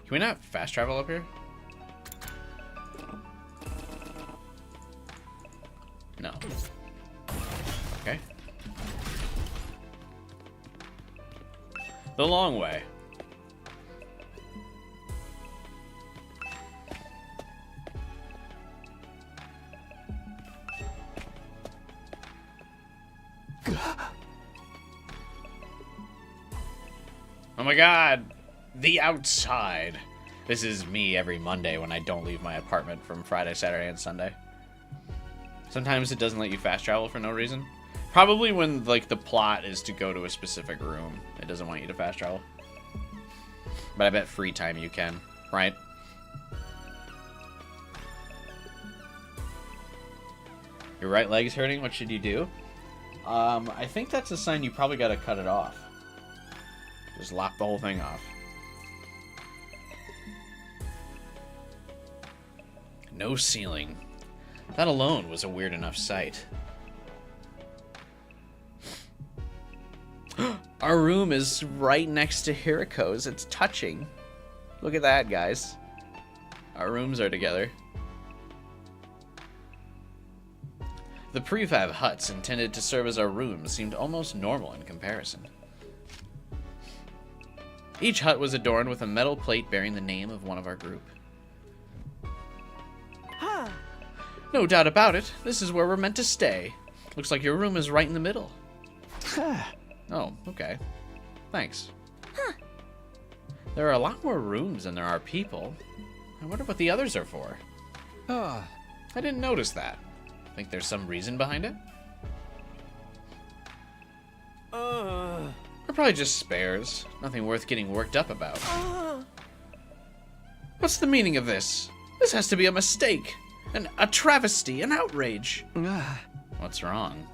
Can we not fast travel up here? No. Okay. The long way. Oh my god! The outside! This is me every Monday when I don't leave my apartment from Friday, Saturday, and Sunday. Sometimes it doesn't let you fast travel for no reason. Probably when, like, the plot is to go to a specific room. It doesn't want you to fast travel. But I bet free time you can, right? Your right leg's hurting? What should you do? I think that's a sign you probably gotta cut it off. Just lop the whole thing off. No ceiling. That alone was a weird enough sight. Our room is right next to Hiriko's. It's touching. Look at that, guys. Our rooms are together. The prefab huts intended to serve as our rooms seemed almost normal in comparison. Each hut was adorned with a metal plate bearing the name of one of our group. Huh. No doubt about it. This is where we're meant to stay. Looks like your room is right in the middle. Oh, okay. Thanks. Huh. There are a lot more rooms than there are people. I wonder what the others are for. I didn't notice that. Think there's some reason behind it? Or probably just spares. Nothing worth getting worked up about. What's the meaning of this? This has to be a mistake. A travesty, an outrage. What's wrong?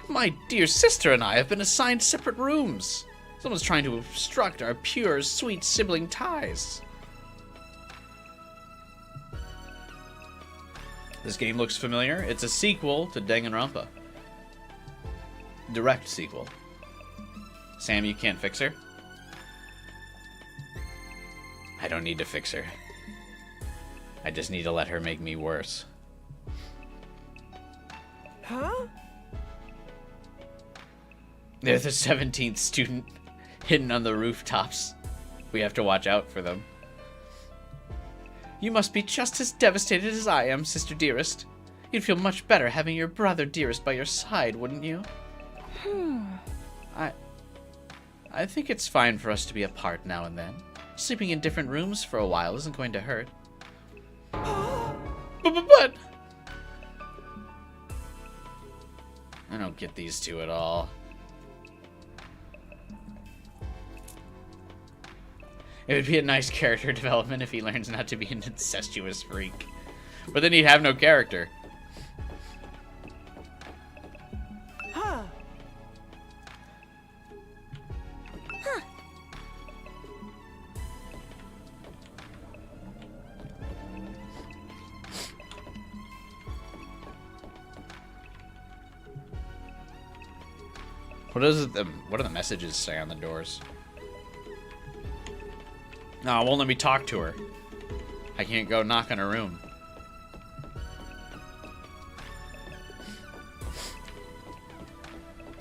My dear sister and I have been assigned separate rooms. Someone's trying to obstruct our pure, sweet sibling ties. This game looks familiar. It's a sequel to Danganronpa. Direct sequel. Sam, you can't fix her? I don't need to fix her. I just need to let her make me worse. Huh? They're the 17th student hidden on the rooftops. We have to watch out for them. You must be just as devastated as I am, sister dearest. You'd feel much better having your brother dearest by your side, wouldn't you? I think it's fine for us to be apart now and then. Sleeping in different rooms for a while isn't going to hurt. But I don't get these two at all. It would be a nice character development if he learns not to be an incestuous freak. But then he'd have no character. Huh. What do the messages say on the doors? No, it won't let me talk to her. I can't go knock on her room.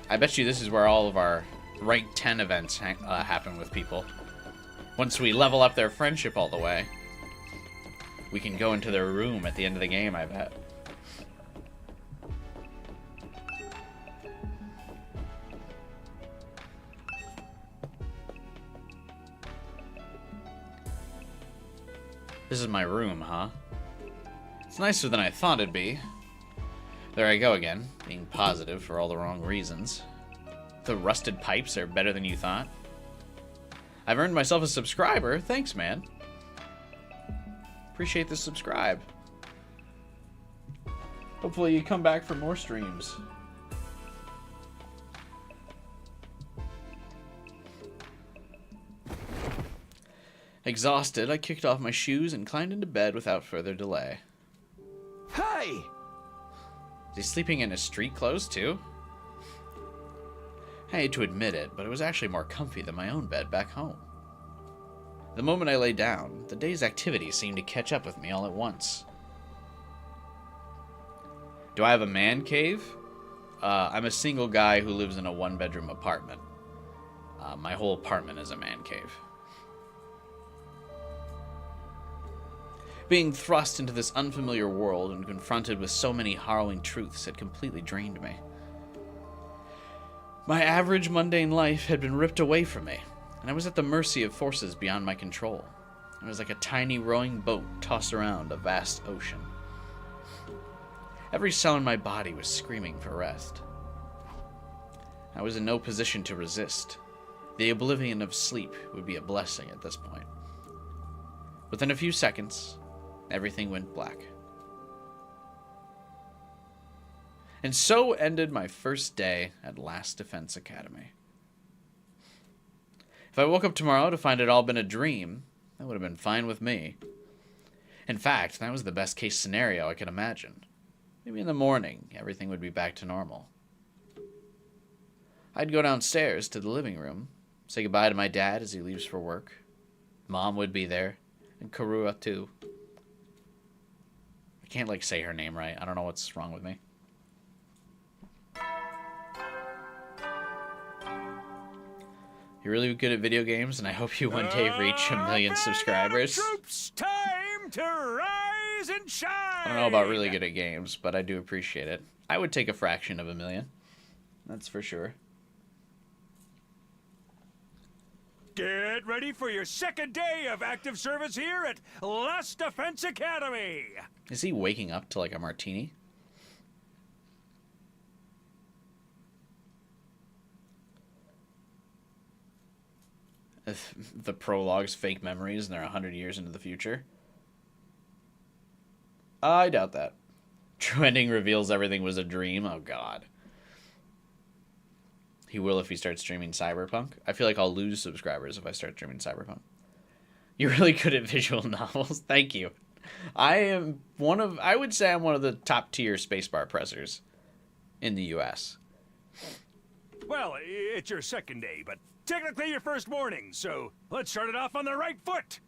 I bet you this is where all of our rank 10 events happen with people. Once we level up their friendship all the way, we can go into their room at the end of the game, I bet. This is my room, huh? It's nicer than I thought it'd be. There I go again, being positive for all the wrong reasons. The rusted pipes are better than you thought. I've earned myself a subscriber. Thanks, man. Appreciate the subscribe. Hopefully you come back for more streams. Exhausted, I kicked off my shoes and climbed into bed without further delay. Hey! Is he sleeping in his street clothes, too? I hate to admit it, but it was actually more comfy than my own bed back home. The moment I lay down, the day's activities seemed to catch up with me all at once. Do I have a man cave? I'm a single guy who lives in a one-bedroom apartment. My whole apartment is a man cave. Being thrust into this unfamiliar world and confronted with so many harrowing truths had completely drained me. My average mundane life had been ripped away from me, and I was at the mercy of forces beyond my control. I was like a tiny rowing boat tossed around a vast ocean. Every cell in my body was screaming for rest. I was in no position to resist. The oblivion of sleep would be a blessing at this point. Within a few seconds, everything went black. And so ended my first day at Last Defense Academy. If I woke up tomorrow to find it all been a dream, that would have been fine with me. In fact, that was the best case scenario I could imagine. Maybe in the morning, everything would be back to normal. I'd go downstairs to the living room, say goodbye to my dad as he leaves for work. Mom would be there, and Karua too. I can't, say her name right. I don't know what's wrong with me. You're really good at video games, and I hope you one day reach 1 million subscribers. Troops, time to rise and shine! I don't know about really good at games, but I do appreciate it. I would take a fraction of 1 million. That's for sure. Get ready for your second day of active service here at Last Defense Academy! Is he waking up to, a martini? If the prologue's fake memories and they're 100 years into the future? I doubt that. True ending reveals everything was a dream. Oh, God. He will if he starts streaming Cyberpunk. I feel like I'll lose subscribers if I start streaming Cyberpunk. You're really good at visual novels. Thank you. I would say I'm one of the top tier spacebar pressers in the US. Well, it's your second day, but technically your first morning, so let's start it off on the right foot.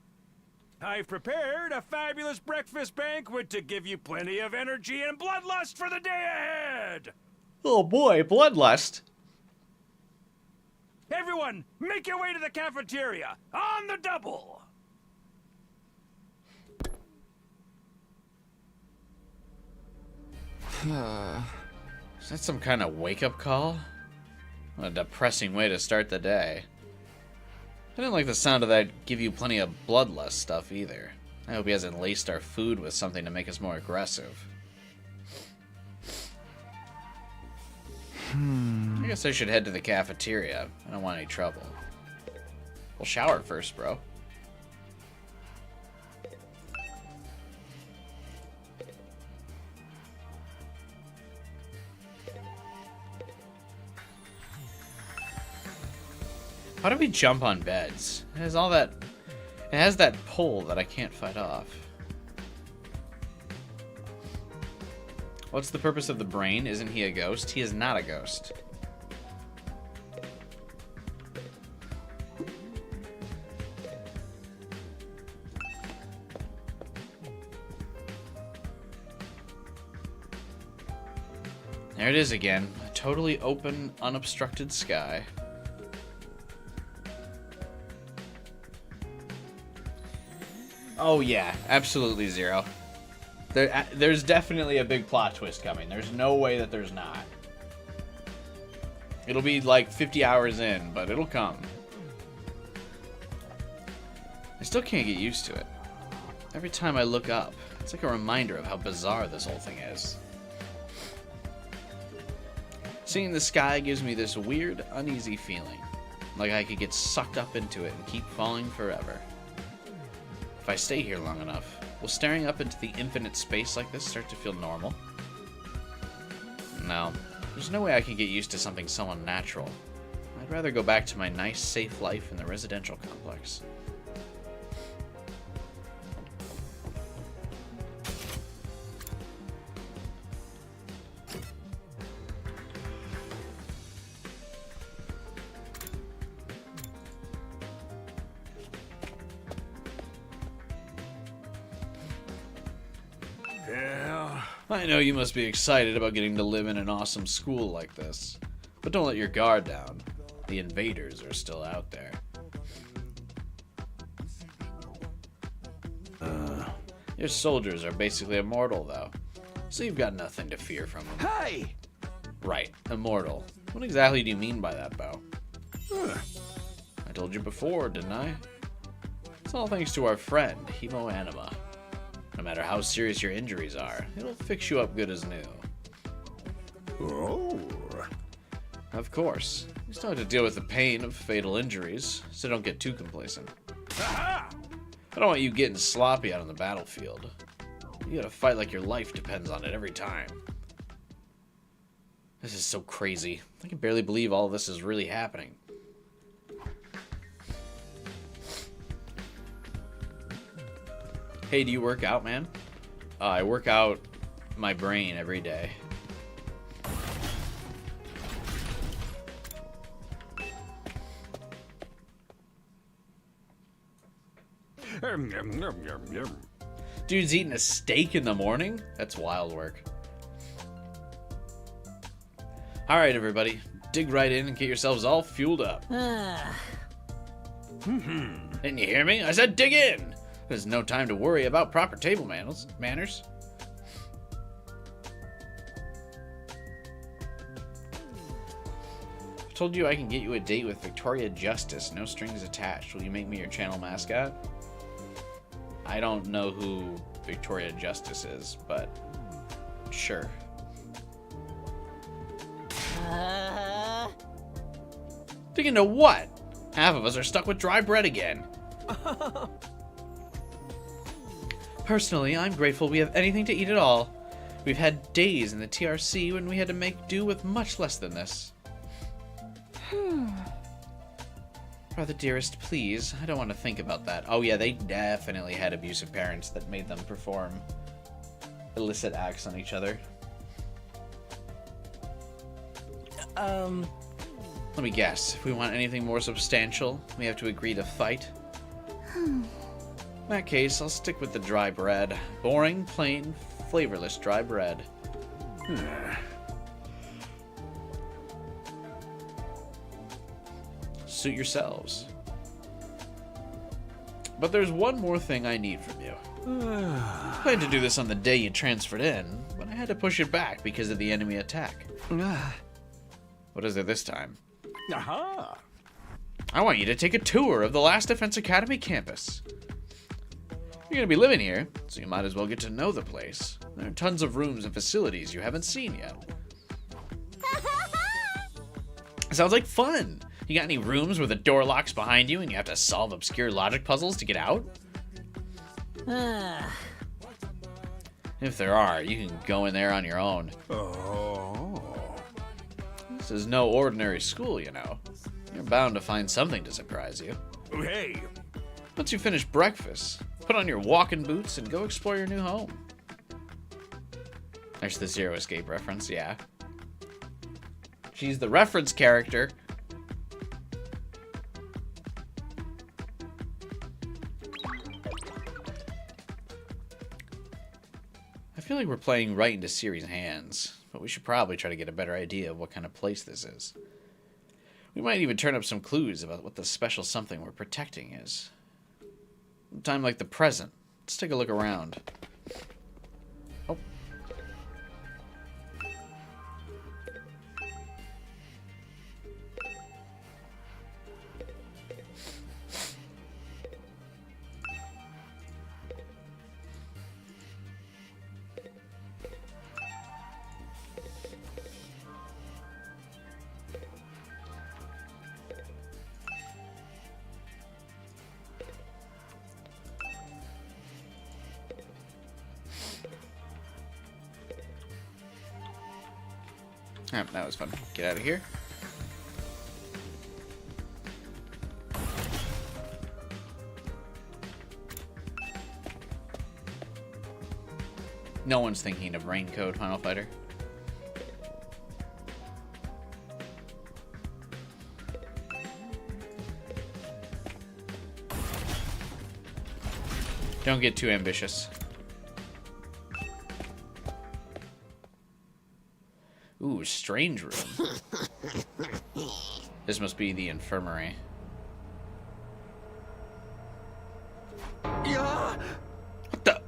I've prepared a fabulous breakfast banquet to give you plenty of energy and bloodlust for the day ahead. Oh boy, bloodlust. Everyone, make your way to the cafeteria on the double. Is that some kind of wake-up call? What a depressing way to start the day. I didn't like the sound of that give you plenty of bloodlust stuff either. I hope he hasn't laced our food with something to make us more aggressive. I guess I should head to the cafeteria. I don't want any trouble. We'll shower first, bro. How do we jump on beds? It has all that... It has that pull that I can't fight off. What's the purpose of the brain? Isn't he a ghost? He is not a ghost. There it is again. A totally open, unobstructed sky. Oh yeah, absolutely zero. There's definitely a big plot twist coming. There's no way that there's not. It'll be like 50 hours in, but it'll come. I still can't get used to it. Every time I look up, it's like a reminder of how bizarre this whole thing is. Seeing the sky gives me this weird, uneasy feeling. Like I could get sucked up into it and keep falling forever. If I stay here long enough, will staring up into the infinite space like this start to feel normal? No, there's no way I can get used to something so unnatural. I'd rather go back to my nice, safe life in the residential complex. I know you must be excited about getting to live in an awesome school like this, but don't let your guard down. The invaders are still out there. Your soldiers are basically immortal, though. So you've got nothing to fear from them. Hey! Right, immortal. What exactly do you mean by that, Bo? I told you before, didn't I? It's all thanks to our friend, Hemo Anima. No matter how serious your injuries are, it'll fix you up good as new. Oh. Of course. You still have to deal with the pain of fatal injuries, so don't get too complacent. Aha! I don't want you getting sloppy out on the battlefield. You gotta fight like your life depends on it every time. This is so crazy. I can barely believe all this is really happening. Hey, do you work out, man? I work out my brain every day. Dude's eating a steak in the morning? That's wild work. Alright, everybody. Dig right in and get yourselves all fueled up. Didn't you hear me? I said dig in! There's no time to worry about proper table manners. I told you I can get you a date with Victoria Justice, no strings attached. Will you make me your channel mascot? I don't know who Victoria Justice is, but sure. Dig into what? Half of us are stuck with dry bread again. Personally, I'm grateful we have anything to eat at all. We've had days in the TRC when we had to make do with much less than this. Brother dearest, please. I don't want to think about that. Oh yeah, they definitely had abusive parents that made them perform illicit acts on each other. Let me guess. If we want anything more substantial, we have to agree to fight. In that case, I'll stick with the dry bread. Boring, plain, flavorless dry bread. Suit yourselves. But there's one more thing I need from you. I planned to do this on the day you transferred in, but I had to push it back because of the enemy attack. What is it this time? Aha! I want you to take a tour of the Last Defense Academy campus. You're gonna be living here, so you might as well get to know the place. There are tons of rooms and facilities you haven't seen yet. Sounds like fun! You got any rooms where the door locks behind you and you have to solve obscure logic puzzles to get out? If there are, you can go in there on your own. Oh. This is no ordinary school, you know. You're bound to find something to surprise you. Hey! Once you finish breakfast, put on your walking boots and go explore your new home. There's the Zero Escape reference, yeah. She's the reference character. I feel like we're playing right into Ciri's hands, but we should probably try to get a better idea of what kind of place this is. We might even turn up some clues about what the special something we're protecting is. A time like the present. Let's take a look around. Oh. That was fun. Get out of here. No one's thinking of rain code, Final Fighter. Don't get too ambitious. Ooh, strange room. This must be the infirmary. Yeah. What the?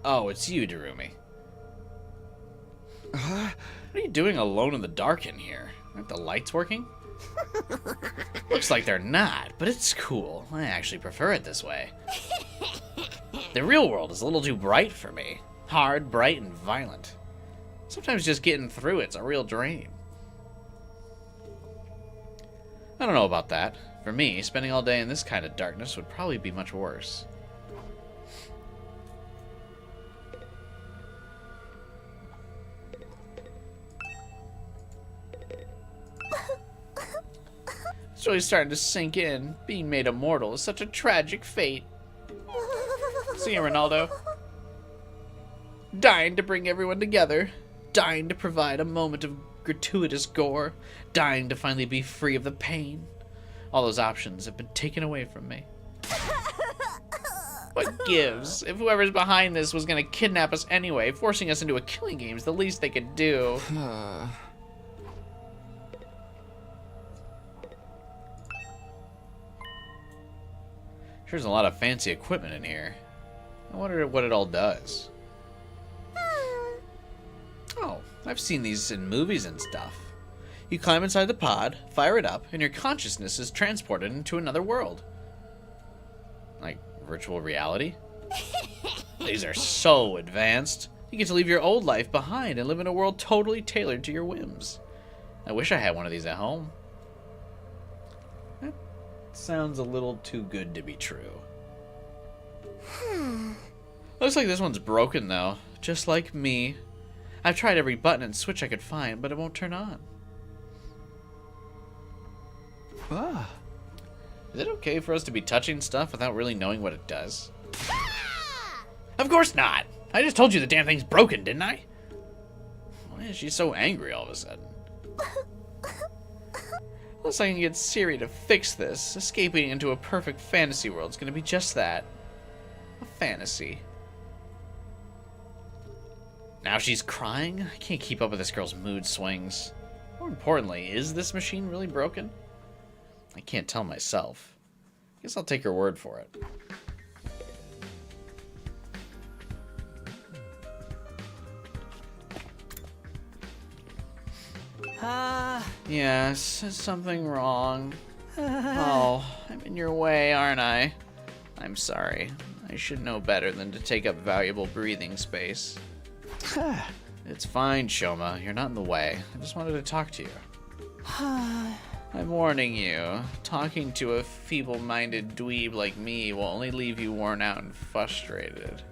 Oh, it's you, Darumi. What are you doing alone in the dark in here? Aren't the lights working? Looks like they're not, but it's cool. I actually prefer it this way. The real world is a little too bright for me. Hard, bright, and violent. Sometimes just getting through it's a real drain. I don't know about that. For me, spending all day in this kind of darkness would probably be much worse. It's really starting to sink in. Being made immortal is such a tragic fate. See you, Ronaldo. Dying to bring everyone together. Dying to provide a moment of gratuitous gore. Dying to finally be free of the pain. All those options have been taken away from me. What gives? If whoever's behind this was going to kidnap us anyway, forcing us into a killing game is the least they could do. There's a lot of fancy equipment in here. I wonder what it all does. Oh, I've seen these in movies and stuff. You climb inside the pod, fire it up, and your consciousness is transported into another world. Like virtual reality? These are so advanced. You get to leave your old life behind and live in a world totally tailored to your whims. I wish I had one of these at home. That sounds a little too good to be true. Looks like this one's broken though, just like me. I've tried every button and switch I could find, but it won't turn on. Is it okay for us to be touching stuff without really knowing what it does? Of course not! I just told you the damn thing's broken, didn't I? Why is she so angry all of a sudden? Unless I can get Siri to fix this, escaping into a perfect fantasy world is going to be just that. A fantasy. Now she's crying? I can't keep up with this girl's mood swings. More importantly, is this machine really broken? I can't tell myself. Guess I'll take her word for it. Yes, is something wrong? Oh, I'm in your way, aren't I? I'm sorry. I should know better than to take up valuable breathing space. It's fine, Shoma. You're not in the way. I just wanted to talk to you. I'm warning you. Talking to a feeble-minded dweeb like me will only leave you worn out and frustrated.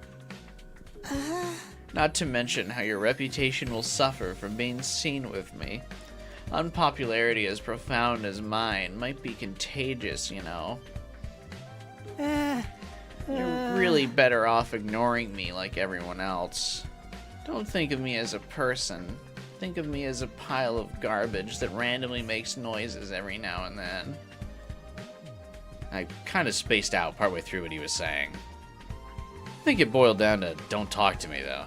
Not to mention how your reputation will suffer from being seen with me. Unpopularity as profound as mine might be contagious, you know. You're really better off ignoring me like everyone else. Don't think of me as a person. Think of me as a pile of garbage that randomly makes noises every now and then. I kind of spaced out partway through what he was saying. I think it boiled down to don't talk to me, though.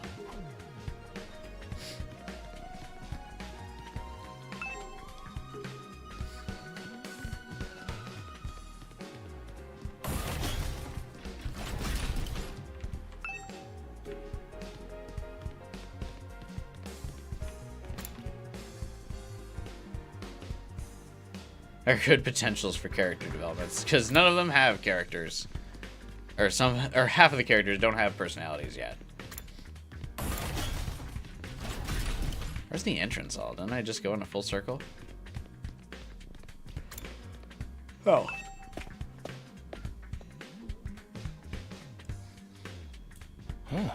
Are good potentials for character developments, because none of them have characters, or half of the characters don't have personalities yet. Where's the entrance hall? Didn't I just go in a full circle? Oh. Huh.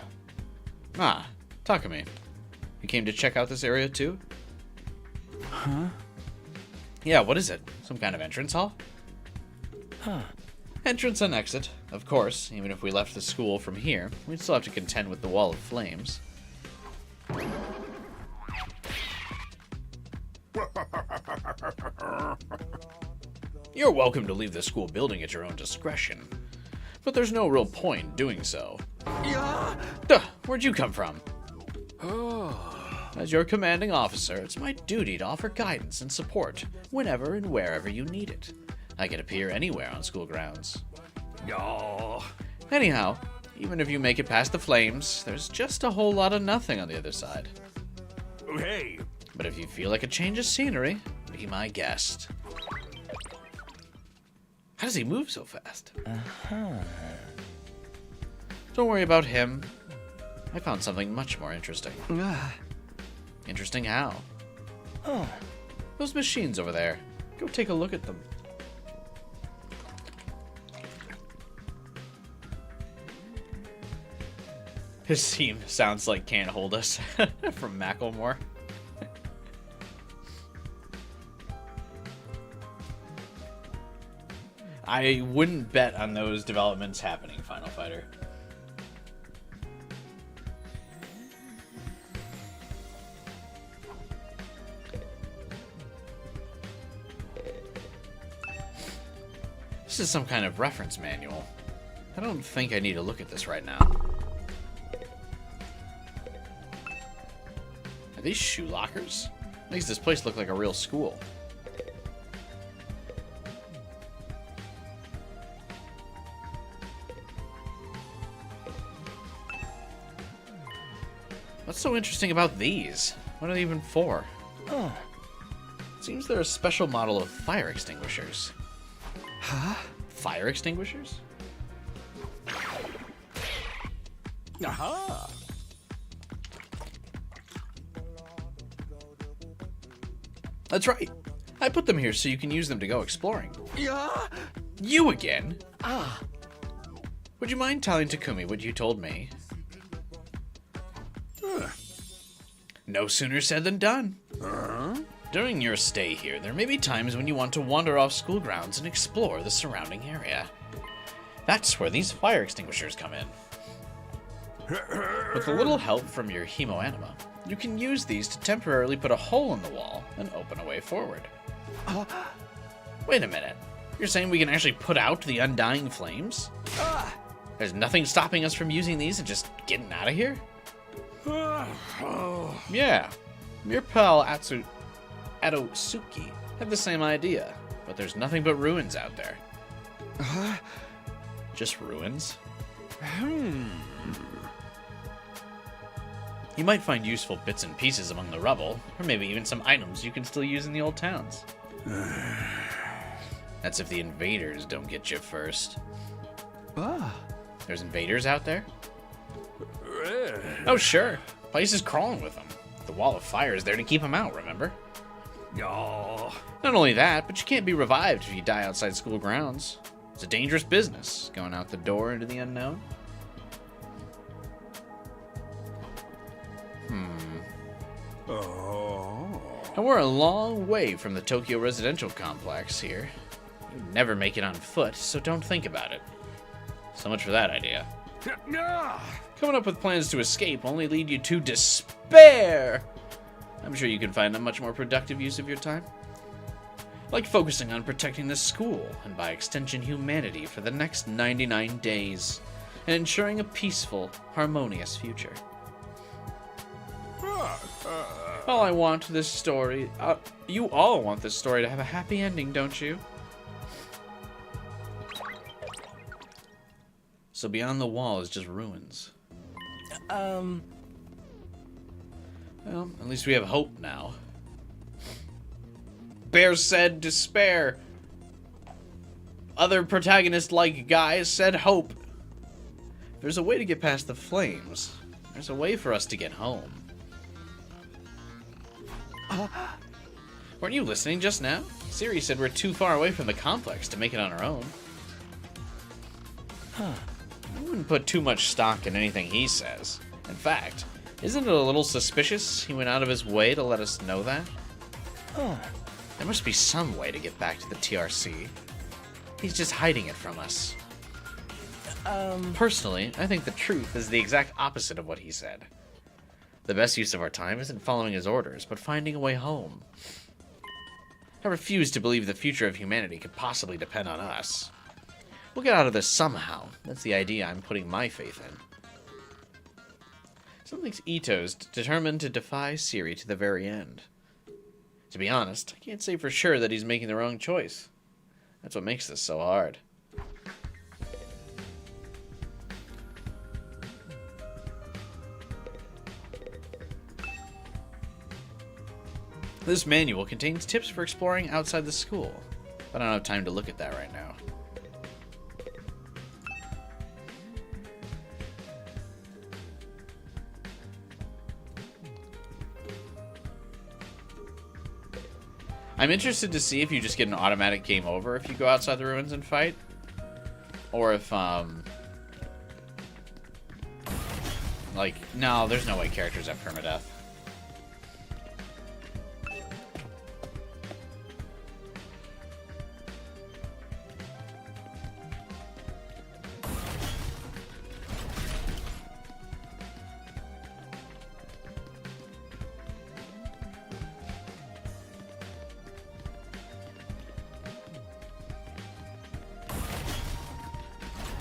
Ah, Takumi. You came to check out this area too? Huh? Yeah, what is it? Some kind of entrance hall? Huh. Entrance and exit, of course. Even if we left the school from here, we'd still have to contend with the wall of flames. You're welcome to leave the school building at your own discretion. But there's no real point in doing so. Yeah. Duh, where'd you come from? Oh, As your commanding officer, it's my duty to offer guidance and support whenever and wherever you need it. I can appear anywhere on school grounds. Oh. Anyhow, even if you make it past the flames, there's just a whole lot of nothing on the other side. Hey. But if you feel like a change of scenery, be my guest. How does he move so fast? Don't worry about him. I found something much more interesting. Interesting how? Those machines over there. Go take a look at them. His theme sounds like Can't Hold Us from Macklemore. I wouldn't bet on those developments happening, Final Fighter. This is some kind of reference manual. I don't think I need to look at this right now. Are these shoe lockers? Makes this place look like a real school. What's so interesting about these? What are they even for? Oh. Seems they're a special model of fire extinguishers. Huh? Fire extinguishers? Aha! That's right. I put them here so you can use them to go exploring. Yeah. You again? Ah. Would you mind telling Takumi what you told me? No sooner said than done. During your stay here, there may be times when you want to wander off school grounds and explore the surrounding area. That's where these fire extinguishers come in. With a little help from your hemoanima, you can use these to temporarily put a hole in the wall and open a way forward. Wait a minute. You're saying we can actually put out the undying flames? There's nothing stopping us from using these and just getting out of here? Yeah. Your pal Adotsuki had the same idea, but there's nothing but ruins out there. Just ruins? You might find useful bits and pieces among the rubble, or maybe even some items you can still use in the old towns. That's if the invaders don't get you first. There's invaders out there? Oh, sure. Place is crawling with them. The wall of fire is there to keep them out, remember? Oh. Not only that, but you can't be revived if you die outside school grounds. It's a dangerous business, going out the door into the unknown. Oh. And we're a long way from the Tokyo residential complex here. You'd never make it on foot, so don't think about it. So much for that idea. Coming up with plans to escape only lead you to despair. I'm sure you can find a much more productive use of your time. Like focusing on protecting the school, and by extension humanity, for the next 99 days, and ensuring a peaceful, harmonious future. All I want this story... you all want this story to have a happy ending, don't you? So beyond the wall is just ruins. Well, at least we have hope now. Bear said despair. Other protagonist-like guys said hope. If there's a way to get past the flames, there's a way for us to get home. Weren't you listening just now? Siri said we're too far away from the complex to make it on our own. I wouldn't put too much stock in anything he says. In fact, isn't it a little suspicious he went out of his way to let us know that? There must be some way to get back to the TRC. He's just hiding it from us. Personally, I think the truth is the exact opposite of what he said. The best use of our time isn't following his orders, but finding a way home. I refuse to believe the future of humanity could possibly depend on us. We'll get out of this somehow. That's the idea I'm putting my faith in. Something's Ito's determined to defy Siri to the very end. To be honest, I can't say for sure that he's making the wrong choice. That's what makes this so hard. This manual contains tips for exploring outside the school, but I don't have time to look at that right now. I'm interested to see if you just get an automatic game over if you go outside the ruins and fight. Or if, like, no, there's no way characters have permadeath.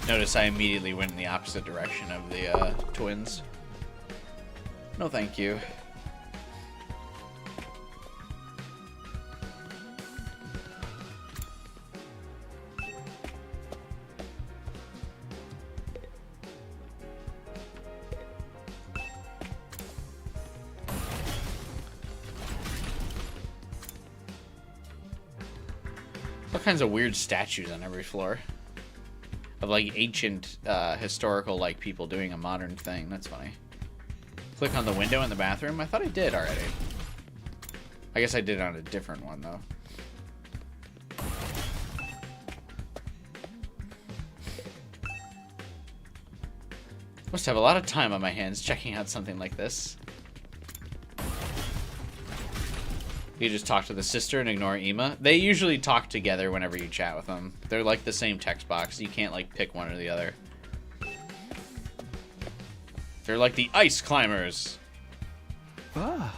Notice I immediately went in the opposite direction of the twins. No thank you. All kinds of weird statues on every floor. Of like ancient historical like people doing a modern thing. That's funny. Click on the window in the bathroom. I thought I did already. I guess I did on a different one though. Must have a lot of time on my hands checking out something like this. You just talk to the sister and ignore Ima. They usually talk together whenever you chat with them. They're like the same text box. You can't like pick one or the other. They're like the ice climbers. Ah.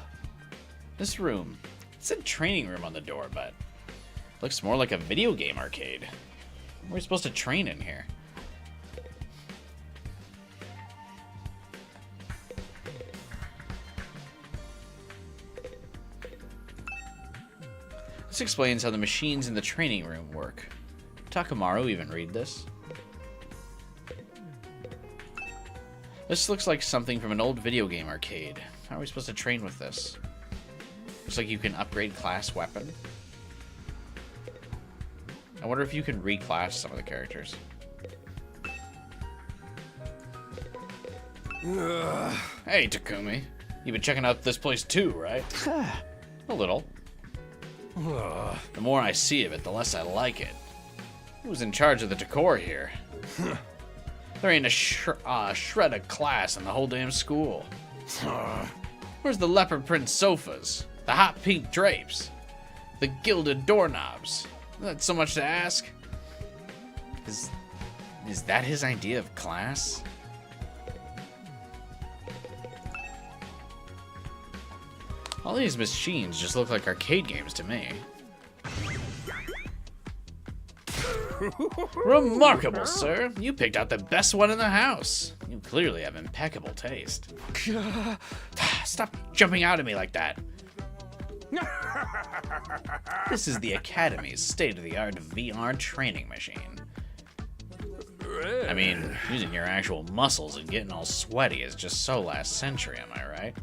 This room. It said training room on the door, but looks more like a video game arcade. We're supposed to train in here. This explains how the machines in the training room work. Did Takamaru even read this? This looks like something from an old video game arcade. How are we supposed to train with this? Looks like you can upgrade class weapon. I wonder if you can reclass some of the characters. Hey, Takumi. You've been checking out this place too, right? A little. The more I see of it, the less I like it. Who's in charge of the decor here? There ain't a shred of class in the whole damn school. Where's the leopard print sofas? The hot pink drapes? The gilded doorknobs? That's so much to ask. Is that his idea of class? All these machines just look like arcade games to me. Remarkable, sir. You picked out the best one in the house. You clearly have impeccable taste. Stop jumping out at me like that. This is the Academy's state-of-the-art VR training machine. I mean, using your actual muscles and getting all sweaty is just so last century, am I right?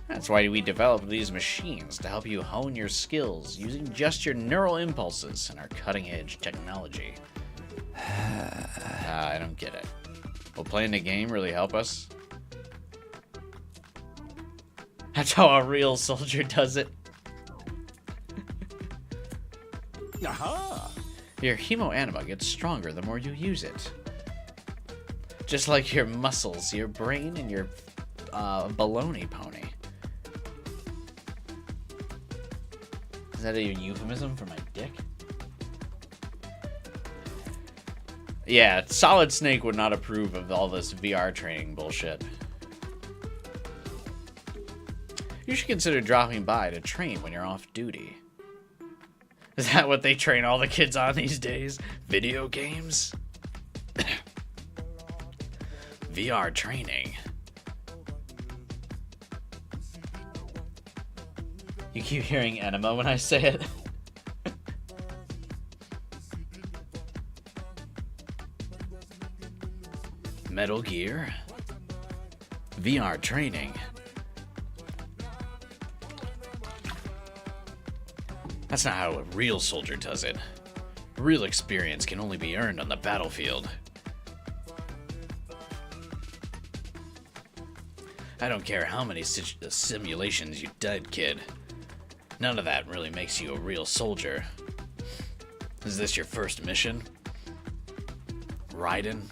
That's why we developed these machines, to help you hone your skills using just your neural impulses and our cutting-edge technology. I don't get it. Will playing the game really help us? That's how a real soldier does it. Aha! Your hemoanima gets stronger the more you use it. Just like your muscles, your brain, and your baloney pony. Is that a euphemism for my dick? Yeah, Solid Snake would not approve of all this VR training bullshit. You should consider dropping by to train when you're off duty. Is that what they train all the kids on these days? Video games? VR training. You keep hearing enema when I say it. Metal Gear. VR training. That's not how a real soldier does it. Real experience can only be earned on the battlefield. I don't care how many simulations you did, kid. None of that really makes you a real soldier. Is this your first mission? Raiden?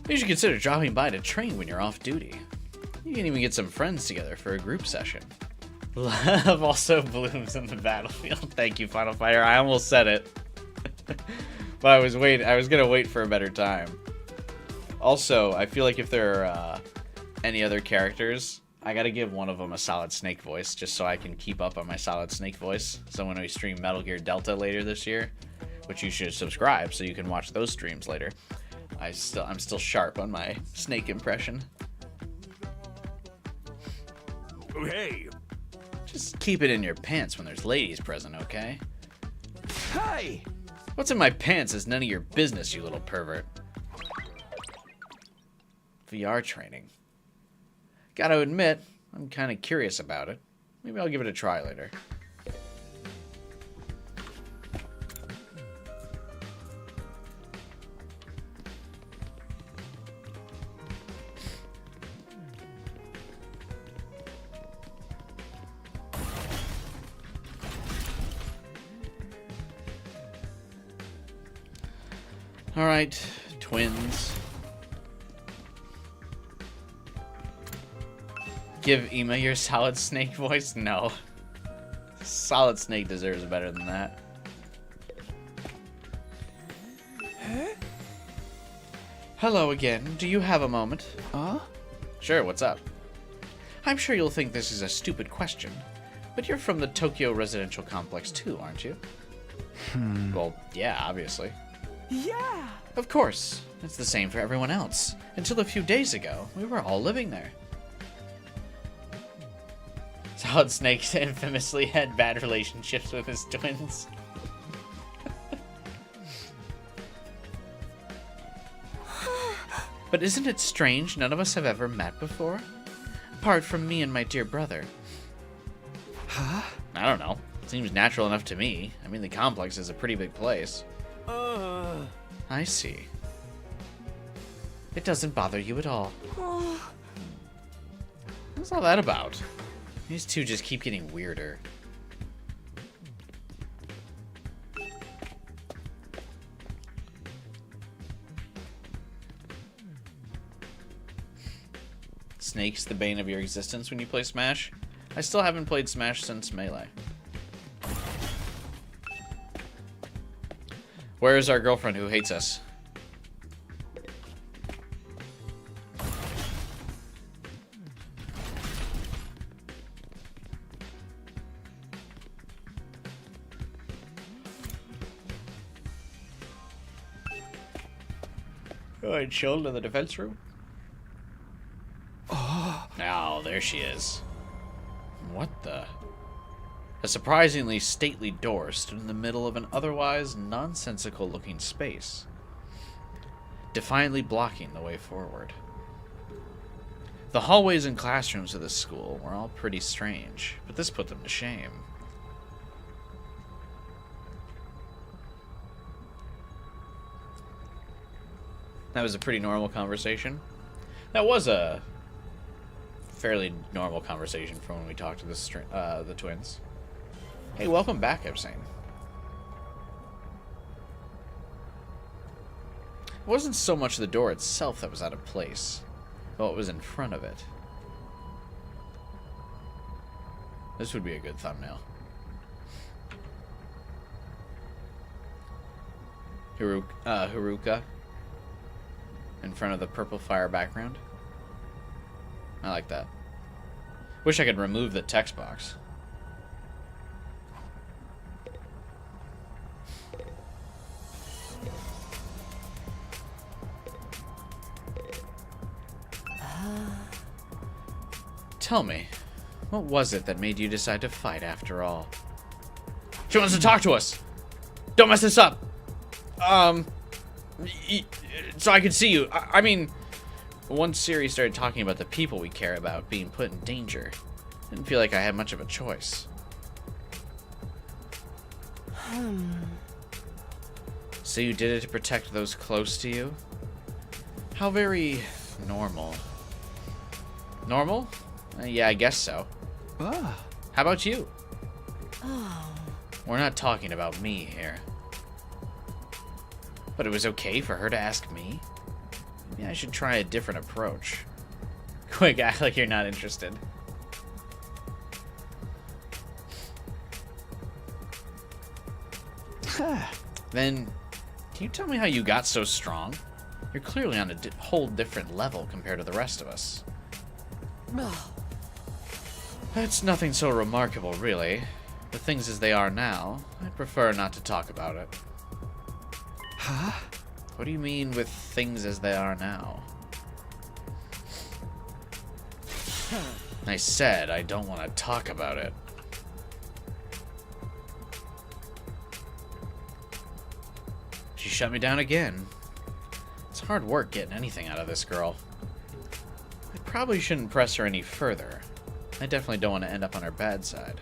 You should consider dropping by to train when you're off duty. You can even get some friends together for a group session. Love also blooms in the battlefield. Thank you, Final Fighter. I almost said it. But I was gonna wait for a better time. Also, I feel like if there are any other characters, I gotta give one of them a Solid Snake voice, just so I can keep up on my Solid Snake voice. So when we stream Metal Gear Delta later this year, which you should subscribe so you can watch those streams later, I'm still sharp on my Snake impression. Oh, hey! Just keep it in your pants when there's ladies present, okay? Hey! What's in my pants is none of your business, you little pervert. VR training. Gotta admit, I'm kind of curious about it. Maybe I'll give it a try later. Alright, twins. Give Ema your Solid Snake voice? No. Solid Snake deserves better than that. Huh? Hello again. Do you have a moment? Huh? Sure, what's up? I'm sure you'll think this is a stupid question, but you're from the Tokyo residential complex too, aren't you? Well, yeah, obviously. Yeah! Of course. It's the same for everyone else. Until a few days ago, we were all living there. Solid Snake infamously had bad relationships with his twins. But isn't it strange none of us have ever met before? Apart from me and my dear brother. Huh? I don't know. Seems natural enough to me. I mean, the complex is a pretty big place. I see. It doesn't bother you at all. What's all that about? These two just keep getting weirder. Snake's the bane of your existence when you play Smash? I still haven't played Smash since Melee. Where is our girlfriend who hates us? Alright, chilled in the defense room. Oh, there she is. What the? A surprisingly stately door stood in the middle of an otherwise nonsensical looking space, defiantly blocking the way forward. The hallways and classrooms of this school were all pretty strange, but this put them to shame. That was a pretty normal conversation. That was a fairly normal conversation from when we talked to the twins. Hey, welcome back, I'm saying. It wasn't so much the door itself that was out of place, but what was in front of it. This would be a good thumbnail. Haruka in front of the purple fire background. I like that. Wish I could remove the text box. Tell me, what was it that made you decide to fight after all? She wants to talk to us! Don't mess this up! So I could see you. I mean, once Siri started talking about the people we care about being put in danger, I didn't feel like I had much of a choice. So you did it to protect those close to you? How very normal. Normal? Yeah, I guess so. How about you? We're not talking about me here. But it was okay for her to ask me? Maybe I should try a different approach. Quick, act like you're not interested. Then, can you tell me how you got so strong? You're clearly on a whole different level compared to the rest of us. That's nothing so remarkable, really. The things as they are now, I'd prefer not to talk about it. Huh? What do you mean with things as they are now? I said I don't want to talk about it. She shut me down again. It's hard work getting anything out of this girl. I probably shouldn't press her any further. I definitely don't want to end up on her bad side.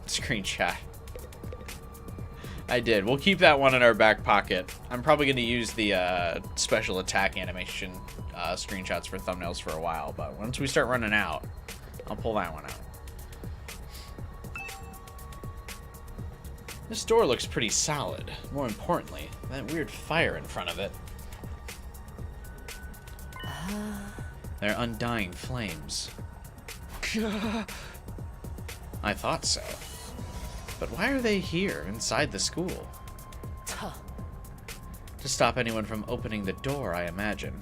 Screenshot. I did. We'll keep that one in our back pocket. I'm probably going to use the special attack animation screenshots for thumbnails for a while, but once we start running out, I'll pull that one out. This door looks pretty solid. More importantly, that weird fire in front of it. They're undying flames. I thought so. But why are they here, inside the school? To stop anyone from opening the door, I imagine.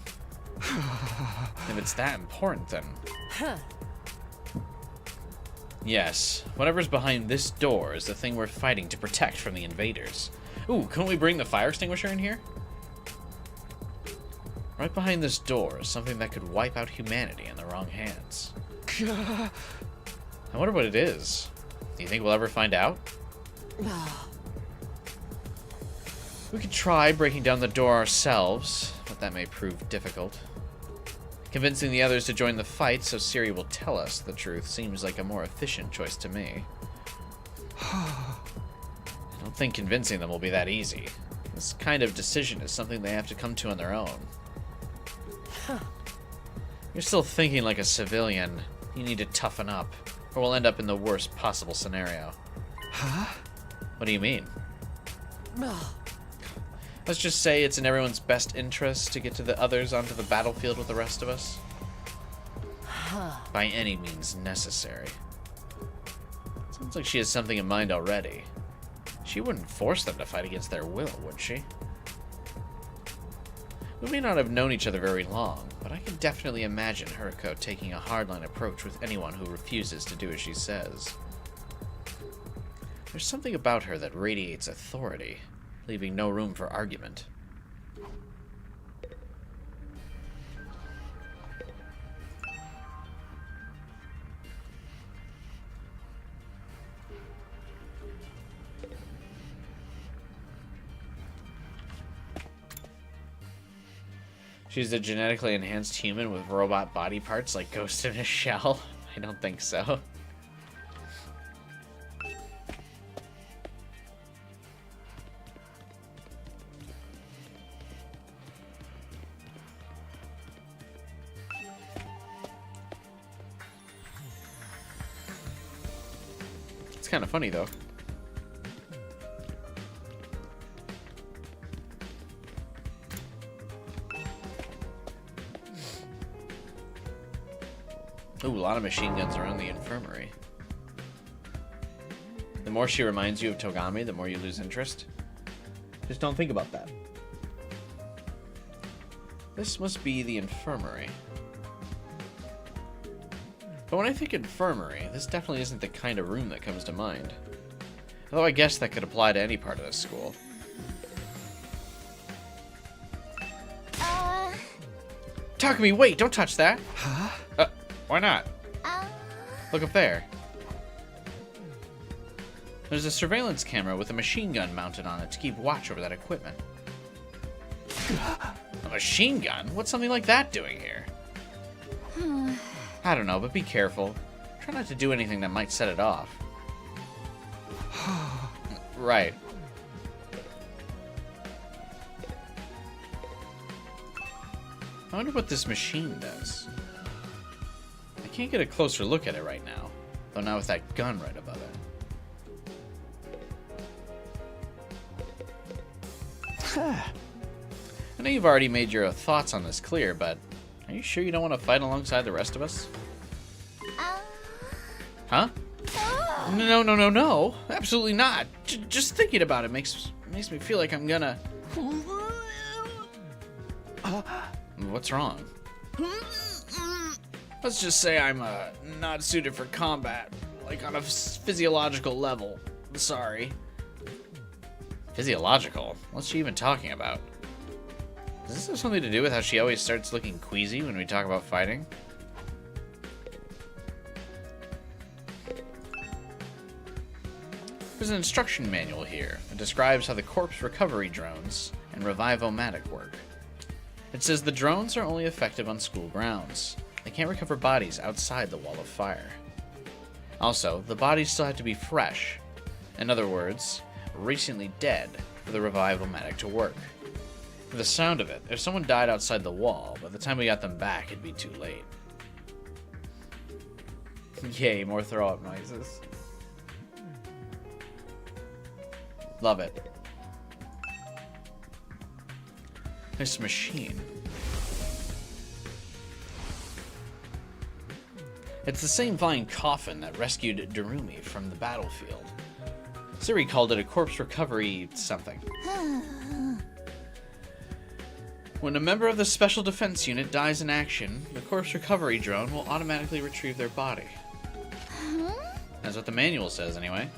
If it's that important, then... Yes, whatever's behind this door is the thing we're fighting to protect from the invaders. Ooh, couldn't we bring the fire extinguisher in here? Right behind this door is something that could wipe out humanity in the wrong hands. I wonder what it is. Do you think we'll ever find out? We could try breaking down the door ourselves, but that may prove difficult. Convincing the others to join the fight so Siri will tell us the truth seems like a more efficient choice to me. I don't think convincing them will be that easy. This kind of decision is something they have to come to on their own. You're still thinking like a civilian. You need to toughen up, or we'll end up in the worst possible scenario. Huh? What do you mean? Let's just say it's in everyone's best interest to get to the others onto the battlefield with the rest of us. By any means necessary. Sounds like she has something in mind already. She wouldn't force them to fight against their will, would she? We may not have known each other very long, but I can definitely imagine Haruko taking a hardline approach with anyone who refuses to do as she says. There's something about her that radiates authority, leaving no room for argument. She's a genetically enhanced human with robot body parts like Ghost in a Shell? I don't think so. It's kind of funny though. Ooh, a lot of machine guns around the infirmary. The more she reminds you of Togami, the more you lose interest. Just don't think about that. This must be the infirmary. But when I think infirmary, this definitely isn't the kind of room that comes to mind. Although I guess that could apply to any part of this school. Takumi, wait! Don't touch that! Huh? Why not? Look up there. There's a surveillance camera with a machine gun mounted on it to keep watch over that equipment. A machine gun? What's something like that doing here? I don't know, but be careful. Try not to do anything that might set it off. Right. I wonder what this machine does. I can't get a closer look at it right now, though not with that gun right above it. I know you've already made your thoughts on this clear, but are you sure you don't want to fight alongside the rest of us? Huh? No. Absolutely not. Just thinking about it makes me feel like I'm gonna... What's wrong? Let's just say I'm not suited for combat, like on a physiological level. Sorry. Physiological? What's she even talking about? Does this have something to do with how she always starts looking queasy when we talk about fighting? There's an instruction manual here. It describes how the corpse recovery drones and revive-o-matic work. It says the drones are only effective on school grounds. They can't recover bodies outside the wall of fire. Also, the bodies still have to be fresh. In other words, recently dead for the revive-o-matic to work. For the sound of it, if someone died outside the wall, by the time we got them back, it'd be too late. Yay, more throw-up noises. Love it. This machine. It's the same flying coffin that rescued Darumi from the battlefield. Siri called it a corpse recovery something. When a member of the Special Defense Unit dies in action, the corpse recovery drone will automatically retrieve their body. That's what the manual says, anyway.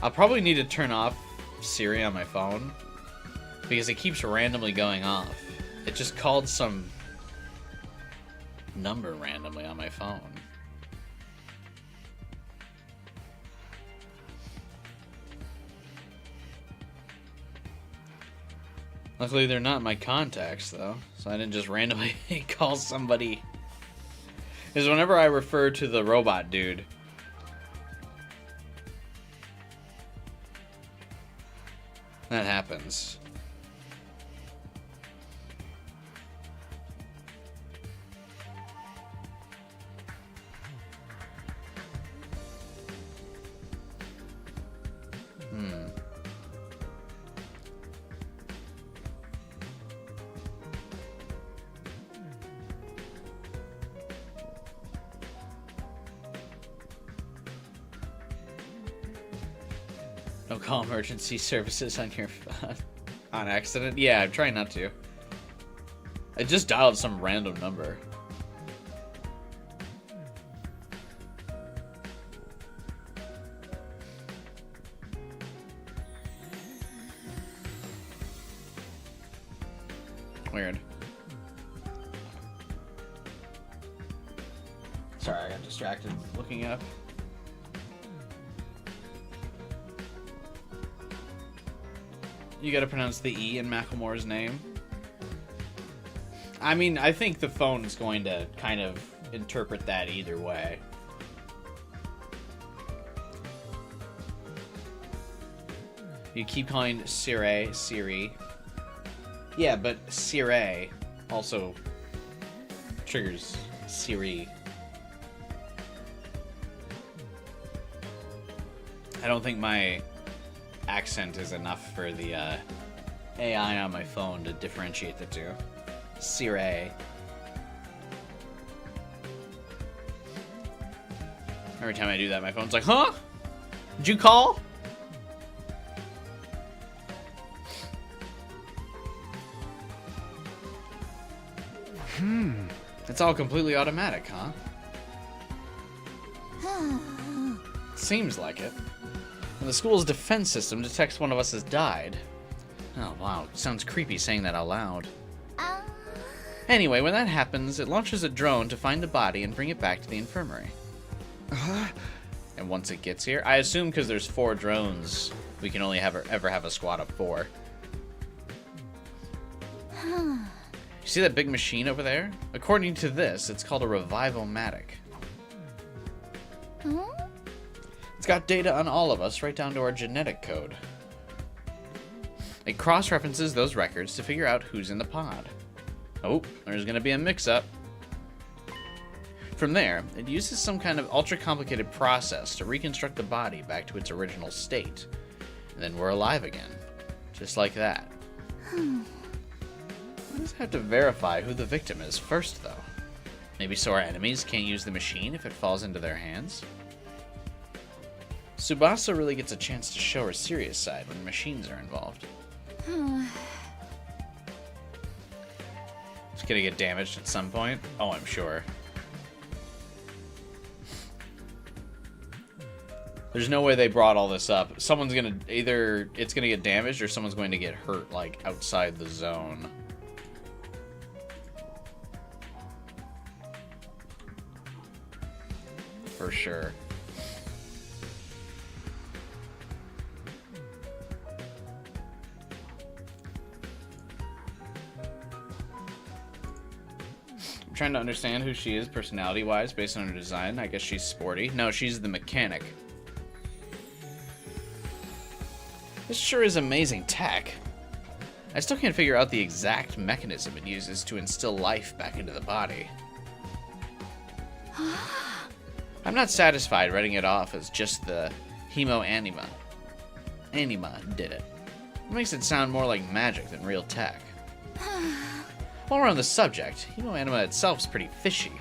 I'll probably need to turn off Siri on my phone because it keeps randomly going off. It just called some number randomly on my phone. Luckily they're not my contacts though, so I didn't just randomly call somebody. Because whenever I refer to the robot dude, that happens. Don't call emergency services on your phone on accident. Yeah, I'm trying not to. I just dialed some random number. Weird. Sorry, I got distracted looking up. You gotta pronounce the E in Macklemore's name. I mean, I think the phone's going to kind of interpret that either way. You keep calling Siri. Yeah, but Siri also triggers Siri. I don't think my accent is enough for the AI on my phone to differentiate the two. Siri. Every time I do that, my phone's like, huh? Did you call? It's all completely automatic, huh? Seems like it. When the school's defense system detects one of us has died. Oh, wow. Sounds creepy saying that out loud. Anyway, when that happens, it launches a drone to find the body and bring it back to the infirmary. And once it gets here, I assume because there's 4 drones, we can only ever have a squad of 4. You see that big machine over there? According to this, it's called a revival-matic. It's got data on all of us, right down to our genetic code. It cross-references those records to figure out who's in the pod. Oh, there's gonna be a mix-up. From there, it uses some kind of ultra-complicated process to reconstruct the body back to its original state. And then we're alive again. Just like that. We just have to verify who the victim is first, though. Maybe so our enemies can't use the machine if it falls into their hands? Tsubasa really gets a chance to show her serious side when machines are involved. It's gonna get damaged at some point? Oh, I'm sure. There's no way they brought all this up. Someone's gonna... Either it's gonna get damaged or someone's going to get hurt, like, outside the zone. For sure. I'm trying to understand who she is personality-wise based on her design. I guess she's sporty. No, she's the mechanic. This sure is amazing tech. I still can't figure out the exact mechanism it uses to instill life back into the body. I'm not satisfied writing it off as just the hemo-anima. Anima did it. It makes it sound more like magic than real tech. While we're on the subject, hemo-anima itself is pretty fishy.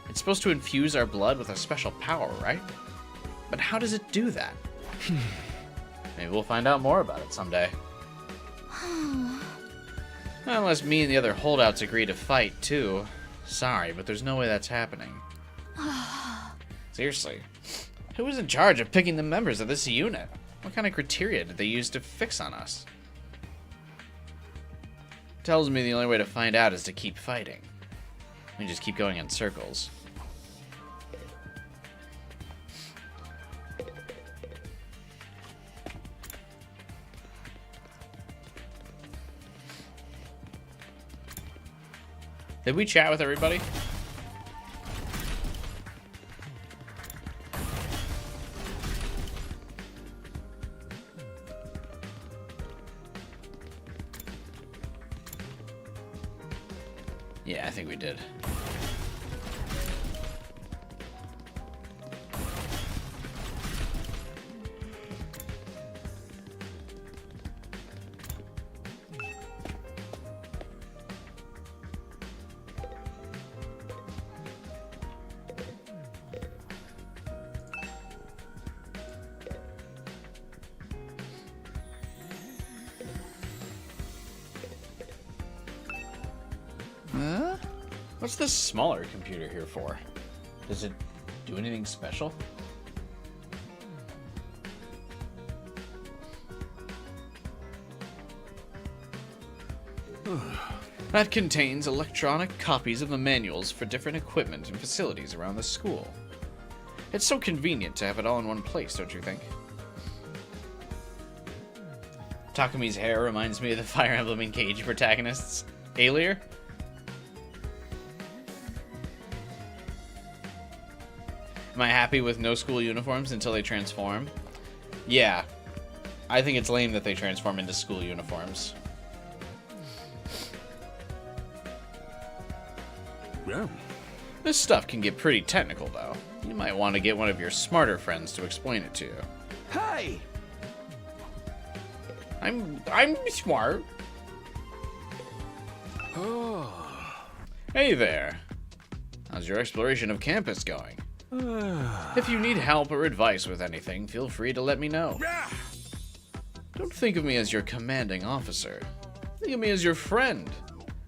It's supposed to infuse our blood with a special power, right? But how does it do that? Maybe we'll find out more about it someday. Unless me and the other holdouts agree to fight, too. Sorry, but there's no way that's happening. Seriously, who was in charge of picking the members of this unit? What kind of criteria did they use to fix on us? Tells me the only way to find out is to keep fighting. We just keep going in circles. Did we chat with everybody? Yeah, I think we did. What's this smaller computer here for? Does it do anything special? That contains electronic copies of the manuals for different equipment and facilities around the school. It's so convenient to have it all in one place, don't you think? Takumi's hair reminds me of the Fire Emblem Engage protagonists. Alier? Am I happy with no school uniforms until they transform? Yeah. I think it's lame that they transform into school uniforms. Yeah. This stuff can get pretty technical, though. You might want to get one of your smarter friends to explain it to you. Hey! I'm smart. Oh. Hey there. How's your exploration of campus going? If you need help or advice with anything, feel free to let me know. Don't think of me as your commanding officer. Think of me as your friend.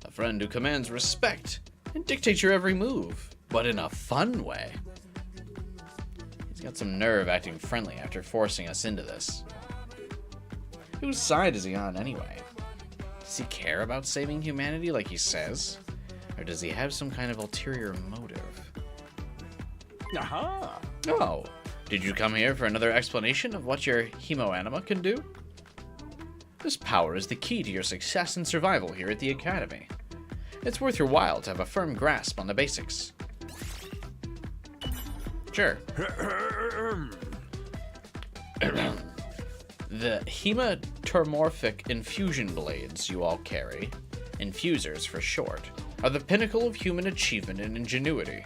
A friend who commands respect and dictates your every move, but in a fun way. He's got some nerve acting friendly after forcing us into this. Whose side is he on anyway? Does he care about saving humanity like he says? Or does he have some kind of ulterior motive? Aha! Oh, did you come here for another explanation of what your hemoanima can do? This power is the key to your success and survival here at the Academy. It's worth your while to have a firm grasp on the basics. Sure. The hematomorphic infusion blades you all carry, infusers for short, are the pinnacle of human achievement and ingenuity.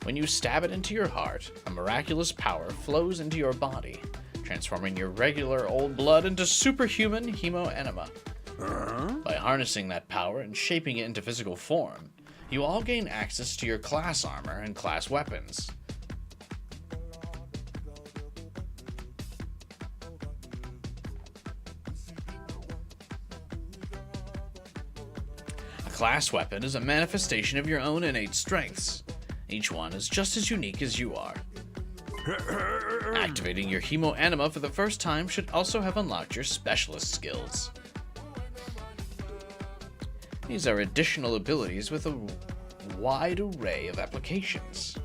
When you stab it into your heart, a miraculous power flows into your body, transforming your regular old blood into superhuman hemoanima. By harnessing that power and shaping it into physical form, you all gain access to your class armor and class weapons. A class weapon is a manifestation of your own innate strengths. Each one is just as unique as you are. Activating your hemoanima for the first time should also have unlocked your specialist skills. These are additional abilities with a wide array of applications.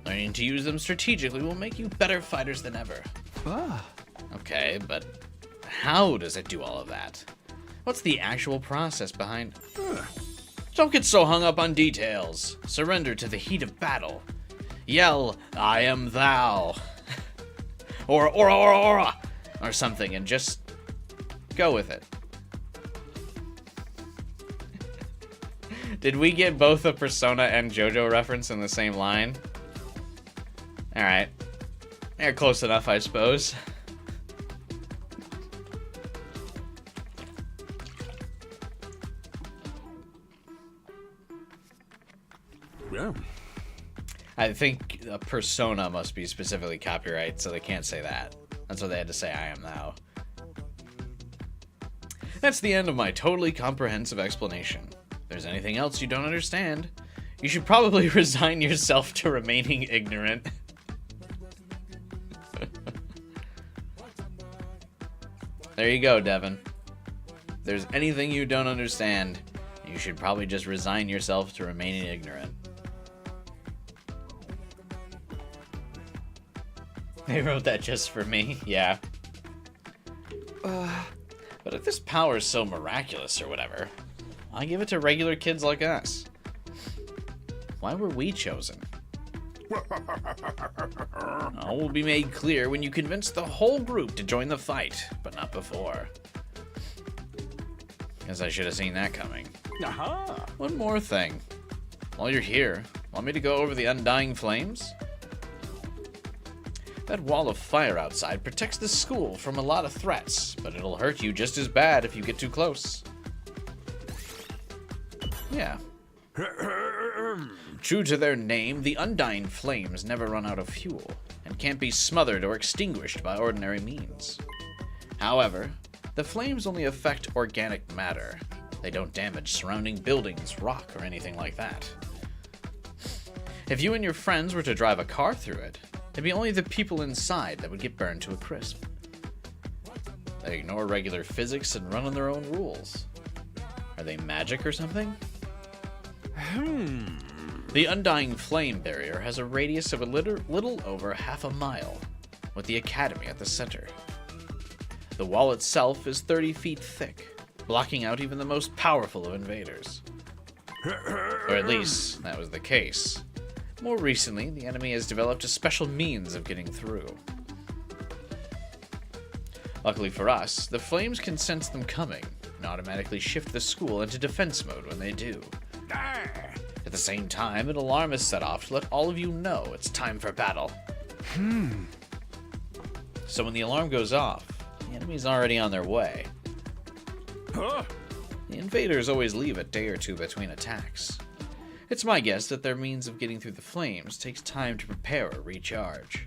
Learning to use them strategically will make you better fighters than ever. Okay, but how does it do all of that? What's the actual process behind... Don't get so hung up on details. Surrender to the heat of battle. Yell, "I am thou." Or "Ora, ora, ora," or something, and just go with it. Did we get both a Persona and JoJo reference in the same line? Alright. They're close enough, I suppose. Yeah. I think a Persona must be specifically copyright, so they can't say that. That's why they had to say "I am thou." That's the end of my totally comprehensive explanation. If there's anything else you don't understand, you should probably resign yourself to remaining ignorant. There you go, Devin. If there's anything you don't understand, you should probably just resign yourself to remaining ignorant. They wrote that just for me, yeah. But if this power is so miraculous or whatever, why give it to regular kids like us? Why were we chosen? All will be made clear when you convince the whole group to join the fight, but not before. Guess I should have seen that coming. Aha! One more thing. While you're here, want me to go over the undying flames? That wall of fire outside protects the school from a lot of threats, but it'll hurt you just as bad if you get too close. Yeah. True to their name, the undying flames never run out of fuel, and can't be smothered or extinguished by ordinary means. However, the flames only affect organic matter. They don't damage surrounding buildings, rock, or anything like that. If you and your friends were to drive a car through it, it'd be only the people inside that would get burned to a crisp. They ignore regular physics and run on their own rules. Are they magic or something? The undying flame barrier has a radius of a little over half a mile, with the academy at the center. The wall itself is 30 feet thick, blocking out even the most powerful of invaders. Or at least, that was the case. More recently, the enemy has developed a special means of getting through. Luckily for us, the flames can sense them coming and automatically shift the school into defense mode when they do. At the same time, an alarm is set off to let all of you know it's time for battle. So when the alarm goes off, the enemy's already on their way. The invaders always leave a day or two between attacks. It's my guess that their means of getting through the flames takes time to prepare or recharge.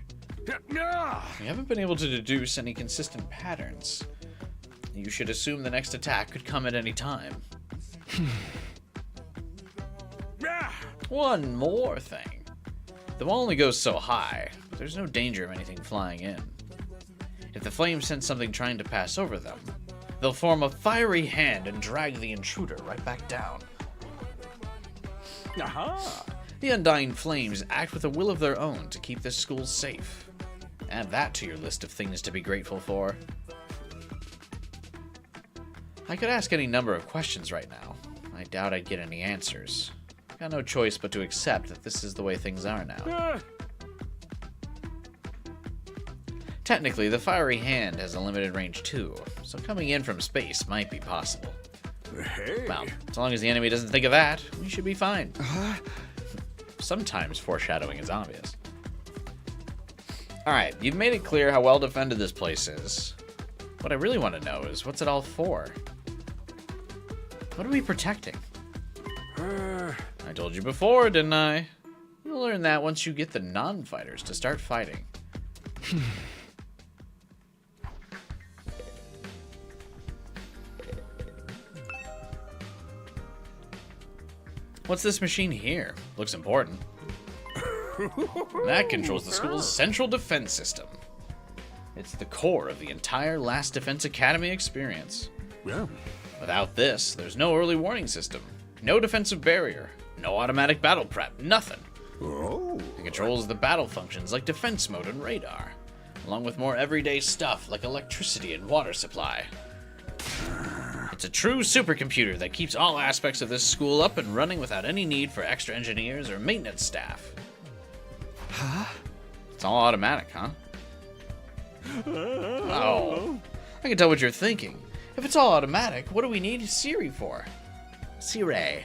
We haven't been able to deduce any consistent patterns. You should assume the next attack could come at any time. One more thing. The wall only goes so high, but there's no danger of anything flying in. If the flames sense something trying to pass over them, they'll form a fiery hand and drag the intruder right back down. Aha! The Undying Flames act with a will of their own to keep this school safe. Add that to your list of things to be grateful for. I could ask any number of questions right now. I doubt I'd get any answers. Got no choice but to accept that this is the way things are now. Technically, the fiery hand has a limited range too, so coming in from space might be possible. Hey. Well, as long as the enemy doesn't think of that, we should be fine. Sometimes foreshadowing is obvious. Alright, you've made it clear how well defended this place is. What I really want to know is, what's it all for? What are we protecting? I told you before, didn't I? You'll learn that once you get the non-fighters to start fighting. What's this machine here? Looks important. That controls the school's central defense system. It's the core of the entire Last Defense Academy experience. Yeah. Without this, there's no early warning system, no defensive barrier, no automatic battle prep, nothing. Oh. It controls the battle functions like defense mode and radar, along with more everyday stuff like electricity and water supply. It's a true supercomputer that keeps all aspects of this school up and running without any need for extra engineers or maintenance staff. Huh? It's all automatic, huh? Oh, I can tell what you're thinking. If it's all automatic, what do we need Siri for? Siri.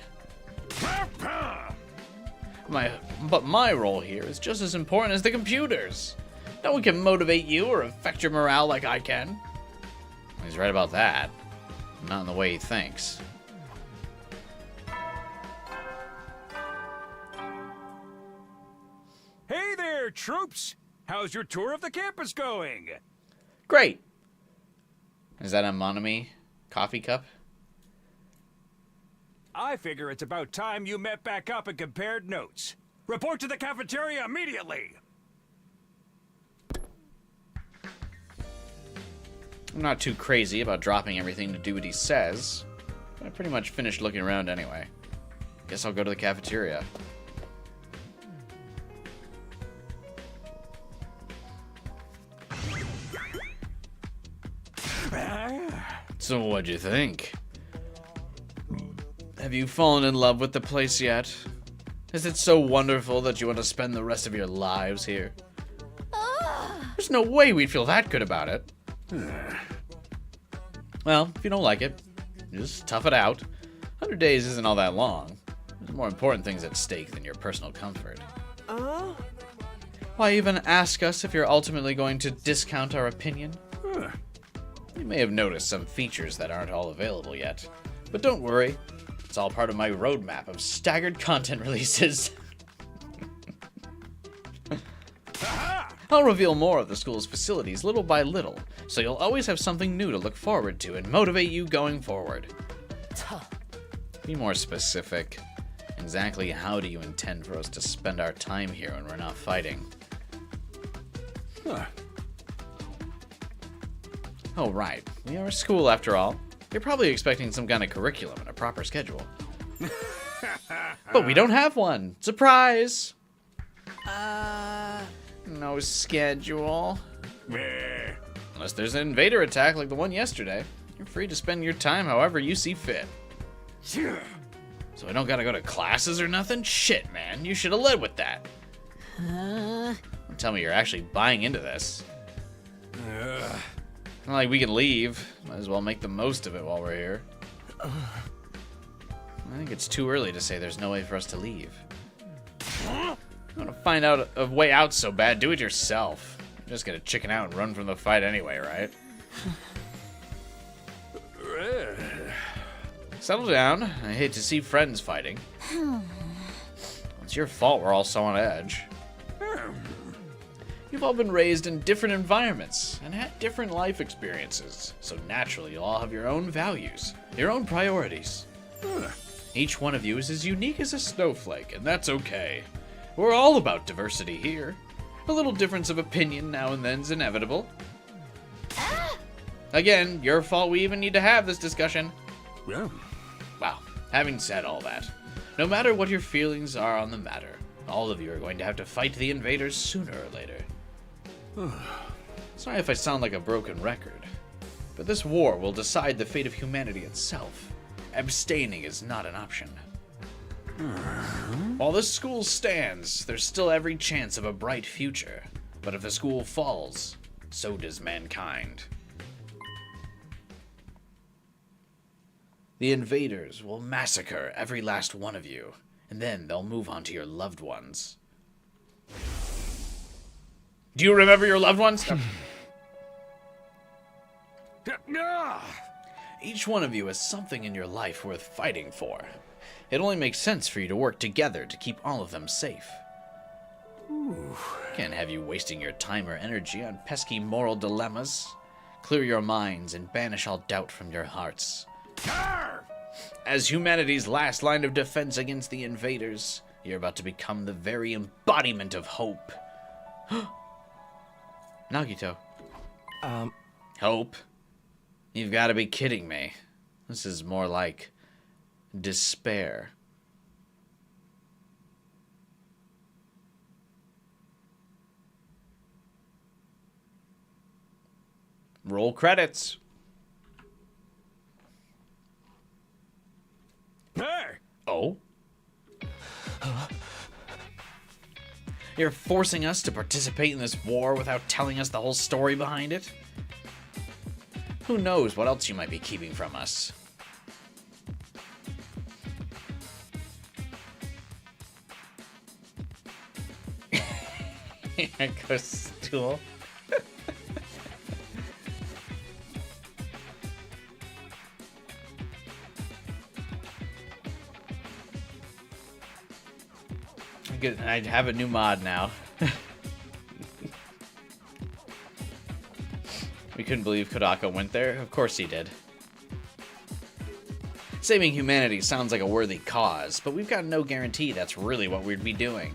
But my role here is just as important as the computers. No one can motivate you or affect your morale like I can. He's right about that. Not in the way he thinks. Hey there, troops! How's your tour of the campus going? Great. Is that a Monami coffee cup? I figure it's about time you met back up and compared notes. Report to the cafeteria immediately! I'm not too crazy about dropping everything to do what he says, but I pretty much finished looking around anyway. Guess I'll go to the cafeteria. So what'd you think? Have you fallen in love with the place yet? Is it so wonderful that you want to spend the rest of your lives here? There's no way we'd feel that good about it. Well, if you don't like it, just tough it out. 100 days isn't all that long. There's more important things at stake than your personal comfort. Why even ask us if you're ultimately going to discount our opinion? You may have noticed some features that aren't all available yet. But don't worry, it's all part of my roadmap of staggered content releases. I'll reveal more of the school's facilities little by little, so you'll always have something new to look forward to and motivate you going forward. Be more specific. Exactly how do you intend for us to spend our time here when we're not fighting? Oh, right. We are a school after all. You're probably expecting some kind of curriculum and a proper schedule. But we don't have one. Surprise! No schedule. Unless there's an invader attack like the one yesterday. You're free to spend your time however you see fit. So I don't gotta go to classes or nothing? Shit, man. You should have led with that. Don't tell me you're actually buying into this. Not like we can leave. Might as well make the most of it while we're here. I think it's too early to say there's no way for us to leave. You want to find out a way out so bad, do it yourself. You're just gonna chicken out and run from the fight anyway, right? Settle down. I hate to see friends fighting. It's your fault we're all so on edge. You've all been raised in different environments and had different life experiences, so naturally you'll all have your own values, your own priorities. Each one of you is as unique as a snowflake, and that's okay. We're all about diversity here. A little difference of opinion now and then's inevitable. Again, your fault we even need to have this discussion. Yeah. Well, having said all that, no matter what your feelings are on the matter, all of you are going to have to fight the invaders sooner or later. Sorry if I sound like a broken record, but this war will decide the fate of humanity itself. Abstaining is not an option. While this school stands, there's still every chance of a bright future. But if the school falls, so does mankind. The invaders will massacre every last one of you, and then they'll move on to your loved ones. Do you remember your loved ones? Each one of you has something in your life worth fighting for. It only makes sense for you to work together to keep all of them safe. Can't have you wasting your time or energy on pesky moral dilemmas. Clear your minds and banish all doubt from your hearts. As humanity's last line of defense against the invaders, you're about to become the very embodiment of hope. Nagito. Hope? You've got to be kidding me. This is more like despair. Roll credits. Hey! Oh? You're forcing us to participate in this war without telling us the whole story behind it? Who knows what else you might be keeping from us? Here goes stool. Good. I have a new mod now. We couldn't believe Kodaka went there. Of course he did. Saving humanity sounds like a worthy cause, but we've got no guarantee that's really what we'd be doing.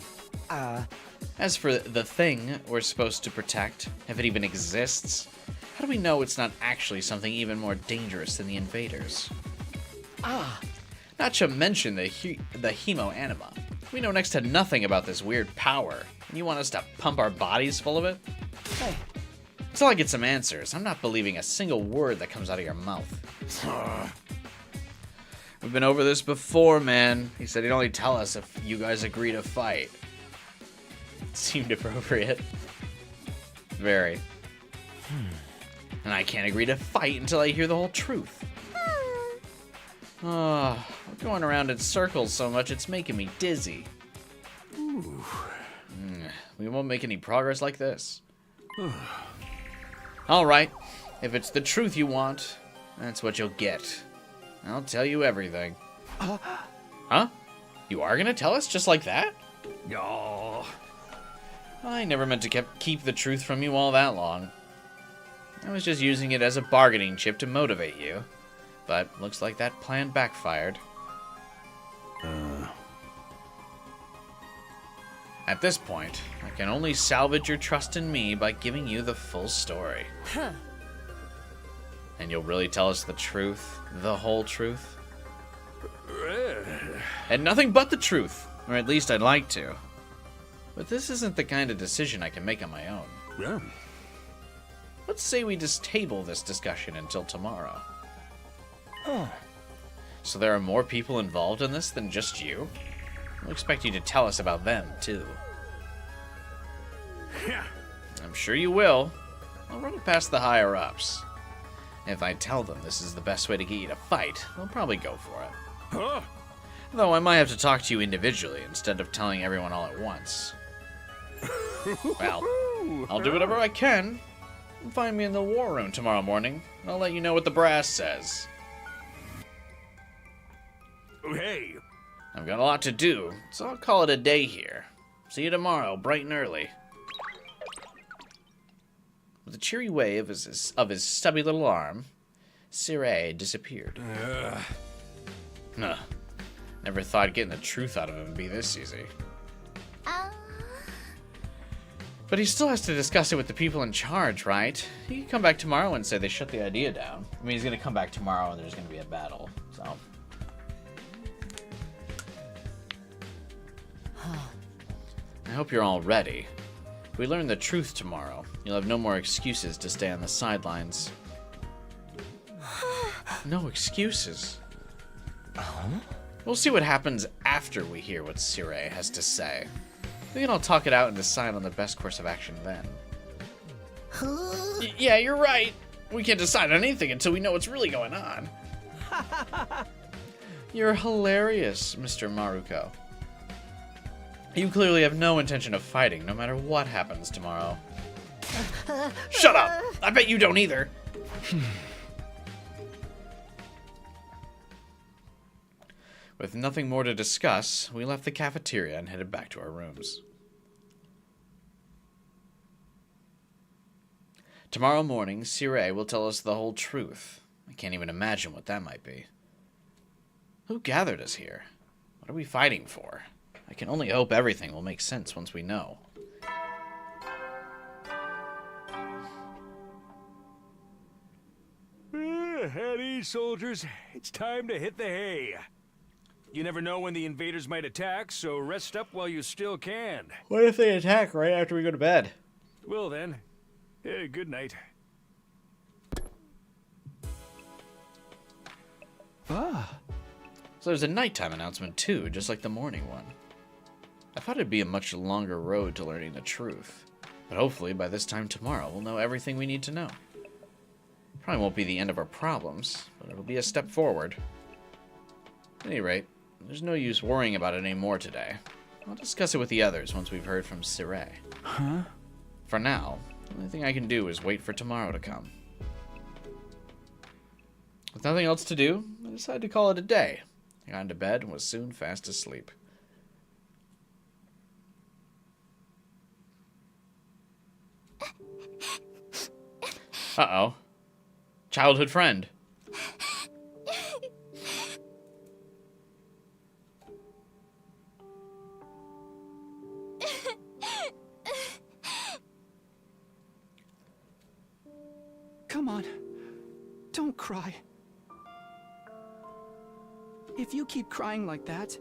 As for the thing we're supposed to protect, if it even exists, how do we know it's not actually something even more dangerous than the invaders? Not to mention the hemo anima. We know next to nothing about this weird power, and you want us to pump our bodies full of it? Hey. Until I get some answers, I'm not believing a single word that comes out of your mouth. We've been over this before, man. He said he'd only tell us if you guys agree to fight. It seemed appropriate. Very. And I can't agree to fight until I hear the whole truth. We're going around in circles so much it's making me dizzy. We won't make any progress like this. Alright, if it's the truth you want, that's what you'll get. I'll tell you everything. Huh? You are gonna tell us just like that? No. I never meant to keep the truth from you all that long. I was just using it as a bargaining chip to motivate you. But looks like that plan backfired. At this point, I can only salvage your trust in me by giving you the full story. And you'll really tell us the truth? The whole truth? And nothing but the truth! Or at least I'd like to. But this isn't the kind of decision I can make on my own. Yeah. Let's say we just table this discussion until tomorrow. So there are more people involved in this than just you? We'll expect you to tell us about them, too. I'm sure you will. I'll run it past the higher-ups. If I tell them this is the best way to get you to fight, they'll probably go for it. Though I might have to talk to you individually instead of telling everyone all at once. Well, I'll do whatever I can. Find me in the war room tomorrow morning. I'll let you know what the brass says. Hey. I've got a lot to do, so I'll call it a day here. See you tomorrow, bright and early. With a cheery wave of his stubby little arm, Siré disappeared. Huh. Never thought getting the truth out of him would be this easy. But he still has to discuss it with the people in charge, right? He can come back tomorrow and say they shut the idea down. I mean, he's going to come back tomorrow and there's going to be a battle, so... I hope you're all ready. If we learn the truth tomorrow, you'll have no more excuses to stay on the sidelines. No excuses. We'll see what happens after we hear what Siré has to say. We can all talk it out and decide on the best course of action then. Yeah, you're right. We can't decide on anything until we know what's really going on. You're hilarious, Mr. Maruko. You clearly have no intention of fighting, no matter what happens tomorrow. Shut up! I bet you don't either. With nothing more to discuss, we left the cafeteria and headed back to our rooms. Tomorrow morning, Siré will tell us the whole truth. I can't even imagine what that might be. Who gathered us here? What are we fighting for? I can only hope everything will make sense once we know. At ease, soldiers. It's time to hit the hay. You never know when the invaders might attack, so rest up while you still can. What if they attack right after we go to bed? Well then, good night. So there's a nighttime announcement too, just like the morning one. I thought it'd be a much longer road to learning the truth, but hopefully by this time tomorrow we'll know everything we need to know. Probably won't be the end of our problems, but it'll be a step forward. At any rate, there's no use worrying about it anymore today. I'll discuss it with the others once we've heard from Siré. Huh? For now, the only thing I can do is wait for tomorrow to come. With nothing else to do, I decided to call it a day. I got into bed and was soon fast asleep. Uh-oh. Childhood friend. Come on. Don't cry. If you keep crying like that,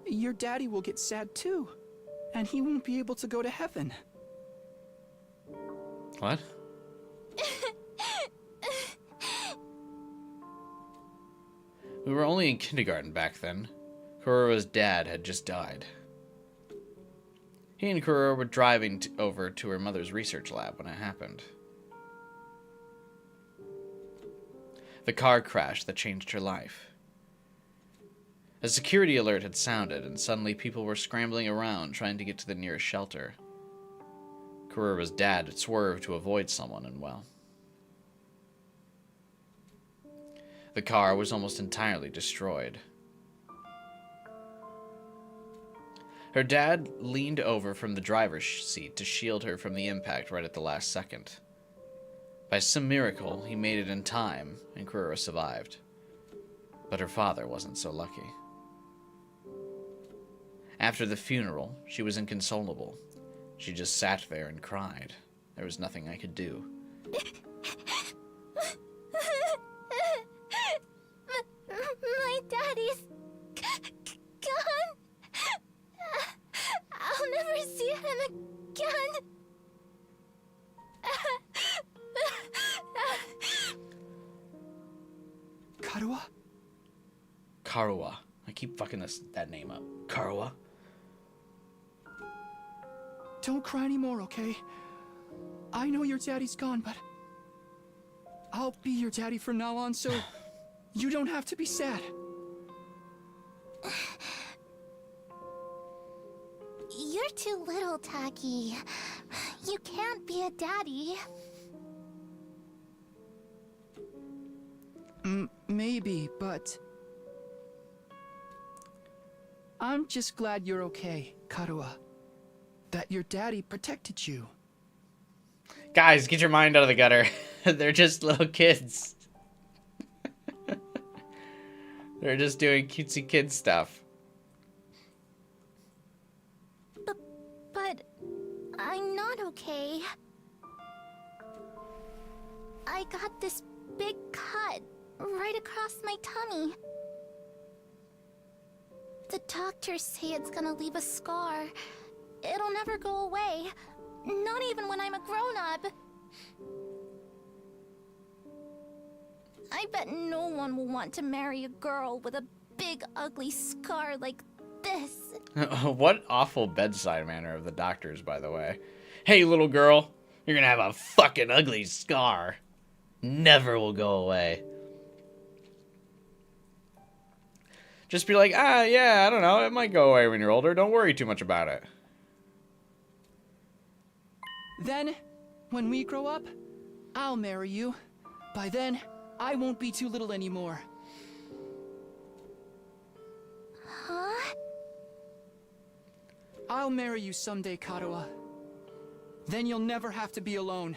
your daddy will get sad too. And he won't be able to go to heaven. What? We were only in kindergarten back then. Kurora's dad had just died. He and Kurora were driving over to her mother's research lab when it happened. The car crash that changed her life. A security alert had sounded, and suddenly people were scrambling around trying to get to the nearest shelter. Kurora's dad had swerved to avoid someone, and well... the car was almost entirely destroyed. Her dad leaned over from the driver's seat to shield her from the impact right at the last second. By some miracle, he made it in time, and Kurora survived. But her father wasn't so lucky. After the funeral, she was inconsolable. She just sat there and cried. There was nothing I could do. My daddy's gone. I'll never see him again. Karuwa? Karuwa. I keep fucking that name up. Karuwa? Don't cry anymore, okay? I know your daddy's gone, but I'll be your daddy from now on, so you don't have to be sad. You're too little, Taki. You can't be a daddy. Maybe, but I'm just glad you're okay, Karua. That your daddy protected you. Guys, get your mind out of the gutter. They're just little kids. They're just doing cutesy kid stuff. But I'm not okay. I got this big cut right across my tummy. The doctors say it's gonna leave a scar. It'll never go away. Not even when I'm a grown-up. I bet no one will want to marry a girl with a big, ugly scar like this. What awful bedside manner of the doctors, by the way. Hey, little girl, you're gonna have a fucking ugly scar. Never will go away. Just be like, yeah, I don't know, it might go away when you're older. Don't worry too much about it. Then, when we grow up, I'll marry you. By then, I won't be too little anymore. Huh? I'll marry you someday, Karua. Then you'll never have to be alone.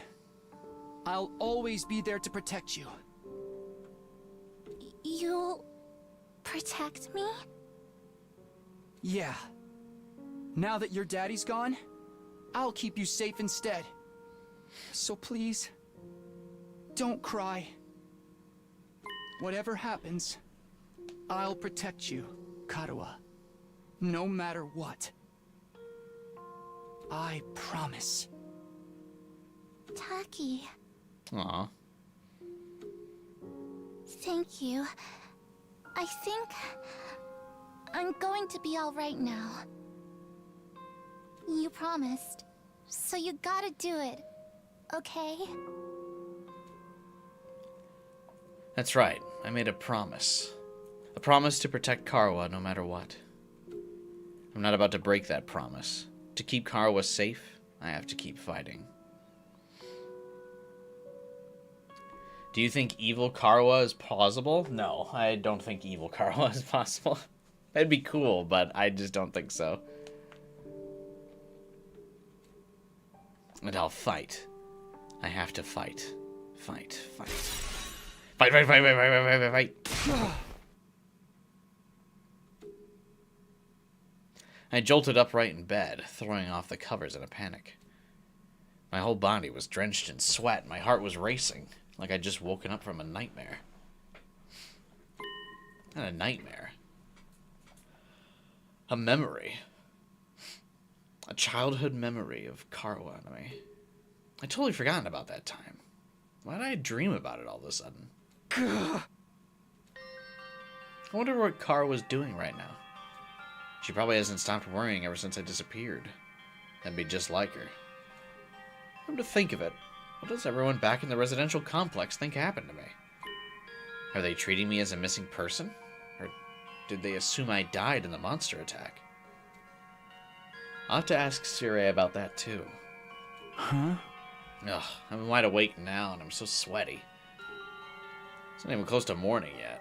I'll always be there to protect you. You'll protect me? Yeah. Now that your daddy's gone, I'll keep you safe instead. So please, don't cry. Whatever happens, I'll protect you, Karua. No matter what. I promise. Taki, Aw. thank you. I think I'm going to be all right now. You promised, so you gotta do it, okay? That's right. I made a promise. A promise to protect Karwa no matter what. I'm not about to break that promise. To keep Karwa safe, I have to keep fighting. Do you think evil Karwa is plausible? No, I don't think evil Karwa is possible. That'd be cool, but I just don't think so. And I'll fight. I have to fight. Fight, fight. Fight, fight, fight, fight, fight, fight, fight, fight. I jolted upright in bed, throwing off the covers in a panic. My whole body was drenched in sweat. My heart was racing, like I'd just woken up from a nightmare. Not a nightmare. A memory. A childhood memory of Karwa anime. I'd totally forgotten about that time. Why did I dream about it all of a sudden? I wonder what Karwa's doing right now. She probably hasn't stopped worrying ever since I disappeared. That'd be just like her. Come to think of it, what does everyone back in the residential complex think happened to me? Are they treating me as a missing person? Or did they assume I died in the monster attack? I'll have to ask Sirei about that too. Huh? Ugh, I'm wide awake now and I'm so sweaty. It's not even close to morning yet.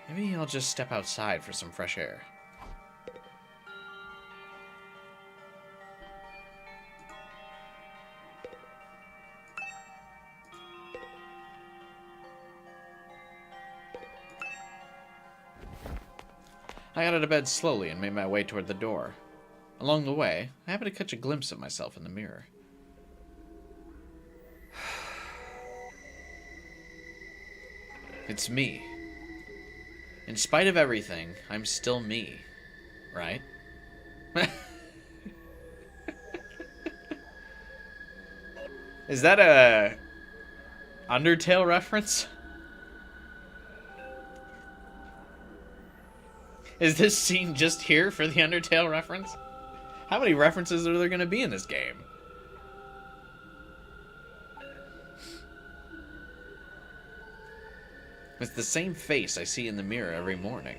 Maybe I'll just step outside for some fresh air. I got out of bed slowly and made my way toward the door. Along the way, I happened to catch a glimpse of myself in the mirror. It's me. In spite of everything, I'm still me. Right? Is that a Undertale reference? Is this scene just here for the Undertale reference? How many references are there going to be in this game? It's the same face I see in the mirror every morning.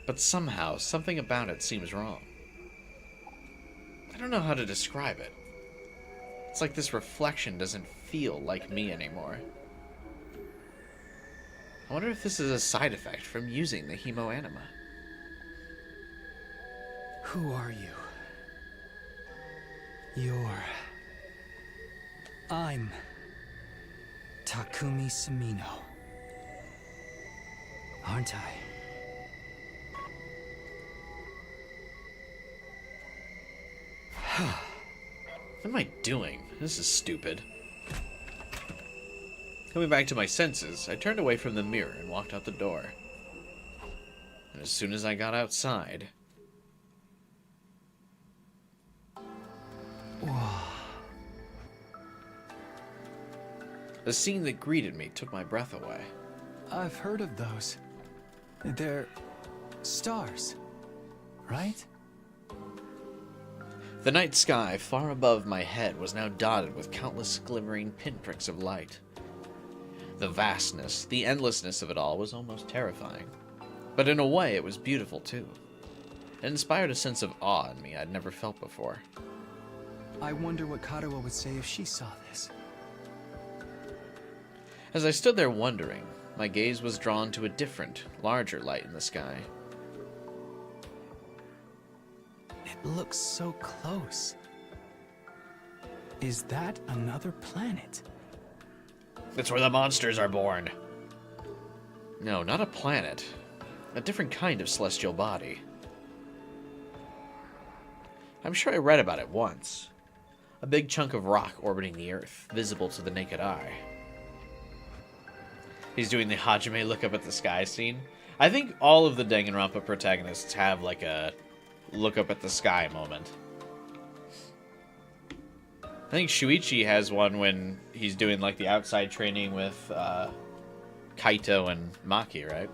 But somehow, something about it seems wrong. I don't know how to describe it. It's like this reflection doesn't feel like me anymore. I wonder if this is a side effect from using the hemoanima. Who are you? I'm Takumi Sumino. Aren't I? What am I doing? This is stupid. Coming back to my senses, I turned away from the mirror and walked out the door. And as soon as I got outside... Whoa. The scene that greeted me took my breath away. I've heard of those. They're stars, right? The night sky far above my head was now dotted with countless glimmering pinpricks of light. The vastness, the endlessness of it all was almost terrifying. But in a way, it was beautiful too. It inspired a sense of awe in me I'd never felt before. I wonder what Karuo would say if she saw this. As I stood there wondering, my gaze was drawn to a different, larger light in the sky. It looks so close. Is that another planet? That's where the monsters are born. No, not a planet. A different kind of celestial body. I'm sure I read about it once. A big chunk of rock orbiting the Earth, visible to the naked eye. He's doing the Hajime look up at the sky scene. I think all of the Danganronpa protagonists have like a look up at the sky moment. I think Shuichi has one when he's doing like the outside training with Kaito and Maki, right?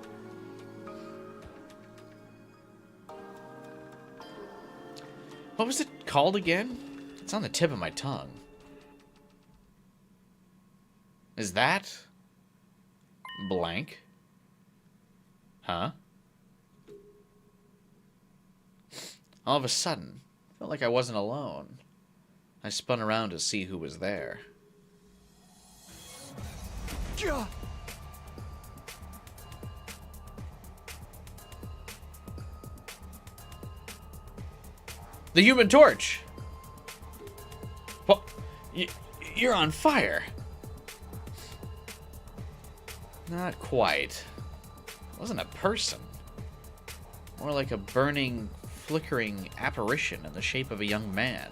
What was it called again? It's on the tip of my tongue. Is that blank? Huh? All of a sudden, I felt like I wasn't alone. I spun around to see who was there. The Human Torch! What? You're on fire! Not quite. It wasn't a person. More like a burning, flickering apparition in the shape of a young man.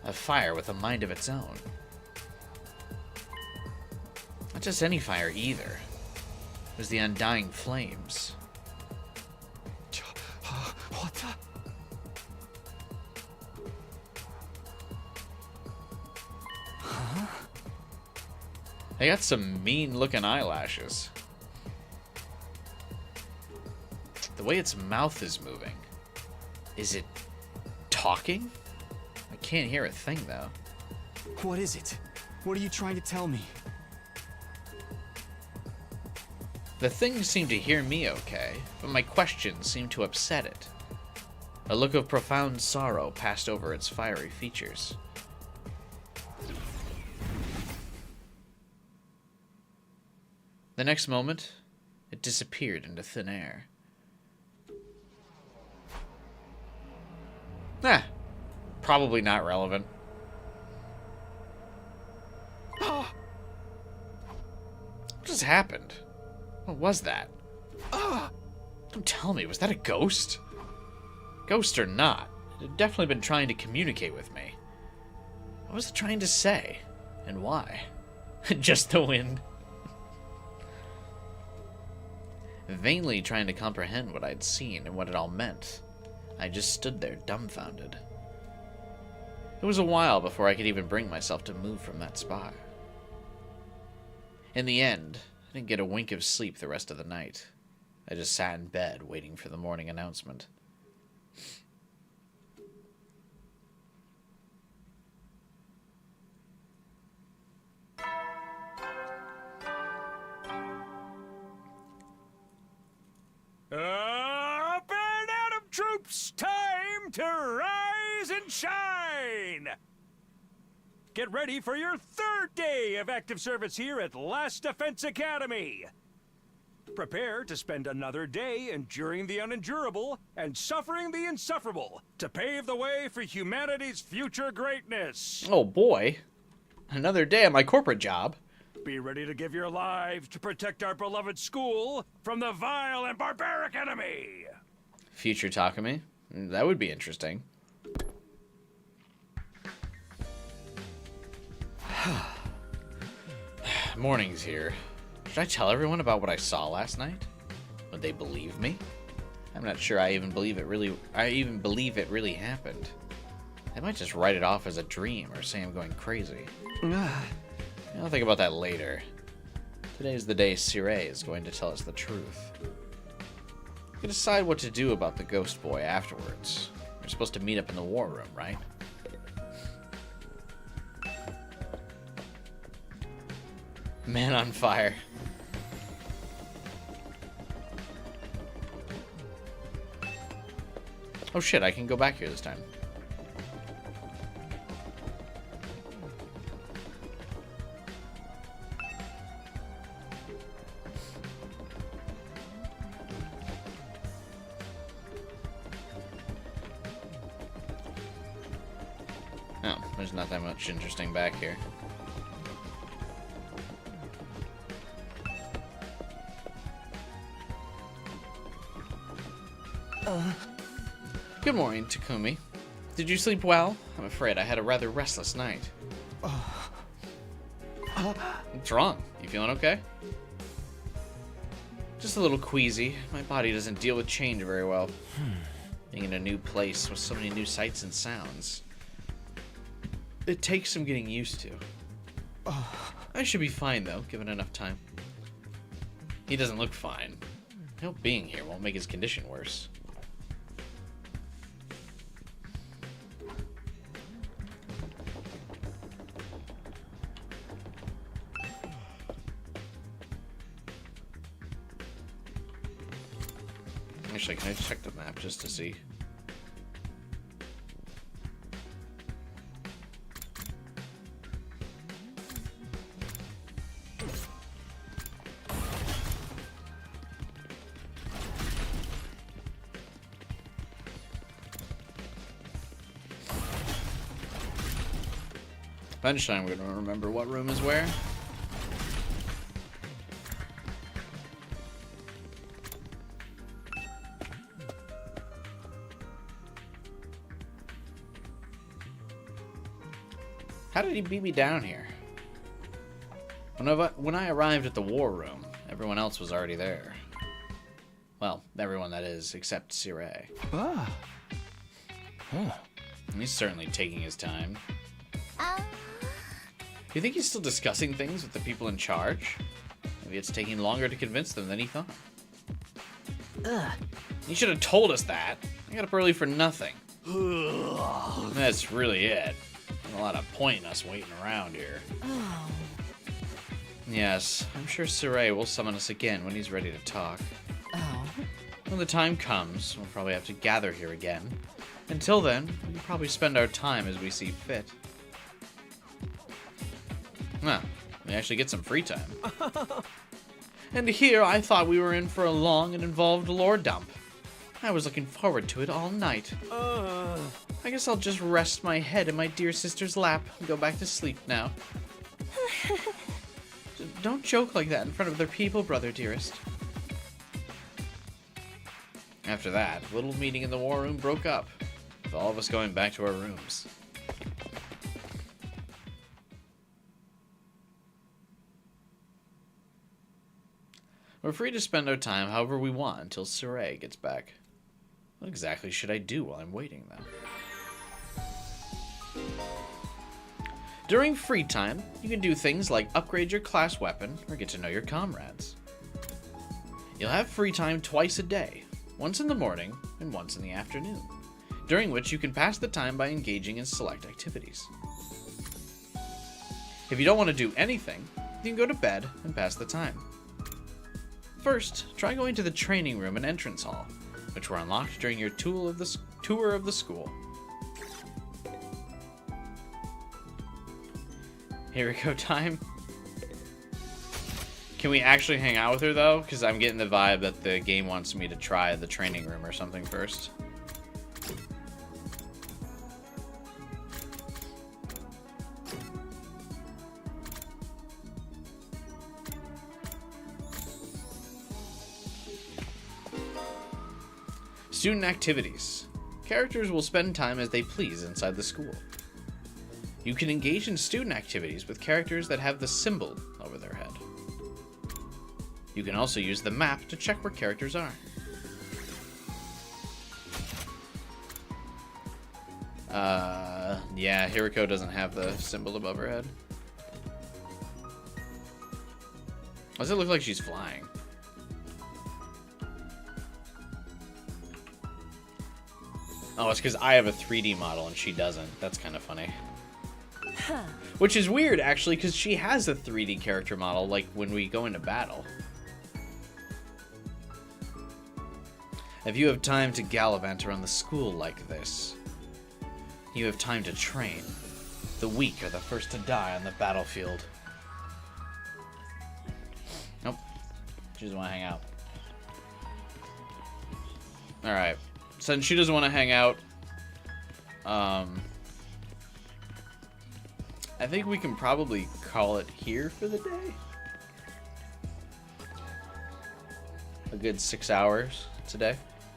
A fire with a mind of its own. Not just any fire either. It was the undying flames. What the? Huh? They got some mean-looking eyelashes. The way its mouth is moving. Is it talking? I can't hear a thing, though. What is it? What are you trying to tell me? The thing seemed to hear me okay, but my questions seemed to upset it. A look of profound sorrow passed over its fiery features. The next moment, it disappeared into thin air. Probably not relevant. What just happened? What was that? Don't tell me, was that a ghost? Ghost or not, it had definitely been trying to communicate with me. What was it trying to say? And why? Just the wind. Vainly trying to comprehend what I'd seen and what it all meant, I just stood there dumbfounded. It was a while before I could even bring myself to move from that spot. In the end, I didn't get a wink of sleep the rest of the night. I just sat in bed waiting for the morning announcement. Up and at 'em, troops! Time to rise and shine! Get ready for your third day of active service here at Last Defense Academy! Prepare to spend another day enduring the unendurable and suffering the insufferable to pave the way for humanity's future greatness. Oh boy. Another day at my corporate job. Be ready to give your lives to protect our beloved school from the vile and barbaric enemy. Future Takumi. That would be interesting. Morning's here. Should I tell everyone about what I saw last night? Would they believe me? I'm not sure I even believe it really happened. They might just write it off as a dream or say I'm going crazy. I'll think about that later. Today's the day Sirei is going to tell us the truth. We can decide what to do about the ghost boy afterwards. We're supposed to meet up in the war room, right? Man on fire. Oh shit, I can go back here this time. Oh, there's not that much interesting back here. Good morning, Takumi. Did you sleep well? I'm afraid I had a rather restless night. What's wrong? You feeling okay? Just a little queasy. My body doesn't deal with change very well. Being in a new place with so many new sights and sounds. It takes some getting used to. I should be fine, though, given enough time. He doesn't look fine. I hope being here won't make his condition worse. Actually, can I check the map just to see? Lunchtime, we're gonna remember what room is where. How did he beat me down here? When I arrived at the war room, everyone else was already there. Well, everyone that is, except Sirei. He's certainly taking his time. You think he's still discussing things with the people in charge? Maybe it's taking longer to convince them than he thought. You should have told us that. I got up early for nothing. That's really it. A lot of point in us waiting around here. Yes, I'm sure Sirei will summon us again when he's ready to talk. When the time comes, we'll probably have to gather here again. Until then, we can probably spend our time as we see fit. Well, we actually get some free time. And here I thought we were in for a long and involved lore dump. I was looking forward to it all night. I guess I'll just rest my head in my dear sister's lap and go back to sleep now. Don't joke like that in front of other people, brother dearest. After that, the little meeting in the war room broke up, with all of us going back to our rooms. We're free to spend our time however we want until Sirei gets back. What exactly should I do while I'm waiting, though? During free time, you can do things like upgrade your class weapon or get to know your comrades. You'll have free time twice a day, once in the morning and once in the afternoon, during which you can pass the time by engaging in select activities. If you don't want to do anything, you can go to bed and pass the time. First, try going to the training room and entrance hall, which were unlocked during your tour of the school. Here we go time. Can we actually hang out with her, though? Because I'm getting the vibe that the game wants me to try the training room or something first. Student activities. Characters will spend time as they please inside the school. You can engage in student activities with characters that have the symbol over their head. You can also use the map to check where characters are. Yeah, Hiriko doesn't have the symbol above her head. Why does it look like she's flying? Oh, it's because I have a 3D model and she doesn't. That's kind of funny. Which is weird, actually, because she has a 3D character model, like, when we go into battle. If you have time to gallivant around the school like this, you have time to train. The weak are the first to die on the battlefield. Nope. She doesn't want to hang out. Alright. Since she doesn't want to hang out, I think we can probably call it here for the day. A good 6 hours today.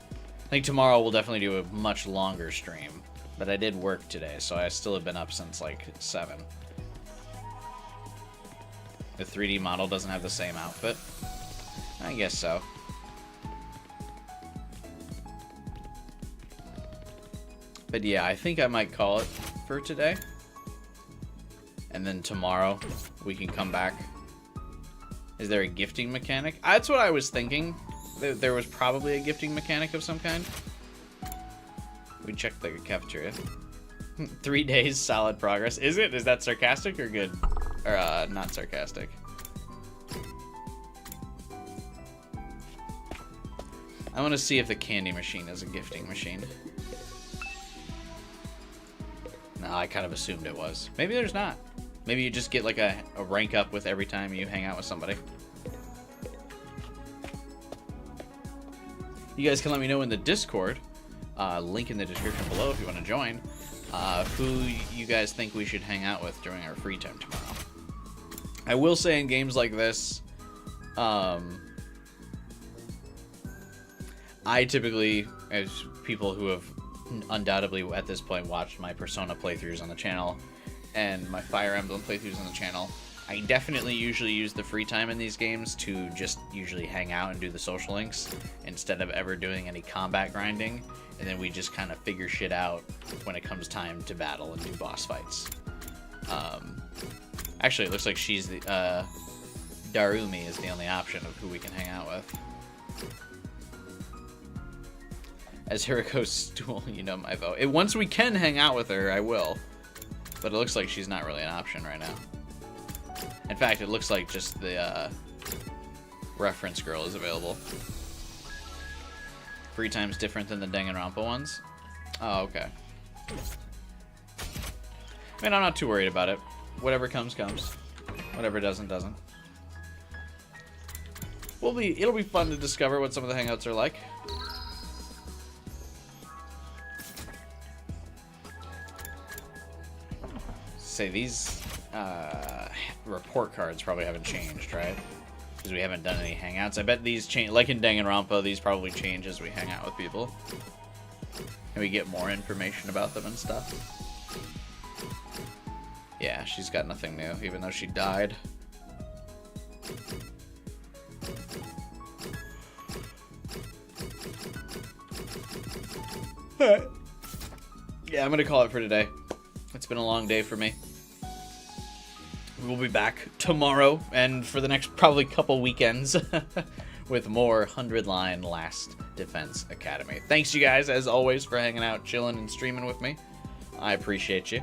I think tomorrow we'll definitely do a much longer stream. But I did work today, so I still have been up since like 7. The 3D model doesn't have the same outfit. I guess so. But yeah, I think I might call it for today. And then tomorrow we can come back. Is there a gifting mechanic? That's what I was thinking. There was probably a gifting mechanic of some kind. We checked the cafeteria. 3 days, solid progress. Is it? Is that sarcastic or good? Or, not sarcastic. I want to see if the candy machine is a gifting machine. No, I kind of assumed it was. Maybe there's not. Maybe you just get like a rank up with every time you hang out with somebody. You guys can let me know in the Discord, link in the description below if you want to join, who you guys think we should hang out with during our free time tomorrow. I will say in games like this, I typically, as people who have undoubtedly at this point watched my Persona playthroughs on the channel and my Fire Emblem playthroughs on the channel, I definitely usually use the free time in these games to just usually hang out and do the social links instead of ever doing any combat grinding, and then we just kind of figure shit out when it comes time to battle and do boss fights. Actually, it looks like she's the Darumi is the only option of who we can hang out with. As Hiriko's stool, you know my vote. Once we can hang out with her, I will. But it looks like she's not really an option right now. In fact, it looks like just the reference girl is available. Free time's different than the Danganronpa ones. Oh, okay. I mean, I'm not too worried about it. Whatever comes, comes. Whatever doesn't, doesn't. It'll be fun to discover what some of the hangouts are like. Say these report cards probably haven't changed, right? Because we haven't done any hangouts. I bet these change, like in Danganronpa, these probably change as we hang out with people. And we get more information about them and stuff. Yeah, she's got nothing new, even though she died. Alright. Yeah, I'm gonna call it for today. It's been a long day for me. We'll be back tomorrow and for the next probably couple weekends with more 100-line Last Defense Academy. Thanks, you guys, as always, for hanging out, chilling, and streaming with me. I appreciate you.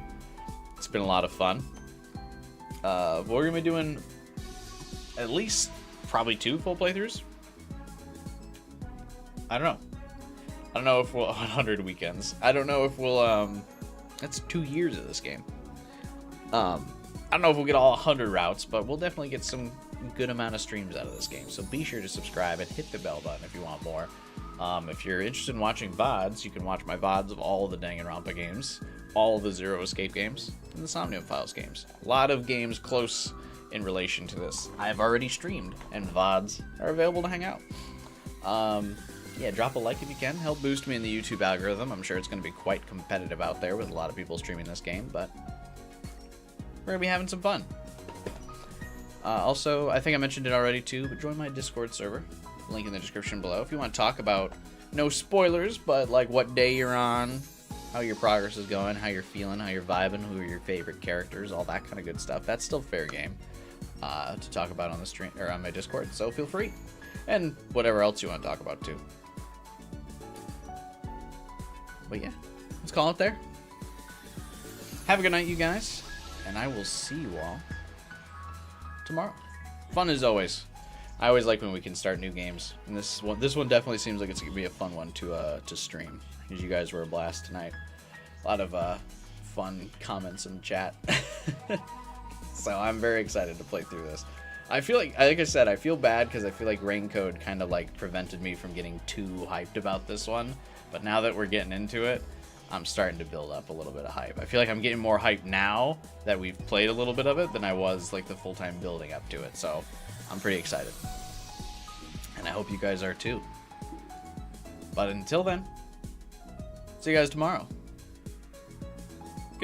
It's been a lot of fun. We're going to be doing at least probably 2 full playthroughs. I don't know. I don't know if we'll... 100 weekends. I don't know if we'll... That's 2 years of this game. I don't know if we'll get all 100 routes, but we'll definitely get some good amount of streams out of this game. So be sure to subscribe and hit the bell button if you want more. If you're interested in watching VODs, you can watch my VODs of all of the Danganronpa games, all of the Zero Escape games, and the Somnium Files games. A lot of games close in relation to this I've already streamed, and VODs are available to hang out. Yeah, drop a like if you can. Help boost me in the YouTube algorithm. I'm sure it's going to be quite competitive out there with a lot of people streaming this game, but we're going to be having some fun. Also, I think I mentioned it already too, but join my Discord server. Link in the description below. If you want to talk about, no spoilers, but like what day you're on, how your progress is going, how you're feeling, how you're vibing, who are your favorite characters, all that kind of good stuff. That's still fair game to talk about on the stream or on my Discord, so feel free. And whatever else you want to talk about too. But yeah, let's call it there. Have a good night, you guys, and I will see you all tomorrow. Fun as always. I always like when we can start new games, and this one definitely seems like it's gonna be a fun one to stream, because you guys were a blast tonight. A lot of fun comments in the chat. So I'm very excited to play through this. I feel like I said, I feel bad because I feel like Rain Code kind of like prevented me from getting too hyped about this one. But now that we're getting into it, I'm starting to build up a little bit of hype. I feel like I'm getting more hype now that we've played a little bit of it than I was like the full time building up to it. So I'm pretty excited. And I hope you guys are too. But until then, see you guys tomorrow.